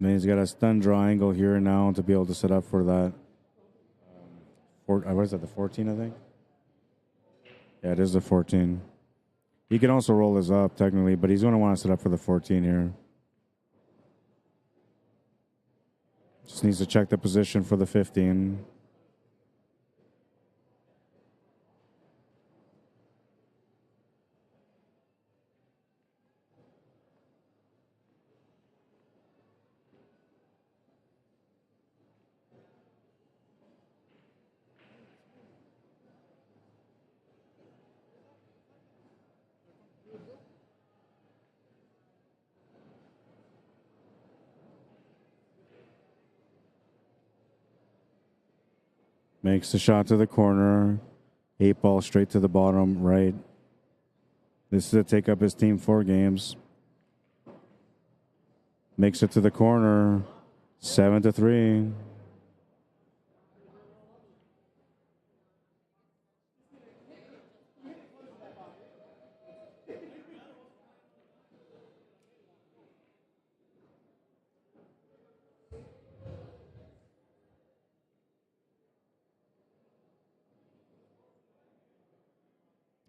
Then he's got a stun draw angle here now to be able to set up for that. What is that, the 14, I think? Yeah, it is the 14. He can also roll this up, technically, but he's going to want to set up for the 14 here. Just needs to check the position for the 15. Makes the shot to the corner. 8 ball straight to the bottom right. This is to take up his team 4 games. Makes it to the corner. 7-3.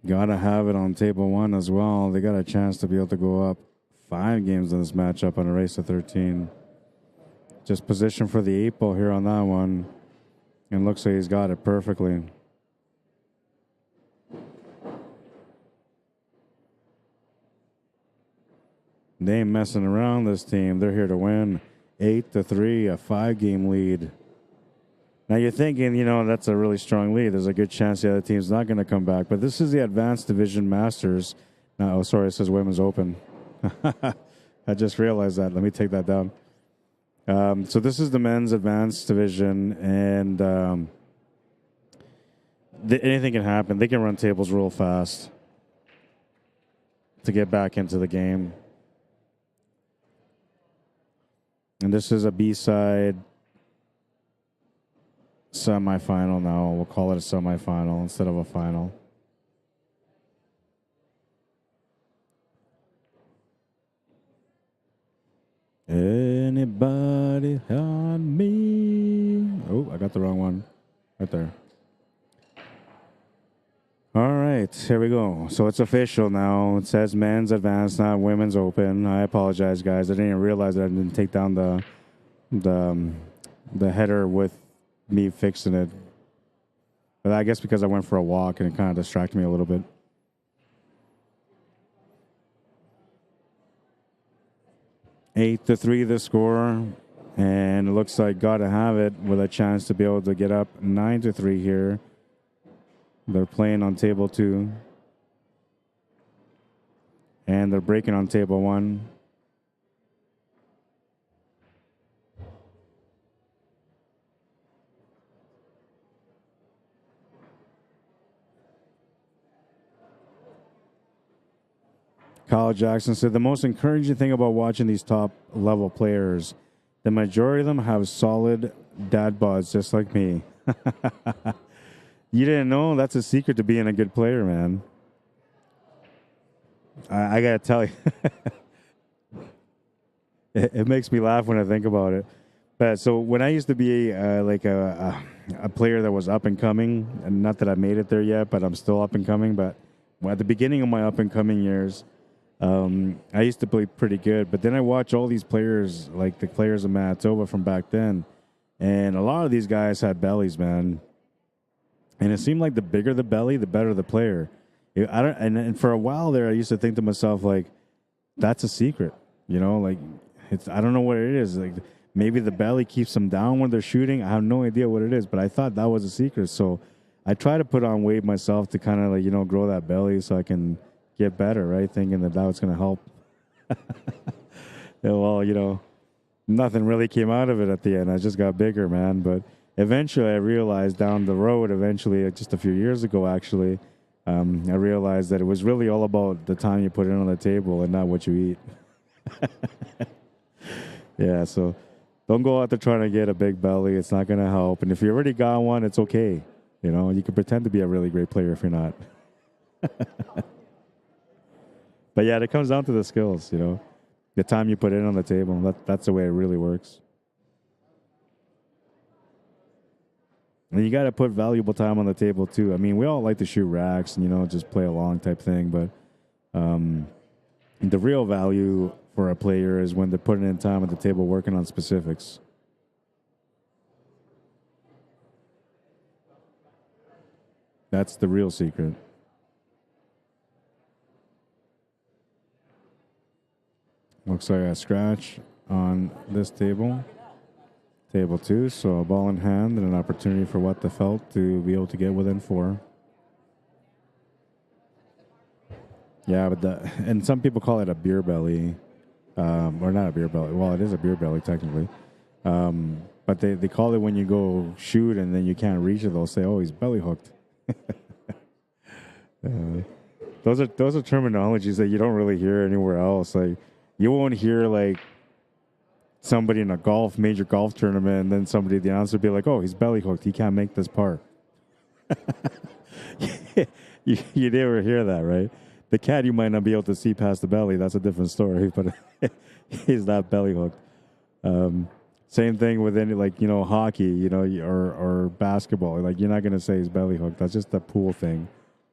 Gotta have it on table 1 as well. They got a chance to be able to go up 5 games in this matchup on a race to 13. Just position for the 8 ball here on that one. And looks like he's got it perfectly. They ain't messing around, this team. They're here to win. 8-3, a 5-game lead. Now you're thinking, you know, that's a really strong lead. There's a good chance the other team's not going to come back. But this is the Advanced Division Masters. No, oh, sorry, it says Women's Open. I just realized that. Let me take that down. So this is the Men's Advanced Division, and anything can happen. They can run tables real fast to get back into the game. And this is a B-side semifinal now. We'll call it a semifinal instead of a final. Anybody on me? Oh, I got the wrong one. Right there. All right, here we go. So it's official now. It says men's advanced, not women's open. I apologize, guys. I didn't even realize that I didn't take down the header with me fixing it. But I guess because I went for a walk and it kind of distracted me a little bit. Eight to 3 the score. And it looks like Gotta Have It with a chance to be able to get up 9-3 here. They're playing on table 2. And they're breaking on table 1. Kyle Jackson said, the most encouraging thing about watching these top level players, the majority of them have solid dad bods just like me. You didn't know? That's a secret to being a good player, man. I got to tell you. It makes me laugh when I think about it. But so when I used to be like a player that was up and coming, and not that I made it there yet, but I'm still up and coming. But at the beginning of my up and coming years, I used to play pretty good. But then I watch all these players, like the players of Manitoba from back then, and a lot of these guys had bellies, man. And it seemed like the bigger the belly, the better the player. And for a while there, I used to think to myself, like, that's a secret, you know, like I don't know what it is. Like maybe the belly keeps them down when they're shooting. I have no idea what it is, but I thought that was a secret. So I try to put on weight myself to kind of like, you know, grow that belly so I can get better, right? Thinking that was going to help. Yeah, well, you know, nothing really came out of it at the end. I just got bigger, man. But eventually I realized down the road, just a few years ago, actually, I realized that it was really all about the time you put it on the table and not what you eat. Yeah, so don't go out there trying to get a big belly. It's not going to help. And if you already got one, it's okay. You know, you can pretend to be a really great player if you're not. But yeah, it comes down to the skills, you know. The time you put it on the table, that's the way it really works. And you got to put valuable time on the table, too. I mean, we all like to shoot racks and, you know, just play along type thing. But the real value for a player is when they're putting in time at the table working on specifics. That's the real secret. Looks like a scratch on this table. Table 2, so a ball in hand and an opportunity for What the Felt to be able to get within 4. Yeah, but and some people call it a beer belly, or not a beer belly. Well, it is a beer belly technically, but they call it when you go shoot and then you can't reach it. They'll say, "Oh, he's belly hooked." Those are terminologies that you don't really hear anywhere else. Like you won't hear like somebody in a major golf tournament, and then the announcer would be like, "Oh, he's belly hooked. He can't make this par." You never hear that, right? The cat you might not be able to see past the belly. That's a different story, but he's not belly hooked. Same thing with any, like, you know, hockey, you know, or basketball. Like, you're not going to say he's belly hooked. That's just a pool thing.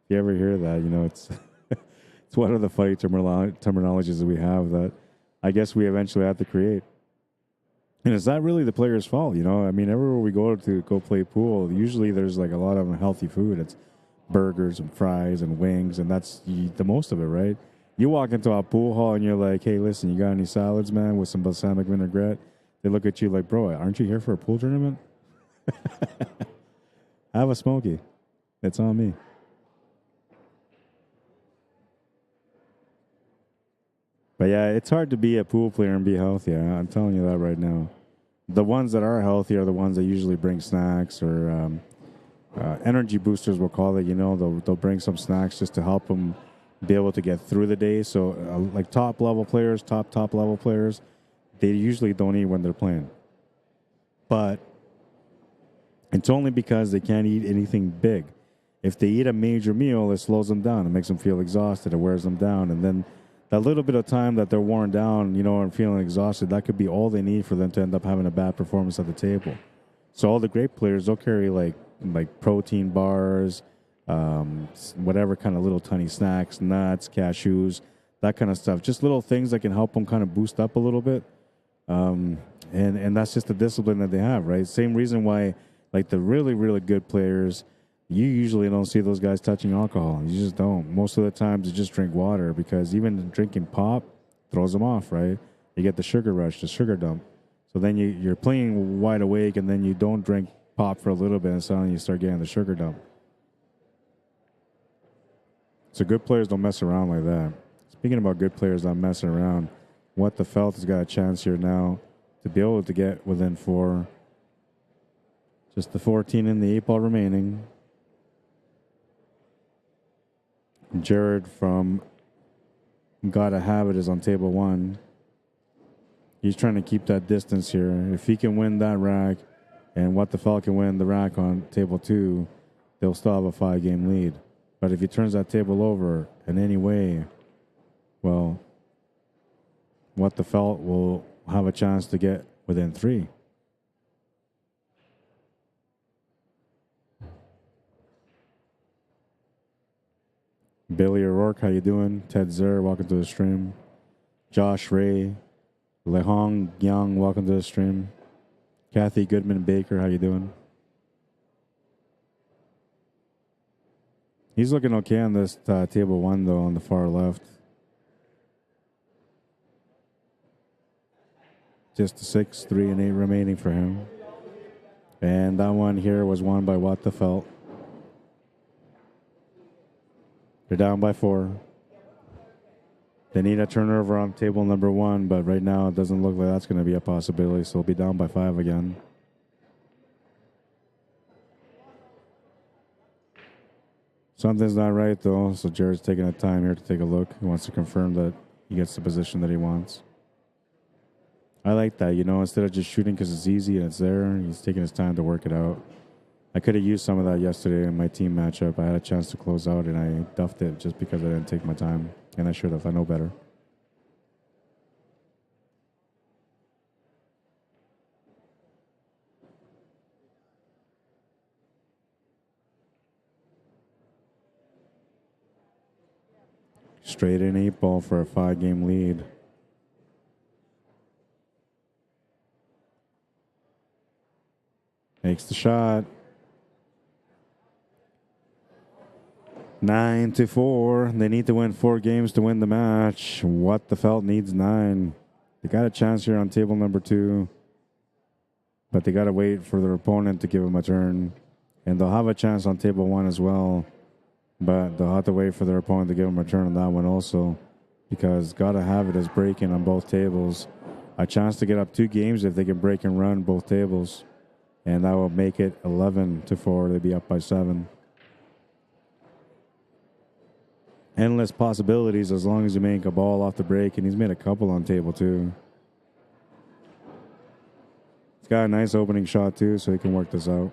If you ever hear that, you know, it's it's one of the funny terminologies that we have that I guess we eventually have to create. And it's not really the player's fault, you know. I mean, everywhere we go play pool, usually there's like a lot of unhealthy food. It's burgers and fries and wings, and that's the most of it, right? You walk into a pool hall and you're like, "Hey, listen, you got any salads, man, with some balsamic vinaigrette?" They look at you like, "Bro, aren't you here for a pool tournament?" Have a smoky. It's on me. But yeah, it's hard to be a pool player and be healthy. I'm telling you that right now. The ones that are healthy are the ones that usually bring snacks or energy boosters, we'll call it. You know, they'll bring some snacks just to help them be able to get through the day. So like top level players, top level players, they usually don't eat when they're playing. But it's only because they can't eat anything big. If they eat a major meal, it slows them down. It makes them feel exhausted. It wears them down. And then that little bit of time that they're worn down, you know, and feeling exhausted, that could be all they need for them to end up having a bad performance at the table. So all the great players, they'll carry like protein bars, whatever kind of little tiny snacks, nuts, cashews, that kind of stuff. Just little things that can help them kind of boost up a little bit. And that's just the discipline that they have, right? Same reason why, like, the really, really good players, you usually don't see those guys touching alcohol. You just don't. Most of the times, they just drink water because even drinking pop throws them off, right? You get the sugar rush, the sugar dump. So So then you're playing wide awake, and then you don't drink pop for a little bit, and suddenly you start getting the sugar dump. So good players don't mess around like that. Speaking about good players not messing around, What the Felt has got a chance here now to be able to get within 4. Just the 14 in the 8 ball remaining. Jared from Gotta Have It is on table 1. He's trying to keep that distance here. If he can win that rack and What the Felt can win the rack on table 2, they'll still have a 5-game lead. But if he turns that table over in any way, well, What the Felt will have a chance to get within 3. Billy O'Rourke, how you doing? Ted Zer, welcome to the stream. Josh Ray, Lehong Young, welcome to the stream. Kathy Goodman Baker, how you doing? He's looking okay on this table 1, though, on the far left. Just 6, 3, and 8 remaining for him. And that one here was won by What the Felt. They're down by 4. They need a turnover on table number 1, but right now it doesn't look like that's going to be a possibility, so they'll be down by 5 again. Something's not right, though, so Jared's taking the time here to take a look. He wants to confirm that he gets the position that he wants. I like that, instead of just shooting because it's easy and it's there, he's taking his time to work it out. I could have used some of that yesterday in my team matchup. I had a chance to close out, and I duffed it just because I didn't take my time, and I should have. I know better. Straight in 8 ball for a 5-game lead. Makes the shot. 9-4. They need to win 4 games to win the match. What the Felt needs 9. They got a chance here on table number 2, but they got to wait for their opponent to give them a turn. And they'll have a chance on table 1 as well, but they'll have to wait for their opponent to give them a turn on that one also, because Gotta Have It is breaking on both tables. A chance to get up 2 games if they can break and run both tables, and that will make it 11-4. They'd be up by 7. Endless possibilities as long as you make a ball off the break, and he's made a couple on table 2. He's got a nice opening shot too, so he can work this out.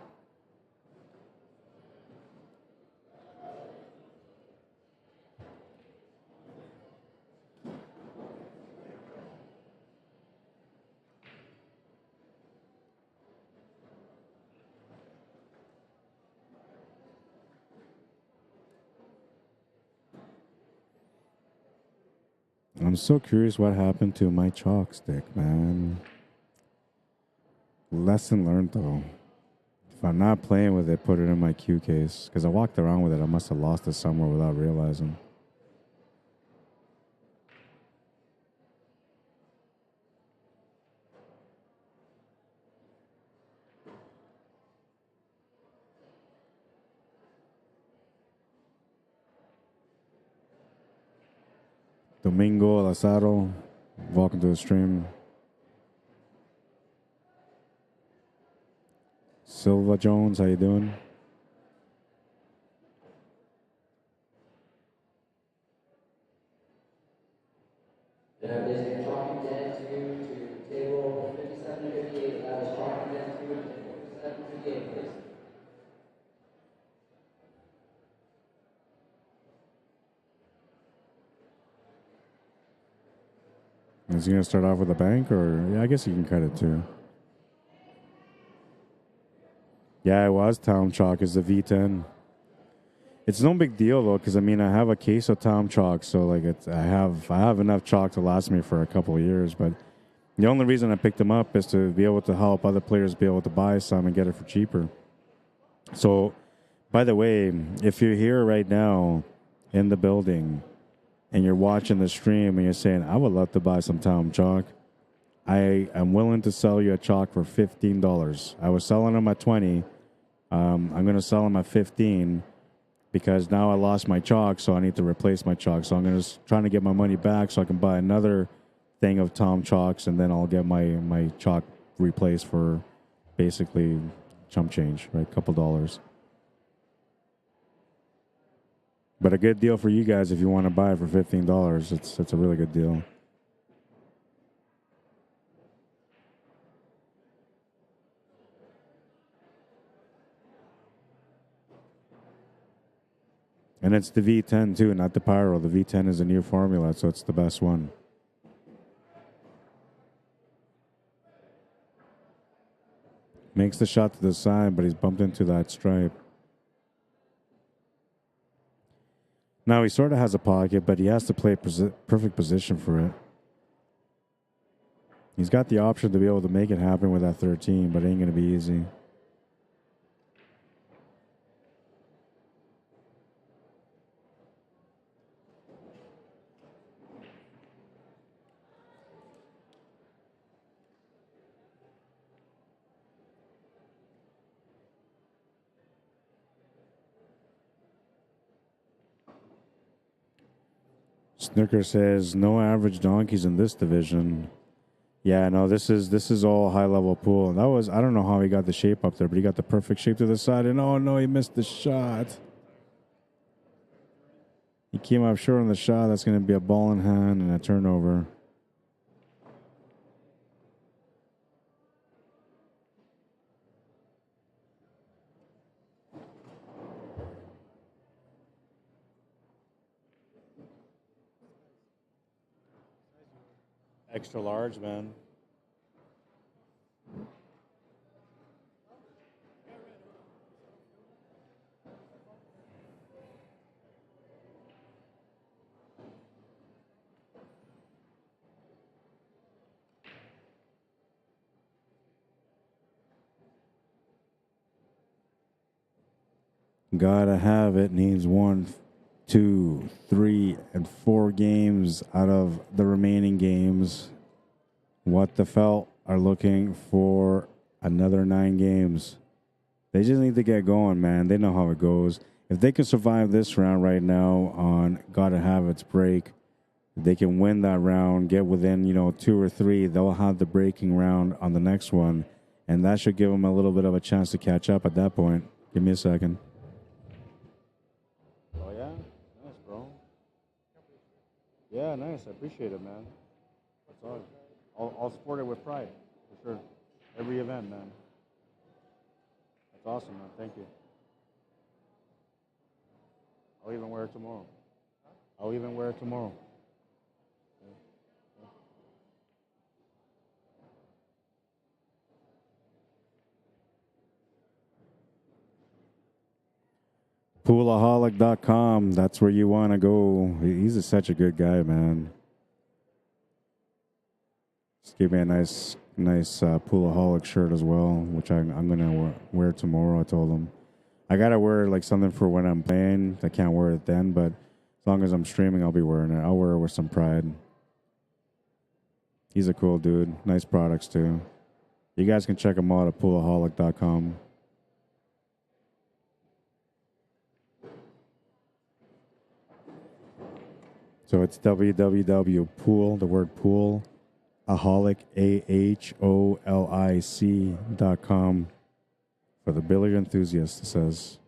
I'm so curious what happened to my chalk stick, man. Lesson learned, though. If I'm not playing with it, put it in my cue case. Because I walked around with it. I must have lost it somewhere without realizing. Domingo Lazaro, welcome to the stream. Silva Jones, how you doing? Then I'm basically chalking 10 to table 57-58. That was chalking 10 to table 57-58, please. Is he going to start off with a bank, or yeah, I guess you can cut it too. Yeah, it was Tom Chalk. It's the V10. It's no big deal though, because I mean I have a case of Tom Chalk, so like I have enough chalk to last me for a couple of years. But the only reason I picked them up is to be able to help other players be able to buy some and get it for cheaper. So, by the way, if you're here right now in the building and you're watching the stream and you're saying, I would love to buy some Tom Chalk, I am willing to sell you a chalk for $15. I was selling them at 20. I'm going to sell them at 15 because now I lost my chalk, so I need to replace my chalk. So I'm going to trying to get my money back so I can buy another thing of Tom chalks, and then I'll get my chalk replaced for basically chump change, right? A couple dollars. But a good deal for you guys if you want to buy it for $15. It's a really good deal. And it's the V10 too, not the Pyro. The V10 is a new formula, so it's the best one. Makes the shot to the side, but he's bumped into that stripe. Now he sort of has a pocket, but he has to play perfect position for it. He's got the option to be able to make it happen with that 13, but it ain't going to be easy. Snooker says no average donkeys in this division. Yeah, no, this is all high level pool. And that was, I don't know how he got the shape up there, but he got the perfect shape to the side, and oh no, he missed the shot. He came up short on the shot. That's going to be a ball in hand and a turnover. Extra large, man. Gotta have it. Needs 1, 2, 3, and 4 games out of the remaining games. What the Felt are looking for another 9 games. They just need to get going, man. They know how it goes. If they can survive this round right now on Gotta Have It's break, they can win that round, get within, 2 or 3. They'll have the breaking round on the next one, and that should give them a little bit of a chance to catch up at that point. Give me a second. Oh, yeah? Nice, bro. Yeah, nice. I appreciate it, man. That's all. I'll support it with pride, for sure. Every event, man. That's awesome, man. Thank you. I'll even wear it tomorrow. I'll even wear it tomorrow. Poolaholic.com. That's where you want to go. He's such a good guy, man. Just gave me a nice Poolaholic shirt as well, which I'm gonna wear tomorrow. I told him I gotta wear like something for when I'm playing. I can't wear it then, but as long as I'm streaming, I'll be wearing it. I'll wear it with some pride. He's a cool dude. Nice products too. You guys can check him out at poolaholic.com. So it's www.pool, the word pool, aholic, AHOLIC.com for the billiard enthusiast, it says.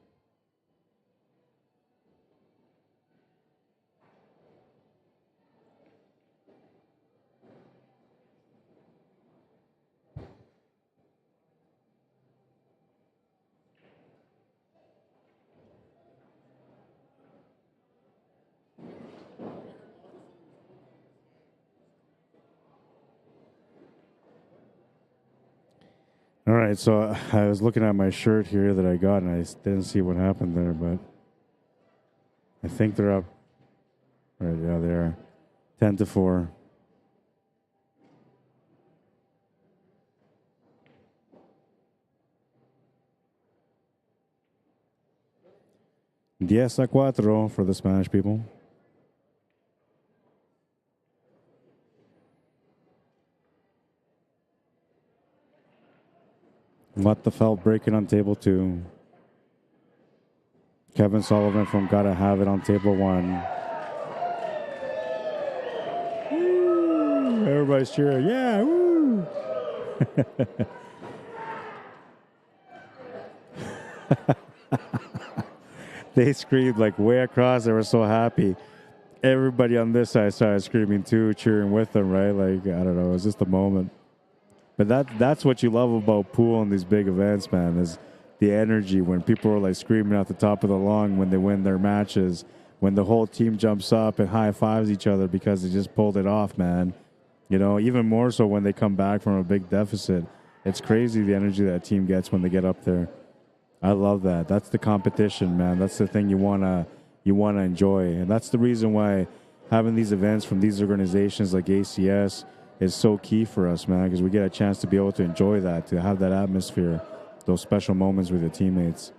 All right, so I was looking at my shirt here that I got, and I didn't see what happened there, but I think they're up. Right, yeah, they are 10-4. Diez a cuatro for the Spanish people. What the Felt breaking on table 2. Kevin Sullivan from Gotta Have It on table 1. Woo! Everybody's cheering. Yeah, woo! They screamed like way across. They were so happy. Everybody on this side started screaming too, cheering with them, right? Like, I don't know. It was just a moment. But that's what you love about pool and these big events, man, is the energy when people are like screaming at the top of the lung when they win their matches, when the whole team jumps up and high fives each other because they just pulled it off, man. You know, even more so when they come back from a big deficit. It's crazy the energy that team gets when they get up there. I love that. That's the competition, man. That's the thing you wanna enjoy, and that's the reason why having these events from these organizations like ACS is so key for us, man, because we get a chance to be able to enjoy that, to have that atmosphere, those special moments with your teammates.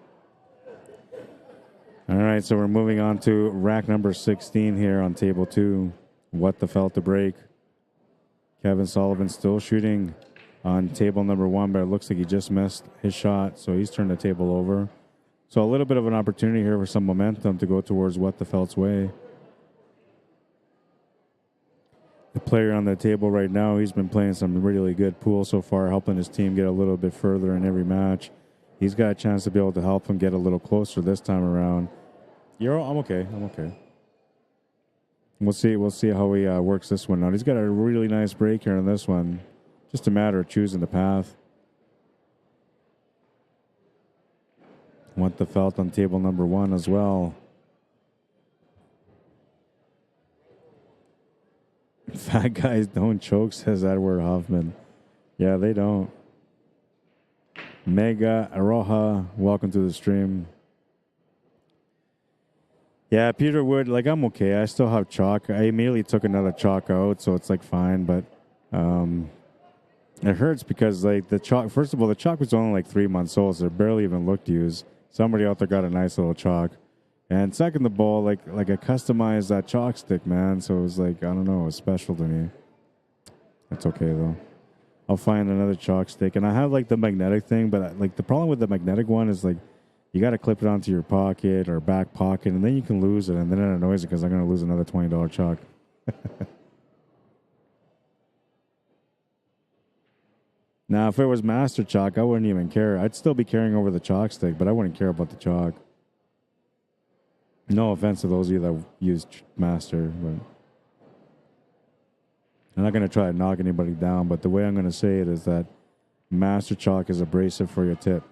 All right, so we're moving on to rack number 16 here on table 2. What the Felt to break. Kevin Sullivan still shooting on table number 1, but it looks like he just missed his shot, so he's turned the table over. So a little bit of an opportunity here for some momentum to go towards What the Felt's way. The player on the table right now, he's been playing some really good pool so far, helping his team get a little bit further in every match. He's got a chance to be able to help him get a little closer this time around. I'm okay. We'll see how he works this one out. He's got a really nice break here on this one. Just a matter of choosing the path. What the Felt on table number 1 as well. Fat guys don't choke, says Edward Hoffman. Yeah, they don't. Mega Aroha, welcome to the stream. Yeah, Peter Wood, like, I'm okay. I still have chalk. I immediately took another chalk out, so it's like fine, but it hurts because like the chalk, first of all, the chalk was only like 3 months old, so it barely even looked used. Somebody out there got a nice little chalk. And second of all, like I customized that chalk stick, man. So it was like, I don't know, it was special to me. That's okay though. I'll find another chalk stick. And I have like the magnetic thing, but like the problem with the magnetic one is like you got to clip it onto your pocket or back pocket, and then you can lose it. And then it annoys it because I'm going to lose another $20 chalk. Now, if it was master chalk, I wouldn't even care. I'd still be carrying over the chalk stick, but I wouldn't care about the chalk. No offense to those of you that use master, but I'm not going to try to knock anybody down, but the way I'm going to say it is that master chalk is abrasive for your tip.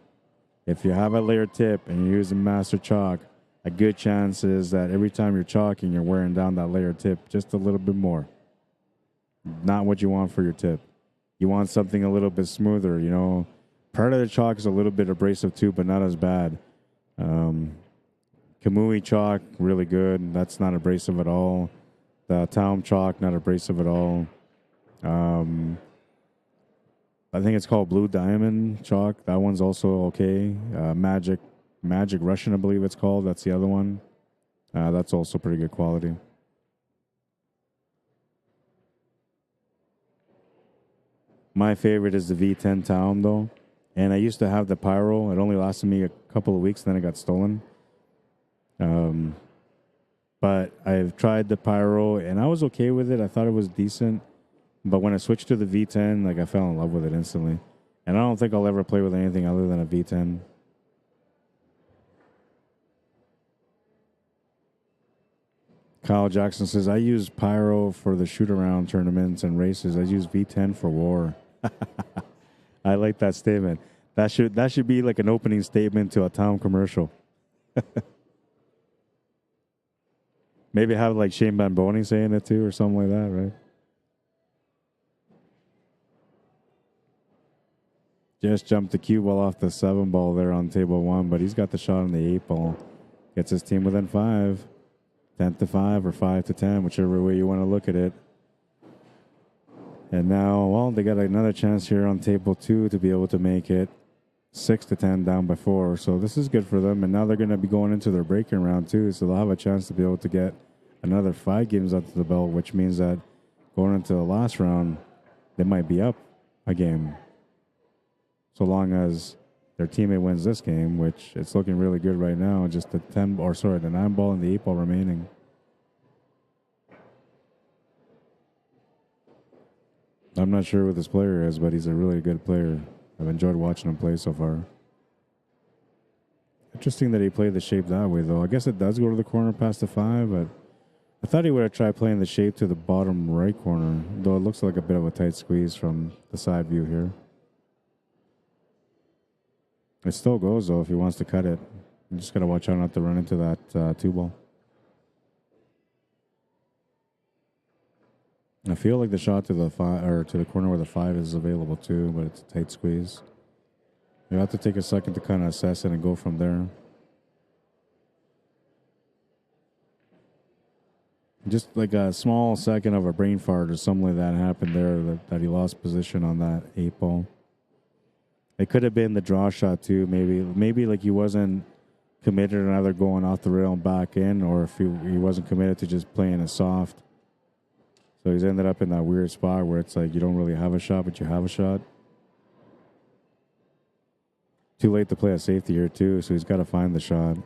If you have a layered tip and you're using master chalk, a good chance is that every time you're chalking, you're wearing down that layered tip just a little bit more. Not what you want for your tip. You want something a little bit smoother, you know. Part of the chalk is a little bit abrasive too, but not as bad. Kamui chalk, really good. That's not abrasive at all. The Taum chalk, not abrasive at all. I think it's called Blue Diamond chalk. That one's also okay. Magic Russian, I believe it's called. That's the other one. That's also pretty good quality. My favorite is the V10 Taum, though. And I used to have the Pyro. It only lasted me a couple of weeks, then it got stolen. But I've tried the Pyro, and I was okay with it. I thought it was decent. But when I switched to the V10, like, I fell in love with it instantly. And I don't think I'll ever play with anything other than a V10. Kyle Jackson says, I use Pyro for the shoot-around tournaments and races. I use V10 for war. I like that statement. That should be like an opening statement to a Taum commercial. Maybe have like Shane Bamboni saying it too or something like that, right? Just jumped the cue ball off the 7 ball there on table 1, but he's got the shot on the 8 ball. Gets his team within 5. 10-5 or 5-10, whichever way you want to look at it. And now, well, they got another chance here on table 2 to be able to make it 6-10 down by 4. So this is good for them. And now they're going to be going into their breaking round too. So they'll have a chance to be able to get another 5 games under the belt, which means that going into the last round, they might be up a game. so long as their teammate wins this game, which it's looking really good right now. Just the 9 ball and the 8 ball remaining. I'm not sure what this player is, but he's a really good player. I've enjoyed watching him play so far. Interesting that he played the shape that way, though. I guess it does go to the corner past the 5, but I thought he would have tried playing the shape to the bottom right corner, though it looks like a bit of a tight squeeze from the side view here. It still goes, though, if he wants to cut it. You just got to watch out not to run into that 2 ball. I feel like the shot to the 5 or to the corner where the 5 is available too, but it's a tight squeeze. You have to take a second to kind of assess it and go from there. Just like a small second of a brain fart or something like that happened there, that he lost position on that 8 ball. It could have been the draw shot too, maybe like he wasn't committed on either going off the rail and back in, or if he wasn't committed to just playing a soft. So he's ended up in that weird spot where it's like you don't really have a shot, but you have a shot. Too late to play a safety here too, so he's got to find the shot.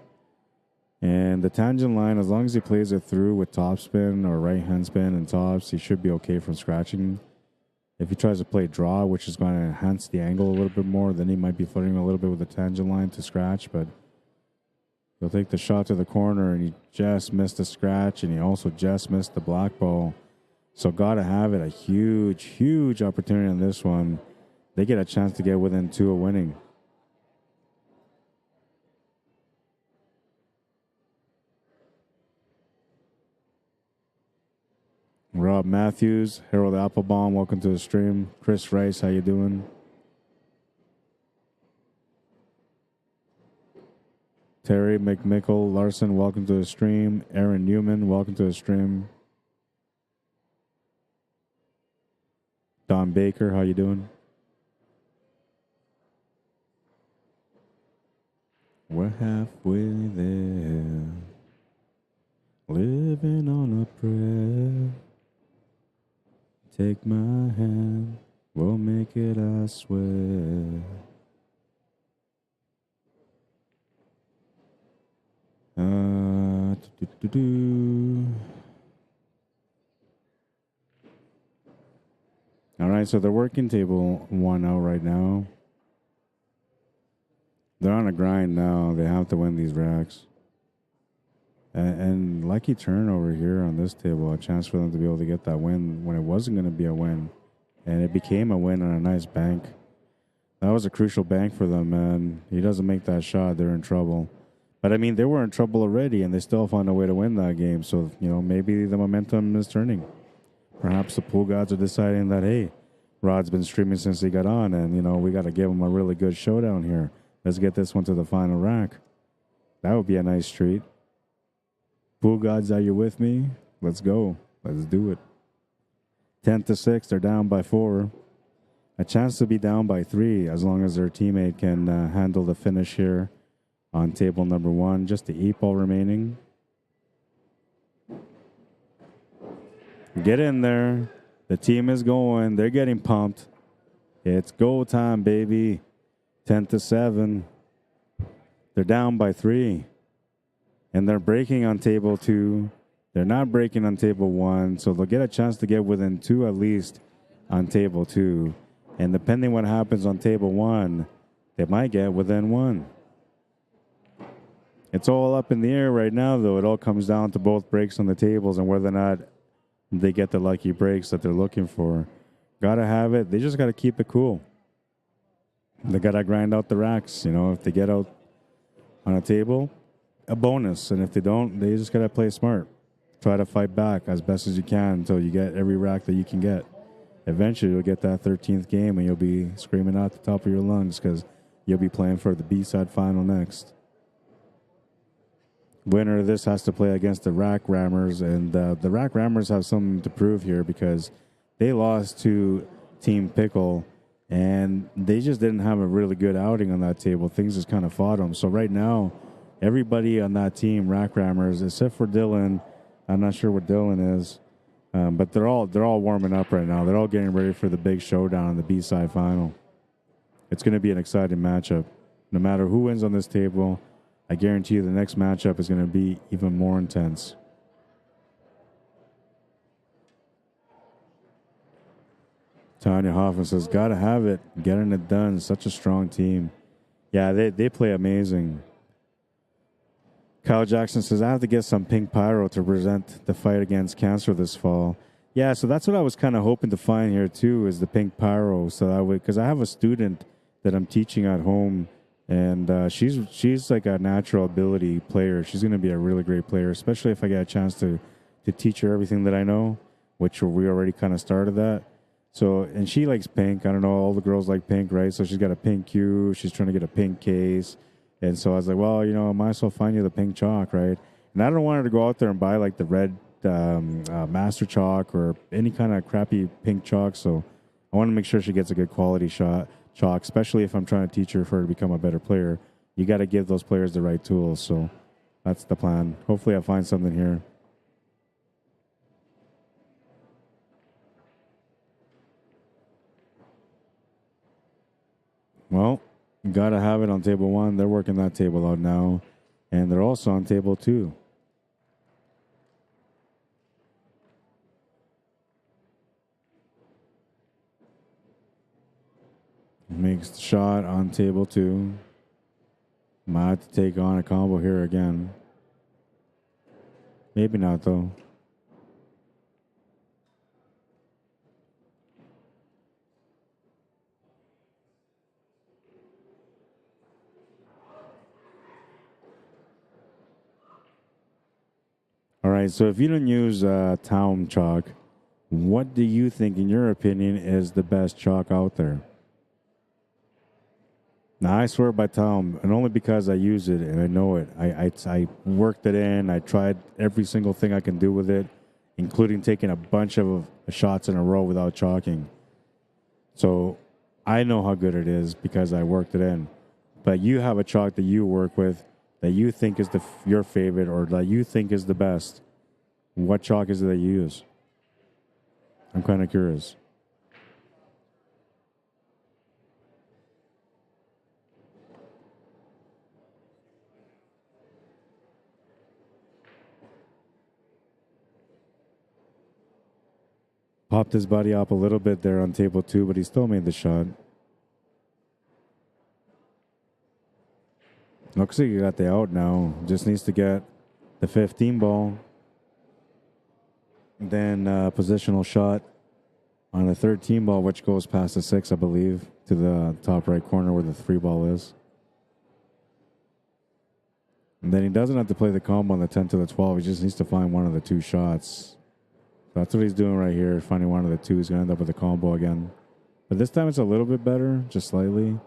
And the tangent line, as long as he plays it through with topspin or right hand spin and tops, he should be okay from scratching. If he tries to play draw, which is going to enhance the angle a little bit more, then he might be flirting a little bit with the tangent line to scratch, but he'll take the shot to the corner, and he just missed the scratch, and he also just missed the black ball. So got to have it. A huge, huge opportunity on this one. They get a chance to get within 2 of winning. Rob Matthews, Harold Applebaum, welcome to the stream. Chris Rice, how you doing? Terry McMickle Larson, welcome to the stream. Aaron Newman, welcome to the stream. Don Baker, how you doing? We're halfway there, living on a prayer. Take my hand, we'll make it, I swear. All right, so they're working table 1 out right now. They're on a grind now. They have to win these racks. And lucky turn over here on this table, a chance for them to be able to get that win when it wasn't going to be a win. And it became a win on a nice bank. That was a crucial bank for them, man. He doesn't make that shot, they're in trouble. But, I mean, they were in trouble already, and they still found a way to win that game. So, you know, maybe the momentum is turning. Perhaps the pool gods are deciding that, hey, Rod's been streaming since he got on, and, you know, we got to give him a really good showdown here. Let's get this one to the final rack. That would be a nice treat. Pool gods, are you with me? Let's go. Let's do it. 10-6, they're down by 4. A chance to be down by 3 as long as their teammate can handle the finish here on table number 1. Just the 8 ball remaining. Get in there. The team is going. They're getting pumped. It's go time, baby. 10-7. They're down by 3. And they're breaking on table 2. They're not breaking on table 1, so they'll get a chance to get within 2 at least on table 2. And depending what happens on table 1, they might get within 1. It's all up in the air right now, though. It all comes down to both breaks on the tables and whether or not they get the lucky breaks that they're looking for. Gotta have it. They just gotta keep it cool. They gotta grind out the racks. You know, if they get out on a table, a bonus. And if they don't, they just got to play smart. Try to fight back as best as you can until you get every rack that you can get. Eventually, you'll get that 13th game and you'll be screaming out the top of your lungs because you'll be playing for the B-side final next. Winner of this has to play against the Rack Rammers. And the Rack Rammers have something to prove here because they lost to Team Pickle and they just didn't have a really good outing on that table. Things just kind of fought them. So right now, everybody on that team, Rack Rammers, except for Dylan, I'm not sure what Dylan is, but they're all warming up right now. They're all getting ready for the big showdown in the B-side final. it's going to be an exciting matchup. No matter who wins on this table, I guarantee you the next matchup is going to be even more intense. Tanya Hoffman says, gotta have it. Getting it done. Such a strong team. Yeah, they play amazing. Kyle Jackson says, I have to get some pink pyro to present the fight against cancer this fall. Yeah, so that's what I was kind of hoping to find here too, is the pink pyro. So that way, because I have a student that I'm teaching at home, and she's like a natural ability player. She's going to be a really great player, especially if I get a chance to teach her everything that I know, which we already kind of started that. So, and she likes pink. I don't know, all the girls like pink, right? So she's got a pink cue. She's trying to get a pink case. And so I was like, well, you know, I might as well find you the pink chalk, right? And I don't want her to go out there and buy like the red master chalk or any kind of crappy pink chalk. So I want to make sure she gets a good quality chalk, especially if I'm trying to teach her for her to become a better player. You got to give those players the right tools. So that's the plan. Hopefully I'll find something here. Well, got to have it on table 1. They're working that table out now. And they're also on table 2. Makes the shot on table 2. Might have to take on a combo here again. Maybe not, though. All right, so if you don't use town chalk, what do you think, in your opinion, is the best chalk out there? Now, I swear by town, and only because I use it and I know it. I worked it in. I tried every single thing I can do with it, including taking a bunch of shots in a row without chalking. So I know how good it is because I worked it in. But you have a chalk that you work with that you think is your favorite or that you think is the best. What chalk is it that you use? I'm kind of curious. Popped his body up a little bit there on table 2, but he still made the shot. Looks like you got the out now. Just needs to get the 15 ball. Then positional shot on the 13 ball, which goes past the 6, I believe, to the top right corner where the 3 ball is. And then he doesn't have to play the combo on the 10 to the 12. He just needs to find one of the 2 shots. That's what he's doing right here, finding one of the 2. He's going to end up with a combo again. But this time it's a little bit better, just slightly.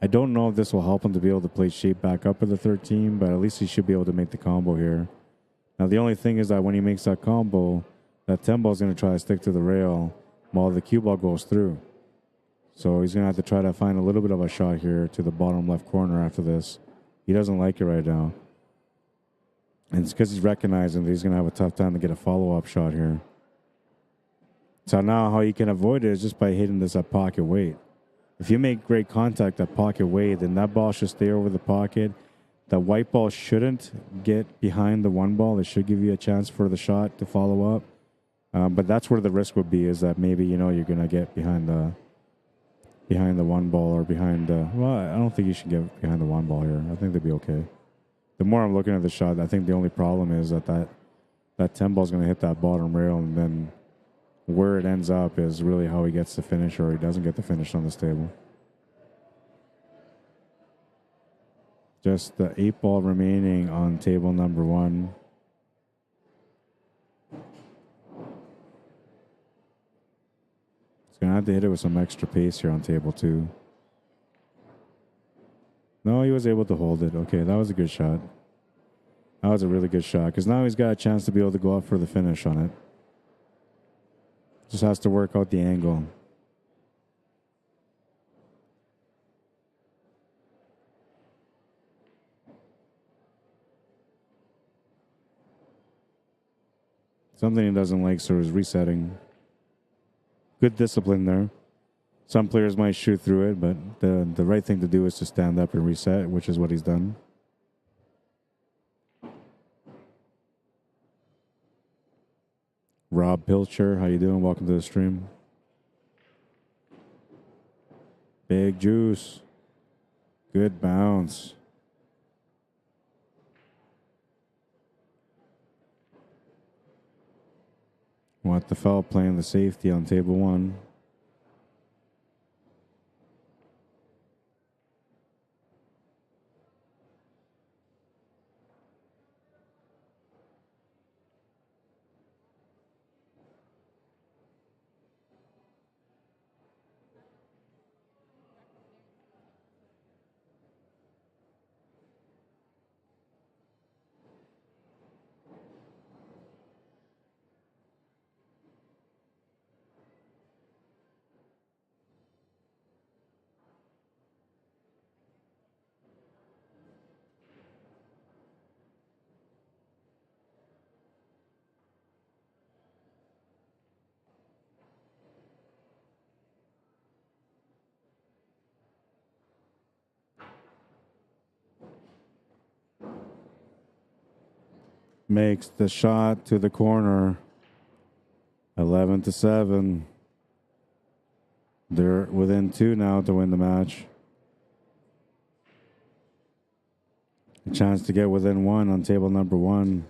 I don't know if this will help him to be able to play shape back up with the 13, but at least he should be able to make the combo here. Now, the only thing is that when he makes that combo, that 10 ball is going to try to stick to the rail while the cue ball goes through. So he's going to have to try to find a little bit of a shot here to the bottom left corner after this. He doesn't like it right now. And it's because he's recognizing that he's going to have a tough time to get a follow-up shot here. So now how you can avoid it is just by hitting this at pocket weight. If you make great contact at pocket weight, then that ball should stay over the pocket. The white ball shouldn't get behind the 1 ball. It should give you a chance for the shot to follow up. But that's where the risk would be, is that maybe, you know, you're going to get behind the 1 ball or behind well, I don't think you should get behind the 1 ball here. I think they'd be okay. The more I'm looking at the shot, I think the only problem is that 10 ball is going to hit that bottom rail, and then where it ends up is really how he gets the finish or he doesn't get the finish on this table. Just the 8 ball remaining on table number 1. He's going to have to hit it with some extra pace here on table 2. No, he was able to hold it. Okay, that was a good shot. That was a really good shot because now he's got a chance to be able to go up for the finish on it. Just has to work out the angle. Something he doesn't like, so he's resetting. Good discipline there. Some players might shoot through it, but the right thing to do is to stand up and reset, which is what he's done. Rob Pilcher, how you doing? Welcome to the stream. Big juice. Good bounce. What the foul playing the safety on table 1. Makes the shot to the corner. 11-7. They're within 2 now to win the match. A chance to get within 1 on table number 1.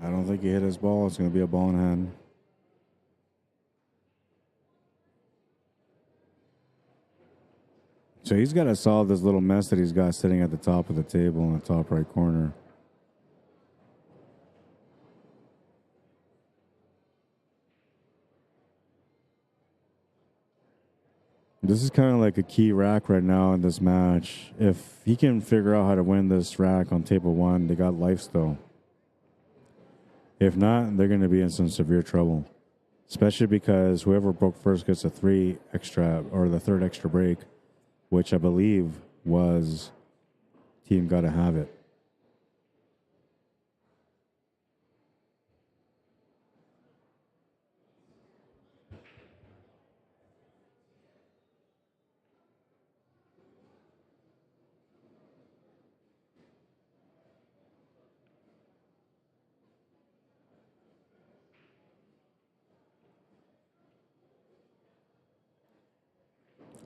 I don't think he hit his ball. It's going to be a ball in hand. So he's got to solve this little mess that he's got sitting at the top of the table in the top right corner. This is kind of like a key rack right now in this match. If he can figure out how to win this rack on table 1, they got life still. If not, they're going to be in some severe trouble, especially because whoever broke first gets a 3 extra or the 3rd extra break, which I believe was team got to have it.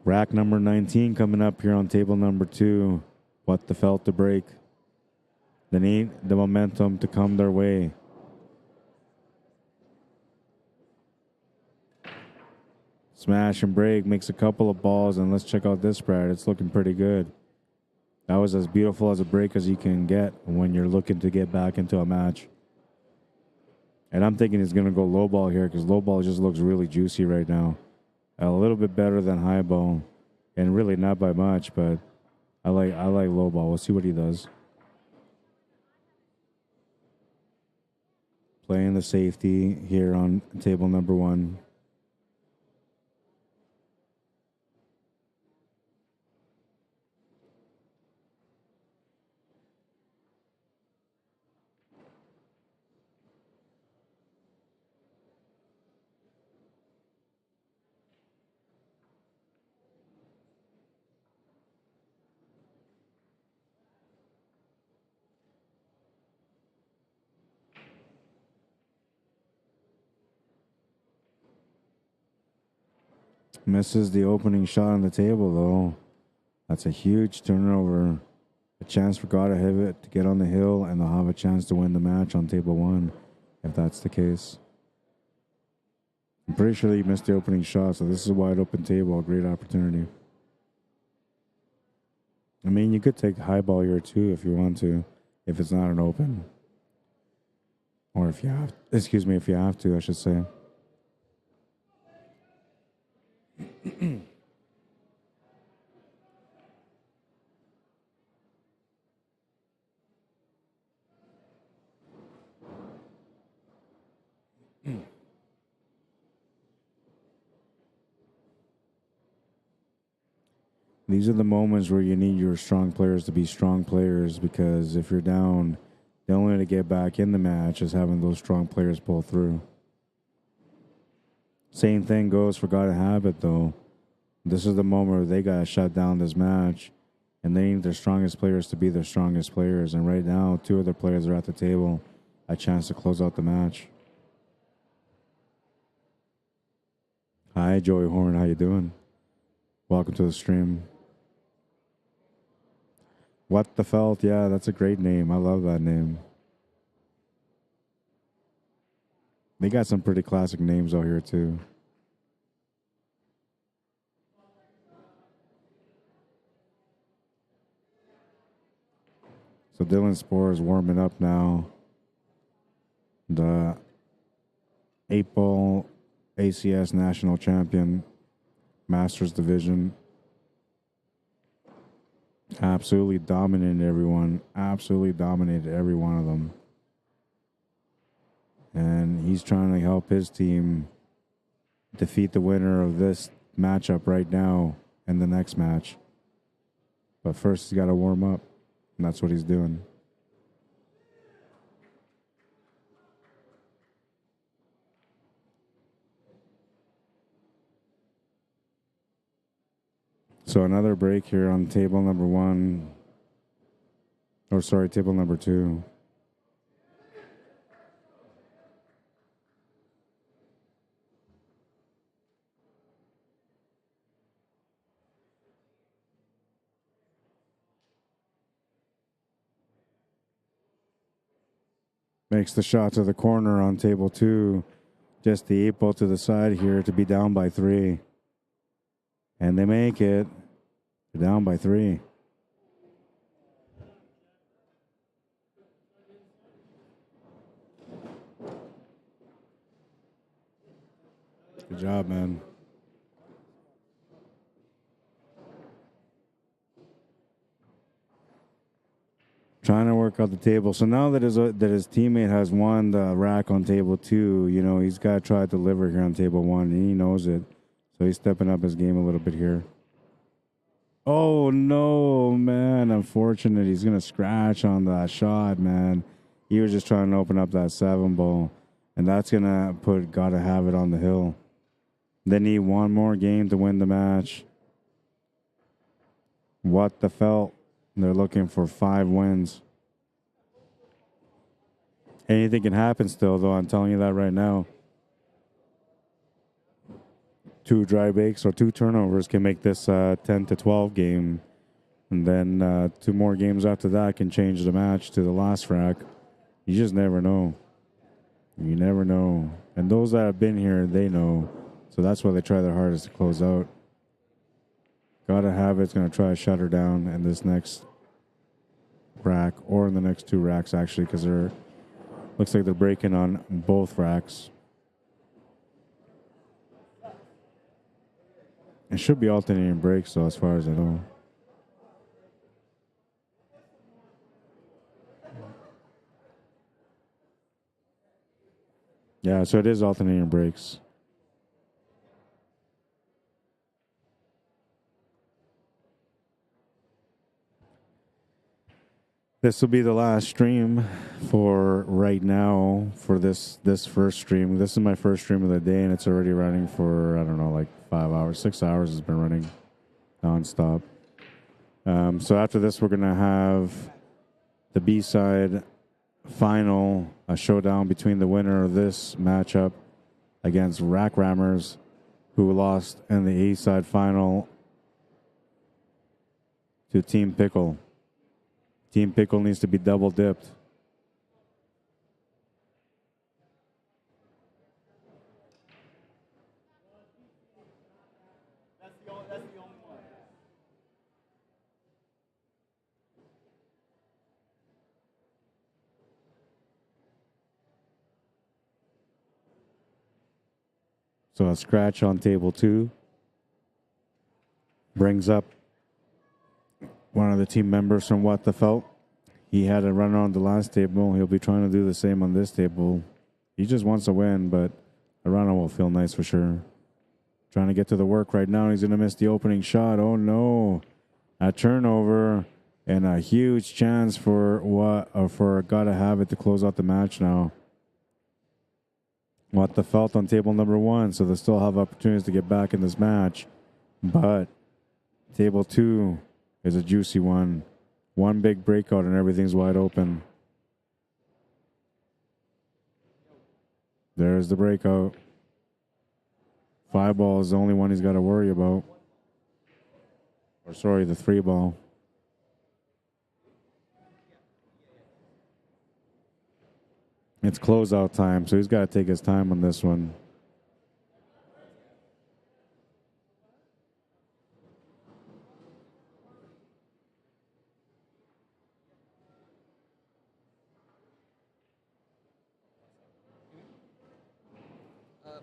Rack number 19 coming up here on table number 2. What the felt to break. They need the momentum to come their way. Smash and break, makes a couple of balls, and let's check out this spread. It's looking pretty good. That was as beautiful as a break as you can get when you're looking to get back into a match. And I'm thinking he's going to go low ball here because low ball just looks really juicy right now. A little bit better than high ball, and really not by much, but I like low ball. We'll see what he does. Playing the safety here on table number 1. Misses the opening shot on the table, though. That's a huge turnover. A chance for God to have it to get on the hill, and they'll have a chance to win the match on table 1, if that's the case. I'm pretty sure that he missed the opening shot, so this is a wide open table. A great opportunity. I mean, you could take high ball here, too, if you want to, if it's not an open. Or if you have, if you have to, I should say. These are the moments where you need your strong players to be strong players, because if you're down, the only way to get back in the match is having those strong players pull through. Same thing goes for Gotta Have It, though. This is the moment where they got to shut down this match, and they need their strongest players to be their strongest players. And right now, two of their players are at the table, a chance to close out the match. Hi, Joey Horn. How you doing? Welcome to the stream. What the Felt? Yeah, that's a great name. I love that name. They got some pretty classic names out here, too. So Dylan Spohr is warming up now. The 8-ball ACS national champion, Masters Division. Absolutely dominated everyone. Absolutely dominated every one of them. And he's trying to help his team defeat the winner of this matchup right now in the next match. But first, he's got to warm up, and that's what he's doing. So another break here on table number 1. Or sorry, table number 2. Makes the shot to the corner on table 2. Just the 8-ball to the side here to be down by 3. And they make it. They're down by 3. Good job, man. Trying to work out the table. So now that his teammate has won the rack on table 2, you know, he's got to try to deliver here on table 1, and he knows it. So he's stepping up his game a little bit here. Oh, no, man. Unfortunate. He's going to scratch on that shot, man. He was just trying to open up that 7-ball, and that's going to put Gotta Have It on the hill. They need one more game to win the match. What the Felt? They're looking for 5 wins. Anything can happen still, though. I'm telling you that right now. 2 dry bakes or 2 turnovers can make this 10-12 game. And then 2 more games after that can change the match to the last rack. You just never know. You never know. And those that have been here, they know. So that's why they try their hardest to close out. Gotta Have It's going to try to shut her down in this next rack, or in the next 2 racks, actually, because they're looks like they're breaking on both racks. It should be alternating breaks, though, as far as I know. Yeah, so it is alternating breaks. This will be the last stream for right now for this first stream. This is my first stream of the day, and it's already running for, I don't know, like 5 hours, 6 hours has been running nonstop. So after this, we're going to have the B-side final, a showdown between the winner of this matchup against Rack Rammers, who lost in the A-side final to Team Pickle. Team Pickle needs to be double dipped. That's the only one. So a scratch on table 2 brings up one of the team members from What the Felt. He had a runner on the last table. He'll be trying to do the same on this table. He just wants to win, but a runner will feel nice for sure. Trying to get to the work right now. He's going to miss the opening shot. Oh, no. A turnover and a huge chance for Gotta Have It to close out the match now. What the felt on table number 1, so they still have opportunities to get back in this match. But table 2 is a juicy one. One big breakout and everything's wide open. There's the breakout. 5 ball is the only one he's got to worry about. Or sorry, the 3 ball. It's closeout time, so he's got to take his time on this one.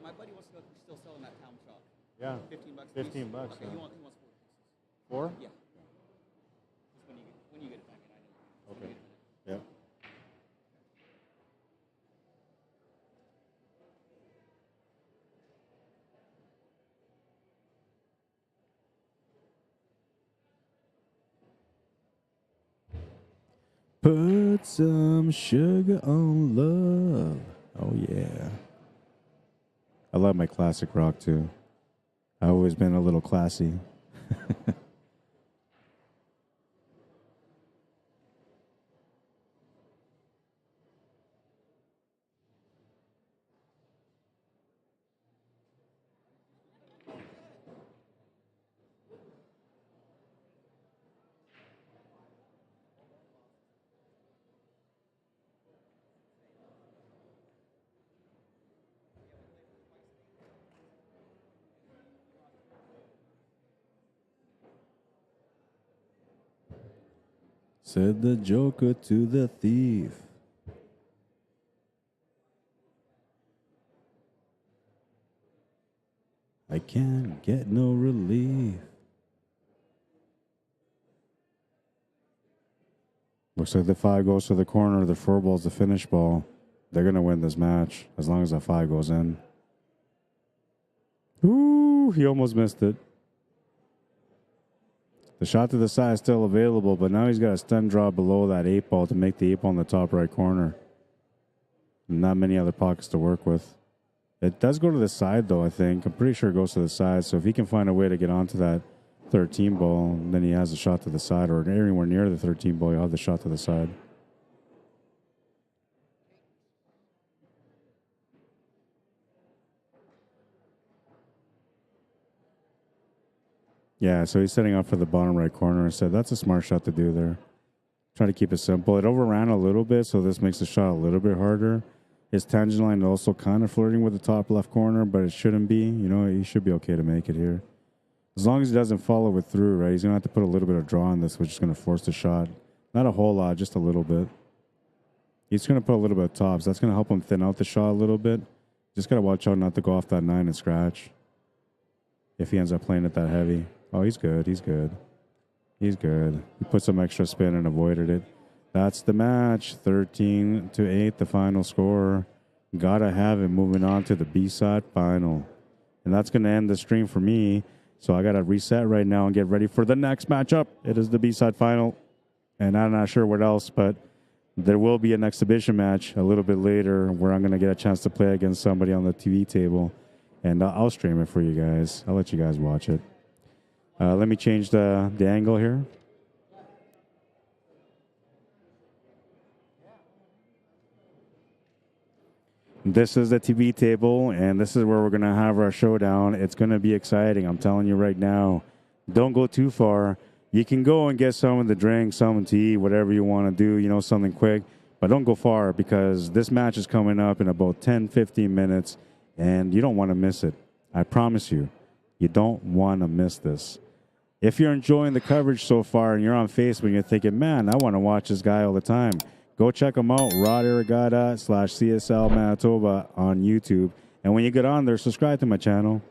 My buddy wants to know if you're still selling that town chalk. Yeah. 15 bucks. 15 bucks. Okay, Yeah. he wants 4 pieces. 4? Yeah. Just when you get it back, and I know. Okay. Yeah. Put some sugar on love. Oh, yeah. I love my classic rock, too. I've always been a little classy. Said the Joker to the thief. I can't get no relief. Looks like the 5 goes to the corner. The 4 ball's the finish ball. They're going to win this match as long as that 5 goes in. Ooh, he almost missed it. The shot to the side is still available, but now he's got a stun draw below that 8 ball to make the 8 ball in the top right corner. Not many other pockets to work with. It does go to the side, though, I think. I'm pretty sure it goes to the side, so if he can find a way to get onto that 13 ball, then he has a shot to the side, or anywhere near the 13 ball, he'll have the shot to the side. Yeah, so he's setting up for the bottom right corner. I said that's a smart shot to do there. Try to keep it simple. It overran a little bit, so this makes the shot a little bit harder. His tangent line also kind of flirting with the top left corner, but it shouldn't be. You know, he should be okay to make it here. As long as he doesn't follow it through, right? He's going to have to put a little bit of draw on this, which is going to force the shot. Not a whole lot, just a little bit. He's going to put a little bit of tops. That's going to help him thin out the shot a little bit. Just got to watch out not to go off that 9 and scratch if he ends up playing it that heavy. Oh, he's good. He's good. He's good. He put some extra spin and avoided it. That's the match. 13-8, the final score. Gotta Have It, moving on to the B-side final. And that's going to end the stream for me. So I got to reset right now and get ready for the next matchup. It is the B-side final. And I'm not sure what else, but there will be an exhibition match a little bit later where I'm going to get a chance to play against somebody on the TV table. And I'll stream it for you guys. I'll let you guys watch it. Let me change the angle here. This is the TV table, and this is where we're going to have our showdown. It's going to be exciting. I'm telling you right now. Don't go too far. You can go and get something to drink, something to eat, whatever you want to do, you know, something quick. But don't go far because this match is coming up in about 10, 15 minutes, and you don't want to miss it. I promise you, you don't want to miss this. If you're enjoying the coverage so far and you're on Facebook and you're thinking, man, I want to watch this guy all the time, go check him out, Rod Arriagada /CSL Manitoba on YouTube. And when you get on there, subscribe to my channel.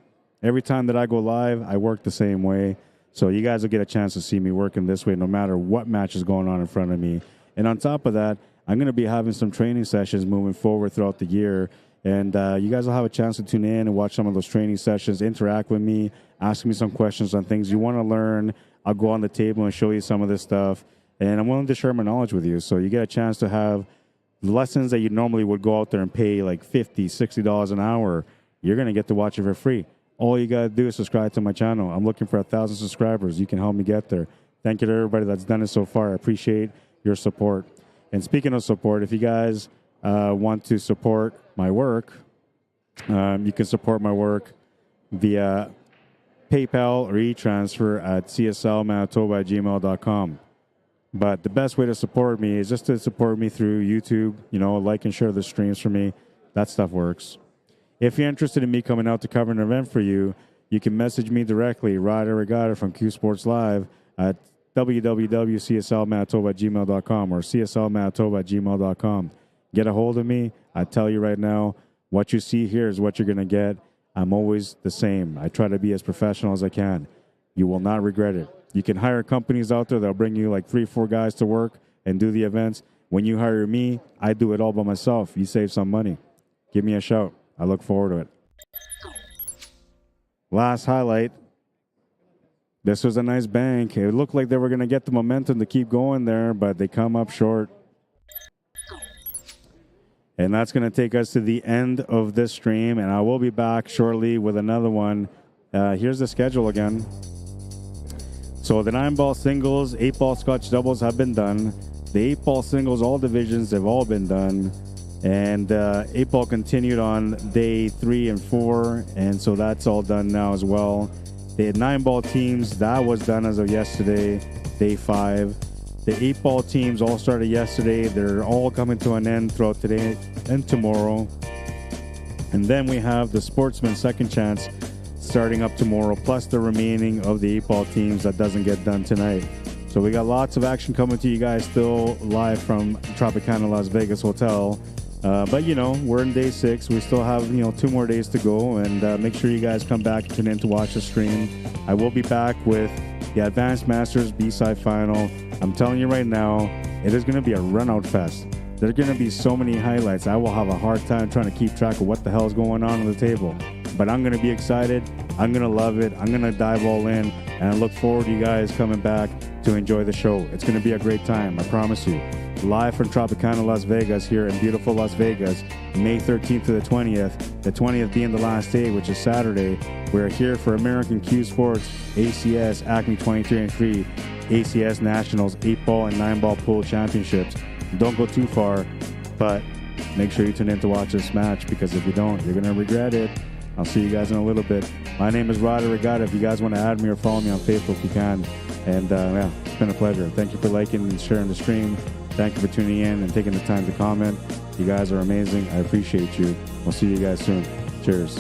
Every time that I go live, I work the same way. So you guys will get a chance to see me working this way no matter what match is going on in front of me. And on top of that, I'm going to be having some training sessions moving forward throughout the year. And you guys will have a chance to tune in and watch some of those training sessions, interact with me, ask me some questions on things you want to learn. I'll go on the table and show you some of this stuff. And I'm willing to share my knowledge with you. So you get a chance to have lessons that you normally would go out there and pay like $50, $60 an hour. You're going to get to watch it for free. All you got to do is subscribe to my channel. I'm looking for 1,000 subscribers. You can help me get there. Thank you to everybody that's done it so far. I appreciate your support. And speaking of support, if you guys want to support my work, you can support my work via PayPal or e-transfer at cslmanitoba@gmail.com. But the best way to support me is just to support me through YouTube. Like and share the streams for me. That stuff works. If you're interested in me coming out to cover an event for you, you can message me directly, Rod Arriagada from Cuesports Live at www.cslmanitoba@gmail.com or cslmanitoba@gmail.com. Get a hold of me. I tell you right now, what you see here is what you're going to get. I'm always the same. I try to be as professional as I can. You will not regret it. You can hire companies out there that'll bring you like 3 or 4 guys to work and do the events. When you hire me, I do it all by myself. You save some money. Give me a shout. I look forward to it. Last highlight. This was a nice bank. It looked like they were going to get the momentum to keep going there, but they come up short. And that's going to take us to the end of this stream, and I will be back shortly with another one. Here's the schedule again. So the 9-ball singles, 8-ball Scotch doubles have been done. The 8-ball singles, all divisions have all been done. And 8-ball continued on day 3 and 4, and so that's all done now as well. They had 9-ball teams. That was done as of yesterday, day 5. The 8-ball teams all started yesterday. They're all coming to an end throughout today and tomorrow. And then we have the Sportsman Second Chance starting up tomorrow, plus the remaining of the 8-ball teams that doesn't get done tonight. So we got lots of action coming to you guys still live from Tropicana Las Vegas Hotel. But, we're in day 6. We still have, 2 more days to go. And make sure you guys come back and tune in to watch the stream. I will be back with the Advanced Masters B-Side Final. I'm telling you right now, it is going to be a run-out fest. There's going to be so many highlights. I will have a hard time trying to keep track of what the hell is going on the table. But I'm going to be excited. I'm going to love it. I'm going to dive all in. And I look forward to you guys coming back to enjoy the show. It's going to be a great time, I promise you. Live from Tropicana, Las Vegas, here in beautiful Las Vegas, May 13th to the 20th. The 20th being the last day, which is Saturday. We're here for American Cuesports, ACS, Acme 23-3, ACS Nationals, 8-ball and 9-ball pool championships. Don't go too far, but make sure you tune in to watch this match, because if you don't, you're going to regret it. I'll see you guys in a little bit. My name is Rod Arriagada. If you guys want to add me or follow me on Facebook, you can. And it's been a pleasure. Thank you for liking and sharing the stream. Thank you for tuning in and taking the time to comment. You guys are amazing. I appreciate you. We'll see you guys soon. Cheers.